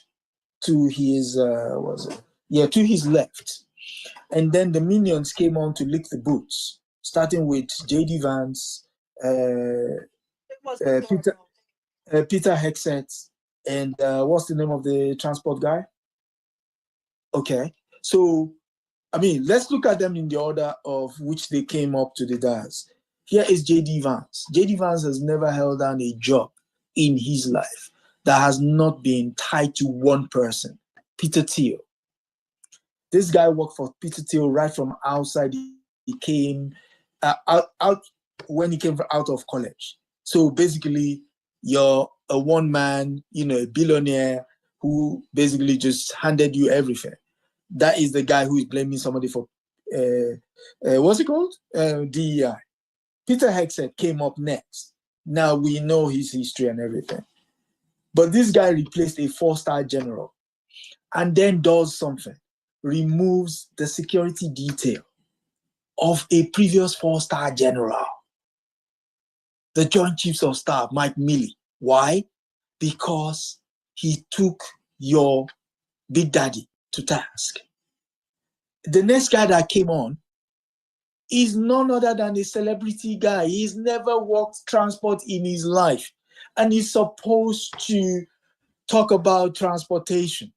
to his to his left, and then the minions came on to lick the boots, starting with JD Vance, Peter Hexet, and what's the name of the transport guy? Okay, so I mean, let's look at them in the order of which they came up to the dais. Here is J.D. Vance. J.D. Vance has never held down a job in his life that has not been tied to one person, Peter Thiel. This guy worked for Peter Thiel right from outside. He came out when he came out of college. So basically, you're a one-man, a billionaire who basically just handed you everything. That is the guy who is blaming somebody for, what's it called? DEI. Peter Hexet came up next. Now we know his history and everything. But this guy replaced a 4-star general and then does something, removes the security detail of a previous 4-star general, the Joint Chiefs of Staff, Mike Milley. Why? Because he took your big daddy to task. The next guy that came on is none other than a celebrity guy. He's never worked transport in his life, and he's supposed to talk about transportation.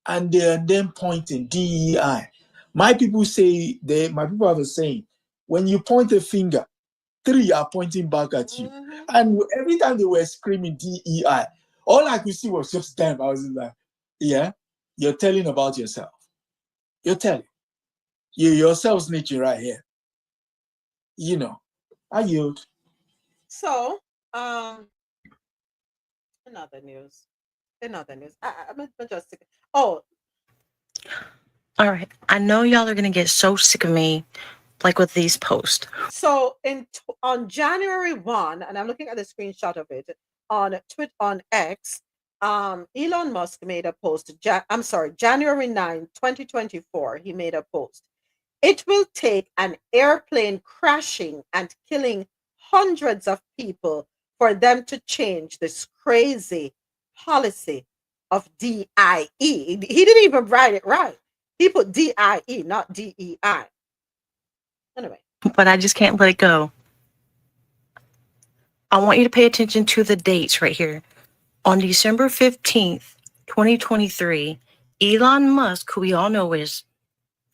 And they're then pointing DEI. My people have a saying, when you point a finger, 3 are pointing back at you. And every time they were screaming DEI, all I could see was just them. I was like, yeah, you're telling about yourself. You're telling. You yourself snitching right here. I yield. So, another news. I'm just all right. I know y'all are gonna get so sick of me, like with these posts. So on January 1, and I'm looking at the screenshot of it on X. Elon Musk made a post. January 9, 2024. He made a post. It will take an airplane crashing and killing hundreds of people for them to change this crazy policy of DIE. He didn't even write it right. He put DIE, not DEI. Anyway. But I just can't let it go. I want you to pay attention to the dates right here. On December 15th, 2023, Elon Musk, who we all know is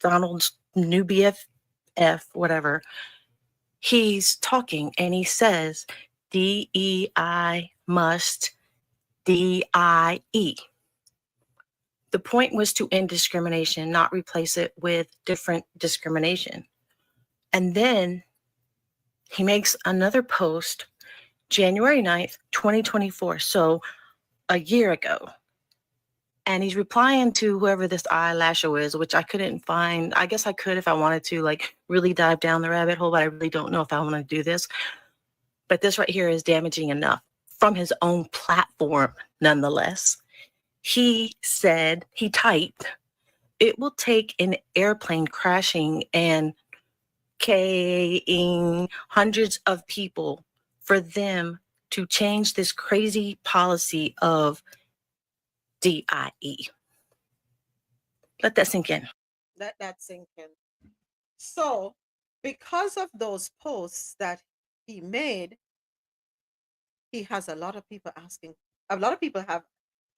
Donald's new BFF, whatever, he's talking and he says, DEI must DIE. The point was to end discrimination, not replace it with different discrimination. And then he makes another post January 9th, 2024. So a year ago. And he's replying to whoever this eyelasher is, which I couldn't find. I guess I could if I wanted to, like, really dive down the rabbit hole, but I really don't know if I want to do this. But this right here is damaging enough from his own platform, nonetheless. He typed, it will take an airplane crashing and killing hundreds of people for them to change this crazy policy of DIE. Let that sink in. Let that sink in. So, because of those posts that he made, he has a lot of people asking. A lot of people have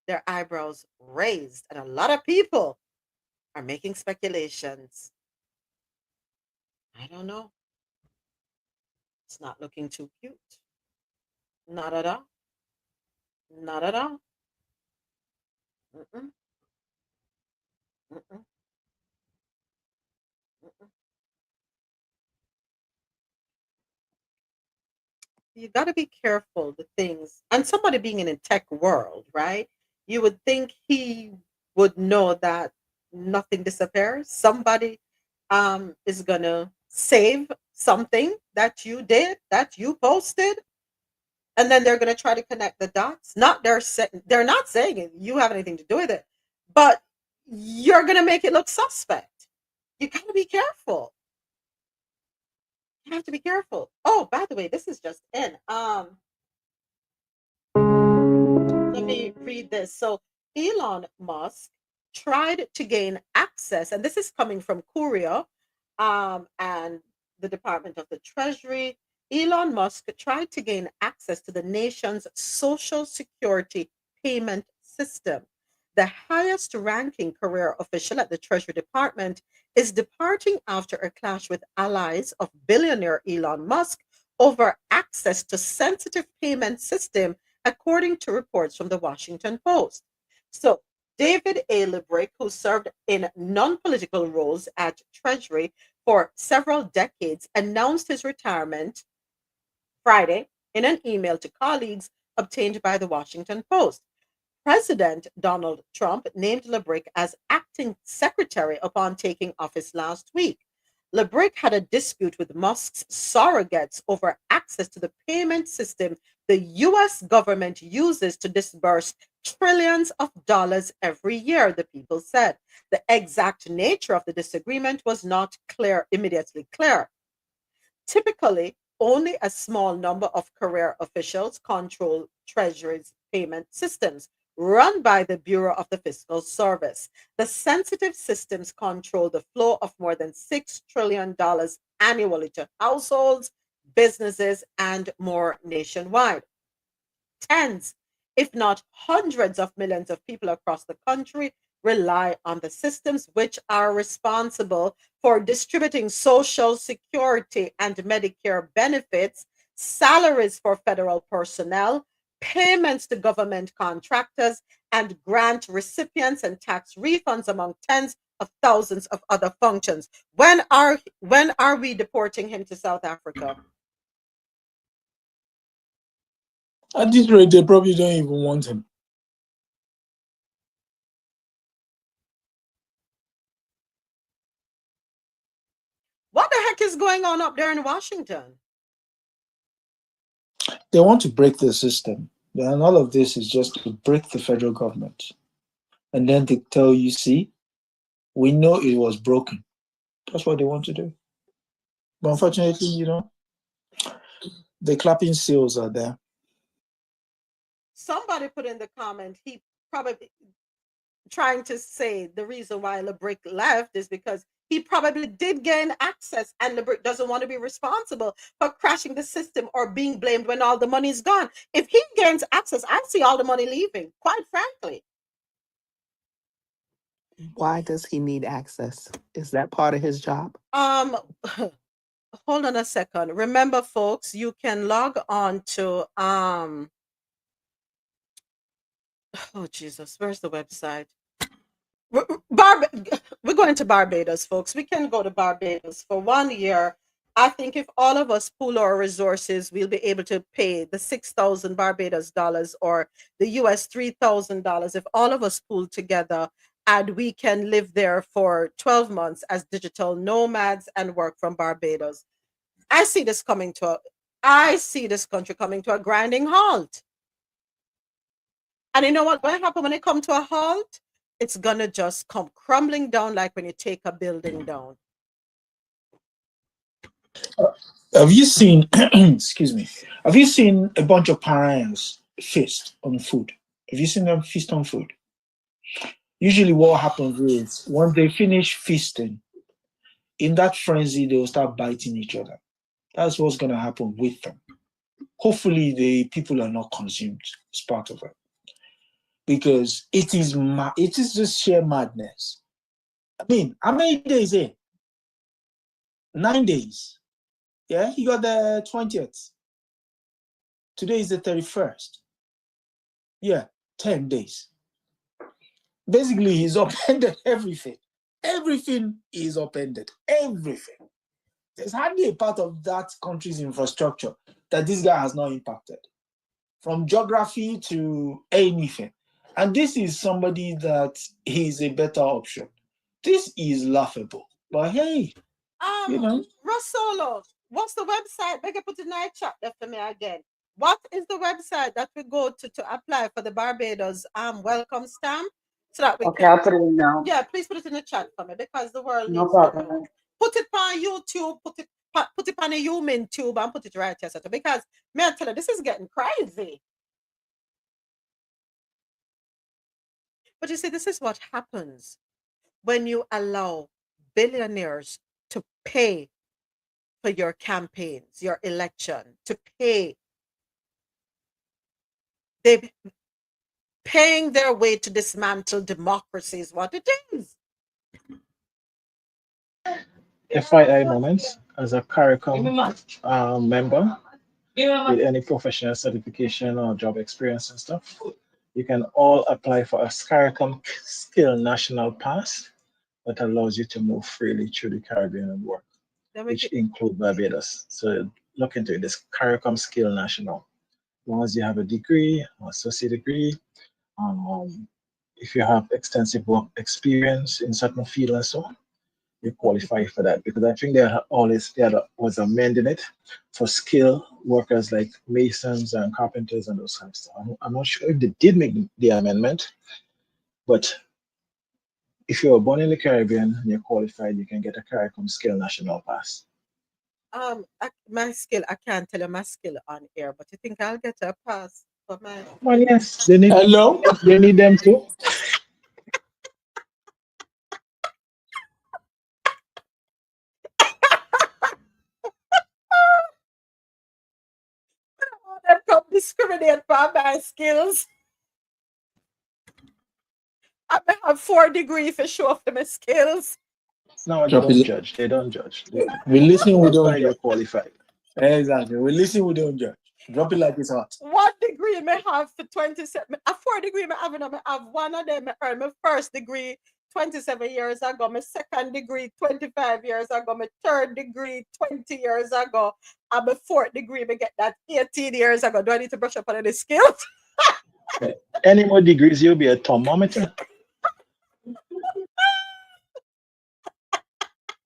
their eyebrows raised, and a lot of people are making speculations. I don't know. It's not looking too cute. Not at all. Not at all. Mm-mm. Mm-mm. Mm-mm. You got to be careful the things, and somebody being in a tech world, right? You would think he would know that nothing disappears. Somebody is gonna save something that you did, that you posted, and then they're gonna try to connect the dots. They're not saying it, you have anything to do with it, but you're gonna make it look suspect. You gotta be careful. You have to be careful. Oh, by the way, this is just in. Let me read this. So Elon Musk tried to gain access, and this is coming from Courier and the Department of the Treasury. Elon Musk tried to gain access to the nation's social security payment system. The highest ranking career official at the Treasury Department is departing after a clash with allies of billionaire Elon Musk over access to sensitive payment system, according to reports from the Washington Post. So, David A. Librick, who served in non-political roles at Treasury for several decades, announced his retirement Friday in an email to colleagues obtained by the Washington Post. President Donald Trump named Librick as acting secretary upon taking office last week. Librick had a dispute with Musk's surrogates over access to the payment system the US government uses to disburse trillions of dollars every year, the people said. The exact nature of the disagreement was not immediately clear. Typically, only a small number of career officials control Treasury's payment systems, run by the Bureau of the Fiscal Service. The sensitive systems control the flow of more than $6 trillion annually to households, businesses, and more nationwide. Tens, if not hundreds of millions of people across the country rely on the systems which are responsible for distributing Social Security and Medicare benefits, salaries for federal personnel, payments to government contractors, and grant recipients and tax refunds, among tens of thousands of other functions. When are we deporting him to South Africa? At this rate, they probably don't even want him. What the heck is going on up there in Washington? They want to break the system. And all of this is just to break the federal government. And then they tell you, see, we know it was broken. That's what they want to do. But unfortunately, the clapping seals are there. Somebody put in the comment, he probably trying to say the reason why Librick left is because he probably did gain access and Librick doesn't want to be responsible for crashing the system or being blamed when all the money's gone. If he gains access, I see all the money leaving, quite frankly. Why does he need access? Is that part of his job? Hold on a second. Remember, folks, you can log on to oh Jesus, where's the website? We're going to Barbados, folks. We can go to Barbados for 1 year. I think if all of us pool our resources, we'll be able to pay the 6,000 Barbados dollars or the US $3,000 if all of us pool together, and we can live there for 12 months as digital nomads and work from Barbados. I see this country coming to a grinding halt. And you know what will happen when it comes to a halt? It's gonna just come crumbling down like when you take a building down. Have you seen, excuse me, have you seen a bunch of pariahs feast on food? Have you seen them feast on food? Usually what happens is when they finish feasting, in that frenzy, they'll start biting each other. That's what's going to happen with them. Hopefully the people are not consumed as part of it. Because it is just sheer madness. I mean, how many days in? 9 days. Yeah, he got the 20th. Today is the 31st. Yeah, 10 days. Basically, he's upended everything. Everything is upended. Everything. There's hardly a part of that country's infrastructure that this guy has not impacted. From geography to anything. And this is somebody that is a better option. This is laughable. But hey, RoSolo, what's the website? Beg you put it in the chat there for me again. What is the website that we go to apply for the Barbados welcome stamp? So that we can. I'll put it in now. Yeah, please put it in the chat for me because the world no needs problem. to know. Put it on YouTube, put it on a human tube and put it right here. Because me I tell you, this is getting crazy. But you see, this is what happens when you allow billionaires to pay for your campaigns, your election, to pay. They're paying their way to dismantle democracy is what it is. FYI moments as a CARICOM member with any professional certification or job experience and stuff, you can all apply for a CARICOM Skill National Pass that allows you to move freely through the Caribbean and work, which include Barbados. So look into it. This CARICOM Skill National. As long as you have a degree, or associate degree, if you have extensive work experience in certain field and so on, you qualify for that, because I think there was amending it for skilled workers like masons and carpenters and those kinds of stuff. I'm not sure if they did make the amendment, but if you were born in the Caribbean and you're qualified, you can get a CARICOM Skill National Pass. My skill, I can't tell you my skill on air, but you think I'll get a pass for my... Well, yes, they need, Hello? They need them too. Them come discriminate by my skills. I may have 4 degrees for show off my skills. No, they don't judge. They don't judge. We listen, we don't You're judge. qualified. Exactly. We listen, we don't judge. Drop it like it's hot. 1 degree may have for 27. A 4 degree may have, I have one of them. I earned my first degree 27 years ago. My second degree 25 years ago. My third degree 20 years ago. And my fourth degree may get that 18 years ago. Do I need to brush up on any skills? Any more degrees, you'll be a thermometer.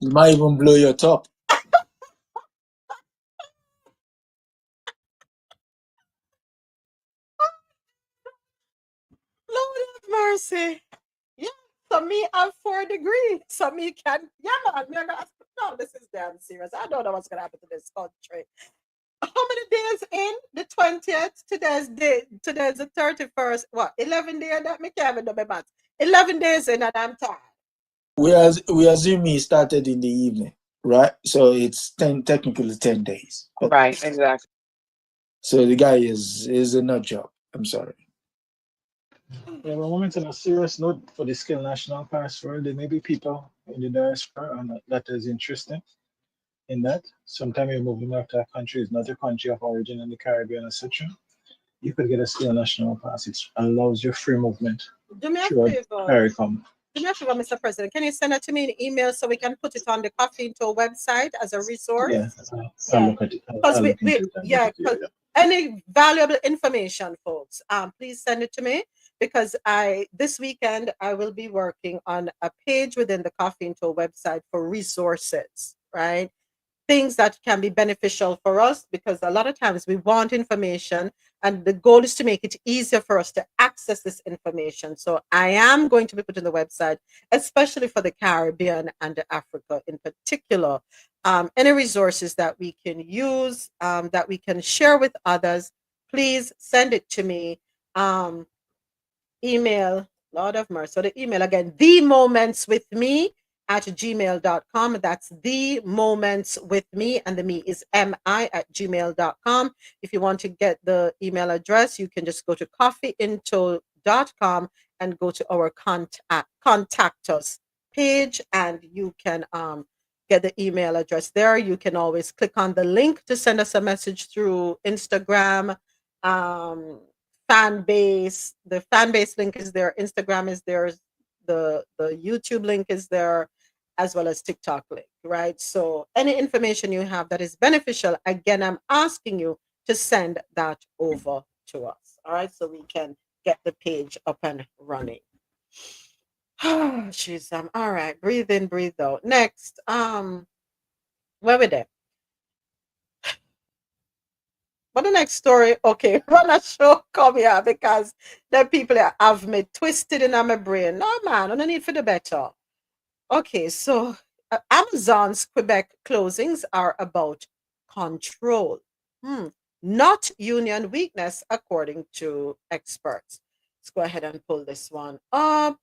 You might even blow your top. Lord have mercy. Yeah, so me have 4 degrees. So me can, yeah, man. No, this is damn serious. I don't know what's going to happen to this country. How many days in? The 20th. Today's the 31st. What? 11 days that me can't even do my math. 11 days in and I'm tired. We assume he started in the evening, right? So it's technically 10 days. Right, exactly. So the guy is a nut job. I'm sorry. Yeah, but moments on a serious note for the Skill National Pass world, there may be people in the diaspora and that is interesting in that. Sometimes you're moving back to a country, it's not your country of origin in the Caribbean, etc. You could get a Skill National Pass. It allows you free movement. Do me a through favor. CARICOM. Do me a favor, Mr. President. Can you send it to me in email so we can put it on the Coffee Into website as a resource? Yeah, I'll look at it. Because any valuable information, folks, please send it to me, because this weekend I will be working on a page within the Coffee Into website for resources, right? Things that can be beneficial for us, because a lot of times we want information and the goal is to make it easier for us to access this information. So I am going to be putting the website, especially for the Caribbean and Africa in particular, any resources that we can use, that we can share with others, please send it to me. Email, Lord of mercy. So the email again, themomentswithme@gmail.com. That's the moments with me, and the me is mi@gmail.com. If you want to get the email address, you can just go to coffeeinto.com and go to our contact us page, and you can get the email address there. You can always click on the link to send us a message through Instagram. Fan base, the fan base link is there, Instagram is there, the YouTube link is there, as well as TikTok link, right? So any information you have that is beneficial, again, I'm asking you to send that over to us. All right, so we can get the page up and running. Oh, jeez. All right, breathe in, breathe out. Next, where we there? But the next story, okay, run a show come here, because the people have me twisted in my brain. No, man, I don't need for the better. Okay, so Amazon's Quebec closings are about control, not union weakness, according to experts. Let's go ahead and pull this one up.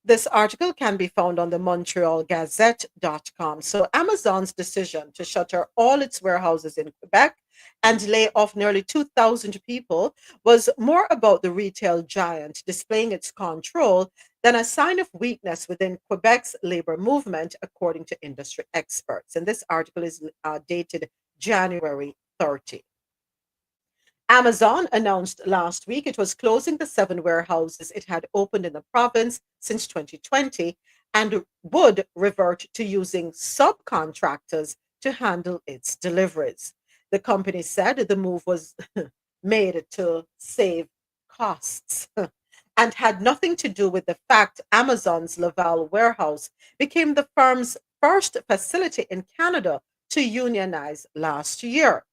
This article can be found on the MontrealGazette.com. So, Amazon's decision to shutter all its warehouses in Quebec and lay off nearly 2,000 people was more about the retail giant displaying its control than a sign of weakness within Quebec's labor movement, according to industry experts. And this article is dated January 30. Amazon announced last week it was closing the 7 warehouses it had opened in the province since 2020 and would revert to using subcontractors to handle its deliveries. The company said the move was made to save costs and had nothing to do with the fact Amazon's Laval warehouse became the firm's first facility in Canada to unionize last year.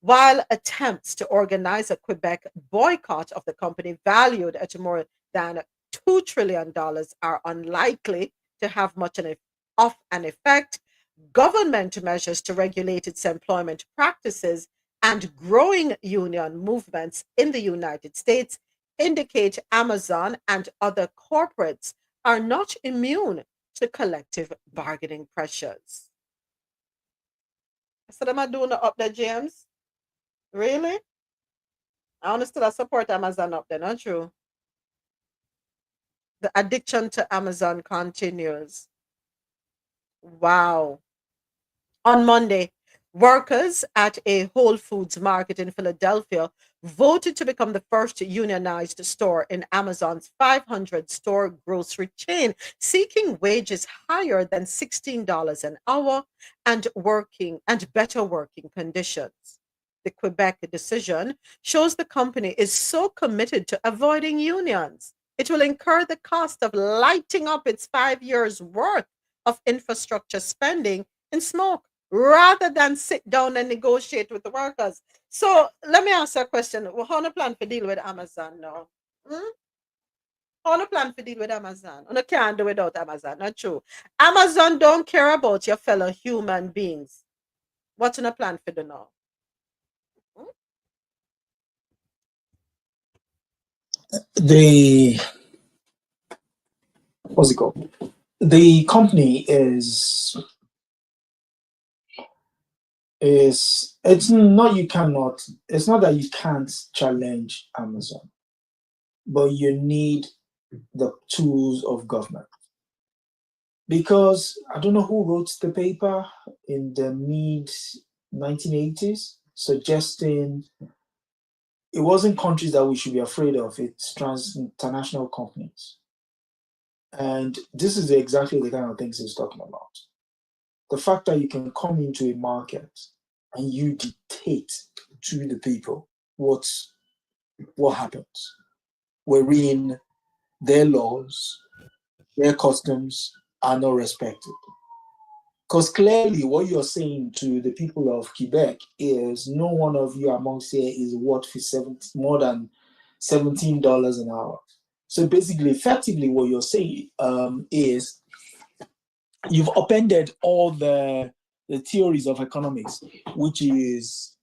While attempts to organize a Quebec boycott of the company valued at more than $2 trillion are unlikely to have much of an effect, government measures to regulate its employment practices and growing union movements in the United States indicate Amazon and other corporates are not immune to collective bargaining pressures. So, them are doing up there, James. Really? I honestly support Amazon up there, not true. The addiction to Amazon continues. Wow. On Monday, workers at a Whole Foods market in Philadelphia voted to become the first unionized store in Amazon's 500 store grocery chain, seeking wages higher than $16 an hour and better working conditions. The Quebec decision shows the company is so committed to avoiding unions. It will incur the cost of lighting up its 5 years worth of infrastructure spending in smoke rather than sit down and negotiate with the workers. So let me ask you a question. How do you plan to deal with Amazon now? How do you plan to deal with Amazon? You can't do without Amazon, not true. Amazon don't care about your fellow human beings. What's your plan for do now? What's it called? The company is it's not that you can't challenge Amazon, but you need the tools of government. Because I don't know who wrote the paper in the mid 1980s suggesting it wasn't countries that we should be afraid of, it's international companies. And this is exactly the kind of things he's talking about. The fact that you can come into a market and you dictate to the people what happens, wherein their laws, their customs are not respected. Because clearly what you're saying to the people of Quebec is no one of you amongst here is worth more than $17 an hour. So basically, effectively, what you're saying is you've upended all the theories of economics, which is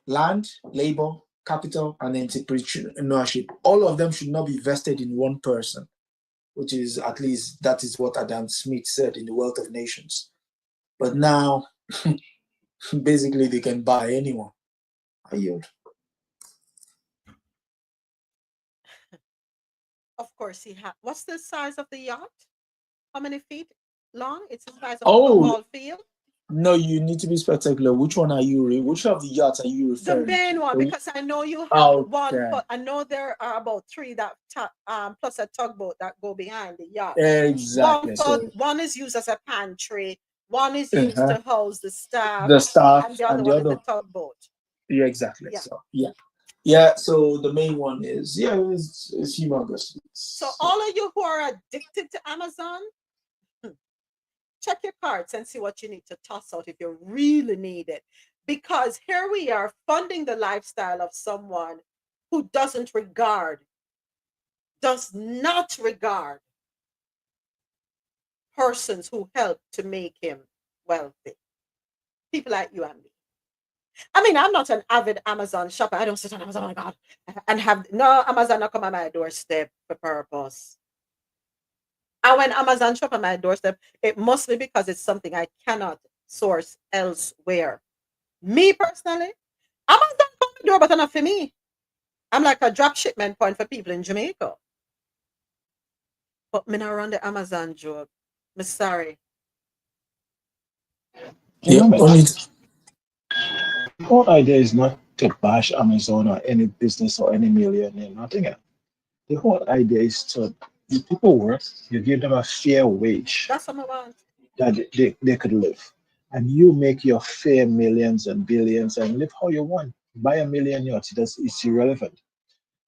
land, labor, capital, and entrepreneurship. All of them should not be vested in one person, which is, at least that is what Adam Smith said in The Wealth of Nations. But now, basically, they can buy anyone. I yield. Of course, what's the size of the yacht? How many feet long? It's the size of a football field. No, you need to be spectacular. Which one are you? Which of the yachts are you referring to? The main one, because I know you have one. But I know there are about 3 that plus a tugboat that go behind the yacht. Exactly. One is used as a pantry. One is used to house the staff. And the other one is a tugboat. Yeah, exactly. Yeah. So yeah. So the main one is it's humongous. So all of you who are addicted to Amazon, check your cards and see what you need to toss out if you really need it. Because here we are funding the lifestyle of someone who does not regard persons who help to make him wealthy. People like you and me. I mean, I'm not an avid Amazon shopper. I don't sit on Amazon, oh my God, and have no Amazon not come on my doorstep for purpose. And when Amazon shop on my doorstep, it must be because it's something I cannot source elsewhere. Me personally, Amazon come to the door, but not for me. I'm like a drop shipment point for people in Jamaica. But me not run the Amazon job. I'm sorry. Yeah, only The whole idea is not to bash Amazon or any business or any millionaire, nothing else. The whole idea is to the people work, you give them a fair wage That's what I want. that they could live. And you make your fair millions and billions and live how you want. Buy a million yachts, it's irrelevant.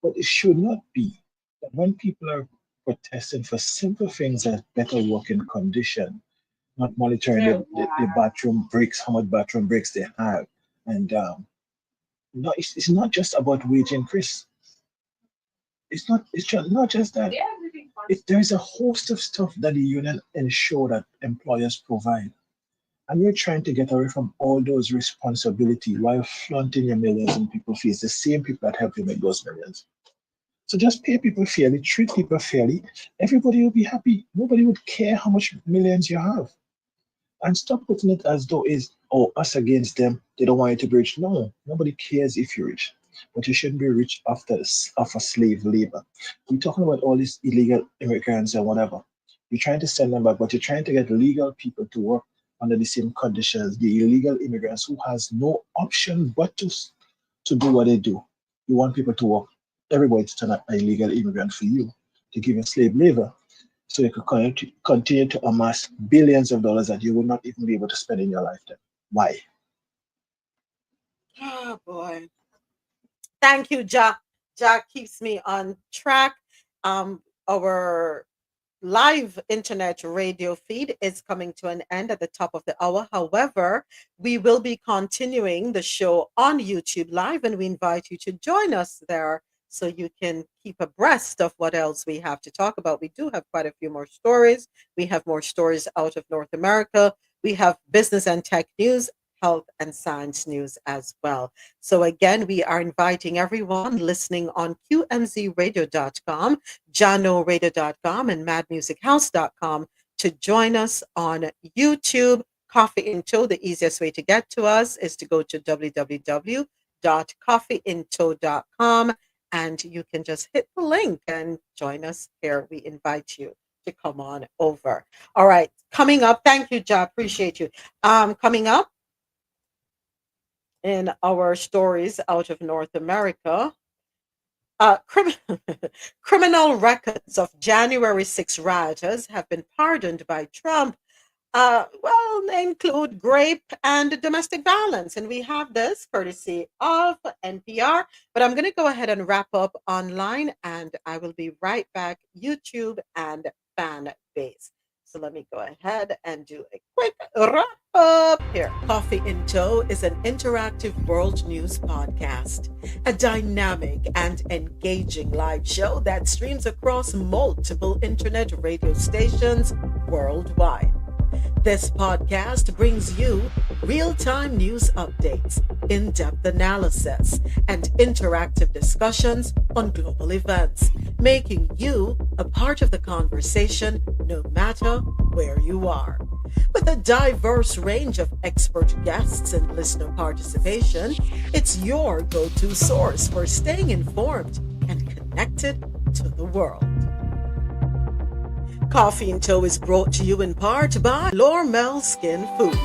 But it should not be that when people are protesting for simple things as better working condition, not monitoring the bathroom breaks, how much bathroom breaks they have. And no, it's not just about wage increase. Not just that. There's a host of stuff that the union ensure that employers provide. And you're trying to get away from all those responsibility while flaunting your millions in people's face, the same people that help you make those millions. So just pay people fairly, treat people fairly. Everybody will be happy. Nobody would care how much millions you have. And stop putting it as though it's us against them. They don't want you to be rich. No, nobody cares if you're rich. But you shouldn't be rich off a slave labor. We're talking about all these illegal immigrants and whatever. You're trying to send them back, but you're trying to get legal people to work under the same conditions. The illegal immigrants who has no option but to do what they do. You want people to work. Everybody to turn up an illegal immigrant for you to give you slave labor. So you could continue to amass billions of dollars that you will not even be able to spend in your lifetime. Why? Oh boy. Thank you, Ja. Ja keeps me on track. Our live internet radio feed is coming to an end at the top of the hour. However, we will be continuing the show on YouTube Live, and we invite you to join us there so you can keep abreast of what else we have to talk about. We do have quite a few more stories. We have more stories out of North America. We have business and tech news, health and science news as well. So again, we are inviting everyone listening on qmzradio.com, janoradio.com, and madmusichouse.com to join us on YouTube. Coffee in Tow, the easiest way to get to us is to go to www.coffeeintow.com, and you can just hit the link and join us here. We invite you to come on over. All right, coming up, thank you, Ja, appreciate you. Coming up in our stories out of North America, criminal records of January 6 rioters have been pardoned by Trump. Well, they include rape and domestic violence. And we have this courtesy of NPR. But I'm going to go ahead and wrap up online, and I will be right back, YouTube and fan base. So let me go ahead and do a quick wrap up here. Coffee in Tow is an interactive world news podcast, a dynamic and engaging live show that streams across multiple internet radio stations worldwide. This podcast brings you real-time news updates, in-depth analysis, and interactive discussions on global events, making you a part of the conversation no matter where you are. With a diverse range of expert guests and listener participation, it's your go-to source for staying informed and connected to the world. Coffee in Tow is brought to you in part by Lormel Skin Food.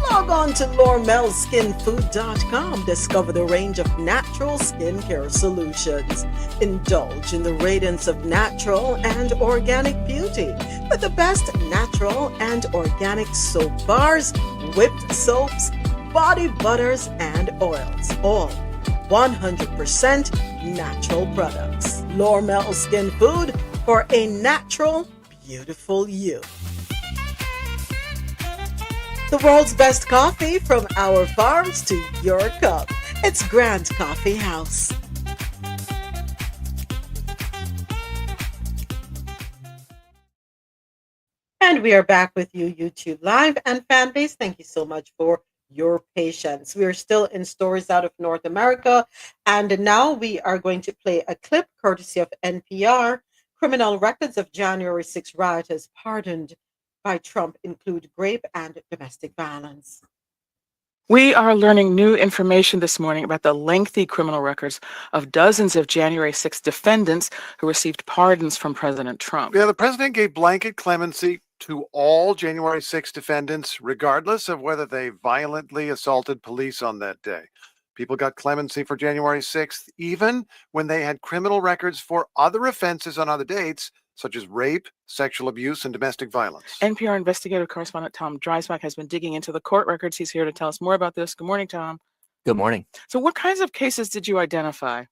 Log on to lormelskinfood.com. Discover the range of natural skincare solutions. Indulge in the radiance of natural and organic beauty with the best natural and organic soap bars, whipped soaps, body butters, and oils. All 100% natural products. Lormel Skin Food for a natural, beautiful you. The world's best coffee from our farms to your cup. It's Grand Coffee House. And we are back with you, YouTube Live and fan base. Thank you so much for your patience. We are still in stories out of North America. And now we are going to play a clip courtesy of NPR. Criminal records of January 6 rioters pardoned by Trump include rape and domestic violence. We are learning new information this morning about the lengthy criminal records of dozens of January 6 defendants who received pardons from President Trump. Yeah, the president gave blanket clemency to all January 6 defendants, regardless of whether they violently assaulted police on that day. People got clemency for January 6th, even when they had criminal records for other offenses on other dates, such as rape, sexual abuse, and domestic violence. NPR investigative correspondent Tom Dreisbach has been digging into the court records. He's here to tell us more about this. Good morning, Tom. Good morning. So what kinds of cases did you identify?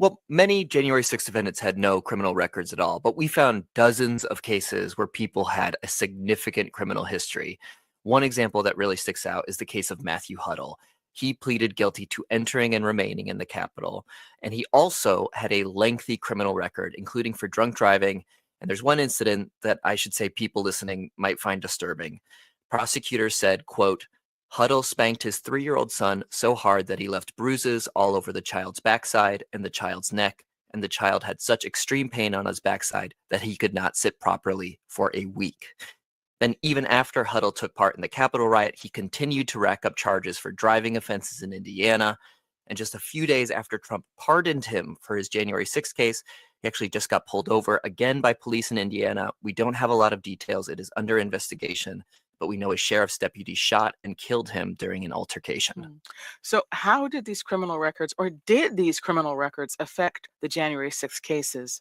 Well, many January 6 defendants had no criminal records at all, but we found dozens of cases where people had a significant criminal history. One example that really sticks out is the case of Matthew Huddle. He pleaded guilty to entering and remaining in the Capitol, and he also had a lengthy criminal record, including for drunk driving. And there's one incident that I should say people listening might find disturbing. Prosecutors said, quote, Huddle spanked his 3-year-old son so hard that he left bruises all over the child's backside and the child's neck, and the child had such extreme pain on his backside that he could not sit properly for a week. Then even after Huddle took part in the Capitol riot, he continued to rack up charges for driving offenses in Indiana. And just a few days after Trump pardoned him for his January 6th case, he actually just got pulled over again by police in Indiana. We don't have a lot of details. It is under investigation, but we know a sheriff's deputy shot and killed him during an altercation. So how did these criminal records, or did these criminal records affect the January 6th cases?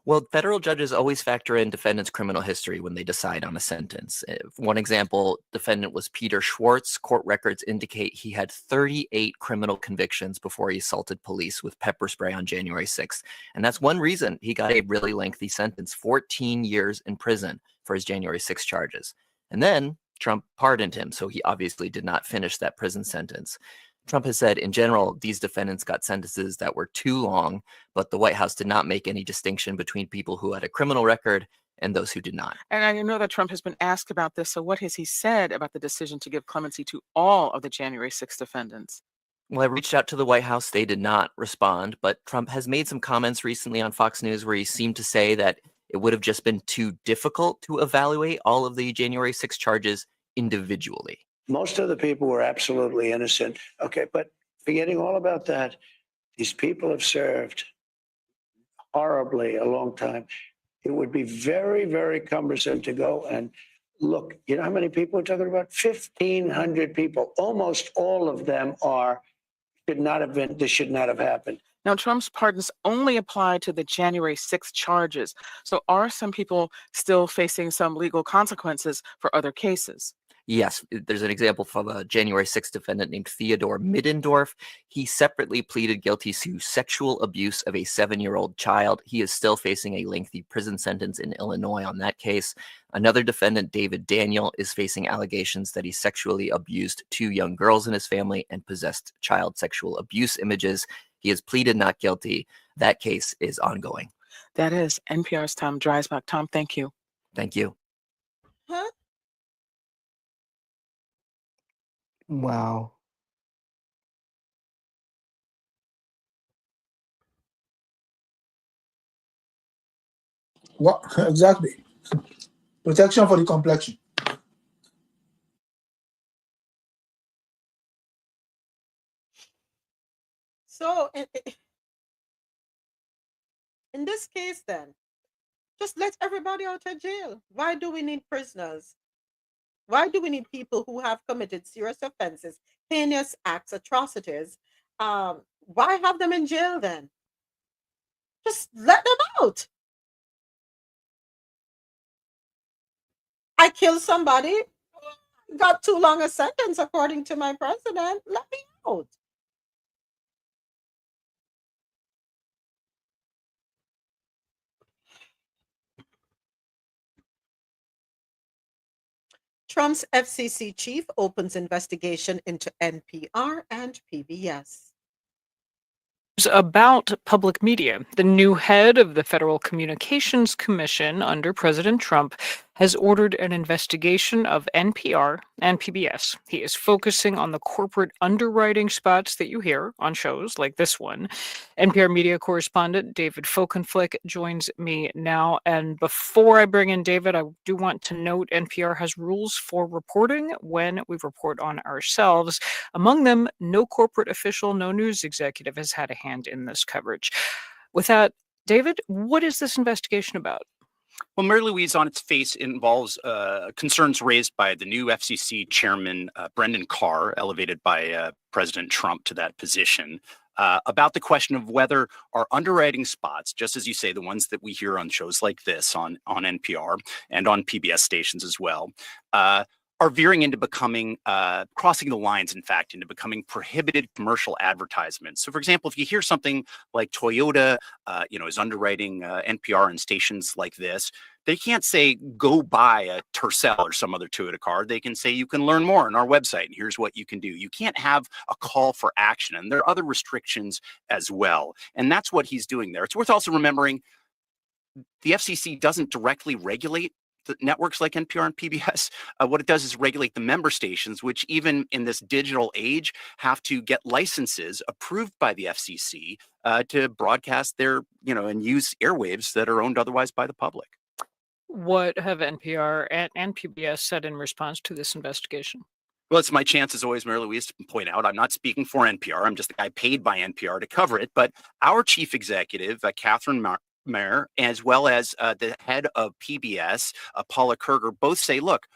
Well, federal judges always factor in defendants' criminal history when they decide on a sentence. One example, defendant was Peter Schwartz. Court records indicate he had 38 criminal convictions before he assaulted police with pepper spray on January 6th. And that's one reason he got a really lengthy sentence, 14 years in prison for his January 6 charges. And then Trump pardoned him, so he obviously did not finish that prison sentence. Trump has said, in general, these defendants got sentences that were too long, but the White House did not make any distinction between people who had a criminal record and those who did not. And I know that Trump has been asked about this, so what has he said about the decision to give clemency to all of the January 6 defendants? Well, I reached out to the White House. They did not respond, but Trump has made some comments recently on Fox News where he seemed to say that it would have just been too difficult to evaluate all of the January 6 charges individually. Most of the people were absolutely innocent. Okay, but forgetting all about that, these people have served horribly a long time. It would be very, very cumbersome to go and look. You know how many people we're talking about? 1,500 people. Almost all of them should not have been, this should not have happened. Now, Trump's pardons only apply to the January 6 charges. So are some people still facing some legal consequences for other cases? Yes, there's an example from a January 6th defendant named Theodore Middendorf. He separately pleaded guilty to sexual abuse of a 7-year-old child. He is still facing a lengthy prison sentence in Illinois on that case. Another defendant, David Daniel, is facing allegations that he sexually abused 2 young girls in his family and possessed child sexual abuse images. He has pleaded not guilty. That case is ongoing. That is NPR's Tom Dreisbach. Tom, thank you. Thank you. Huh? Wow. What exactly? Protection for the complexion. So in this case then, just let everybody out of jail. Why do we need prisoners? Why do we need people who have committed serious offenses, heinous acts, atrocities? Why have them in jail then? Just let them out. I killed somebody, got too long a sentence according to my president. Let me out. Trump's FCC chief opens investigation into NPR and PBS. About public media. The new head of the Federal Communications Commission under President Trump has ordered an investigation of NPR and PBS. He is focusing on the corporate underwriting spots that you hear on shows like this one. NPR media correspondent David Folkenflik joins me now. And before I bring in David, I do want to note NPR has rules for reporting when we report on ourselves. Among them, no corporate official, no news executive has had a hand in this coverage. With that, David, what is this investigation about? Well, Mary Louise, on its face, involves concerns raised by the new FCC chairman, Brendan Carr, elevated by President Trump to that position, about the question of whether our underwriting spots, just as you say, the ones that we hear on shows like this on NPR and on PBS stations as well, are veering into becoming, crossing the lines, in fact, into becoming prohibited commercial advertisements. So, for example, if you hear something like Toyota, is underwriting NPR and stations like this, they can't say, go buy a Tercel or some other Toyota car. They can say, you can learn more on our website, and here's what you can do. You can't have a call for action, and there are other restrictions as well. And that's what he's doing there. It's worth also remembering the FCC doesn't directly regulate the networks like NPR and PBS. What it does is regulate the member stations, which even in this digital age have to get licenses approved by the FCC to broadcast their, and use airwaves that are owned otherwise by the public. What have NPR and PBS said in response to this investigation? Well, it's my chance, as always, Mary Louise, to point out I'm not speaking for NPR. I'm just the guy paid by NPR to cover it. But our chief executive, Catherine Mayer, as well as the head of PBS, Paula Kerger, both say, look,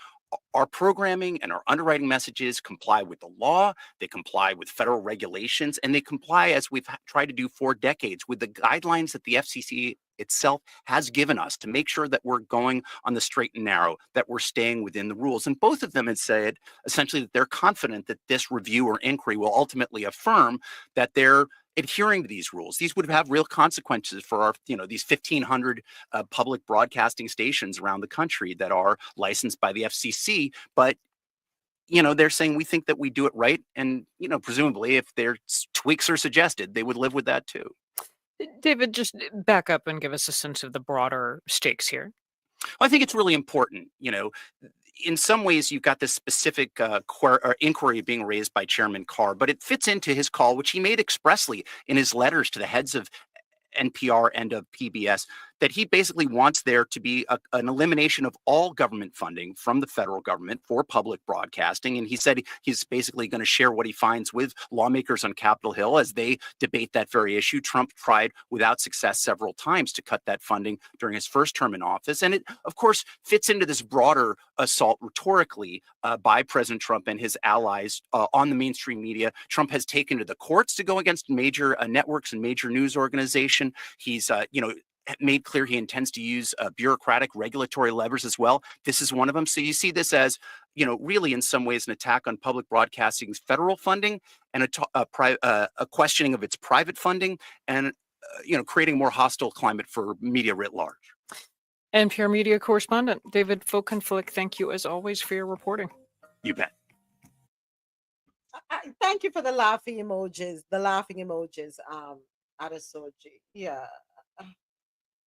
our programming and our underwriting messages comply with the law, they comply with federal regulations, and they comply, as we've tried to do for decades, with the guidelines that the FCC itself has given us to make sure that we're going on the straight and narrow, that we're staying within the rules. And both of them had said essentially that they're confident that this review or inquiry will ultimately affirm that they're adhering to these rules. These would have real consequences for our, these 1,500 public broadcasting stations around the country that are licensed by the FCC. But, they're saying we think that we do it right. And, presumably if their tweaks are suggested, they would live with that too. David, just back up and give us a sense of the broader stakes here. I think it's really important. In some ways, you've got this specific inquiry being raised by Chairman Carr, but it fits into his call, which he made expressly in his letters to the heads of NPR and of PBS, that he basically wants there to be an elimination of all government funding from the federal government for public broadcasting. And he said he's basically going to share what he finds with lawmakers on Capitol Hill as they debate that very issue. Trump tried without success several times to cut that funding during his first term in office. And it, of course, fits into this broader assault rhetorically by President Trump and his allies on the mainstream media. Trump has taken to the courts to go against major networks and major news organizations. He's, made clear he intends to use bureaucratic regulatory levers as well. This is one of them. So you see this as, really in some ways an attack on public broadcasting's federal funding and a questioning of its private funding and, creating a more hostile climate for media writ large. NPR media correspondent David Folkenflik, thank you as always for your reporting. You bet. Thank you for the laughing emojis. Adesoji. Yeah.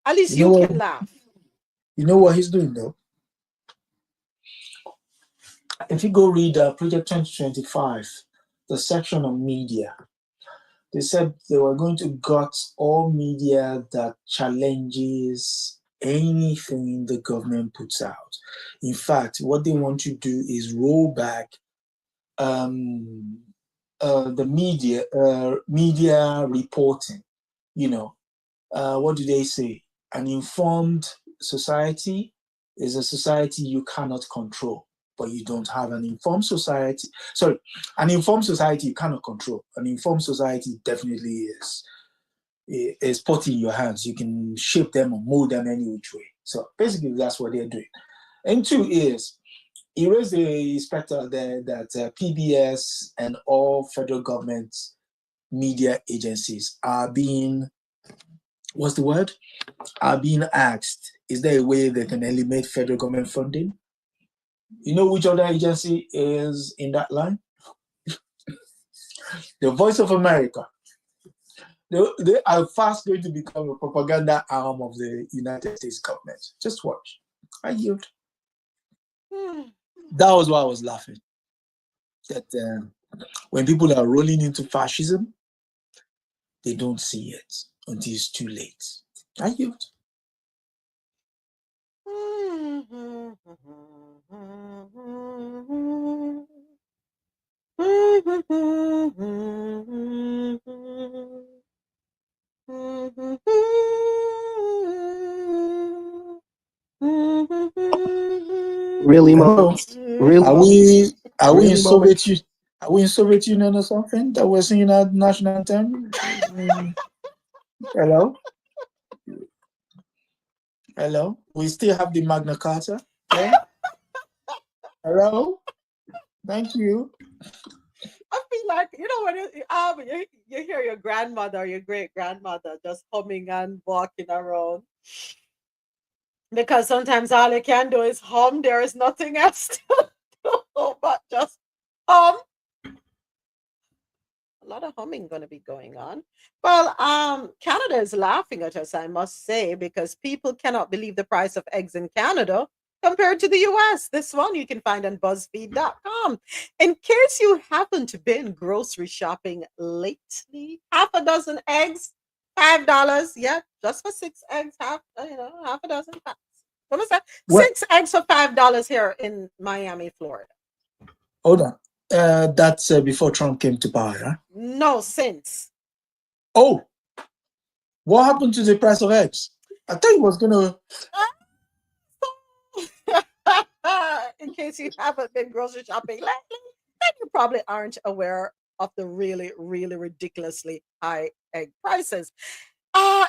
At least you can laugh. You know what he's doing though? If you go read Project 2025, the section on media, they said they were going to gut all media that challenges anything the government puts out. In fact, what they want to do is roll back the media reporting. What do they say? An informed society is a society you cannot control, but you don't have an informed society. Sorry, an informed society you cannot control. An informed society definitely is put in your hands. You can shape them or mold them any which way. So basically, that's what they're doing. And two is, he raised the specter there that PBS and all federal government media agencies are being, are being asked, is there a way they can eliminate federal government funding? You know which other agency is in that line? The Voice of America. They are fast going to become a propaganda arm of the United States government. Just watch. I yield. That was why I was laughing. That when people are rolling into fascism, they don't see it until it's too late. I yield. Really, Hello? Mo? Really? Are we Really, in Mo? Are we in Soviet Union or something that we're singing our national anthem? Hello? Hello? We still have the Magna Carta? Yeah? Hello? Thank you. I feel like, when you hear your grandmother or your great grandmother just humming and walking around. Because sometimes all you can do is hum. There is nothing else to do but just hum. A lot of humming going to be going on. Well, Canada is laughing at us, I must say, because people cannot believe the price of eggs in Canada compared to the US. This one you can find on BuzzFeed.com. In case you haven't been grocery shopping lately, half a dozen eggs, $5. Yeah, just for 6 eggs, half a dozen. What was that? What? 6 eggs for $5 here in Miami, Florida. Hold on. That's before Trump came to power, huh? No, since. Oh, what happened to the price of eggs? I thought it was gonna. In case you haven't been grocery shopping lately, then you probably aren't aware of the really, really ridiculously high egg prices.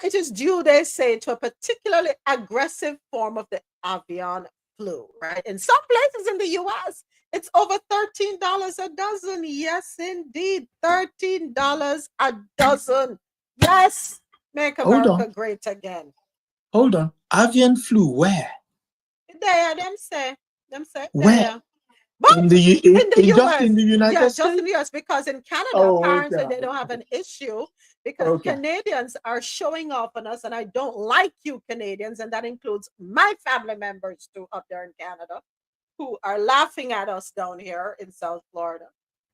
It is due, they say, to a particularly aggressive form of the avian flu, right? In some places in the US, it's over $13 a dozen. Yes, indeed. $13 a dozen. Yes. Make America great again. Hold on. Avian flu, where? There, them say. Where? There. But In the US, just in the United yeah, States? just in the US, because in Canada, Oh, apparently okay. they don't have an issue because Canadians are showing off on us, and I don't like you Canadians, and that includes my family members too up there in Canada, who are laughing at us down here in South Florida.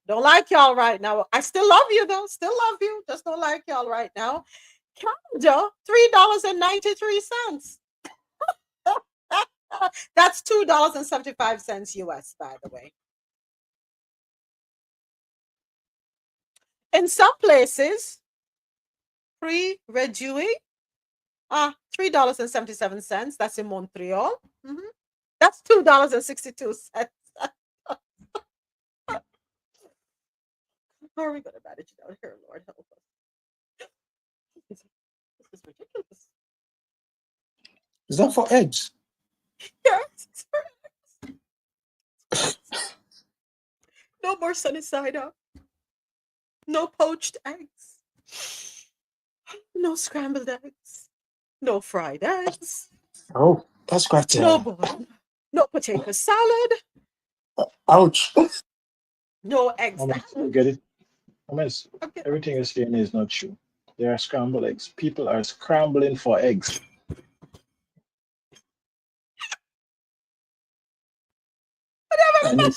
Don't like y'all right now. I still love you though, still love you, just don't like y'all right now. Canada, $3.93. That's $2.75 US, by the way. In some places, pre-reduit, $3.77. That's in Montreal. That's $2.62. How are we going to manage it out here, Lord help us? This is ridiculous. Is that for eggs? Yes, it's for eggs. No more sunny side up. No poached eggs. No scrambled eggs. No fried eggs. Oh, that's quite no boiled. No potato salad. Ouch. No eggs. Get it? Everything you're saying is not true. There are scrambled eggs. People are scrambling for eggs. My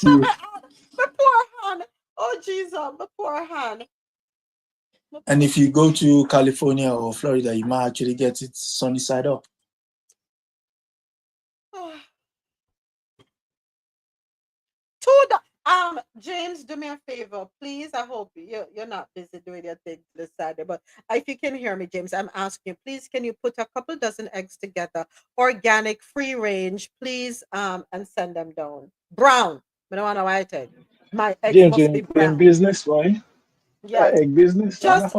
poor hand. Oh, Jesus, my poor hand. And if you go to California or Florida, you might actually get it sunny side up. James, do me a favor, please. I hope you're not busy doing your thing this Saturday, but if you can hear me, James, I'm asking you, please, can you put a couple dozen eggs together, organic, free range, please, and send them down. Brown. I don't want a white egg. My eggs James, must be brown. business, why? Yeah. Egg business. Just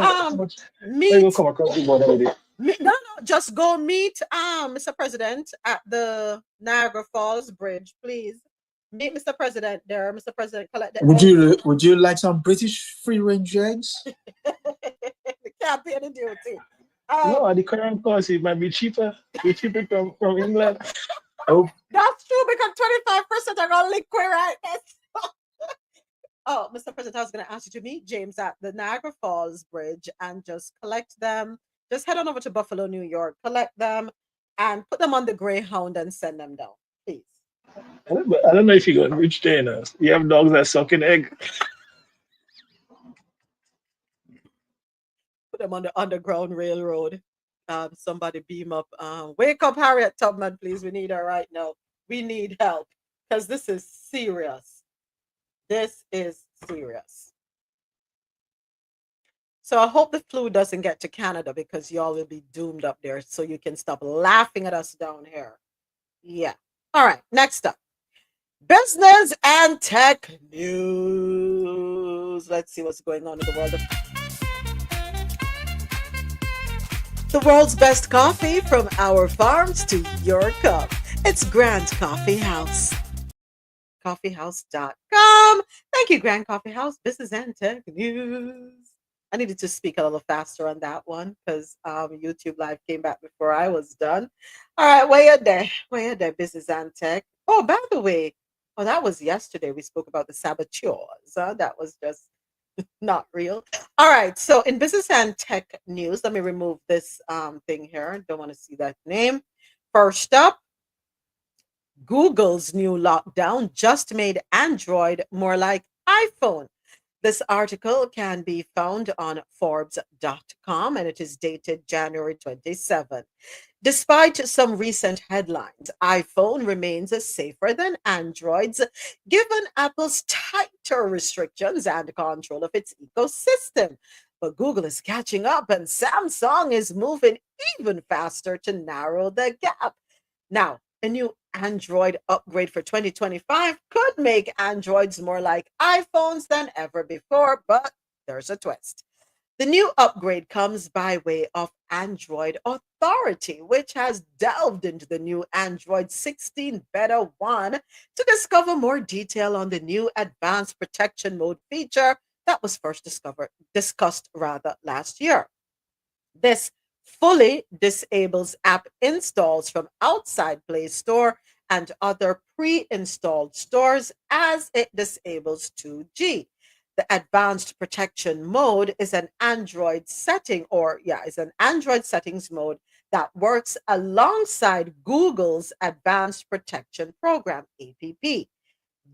meet. You come across the border with it. No, just go meet Mr. President at the Niagara Falls Bridge, please. Meet Mr. President there. Mr. President, collect the eggs. Would you like some British free range eggs? Can't pay the duty. No, the current cost it might be cheaper. It's cheaper from England. Oh, that's true because 25% are on liquid right now. Oh, Mr. President, I was going to ask you to meet James at the Niagara Falls Bridge and just collect them. Just head on over to Buffalo, New York, collect them, and put them on the Greyhound and send them down, please. I don't know if you're going to reach there now. You have dogs that suck an egg. Put them on the Underground Railroad. Somebody beam up. Wake up, Harriet Tubman, please. We need her right now. We need help because this is serious. This is serious. So I hope the flu doesn't get to Canada because y'all will be doomed up there. So you can stop laughing at us down here. Yeah. All right. Next up, business and tech news. Let's see what's going on in the world of the world's best coffee from our farms to your cup. It's Grand Coffee House. Coffeehouse.com. Thank you, Grand Coffee House. Business and tech news. I needed to speak a little faster on that one because YouTube Live came back before I was done. All right, where you there, business and tech. Oh, by the way, that was yesterday. We spoke about the saboteurs. That was just not real. All right, so in business and tech news, let me remove this thing here. Don't want to see that name. First up, Google's new lockdown just made Android more like iPhone. This article can be found on Forbes.com and it is dated January 27. Despite some recent headlines, iPhone remains safer than Android's, given Apple's tighter restrictions and control of its ecosystem. But Google is catching up and Samsung is moving even faster to narrow the gap. Now, a new Android upgrade for 2025 could make Androids more like iPhones than ever before, but there's a twist. The new upgrade comes by way of Android Authority, which has delved into the new Android 16 Beta 1 to discover more detail on the new advanced protection mode feature that was first discussed last year. This fully disables app installs from outside Play Store and other pre-installed stores as it disables 2G. The advanced protection mode is an Android settings mode that works alongside Google's Advanced Protection Program, APP.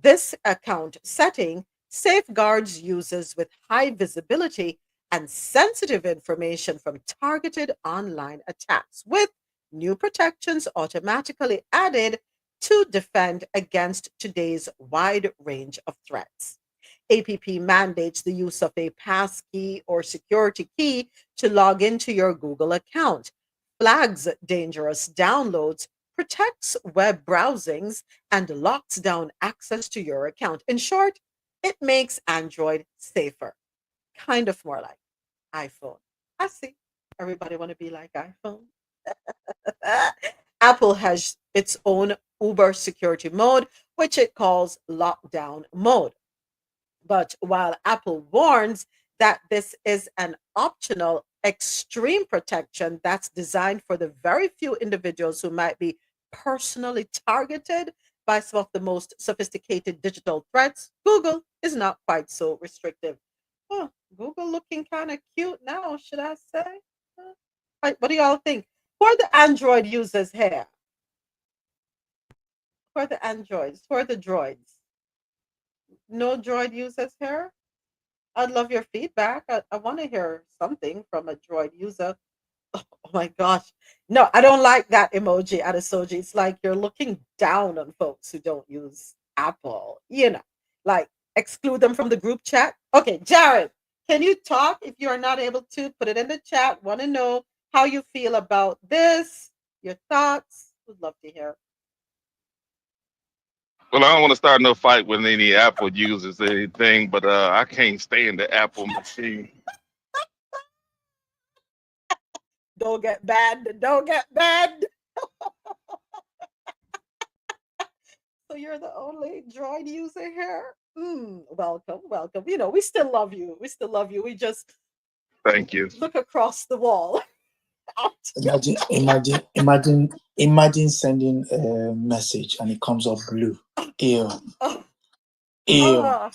This account setting safeguards users with high visibility and sensitive information from targeted online attacks, with new protections automatically added to defend against today's wide range of threats. APP mandates the use of a passkey or security key to log into your Google account, flags dangerous downloads, protects web browsings, and locks down access to your account. In short, it makes Android safer, kind of more like iPhone. I see. Everybody want to be like iPhone. Apple has its own Uber security mode, which it calls lockdown mode. But while Apple warns that this is an optional extreme protection that's designed for the very few individuals who might be personally targeted by some of the most sophisticated digital threats, Google is not quite so restrictive. Oh, Google looking kind of cute now, should I say? What do y'all think? Who are the Android users here? Who are the Androids? Who are the droids? No droid users here? I'd love your feedback. I want to hear something from a droid user. Oh my gosh. No, I don't like that emoji, Adesoji. It's like you're looking down on folks who don't use Apple. Like exclude them from the group chat. Okay, Jared, can you talk? If you are not able to, put it in the chat. Want to know how you feel about this, your thoughts. Would love to hear. Well, I don't want to start no fight with any Apple users or anything, but I can't stand the Apple machine. Don't get banned. Don't get banned. So you're the only droid user here? Welcome. We still love you. We just Thank you. look across the wall. Imagine sending a message and it comes up blue. Ew. Ew.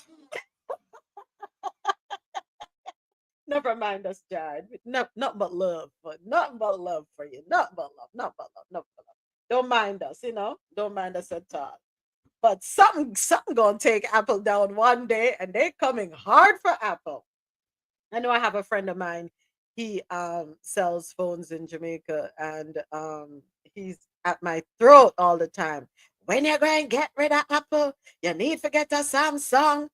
Never mind us, Jared. Not but love, not but love for you. Not but love. Don't mind us, Don't mind us at all. But something gonna take Apple down one day, and they coming hard for Apple. I know I have a friend of mine. He sells phones in Jamaica, and he's at my throat all the time. When you're going to get rid of Apple, you need to get a Samsung.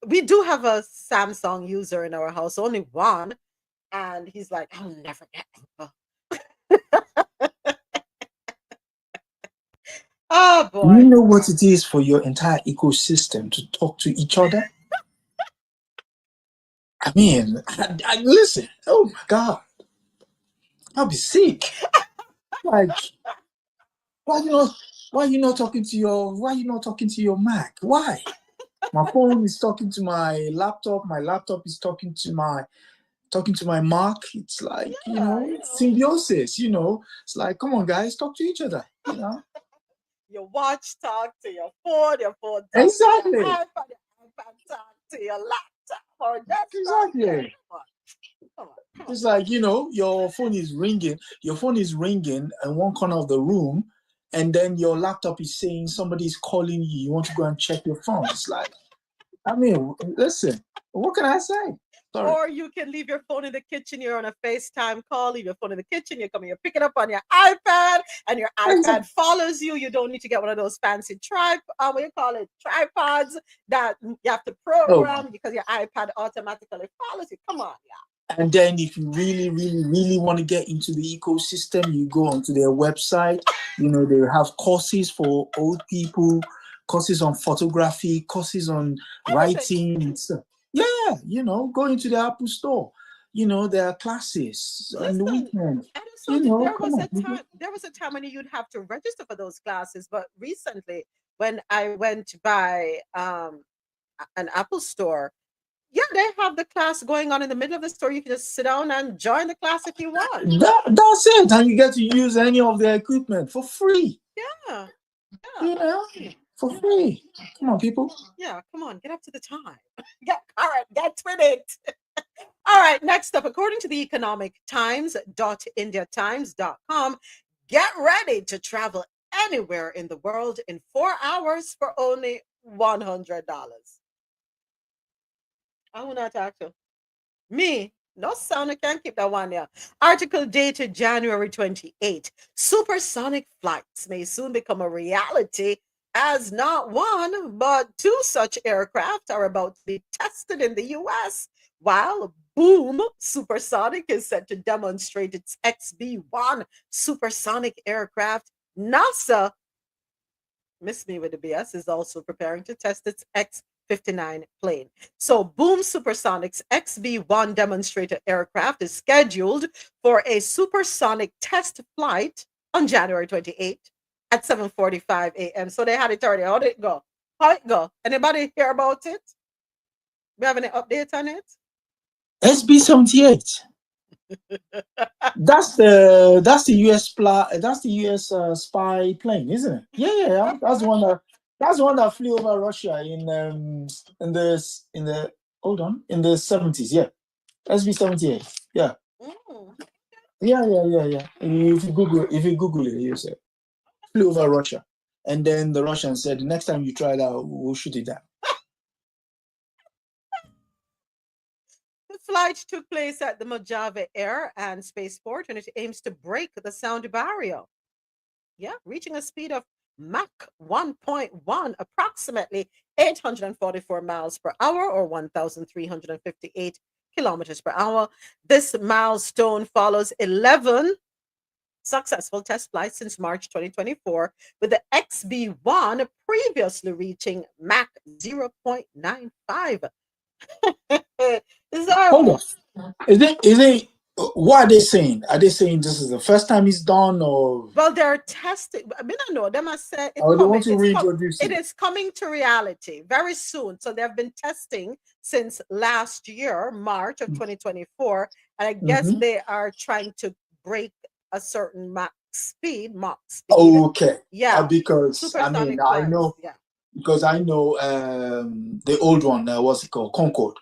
We do have a Samsung user in our house, only one, and he's like, I'll never get Apple. Oh boy. You know what it is for your entire ecosystem to talk to each other? I mean, I listen. Oh my God, I'll be sick. Like, why you not talking to your Mac? Why? My phone is talking to my laptop. My laptop is talking to my Mac. It's like, symbiosis. It's like, come on, guys, talk to each other. Your watch talk to your phone talk Exactly. to your iPad talk to your laptop or desktop. Exactly. It's like, your phone is ringing. Your phone is ringing in one corner of the room, and then your laptop is saying somebody's calling you. You want to go and check your phone. It's like, I mean, listen, what can I say? Sorry. Or you can leave your phone in the kitchen. You're on a FaceTime call. Leave your phone in the kitchen. You pick it up on your iPad, and your iPad follows you. You don't need to get one of those fancy tripods that you have to program because your iPad automatically follows you. Come on, yeah. And then if you really, really, really want to get into the ecosystem, you go onto their website. They have courses for old people, courses on photography, courses on writing and stuff. Yeah, go into the Apple store. There are classes on the weekend. There was a time when you'd have to register for those classes, but recently when I went by an Apple store, yeah, they have the class going on in the middle of the store. You can just sit down and join the class if you want. That's it. And you get to use any of their equipment for free. Yeah. For free. Come on, people. Yeah, come on. Get up to the time. Get current. Get with it. All right, next up, according to the Economic Times.indiatimes.com, get ready to travel anywhere in the world in 4 hours for only $100. I will not talk to me. No sound, I can't keep that one there. Article dated January 28. Supersonic flights may soon become a reality as not one, but 2 such aircraft are about to be tested in the U.S., while Boom Supersonic is set to demonstrate its XB-1 supersonic aircraft. NASA, miss me with the BS, is also preparing to test its X-59 plane. So Boom Supersonic's XB-1 demonstrator aircraft is scheduled for a supersonic test flight on January 28th at 7:45 a.m. So they had it already. How did it go? Anybody hear about it? We have any update on it? SB-78. That's the US spy plane, isn't it? Yeah. That's the one that flew over Russia in the 70s. Yeah, SB-78. Yeah. Yeah. If you Google it, you say flew over Russia, and then the Russians said, the next time you try that, we'll shoot it down. The flight took place at the Mojave Air and Spaceport, and it aims to break the sound barrier. Yeah, reaching a speed of Mach 1.1, approximately 844 miles per hour or 1,358 kilometers per hour. This milestone follows 11 successful test flights since March 2024, with the XB-1 previously reaching Mach 0.95. Hold on. Is it? What are they saying? Are they saying this is the first time it's done, or? Well, they're testing. I mean, I know they must say they want to reintroduce it. It is coming to reality very soon. So they've been testing since last year, March of 2024, and I guess they are trying to break a certain Mach speed. Okay. Yeah. Because I mean, I know. Yeah. Because I know the old one. What's it called? Concorde.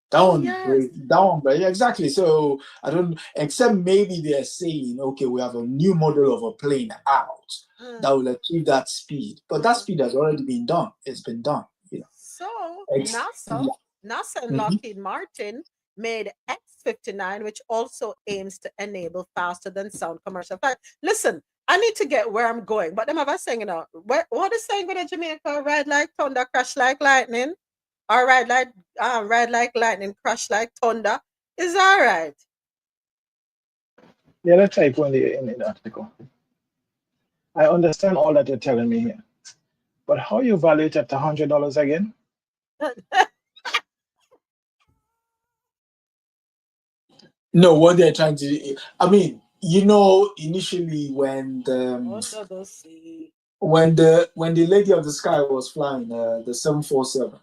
That one, yeah, exactly. So I don't, except maybe they're saying, okay, we have a new model of a plane out, that will achieve that speed. But that speed has already been done. It's been done. You know. So Yeah. NASA and Lockheed Martin made X-59, which also aims to enable faster than sound commercial flight. Listen, I need to get where I'm going, but them have a saying, what is saying with Jamaica? Ride like thunder, crash like lightning, or ride like lightning, crash like thunder. Is all right. Yeah, let's type one in the article. I understand all that you're telling me here, but how you value it at $100 again? No, what they're trying to. I mean, initially when the Lady of the Sky was flying the 747,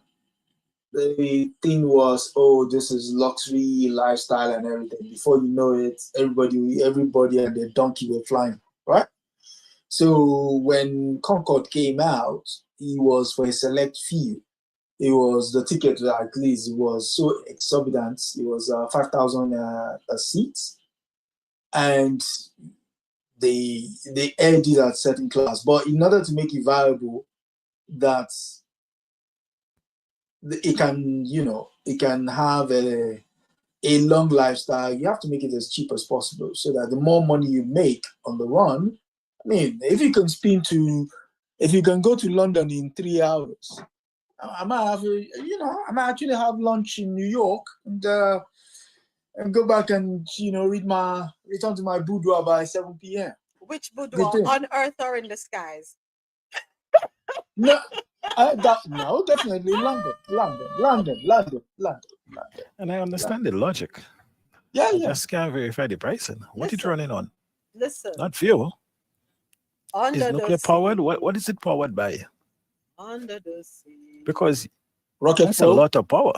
the thing was, oh, this is luxury lifestyle and everything. Before you know it, everybody and their donkey were flying, right? So when Concorde came out, it was for a select few. It was the ticket, at least, it was so exorbitant. It was 5,000 seats, and they aired it at certain class. But in order to make it viable, that it can have a long lifestyle, you have to make it as cheap as possible, so that the more money you make on the run, I mean, if you can go to London in 3 hours, I might actually have lunch in New York and go back and return to my boudoir by 7 p.m. Which boudoir, on Earth or in the skies? No, definitely London. And I understand the logic. Yeah, I just can't verify the pricing. What is it running on? Listen. Not fuel. Under is nuclear powered? What is it powered by? Under the sea. Because that's a lot of power.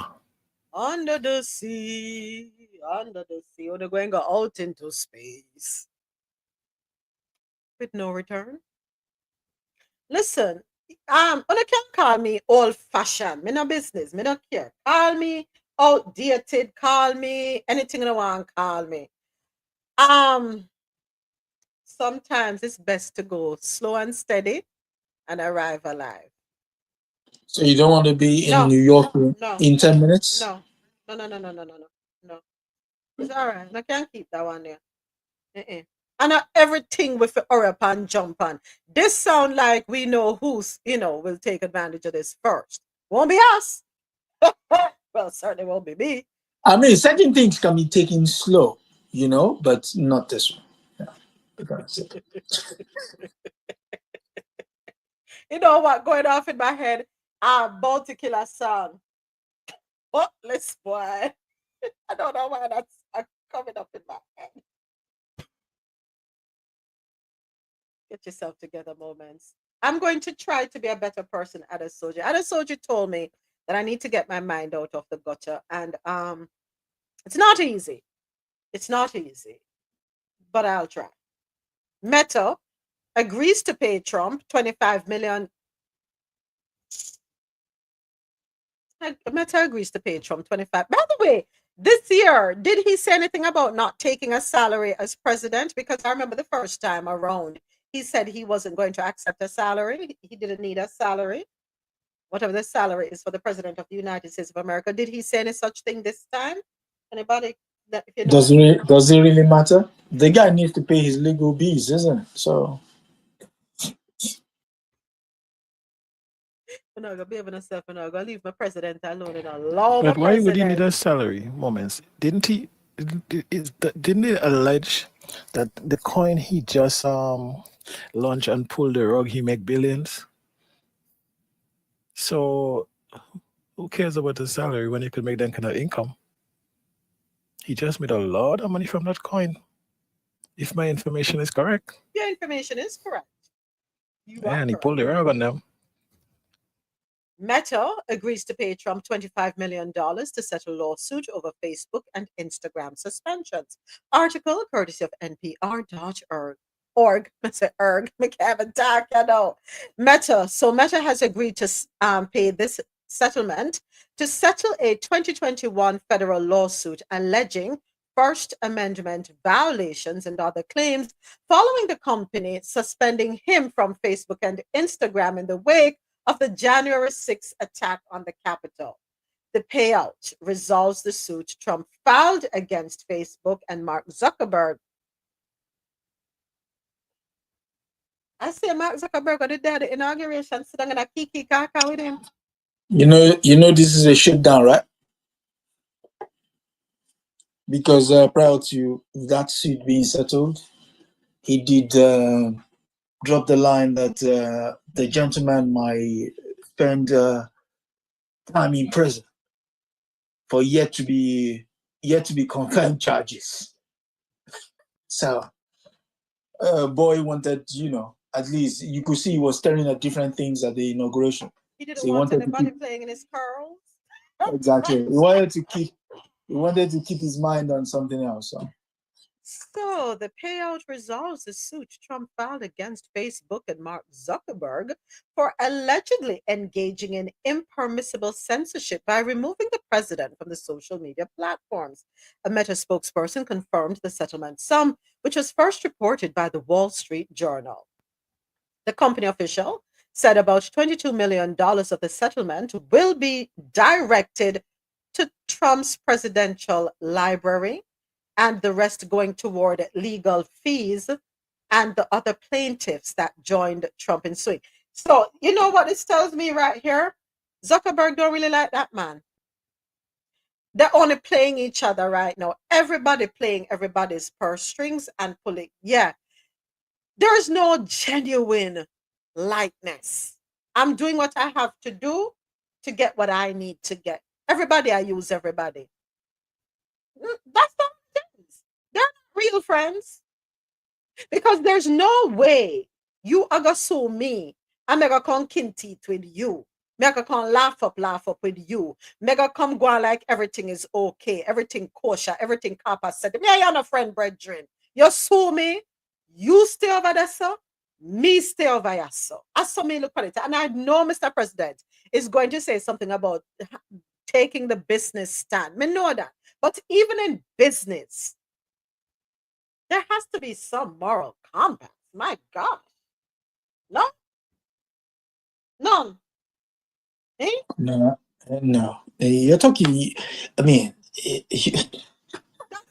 Under the sea. Or they're going to go out into space with no return. Listen, you can't call me old-fashioned. Me no business. Me no care. Call me outdated. Call me anything you want. Call me. Sometimes it's best to go slow and steady and arrive alive. So you don't want to be in New York in 10 minutes? No. It's all right. I can't keep that one there. And everything with the hurry up and jump on. This sound like we know who's, will take advantage of this first. Won't be us. Well, certainly won't be me. I mean, certain things can be taken slow, but not this one. You know what going off in my head? I'm about to kill a song. Let's boy. I don't know why that's coming up in my head. Get yourself together, moments. I'm going to try to be a better person, Adesoji. Adesoji told me that I need to get my mind out of the gutter, and it's not easy. It's not easy, but I'll try. Meta agrees to pay Trump $25 million. Meta agrees to pay Trump 25. By the way, this year, did he say anything about not taking a salary as president? Because I remember the first time around, he said he wasn't going to accept a salary. He didn't need a salary, whatever the salary is for the president of the United States of America. Did he say any such thing this time? Anybody? Does it really matter? The guy needs to pay his legal fees, isn't it? So. I'm not gonna be able to I'm not gonna leave my president alone and allow. But why would he need a salary? Moments. Didn't he allege that the coin he just launched and pulled the rug, he make billions? So who cares about the salary when you could make that kind of income? He just made a lot of money from that coin. If my information is correct. Your information is correct. And he pulled the rug on them. Meta agrees to pay Trump $25 million to settle lawsuit over Facebook and Instagram suspensions. Article courtesy of NPR.org. Meta has agreed to pay this settlement to settle a 2021 federal lawsuit alleging First Amendment violations and other claims following the company suspending him from Facebook and Instagram in the wake of the January 6th attack on the Capitol. The payout resolves the suit Trump filed against Facebook and Mark Zuckerberg. I say Mark Zuckerberg got the inauguration, so I'm gonna kiki kaka with him. You know, this is a shutdown, right? Because prior to that suit being settled, he did drop the line that the gentleman might spend time in prison for yet to be confirmed charges. So, boy wanted, at least you could see he was staring at different things at the inauguration. He didn't want anybody playing in his curls. Exactly. He wanted to keep his mind on something else. So the payout resolves the suit Trump filed against Facebook and Mark Zuckerberg for allegedly engaging in impermissible censorship by removing the president from the social media platforms. A Meta spokesperson confirmed the settlement sum, which was first reported by the Wall Street Journal. The company official said about $22 million of the settlement will be directed to Trump's presidential library, and the rest going toward legal fees and the other plaintiffs that joined Trump in suing. So, you know what this tells me right here? Zuckerberg don't really like that man. They're only playing each other right now. Everybody playing everybody's purse strings and pulling. Yeah. There's no genuine likeness. I'm doing what I have to do to get what I need to get. Everybody, I use everybody. That's not they're not real friends. Because there's no way you are going to sue me. I'm going to come kinteet with you. I'm going to come laugh up with you. I'm going to come go on like everything is okay. Everything kosher. Everything Kappa said. Me, you're not a friend, brethren. You sue me. You stay over there, sir. Me stay over here, sir. I saw me look at it. And I know Mr. President is going to say something about taking the business stand. Me know that. But even in business, there has to be some moral compass. My gosh. No? None. Eh? No. You're talking, I mean,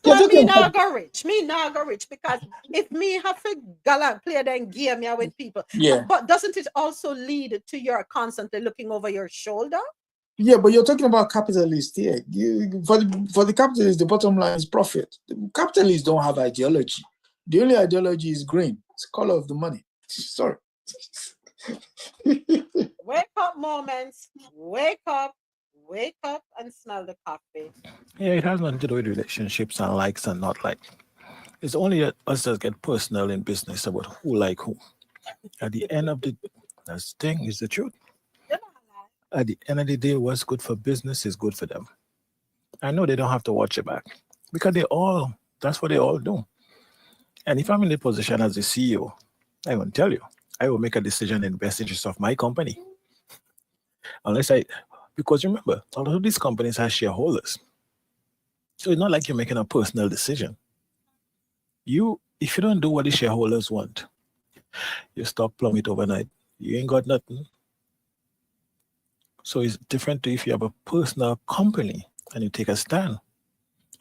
That's me now go rich. Me now go rich because if me have to gallant play then game me with people. Yeah. But doesn't it also lead to your constantly looking over your shoulder? Yeah, but you're talking about capitalists here. For the capitalists, the bottom line is profit. The capitalists don't have ideology. The only ideology is green. It's the color of the money. Sorry. Wake up moments. Wake up and smell the coffee. Yeah, it has nothing to do with relationships and likes and not like. It's only us that get personal in business about who like who. At the end of the thing is the truth. At the end of the day, what's good for business is good for them. I know they don't have to watch it back because that's what they all do. And if I'm in the position as a CEO, I won't tell you, I will make a decision in the best interest of my company. Because remember, a lot of these companies have shareholders. So it's not like you're making a personal decision. If you don't do what the shareholders want, your stock plummet overnight. You ain't got nothing. So it's different to if you have a personal company and you take a stand.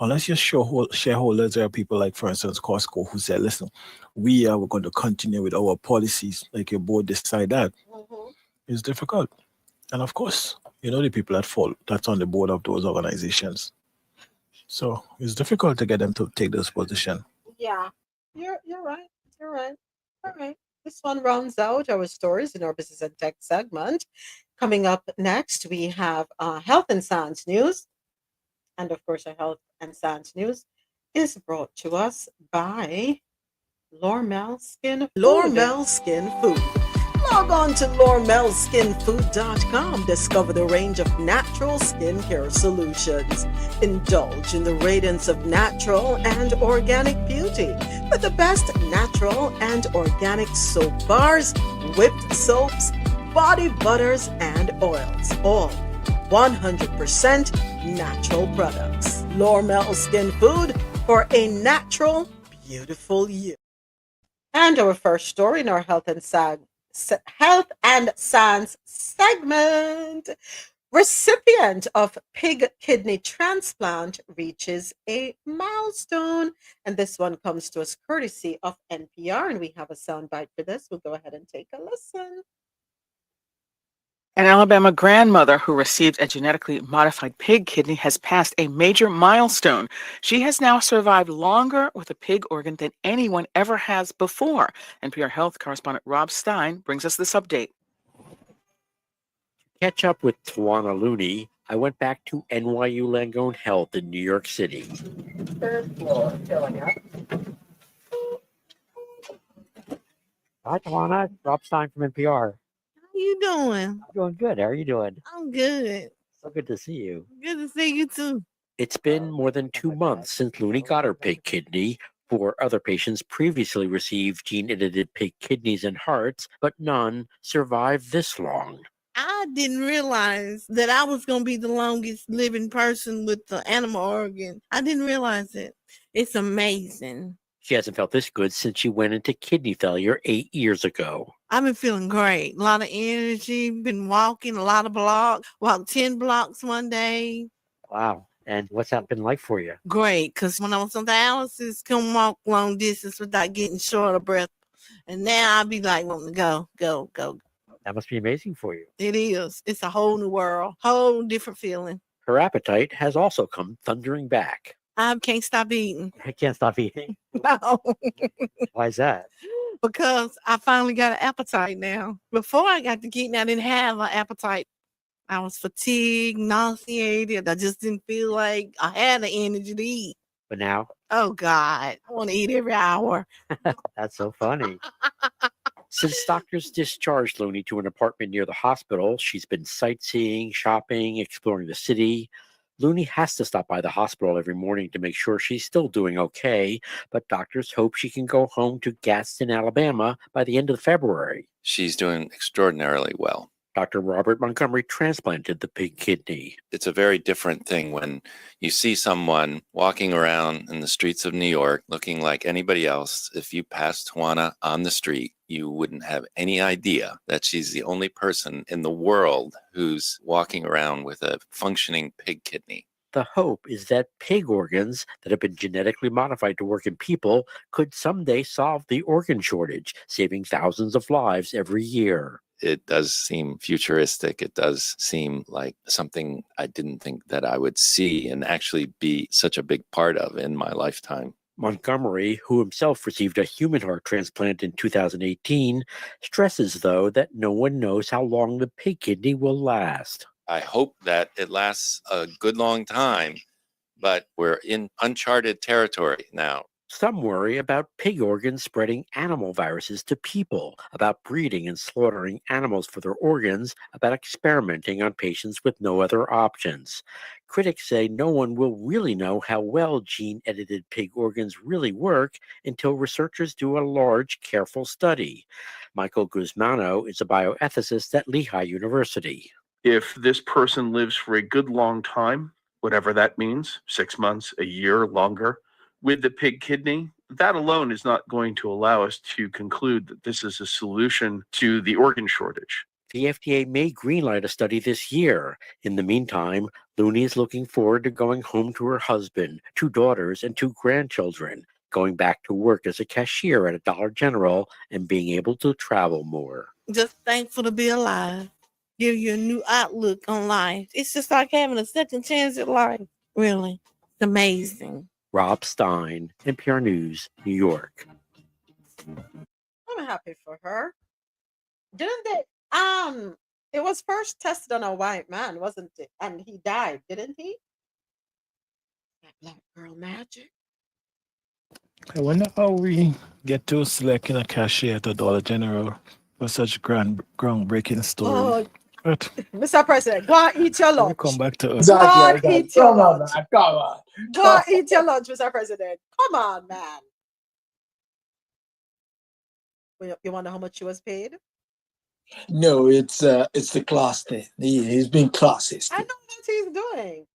Unless your shareholders are people like, for instance, Costco, who said, listen, we're going to continue with our policies, like your board decide that. Mm-hmm. It's difficult. And of course, the people that's on the board of those organizations. So it's difficult to get them to take this position. Yeah, you're right. You're right. All right. This one rounds out our stories in our business and tech segment. Coming up next, we have health and science news. And of course, our health and science news is brought to us by Lormel Skin Food. Lormel Skin Food. Log on to lormelskinfood.com. Discover the range of natural skincare solutions. Indulge in the radiance of natural and organic beauty with the best natural and organic soap bars, whipped soaps, body butters, and oils. All 100% natural products. Lormel Skin Food, for a natural, beautiful you. And our first story in our health and science segment. Recipient of pig kidney transplant reaches a milestone. And this one comes to us courtesy of NPR. And we have a soundbite for this. We'll go ahead and take a listen. An Alabama grandmother who received a genetically modified pig kidney has passed a major milestone. She has now survived longer with a pig organ than anyone ever has before. NPR Health correspondent Rob Stein brings us this update. Catch up with Tawana Looney, I went back to NYU Langone Health in New York City. Third floor, filling up. Hi, Tawana. Rob Stein from NPR. How you doing? I'm doing good. How are you doing? I'm good. So good to see you. Good to see you too. It's been more than 2 months since Looney got her pig kidney. 4 other patients previously received gene-edited pig kidneys and hearts, but none survived this long. I didn't realize that I was going to be the longest living person with the animal organ. I didn't realize it. It's amazing. She hasn't felt this good since she went into kidney failure 8 years ago. I've been feeling great. A lot of energy, been walking a lot of blocks, walked 10 blocks one day. Wow. And what's that been like for you? Great, because when I was on dialysis, couldn't walk long distance without getting short of breath. And now I'll be like, wanting to go. That must be amazing for you. It is. It's a whole new world, whole different feeling. Her appetite has also come thundering back. I can't stop eating. I can't stop eating? No. Why is that? Because I finally got an appetite now. Before I got to eating, I didn't have an appetite. I was fatigued, nauseated. I just didn't feel like I had the energy to eat. But now? Oh, God. I want to eat every hour. That's so funny. Since doctors discharged Looney to an apartment near the hospital, she's been sightseeing, shopping, exploring the city. Looney has to stop by the hospital every morning to make sure she's still doing okay, but doctors hope she can go home to Gadsden, Alabama by the end of February. She's doing extraordinarily well. Dr. Robert Montgomery transplanted the pig kidney. It's a very different thing when you see someone walking around in the streets of New York looking like anybody else. If you passed Tawana on the street, you wouldn't have any idea that she's the only person in the world who's walking around with a functioning pig kidney. The hope is that pig organs that have been genetically modified to work in people could someday solve the organ shortage, saving thousands of lives every year. It does seem futuristic. It does seem like something I didn't think that I would see and actually be such a big part of in my lifetime. Montgomery, who himself received a human heart transplant in 2018, stresses, though, that no one knows how long the pig kidney will last. I hope that it lasts a good long time, but we're in uncharted territory now. Some worry about pig organs spreading animal viruses to people, about breeding and slaughtering animals for their organs, about experimenting on patients with no other options. Critics say no one will really know how well gene-edited pig organs really work until researchers do a large, careful study. Michael Guzmano is a bioethicist at Lehigh University. If this person lives for a good long time, whatever that means, 6 months, a year, longer, with the pig kidney, that alone is not going to allow us to conclude that this is a solution to the organ shortage. The FDA may greenlight a study this year. In the meantime, Looney is looking forward to going home to her husband, 2 daughters, and 2 grandchildren, going back to work as a cashier at a Dollar General, and being able to travel more. Just thankful to be alive. Give you a new outlook on life. It's just like having a second chance at life. Really. It's amazing. Rob Stein, NPR News, New York. I'm happy for her. Didn't they? It was first tested on a white man, wasn't it? And he died, didn't he? That black girl magic. I wonder how we get to selecting a cashier at a Dollar General for such groundbreaking story. Oh, But Mr. President, go and eat your we'll lunch. come back to us. Go and eat your lunch. Come on. Go and eat your lunch, Mr. President. Come on, man. You wonder how much she was paid? No, it's the class thing. He's being classist. I know what he's doing.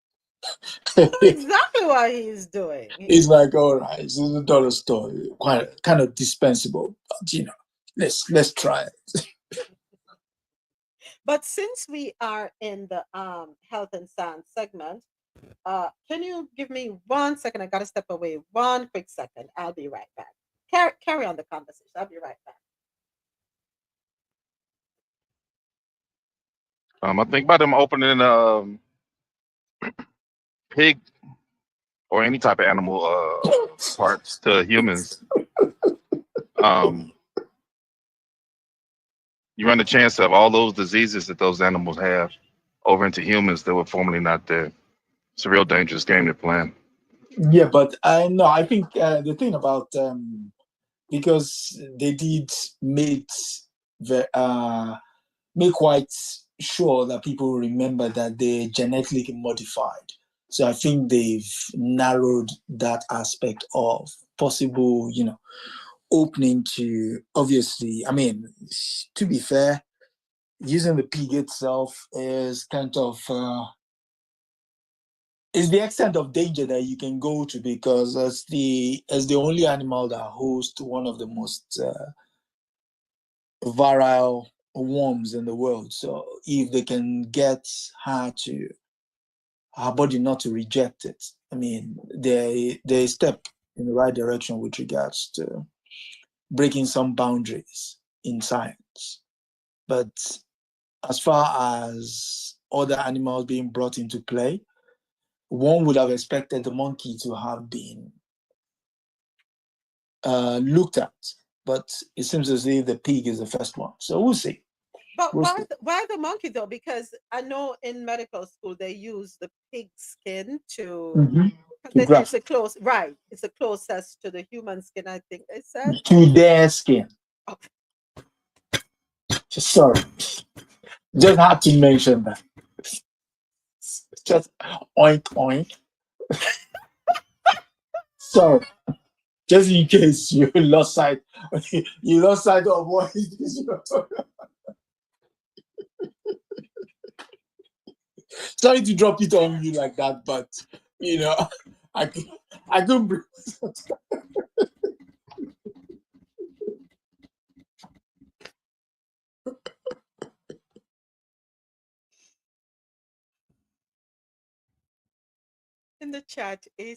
Exactly what he's doing. It's like, all right, it's a dollar store, quite kind of dispensable, but let's try it. But since we are in the health and science segment, can you give me 1 second? I gotta step away. 1 quick second. I'll be right back. Carry on the conversation. I'll be right back. I think about them opening pig or any type of animal parts to humans. You run the chance of all those diseases that those animals have over into humans that were formerly not there. It's a real dangerous game to play. Yeah, but I think the thing about because they did make quite sure that people remember that they're genetically modified. So I think they've narrowed that aspect of possible, opening to, obviously, I mean, to be fair, using the pig itself is kind of is the extent of danger that you can go to, because as the only animal that hosts one of the most viral worms in the world. So if they can get her body not to reject it, I mean, they step in the right direction with regards to breaking some boundaries in science. But as far as other animals being brought into play, one would have expected the monkey to have been looked at, but it seems as if the pig is the first one. So we'll see. But why the monkey though? Because I know in medical school they use the pig skin to. It's a close, right? It's the closest to the human skin, I think they said. To their skin. Oh. Sorry, just had to mention that. Just oink oink. Sorry, just in case you lost sight of what it is you're talking about. Sorry to drop it on you like that, but I couldn't bring In the chat, AT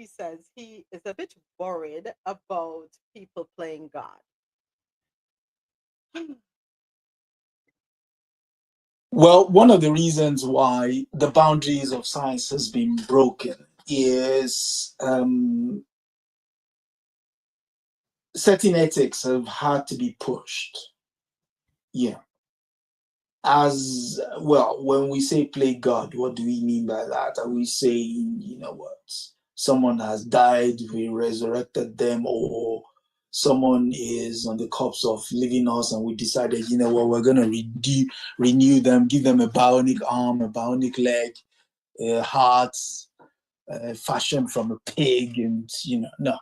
says he is a bit worried about people playing God. Well, one of the reasons why the boundaries of science has been broken is certain ethics have had to be pushed. Yeah. As well, when we say play God, what do we mean by that? Are we saying, someone has died, we resurrected them, or someone is on the cusp of leaving us and we decided, we're going to renew them, give them a bionic arm, a bionic leg, hearts, fashioned from a pig, and, no.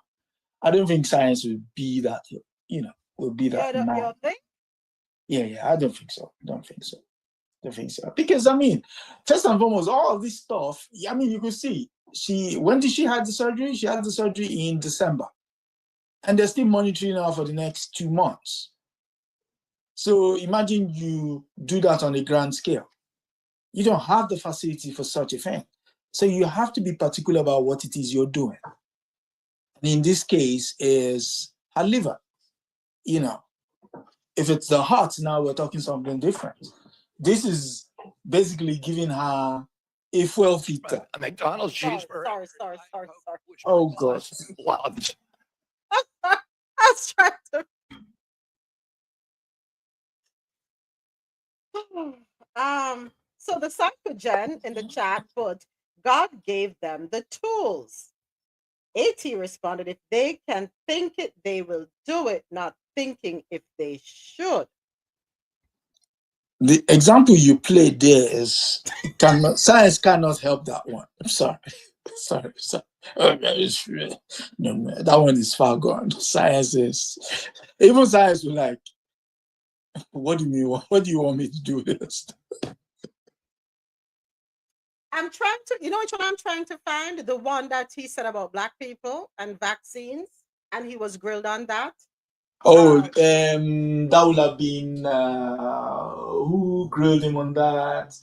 I don't think science would be that, would be that. You think? Yeah, I don't think so. Don't think so. Because, I mean, first and foremost, all of this stuff, I mean, you could see, when did she have the surgery? She had the surgery in December. And they're still monitoring her for the next 2 months. So imagine you do that on a grand scale. You don't have the facility for such a thing. So you have to be particular about what it is you're doing. And in this case is her liver. If it's the heart, now we're talking something different. This is basically giving her a fuel filter. A McDonald's cheeseburger. Sorry. Oh, God. I was trying to. So the Psychogen in the chat put, God gave them the tools. AT responded, if they can think it, they will do it, not thinking if they should. The example you played there is science cannot help that one. I'm sorry. No, that one is far gone. Science will like, what do you mean? What do you want me to do with this? I'm trying to, you know which one I'm trying to find? The one that he said about black people and vaccines, and he was grilled on that. Oh, that would have been who grilled him on that?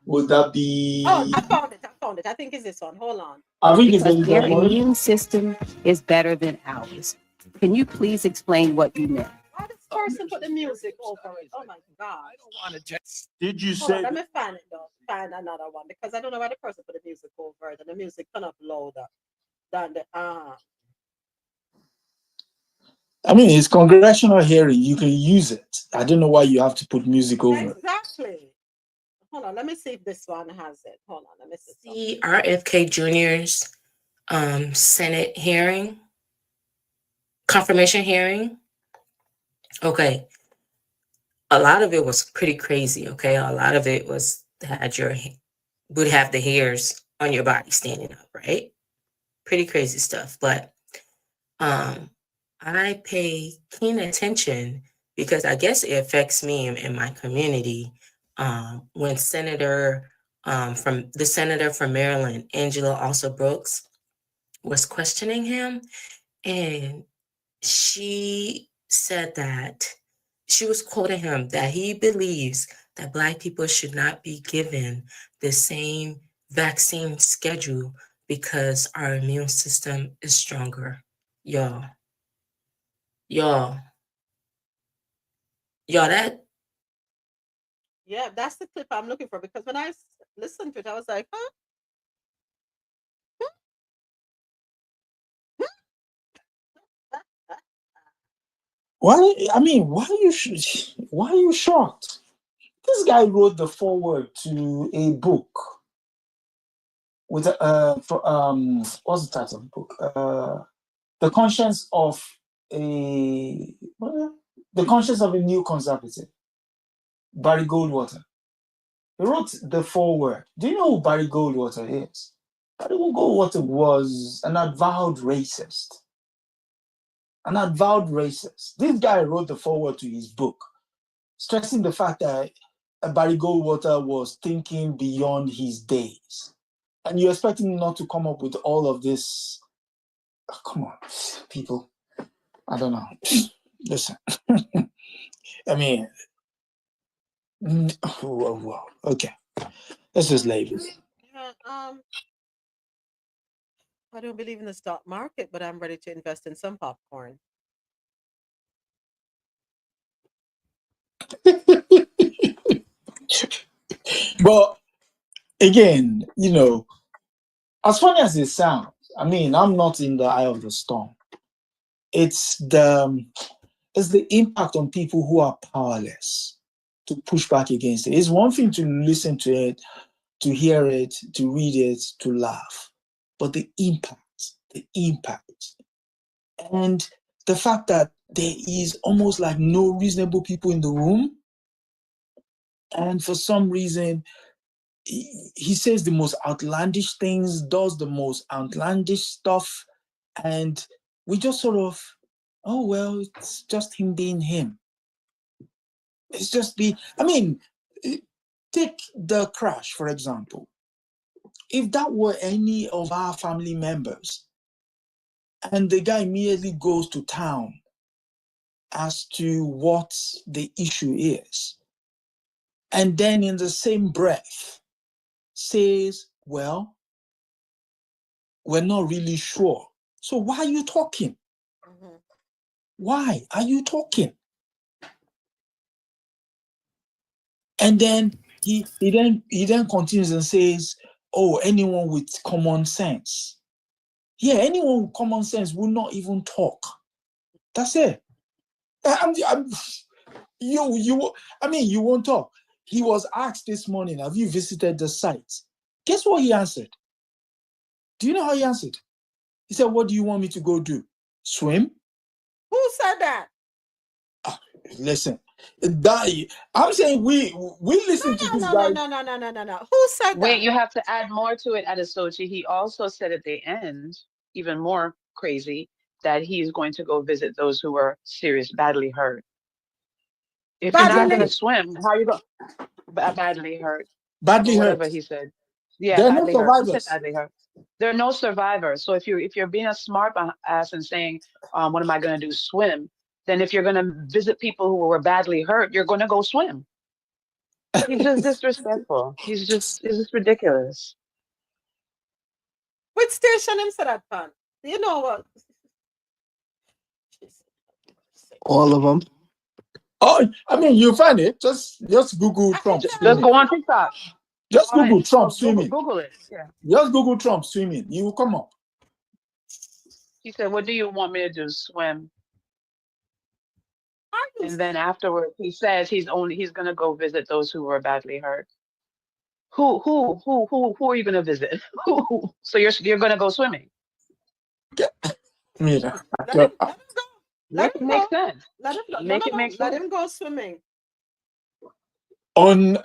Would that be? Oh, I found it. I think it's this one. Hold on. I think it's Because their Morris. immune system is better than ours. Can you please explain what you meant? Why does person put the music over it? Oh my God. I don't want to just. Did you Hold on, say? let me find it though. Find another one because I don't know why the person put the music over it and the music kind of louder than the I mean, it's congressional hearing. You can use it. I don't know why you have to put music over it. Exactly. Hold on, let me see if this one has it. Hold on, let me see. RFK Jr.'s Senate hearing, confirmation hearing. Okay. A lot of it was pretty crazy, okay? A lot of it was would have the hairs on your body standing up, right? Pretty crazy stuff. But I pay keen attention because I guess it affects me in my community. When Senator from Maryland, Angela Also Brooks, was questioning him, and she said that she was quoting him that he believes that Black people should not be given the same vaccine schedule because our immune system is stronger. Y'all, that. Yeah, that's the clip I'm looking for because when I listened to it, I was like, huh? Why? I mean, why are you shocked? This guy wrote the foreword to a book with what's the title of the book? The conscience of a new conservative, Barry Goldwater. He wrote the foreword. Do you know who Barry Goldwater is? Barry Goldwater was an avowed racist. This guy wrote the foreword to his book, stressing the fact that Barry Goldwater was thinking beyond his days. And you expect him not to come up with all of this. Oh, come on, people. I don't know. Listen. I mean, whoa. Okay. Let's just leave it. Yeah, I don't believe in the stock market, but I'm ready to invest in some popcorn. But again, as funny as it sounds, I mean, I'm not in the eye of the storm. It's the impact on people who are powerless to push back against it. It's one thing to listen to it, to hear it, to read it, to laugh, but the impact, and the fact that there is almost like no reasonable people in the room, and for some reason, he says the most outlandish things, does the most outlandish stuff, and we just sort of, oh, well, it's just him being him. It's just take the crash, for example. If that were any of our family members, and the guy immediately goes to town as to what the issue is, and then in the same breath says, well, we're not really sure. So why are you talking? Mm-hmm. Why are you talking? And then he then continues and says, oh, anyone with common sense. Yeah, anyone with common sense will not even talk. That's it. You won't talk. He was asked this morning, have you visited the site? Guess what he answered? Do you know how he answered? He said, what do you want me to go do? Swim? Who said that? Listen, I'm saying we listen to this guy. No. Who said that? Wait, you have to add more to it, Adesoji. He also said at the end, even more crazy, that he's going to go visit those who were badly hurt. If you're not going to swim, how are you going? Badly hurt. Badly whatever hurt. he said. Yeah, There are no badly hurt. Who said survivors. badly hurt? There are no survivors. So if you're being a smart ass and saying, what am I going to do? Swim. Then if you're going to visit people who were badly hurt, you're going to go swim. He's just disrespectful. It's just ridiculous. Which station him said that pan? You know what? All of them. Oh, I mean, you find it. Just Google Trump. Just go on TikTok. Just Go Google ahead. Trump swimming. Google it. Yeah. Just Google Trump swimming. You will come up. He said, "What do you want me to do? Swim?" And then afterwards, he says he's gonna go visit those who were badly hurt. Who are you gonna visit? Who? So you're gonna go swimming? Make it make sense. Let him go. Make it make sense. Let him go swimming. On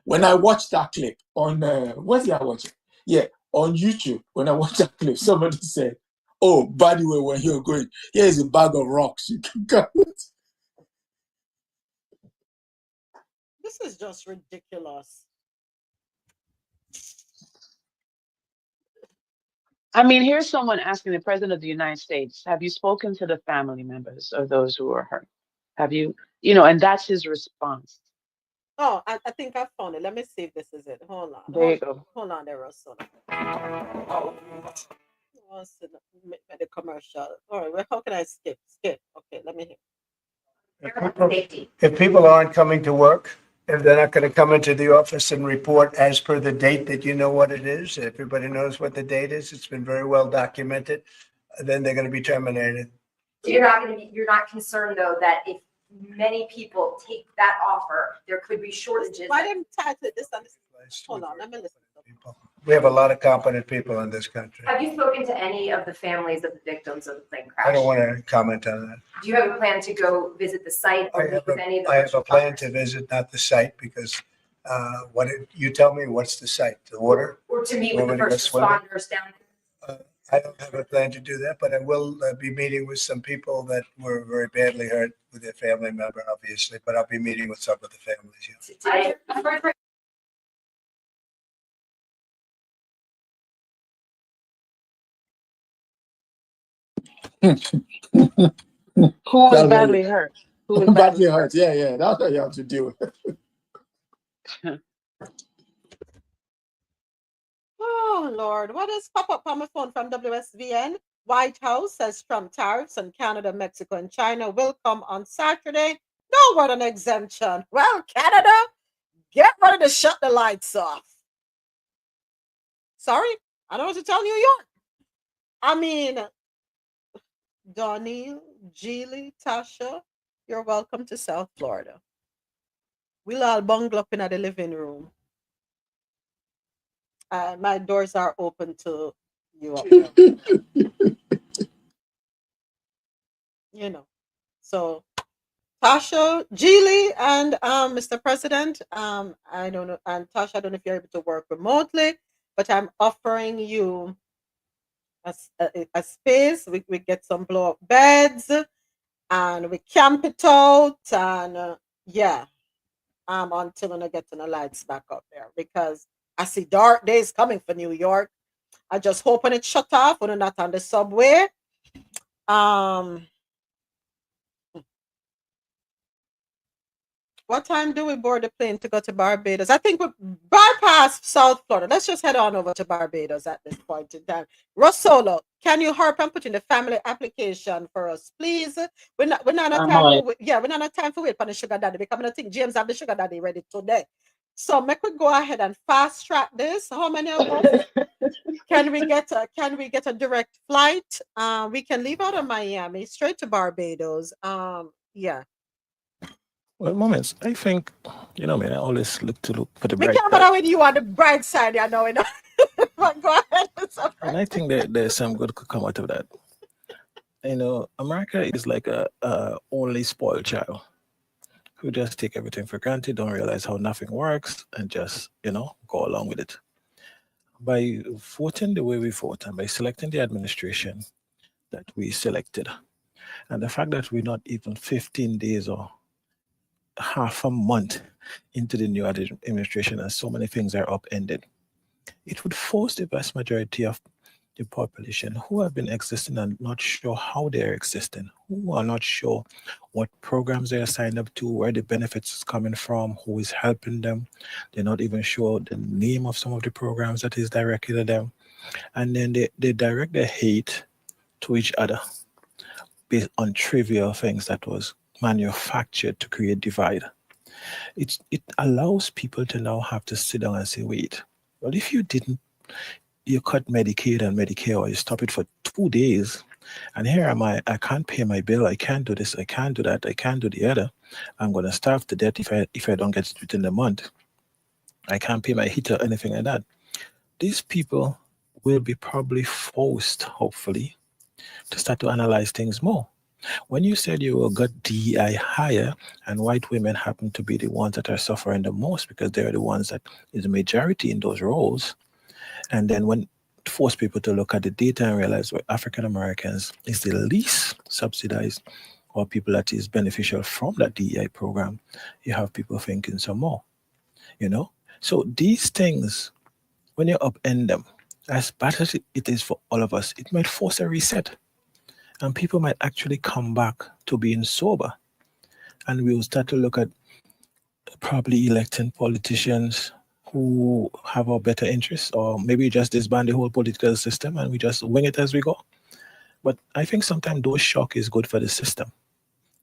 when I watched that clip on what did I watch? Yeah, on YouTube. When I watched that clip, somebody said, "Oh, by the way, when you're going, here's a bag of rocks. You can go." This is just ridiculous. I mean, here's someone asking the President of the United States, "Have you spoken to the family members of those who were hurt? Have you, and that's his response." Oh, I think I found it. Let me see if this is it. Hold on. There you go. Hold on there, RoSolo. Oh, the commercial. All right, well, how can I skip? Okay, let me hear. If people aren't coming to work, if they're not going to come into the office and report as per the date that you know what it is, everybody knows what the date is, it's been very well documented, then they're going to be terminated. So you're not concerned though that if many people take that offer, there could be shortages. Why didn't title this on this? Hold on, let me listen. We have a lot of competent people in this country. Have you spoken to any of the families of the victims of the plane crash? I don't want to comment on that. Do you have a plan to go visit the site or meet with any of the I have a plan to visit, not the site, because you tell me what's the site, the water? Or to meet with the first responders down there? I don't have a plan to do that, but I will be meeting with some people that were very badly hurt with their family member, obviously, but I'll be meeting with some of the families. Yeah. Who was badly hurt? Who was badly hurt? Yeah. That's what you have to do. Oh, Lord. What is pop up on my phone from WSVN? White House says Trump tariffs on Canada, Mexico, and China will come on Saturday. No word on exemption. Well, Canada, get ready to shut the lights off. Sorry, I don't know what to tell New York. I mean, Donnie, Geely, Tasha, you're welcome to South Florida. We'll all bungle up in the living room. My doors are open to you up there. So Tasha, Geely, and Mr. President, I don't know, and Tasha, I don't know if you're able to work remotely, but I'm offering you a space. We get some blow up beds and we camp it out, and until I get the lights back up there, because I see dark days coming for New York. I just hope when it shut off, when we're not on the subway. What time do we board the plane to go to Barbados? I think we bypass South Florida. Let's just head on over to Barbados at this point in time. RoSolo, can you hurry and put in the family application for us, please? We're not on time for we're not on time for wait for the sugar daddy, because I think James have the sugar daddy ready today. So make we go ahead and fast track this. How many of us can we get a direct flight? We can leave out of Miami straight to Barbados. Well, moments. I think, I always look for the We bright can't side. bother with you on the bright side, But go ahead. And I think that there's some good could come out of that. America is like a only spoiled child who just take everything for granted, don't realize how nothing works, and just, go along with it. By voting the way we vote and by selecting the administration that we selected, and the fact that we're not even 15 days or half a month into the new administration and so many things are upended, it would force the vast majority of the population who have been existing and not sure how they are existing, who are not sure what programs they are signed up to, where the benefits is coming from, who is helping them. They're not even sure the name of some of the programs that is directed at them. And then they direct their hate to each other based on trivial things that was manufactured to create divide. It allows people to now have to sit down and say, wait, well, if you cut Medicaid and Medicare, or you stop it for 2 days, and here am I can't pay my bill, I can't do this, I can't do that, I can't do the other. I'm gonna starve to death if I don't get it within the month. I can't pay my heat or anything like that. These people will be probably forced, hopefully, to start to analyze things more. When you said you got DEI higher, and white women happen to be the ones that are suffering the most because they're the ones that is the majority in those roles, and then when force people to look at the data and realize what African Americans is the least subsidized or people that is beneficial from that DEI program, you have people thinking some more, you know? So these things, when you upend them, as bad as it is for all of us, it might force a reset. And people might actually come back to being sober. And we'll start to look at probably electing politicians who have our better interests, or maybe just disband the whole political system and we just wing it as we go. But I think sometimes those shock is good for the system,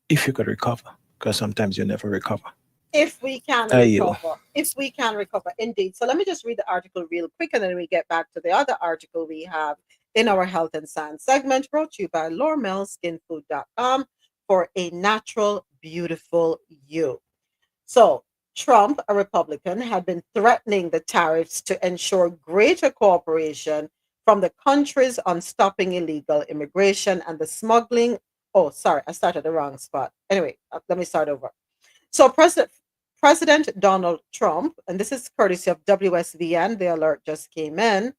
if you could recover, because sometimes you never recover. If we can recover. If we can recover, indeed. So let me just read the article real quick, and then we get back to the other article we have in our health and science segment, brought to you by LormelSkinFood.com for a natural, beautiful you. So Trump, a Republican, had been threatening the tariffs to ensure greater cooperation from the countries on stopping illegal immigration and the smuggling. Oh, sorry, I started the wrong spot. Anyway, let me start over. So President Donald Trump, and this is courtesy of WSVN, the alert just came in.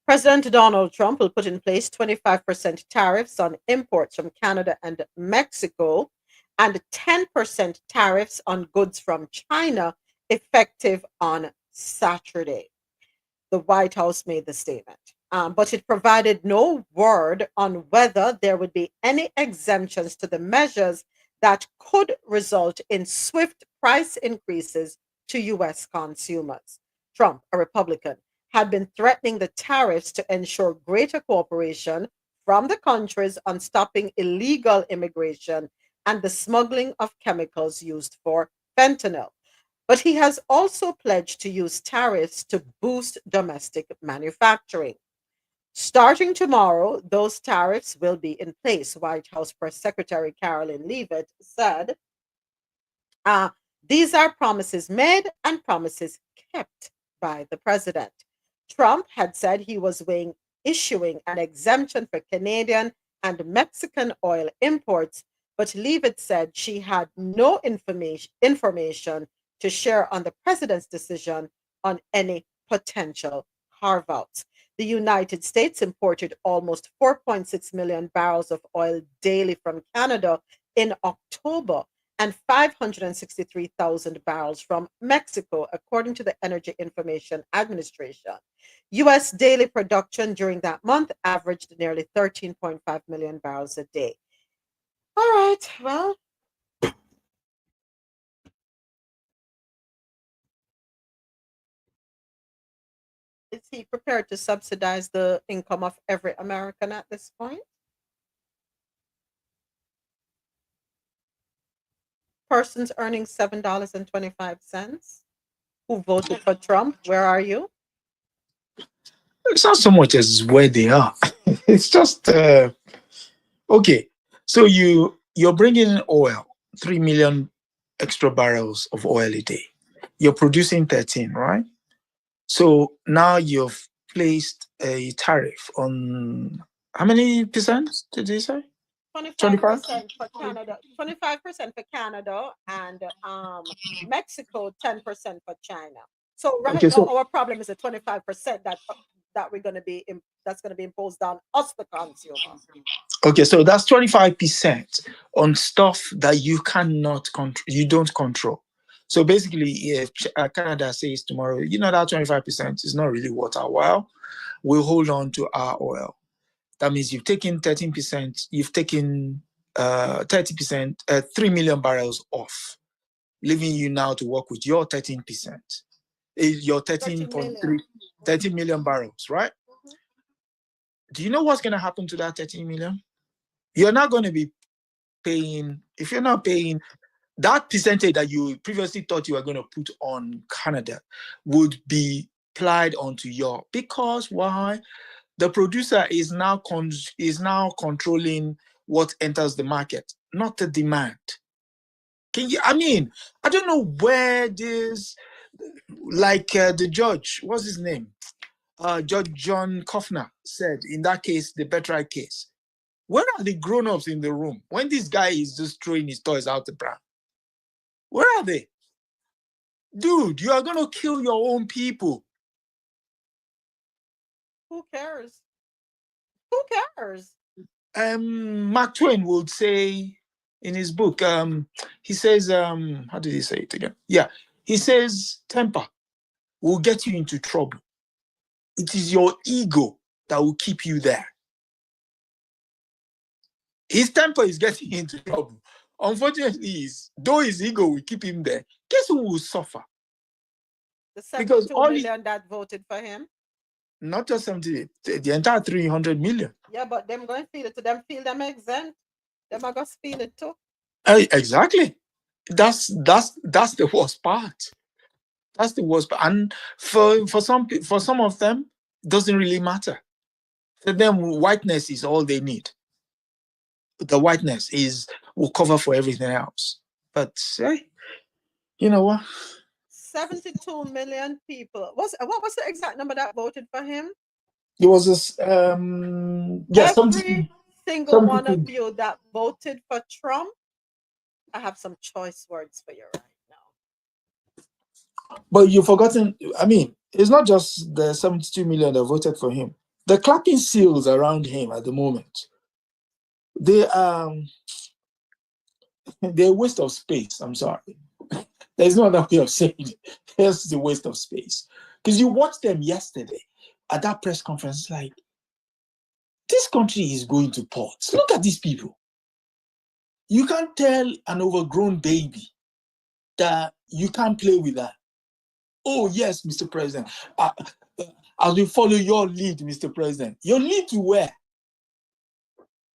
President Donald Trump will put in place 25% tariffs on imports from Canada and Mexico and 10% tariffs on goods from China effective on Saturday. The White House made the statement, but it provided no word on whether there would be any exemptions to the measures that could result in swift price increases to U.S. consumers. Trump, a Republican, had been threatening the tariffs to ensure greater cooperation from the countries on stopping illegal immigration and the smuggling of chemicals used for fentanyl. But he has also pledged to use tariffs to boost domestic manufacturing. Starting tomorrow, those tariffs will be in place, White House Press Secretary Carolyn Leavitt said. These are promises made and promises kept by the president. Trump had said he was weighing issuing an exemption for Canadian and Mexican oil imports, but Leavitt said she had no information to share on the president's decision on any potential carve-outs. The United States imported almost 4.6 million barrels of oil daily from Canada in October and 563,000 barrels from Mexico, according to the Energy Information Administration. U.S. daily production during that month averaged nearly 13.5 million barrels a day. All right, well, is he prepared to subsidize the income of every American at this point? Persons earning $7.25 who voted for Trump, where are you? It's not so much as where they are. It's just okay. So you're bringing in oil, 3 million extra barrels of oil a day. You're producing 13, right? So now you've placed a tariff on how many percent did you say? 25% for Canada, 25% for Canada, and Mexico 10% for China. So right Okay, now so our problem is the 25% that that that's going to be imposed on us, the consumer. Okay, so that's 25% on stuff that you cannot control, you don't control. So basically, if Canada says tomorrow, that 25% is not really worth our while, we'll hold on to our oil. That means you've taken 13%, you've taken 30%, 3 million barrels off, leaving you now to work with your 13%. Your 13.3, 13 million barrels, right? Mm-hmm. Do you know what's going to happen to that 13 million? You're not going to be paying, if you're not paying, that percentage that you previously thought you were going to put on Canada would be applied onto your, because why? The producer is now controlling what enters the market, not the demand. I don't know where this, the judge, what's his name? Judge John Kofner said in that case, the Bertrand case. Where are the grown-ups in the room when this guy is just throwing his toys out the pram? Where are they? Dude, you are going to kill your own people. Who cares? Who cares? Mark Twain would say in his book, he says, how did he say it again? Yeah, he says, temper will get you into trouble. It is your ego that will keep you there. His temper is getting into trouble. Unfortunately, though his ego will keep him there, guess who will suffer? The 72 million that voted for him? Not just 70, the entire 300 million. Yeah, but them going to feel it to them, feel them exempt. Them are going to feel it too. Exactly. That's the worst part. That's the worst part. And for some of them, it doesn't really matter. For them, whiteness is all they need. The whiteness will cover for everything else. But you know what? 72 million people. What was the exact number that voted for him? It was this, every single one of you that voted for Trump, I have some choice words for you right now. But you've forgotten, it's not just the 72 million that voted for him. The clapping seals around him at the moment, they're a waste of space. I'm sorry. There's no other way of saying it. It's the waste of space. Because you watched them yesterday at that press conference, like, this country is going to pot. Look at these people. You can't tell an overgrown baby that you can't play with that. Oh, yes, Mr. President. I will follow your lead, Mr. President. Your lead to where?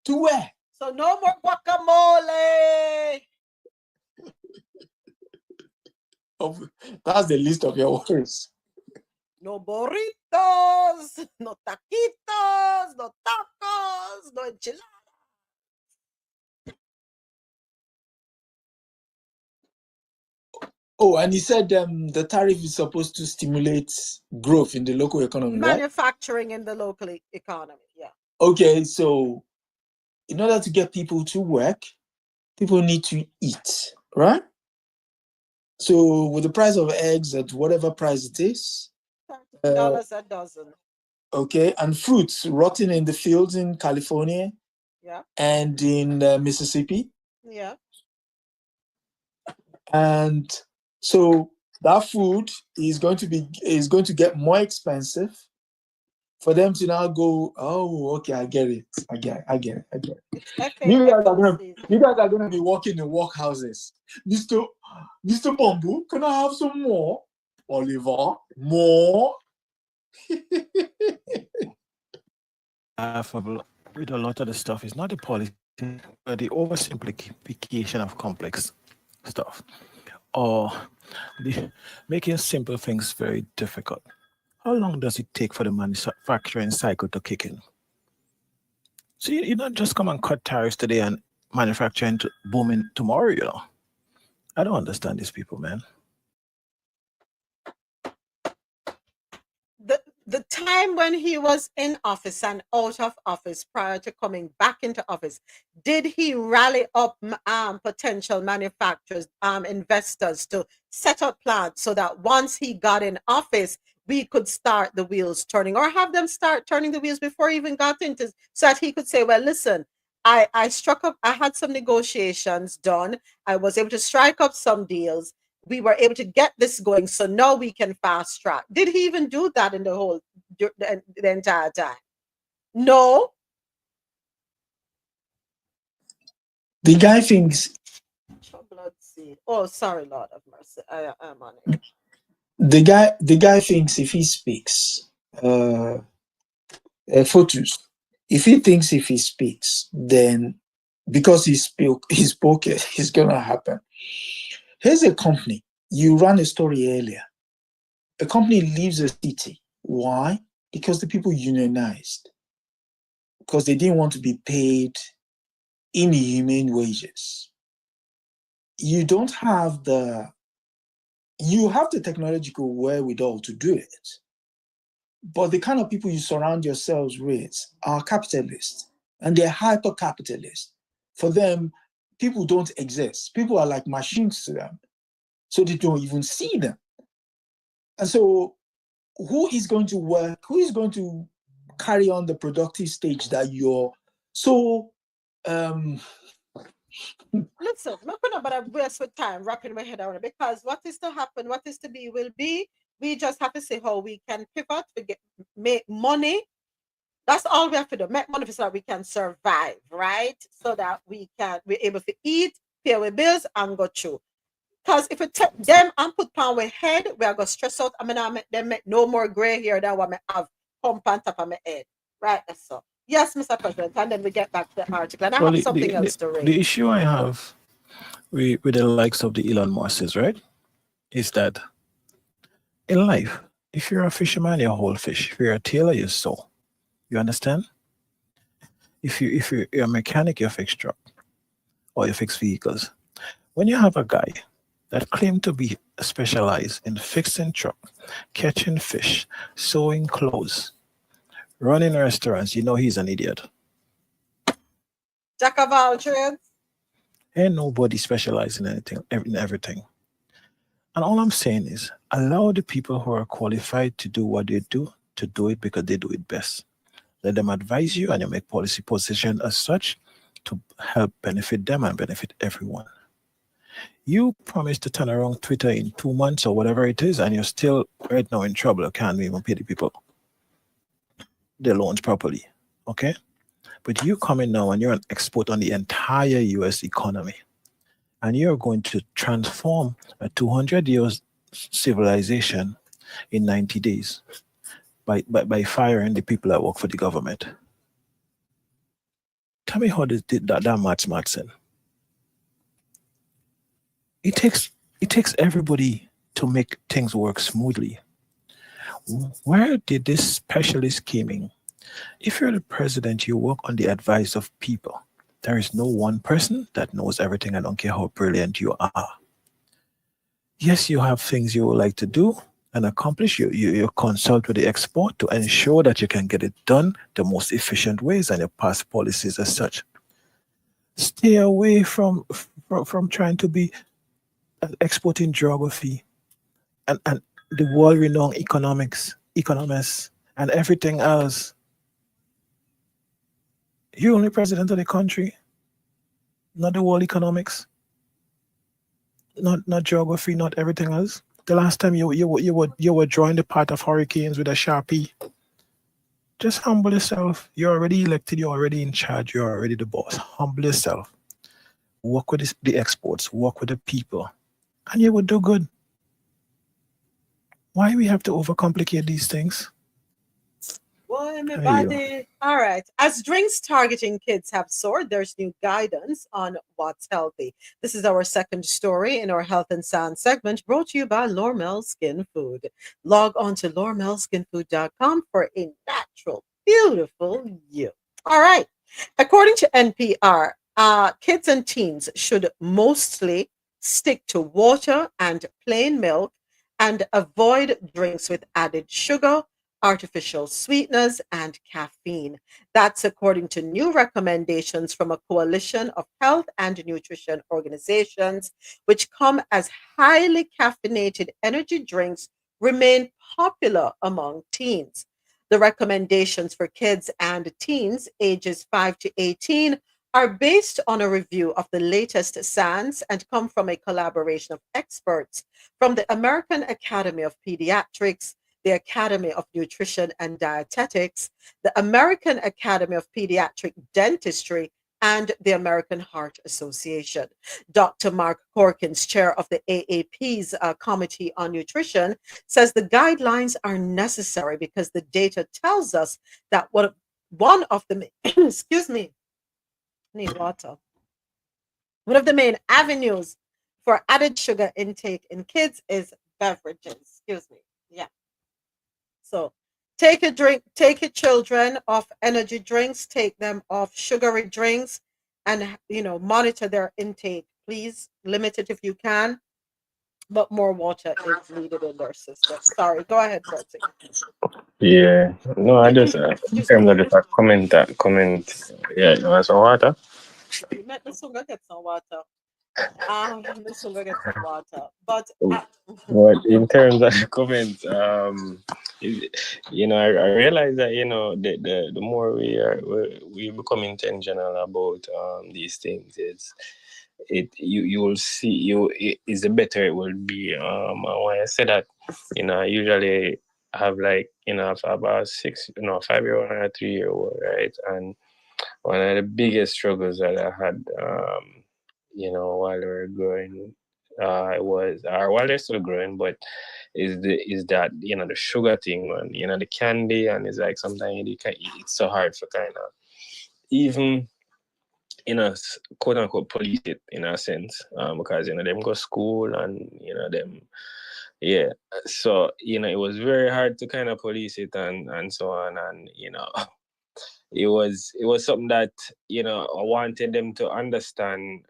To where? So no more guacamole. That's the list of your words. No burritos, no taquitos, no tacos, no enchiladas. Oh, and he said the tariff is supposed to stimulate growth in the local economy, manufacturing in the local economy, yeah. Okay, so in order to get people to work, people need to eat, right? So with the price of eggs at whatever price it is, $30 a dozen. Okay, and fruits rotting in the fields in California, yeah, and in Mississippi, yeah. And so that food is going to get more expensive for them to now go, oh, okay, I get it. You guys are gonna be working in workhouses. Mr. Bamboo, can I have some more? Oliver, more? With a lot of the stuff, it's not the policy, but the oversimplification of complex stuff, or the making simple things very difficult. How long does it take for the manufacturing cycle to kick in? So you don't just come and cut tariffs today and manufacturing to booming tomorrow, I don't understand these people, man. The time when he was in office and out of office prior to coming back into office, did he rally up potential manufacturers, investors to set up plants so that once he got in office, we could start the wheels turning, or have them start turning the wheels before he even got into, so that he could say, well, listen, I struck up, I had some negotiations done. I was able to strike up some deals. We were able to get this going. So now we can fast track. Did he even do that in the entire time? No. The guy thinks. Oh, sorry, Lord of mercy. I am on it. The guy thinks if he speaks, Photos, if he thinks if he speaks, then because he spoke, it's gonna happen. Here's a company. You ran a story earlier. A company leaves a city. Why? Because the people unionized. Because they didn't want to be paid inhumane wages. You don't have the technological wherewithal to do it. But the kind of people you surround yourselves with are capitalists, and they're hyper-capitalists. For them, people don't exist. People are like machines to them, so they don't even see them. And so who is going to work? Who is going to carry on the productive stage that you're so... Listen, I'm not going to waste with time wrapping my head around it, because what is to happen, what is to be will be. We just have to see how we can pivot to make money. That's all we have to do. Make money so that we can survive, right? So that we're able to eat, pay our bills, and go through. Because if we take them and put on our head, we are going to stress out. I mean, I make them make no more gray hair than what I have pump on top of my head. Right? That's so. Yes, Mr. President. And then we get back to the article. And I have something else to read. The issue I have with the likes of the Elon Musks, right, is that in life, if you're a fisherman, you hold fish. If you're a tailor, you sew. You understand? If you're a mechanic, you fix truck or you fix vehicles. When you have a guy that claimed to be specialized in fixing truck, catching fish, sewing clothes, running restaurants, you know he's an idiot. Jack of all trades. Ain't nobody specialized in anything, in everything. And all I'm saying is, allow the people who are qualified to do what they do to do it because they do it best. Let them advise you, and you make policy position as such to help benefit them and benefit everyone. You promised to turn around Twitter in 2 months or whatever it is, and you're still right now in trouble. You can't even pay the people their loans properly, okay? But you come in now and you're an expert on the entire US economy, and you're going to transform a 200 years civilization in 90 days by firing the people that work for the government. Tell me how that maths in. It takes everybody to make things work smoothly. Where did this specialist scheming? If you're the president, you work on the advice of people. There is no one person that knows everything. I don't care how brilliant you are. Yes, you have things you would like to do and accomplish. You consult with the expert to ensure that you can get it done the most efficient ways, and you pass policies as such. Stay away from trying to be an expert in geography and the world-renowned economists, and everything else. You're only president of the country, not the world economics, not geography, not everything else. The last time you were drawing the path of hurricanes with a Sharpie. Just humble yourself. You're already elected. You're already in charge. You're already the boss. Humble yourself. Work with the experts. Work with the people, and you would do good. Why we have to overcomplicate these things? Well, everybody. All right. As drinks targeting kids have soared, there's new guidance on what's healthy. This is our second story in our Health and Science segment, brought to you by Lormel Skin Food. Log on to lormelskinfood.com for a natural, beautiful you. All right. According to NPR, kids and teens should mostly stick to water and plain milk and avoid drinks with added sugar, artificial sweeteners, and caffeine. That's according to new recommendations from a coalition of health and nutrition organizations, which come as highly caffeinated energy drinks remain popular among teens. The recommendations for kids and teens ages 5 to 18 are based on a review of the latest science and come from a collaboration of experts from the American Academy of Pediatrics, the Academy of Nutrition and Dietetics, the American Academy of Pediatric Dentistry, and the American Heart Association. Dr. Mark Corkins, chair of the AAP's Committee on Nutrition, says the guidelines are necessary because the data tells us that one of the excuse me, I need water. One of the main avenues for added sugar intake in kids is beverages. Excuse me. Yeah. So take your children off energy drinks, take them off sugary drinks, and monitor their intake. Please limit it if you can, but more water is needed in their system. Sorry, go ahead, Bertie. Yeah, no, I just in terms of just a comment. Yeah, you want some water? Let me soon go get some water. Let me soon go get some water. But But in terms of the comments, I realize that the more we become intentional about these things, you will see is the better it will be. When I say that, I usually have about 5-year-old and a 3-year-old, right? And one of the biggest struggles that I had, while we were growing, while they're still growing, but is that the sugar thing, man, the candy, and it's like sometimes it's so hard for kind of even quote unquote police it in a sense, because them go school and them, yeah. So it was very hard to kind of police it and so on, and it was something that I wanted them to understand,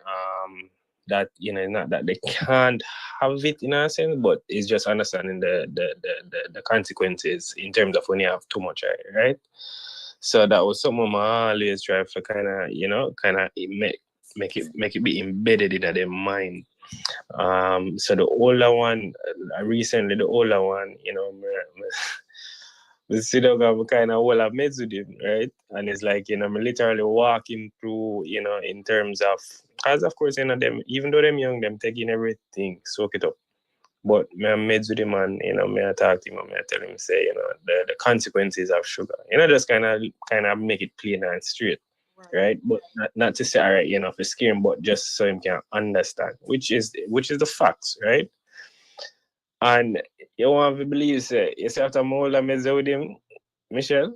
that not that they can't have it in a sense, but it's just understanding the consequences in terms of when you have too much, right? So that was something I always try to kind of make it be embedded in their mind. So the older one, recently the older one, we sit down and kind of all have meds with him, right? And it's like, I'm literally walking through, in terms of, because of course, them, even though them young, them taking everything, soak it up. But me I'm meds with him and, me I talk to him and me I tell him, say, the consequences of sugar. Just kind of make it plain and straight, right? But not to say, all right, for scare him, but just so him can understand, which is the facts, right? And you want to believe, say, you see after I'm older meds with him, Michelle,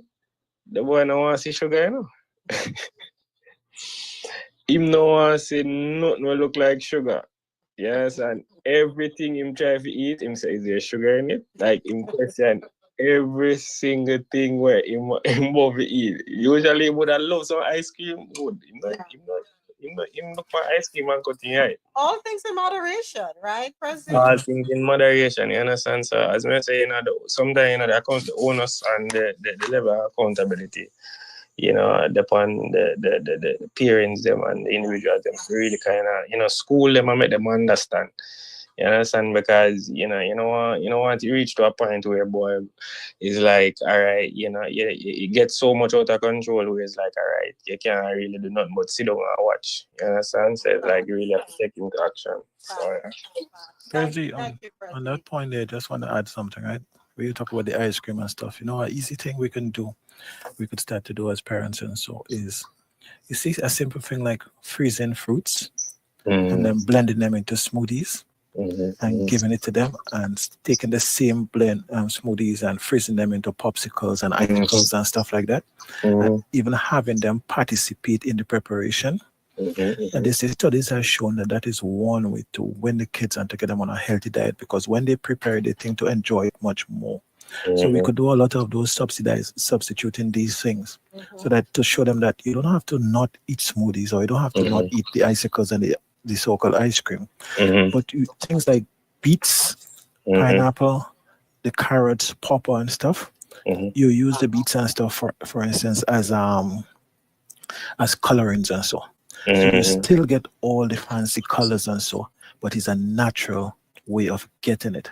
the boy no want to see sugar, Him no want to see nothing will look like sugar. Yes, and everything him try to eat, him say, is there sugar in it? Like, him question every single thing where him want to eat. Usually, he would have loved some ice cream. Good. Him look for ice cream and cutting it. All things in moderation, right, President? All things in moderation, you understand? So, as I say, sometimes, the onus and the level of accountability, upon the parents, them, and the individuals, them, really kind of, school them and make them understand. You understand? Because, you want to reach to a point where boy is like, all right, you get so much out of control where it's like, all right, you can't really do nothing but sit down and watch. You understand? So it's like you really have to take into action. So, Percy, on that point there, just want to add something, right? When you talk about the ice cream and stuff, an easy thing we can do, we could start to do as parents and so is, you see, a simple thing like freezing fruits and then blending them into smoothies and giving it to them, and taking the same blend smoothies and freezing them into popsicles and icicles and stuff like that, and even having them participate in the preparation. And they say studies have shown that is one way to when the kids and to get them on a healthy diet, because when they prepare, they think to enjoy it much more. So we could do a lot of those substituting these things, so that to show them that you don't have to not eat smoothies, or you don't have to not eat the icicles and the so-called ice cream, but things like beets, pineapple, the carrots, pawpaw and stuff. You use the beets and stuff for instance as colorings and so. So you still get all the fancy colors and so, but it's a natural way of getting it.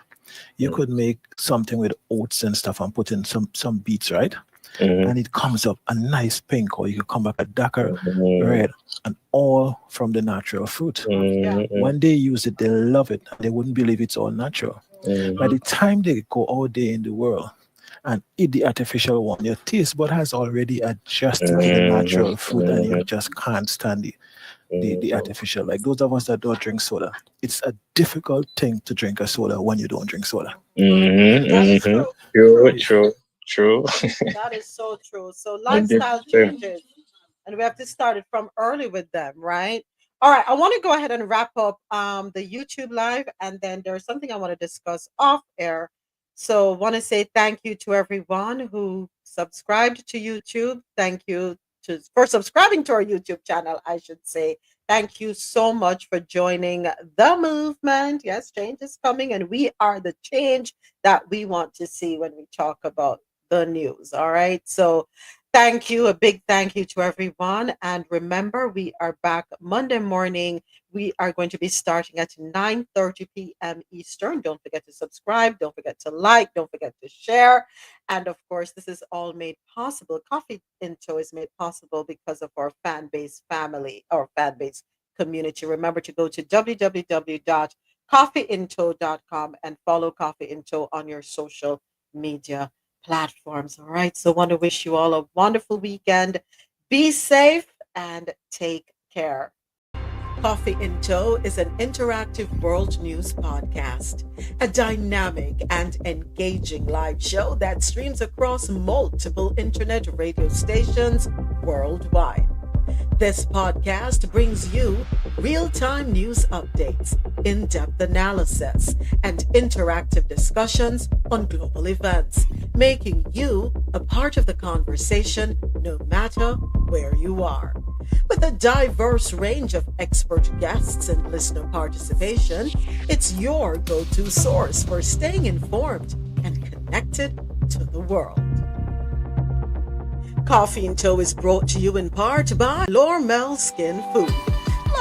You could make something with oats and stuff and put in some beets, right? And it comes up a nice pink, or you could come back a darker red, and all from the natural fruit. When they use it, they love it. They wouldn't believe it's all natural. By the time they go all day in the world and eat the artificial one, your taste bud has already adjusted to the natural fruit, and you just can't stand the artificial. Like those of us that don't drink soda, it's a difficult thing to drink a soda when you don't drink soda. True. That is so true. So lifestyle changes, and we have to start it from early with them, right? All right, I want to go ahead and wrap up the YouTube live, and then there's something I want to discuss off air. So want to say thank you to everyone who subscribed to YouTube. Thank you for subscribing to our YouTube channel, I should say. Thank you so much for joining the movement. Yes, change is coming, and we are the change that we want to see when we talk about the news. All right. So thank you. A big thank you to everyone. And remember, we are back Monday morning. We are going to be starting at 9:30 p.m. Eastern. Don't forget to subscribe. Don't forget to like. Don't forget to share. And of course, this is all made possible. Coffee Into is made possible because of our fan base family, our fan base community. Remember to go to www.coffeeinto.com and follow Coffee Into on your social media platforms. All right. So want to wish you all a wonderful weekend. Be safe and take care. Coffee in Tow is an interactive world news podcast, a dynamic and engaging live show that streams across multiple internet radio stations worldwide. This podcast brings you real-time news updates, in-depth analysis, and interactive discussions on global events, making you a part of the conversation no matter where you are. With a diverse range of expert guests and listener participation, it's your go-to source for staying informed and connected to the world. Coffee in Tow is brought to you in part by Lormel Skin Food.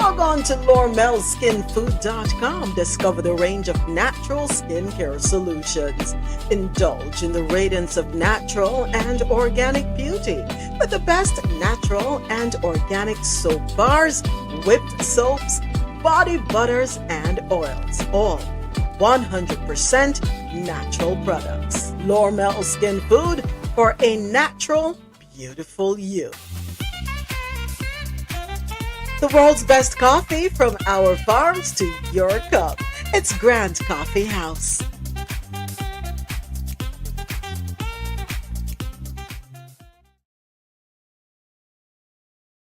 Log on to LormelSkinFood.com. Discover the range of natural skincare solutions. Indulge in the radiance of natural and organic beauty with the best natural and organic soap bars, whipped soaps, body butters, and oils. All 100% natural products. Lormel Skin Food for a natural, beautiful you. The world's best coffee from our farms to your cup. It's Grand Coffee House.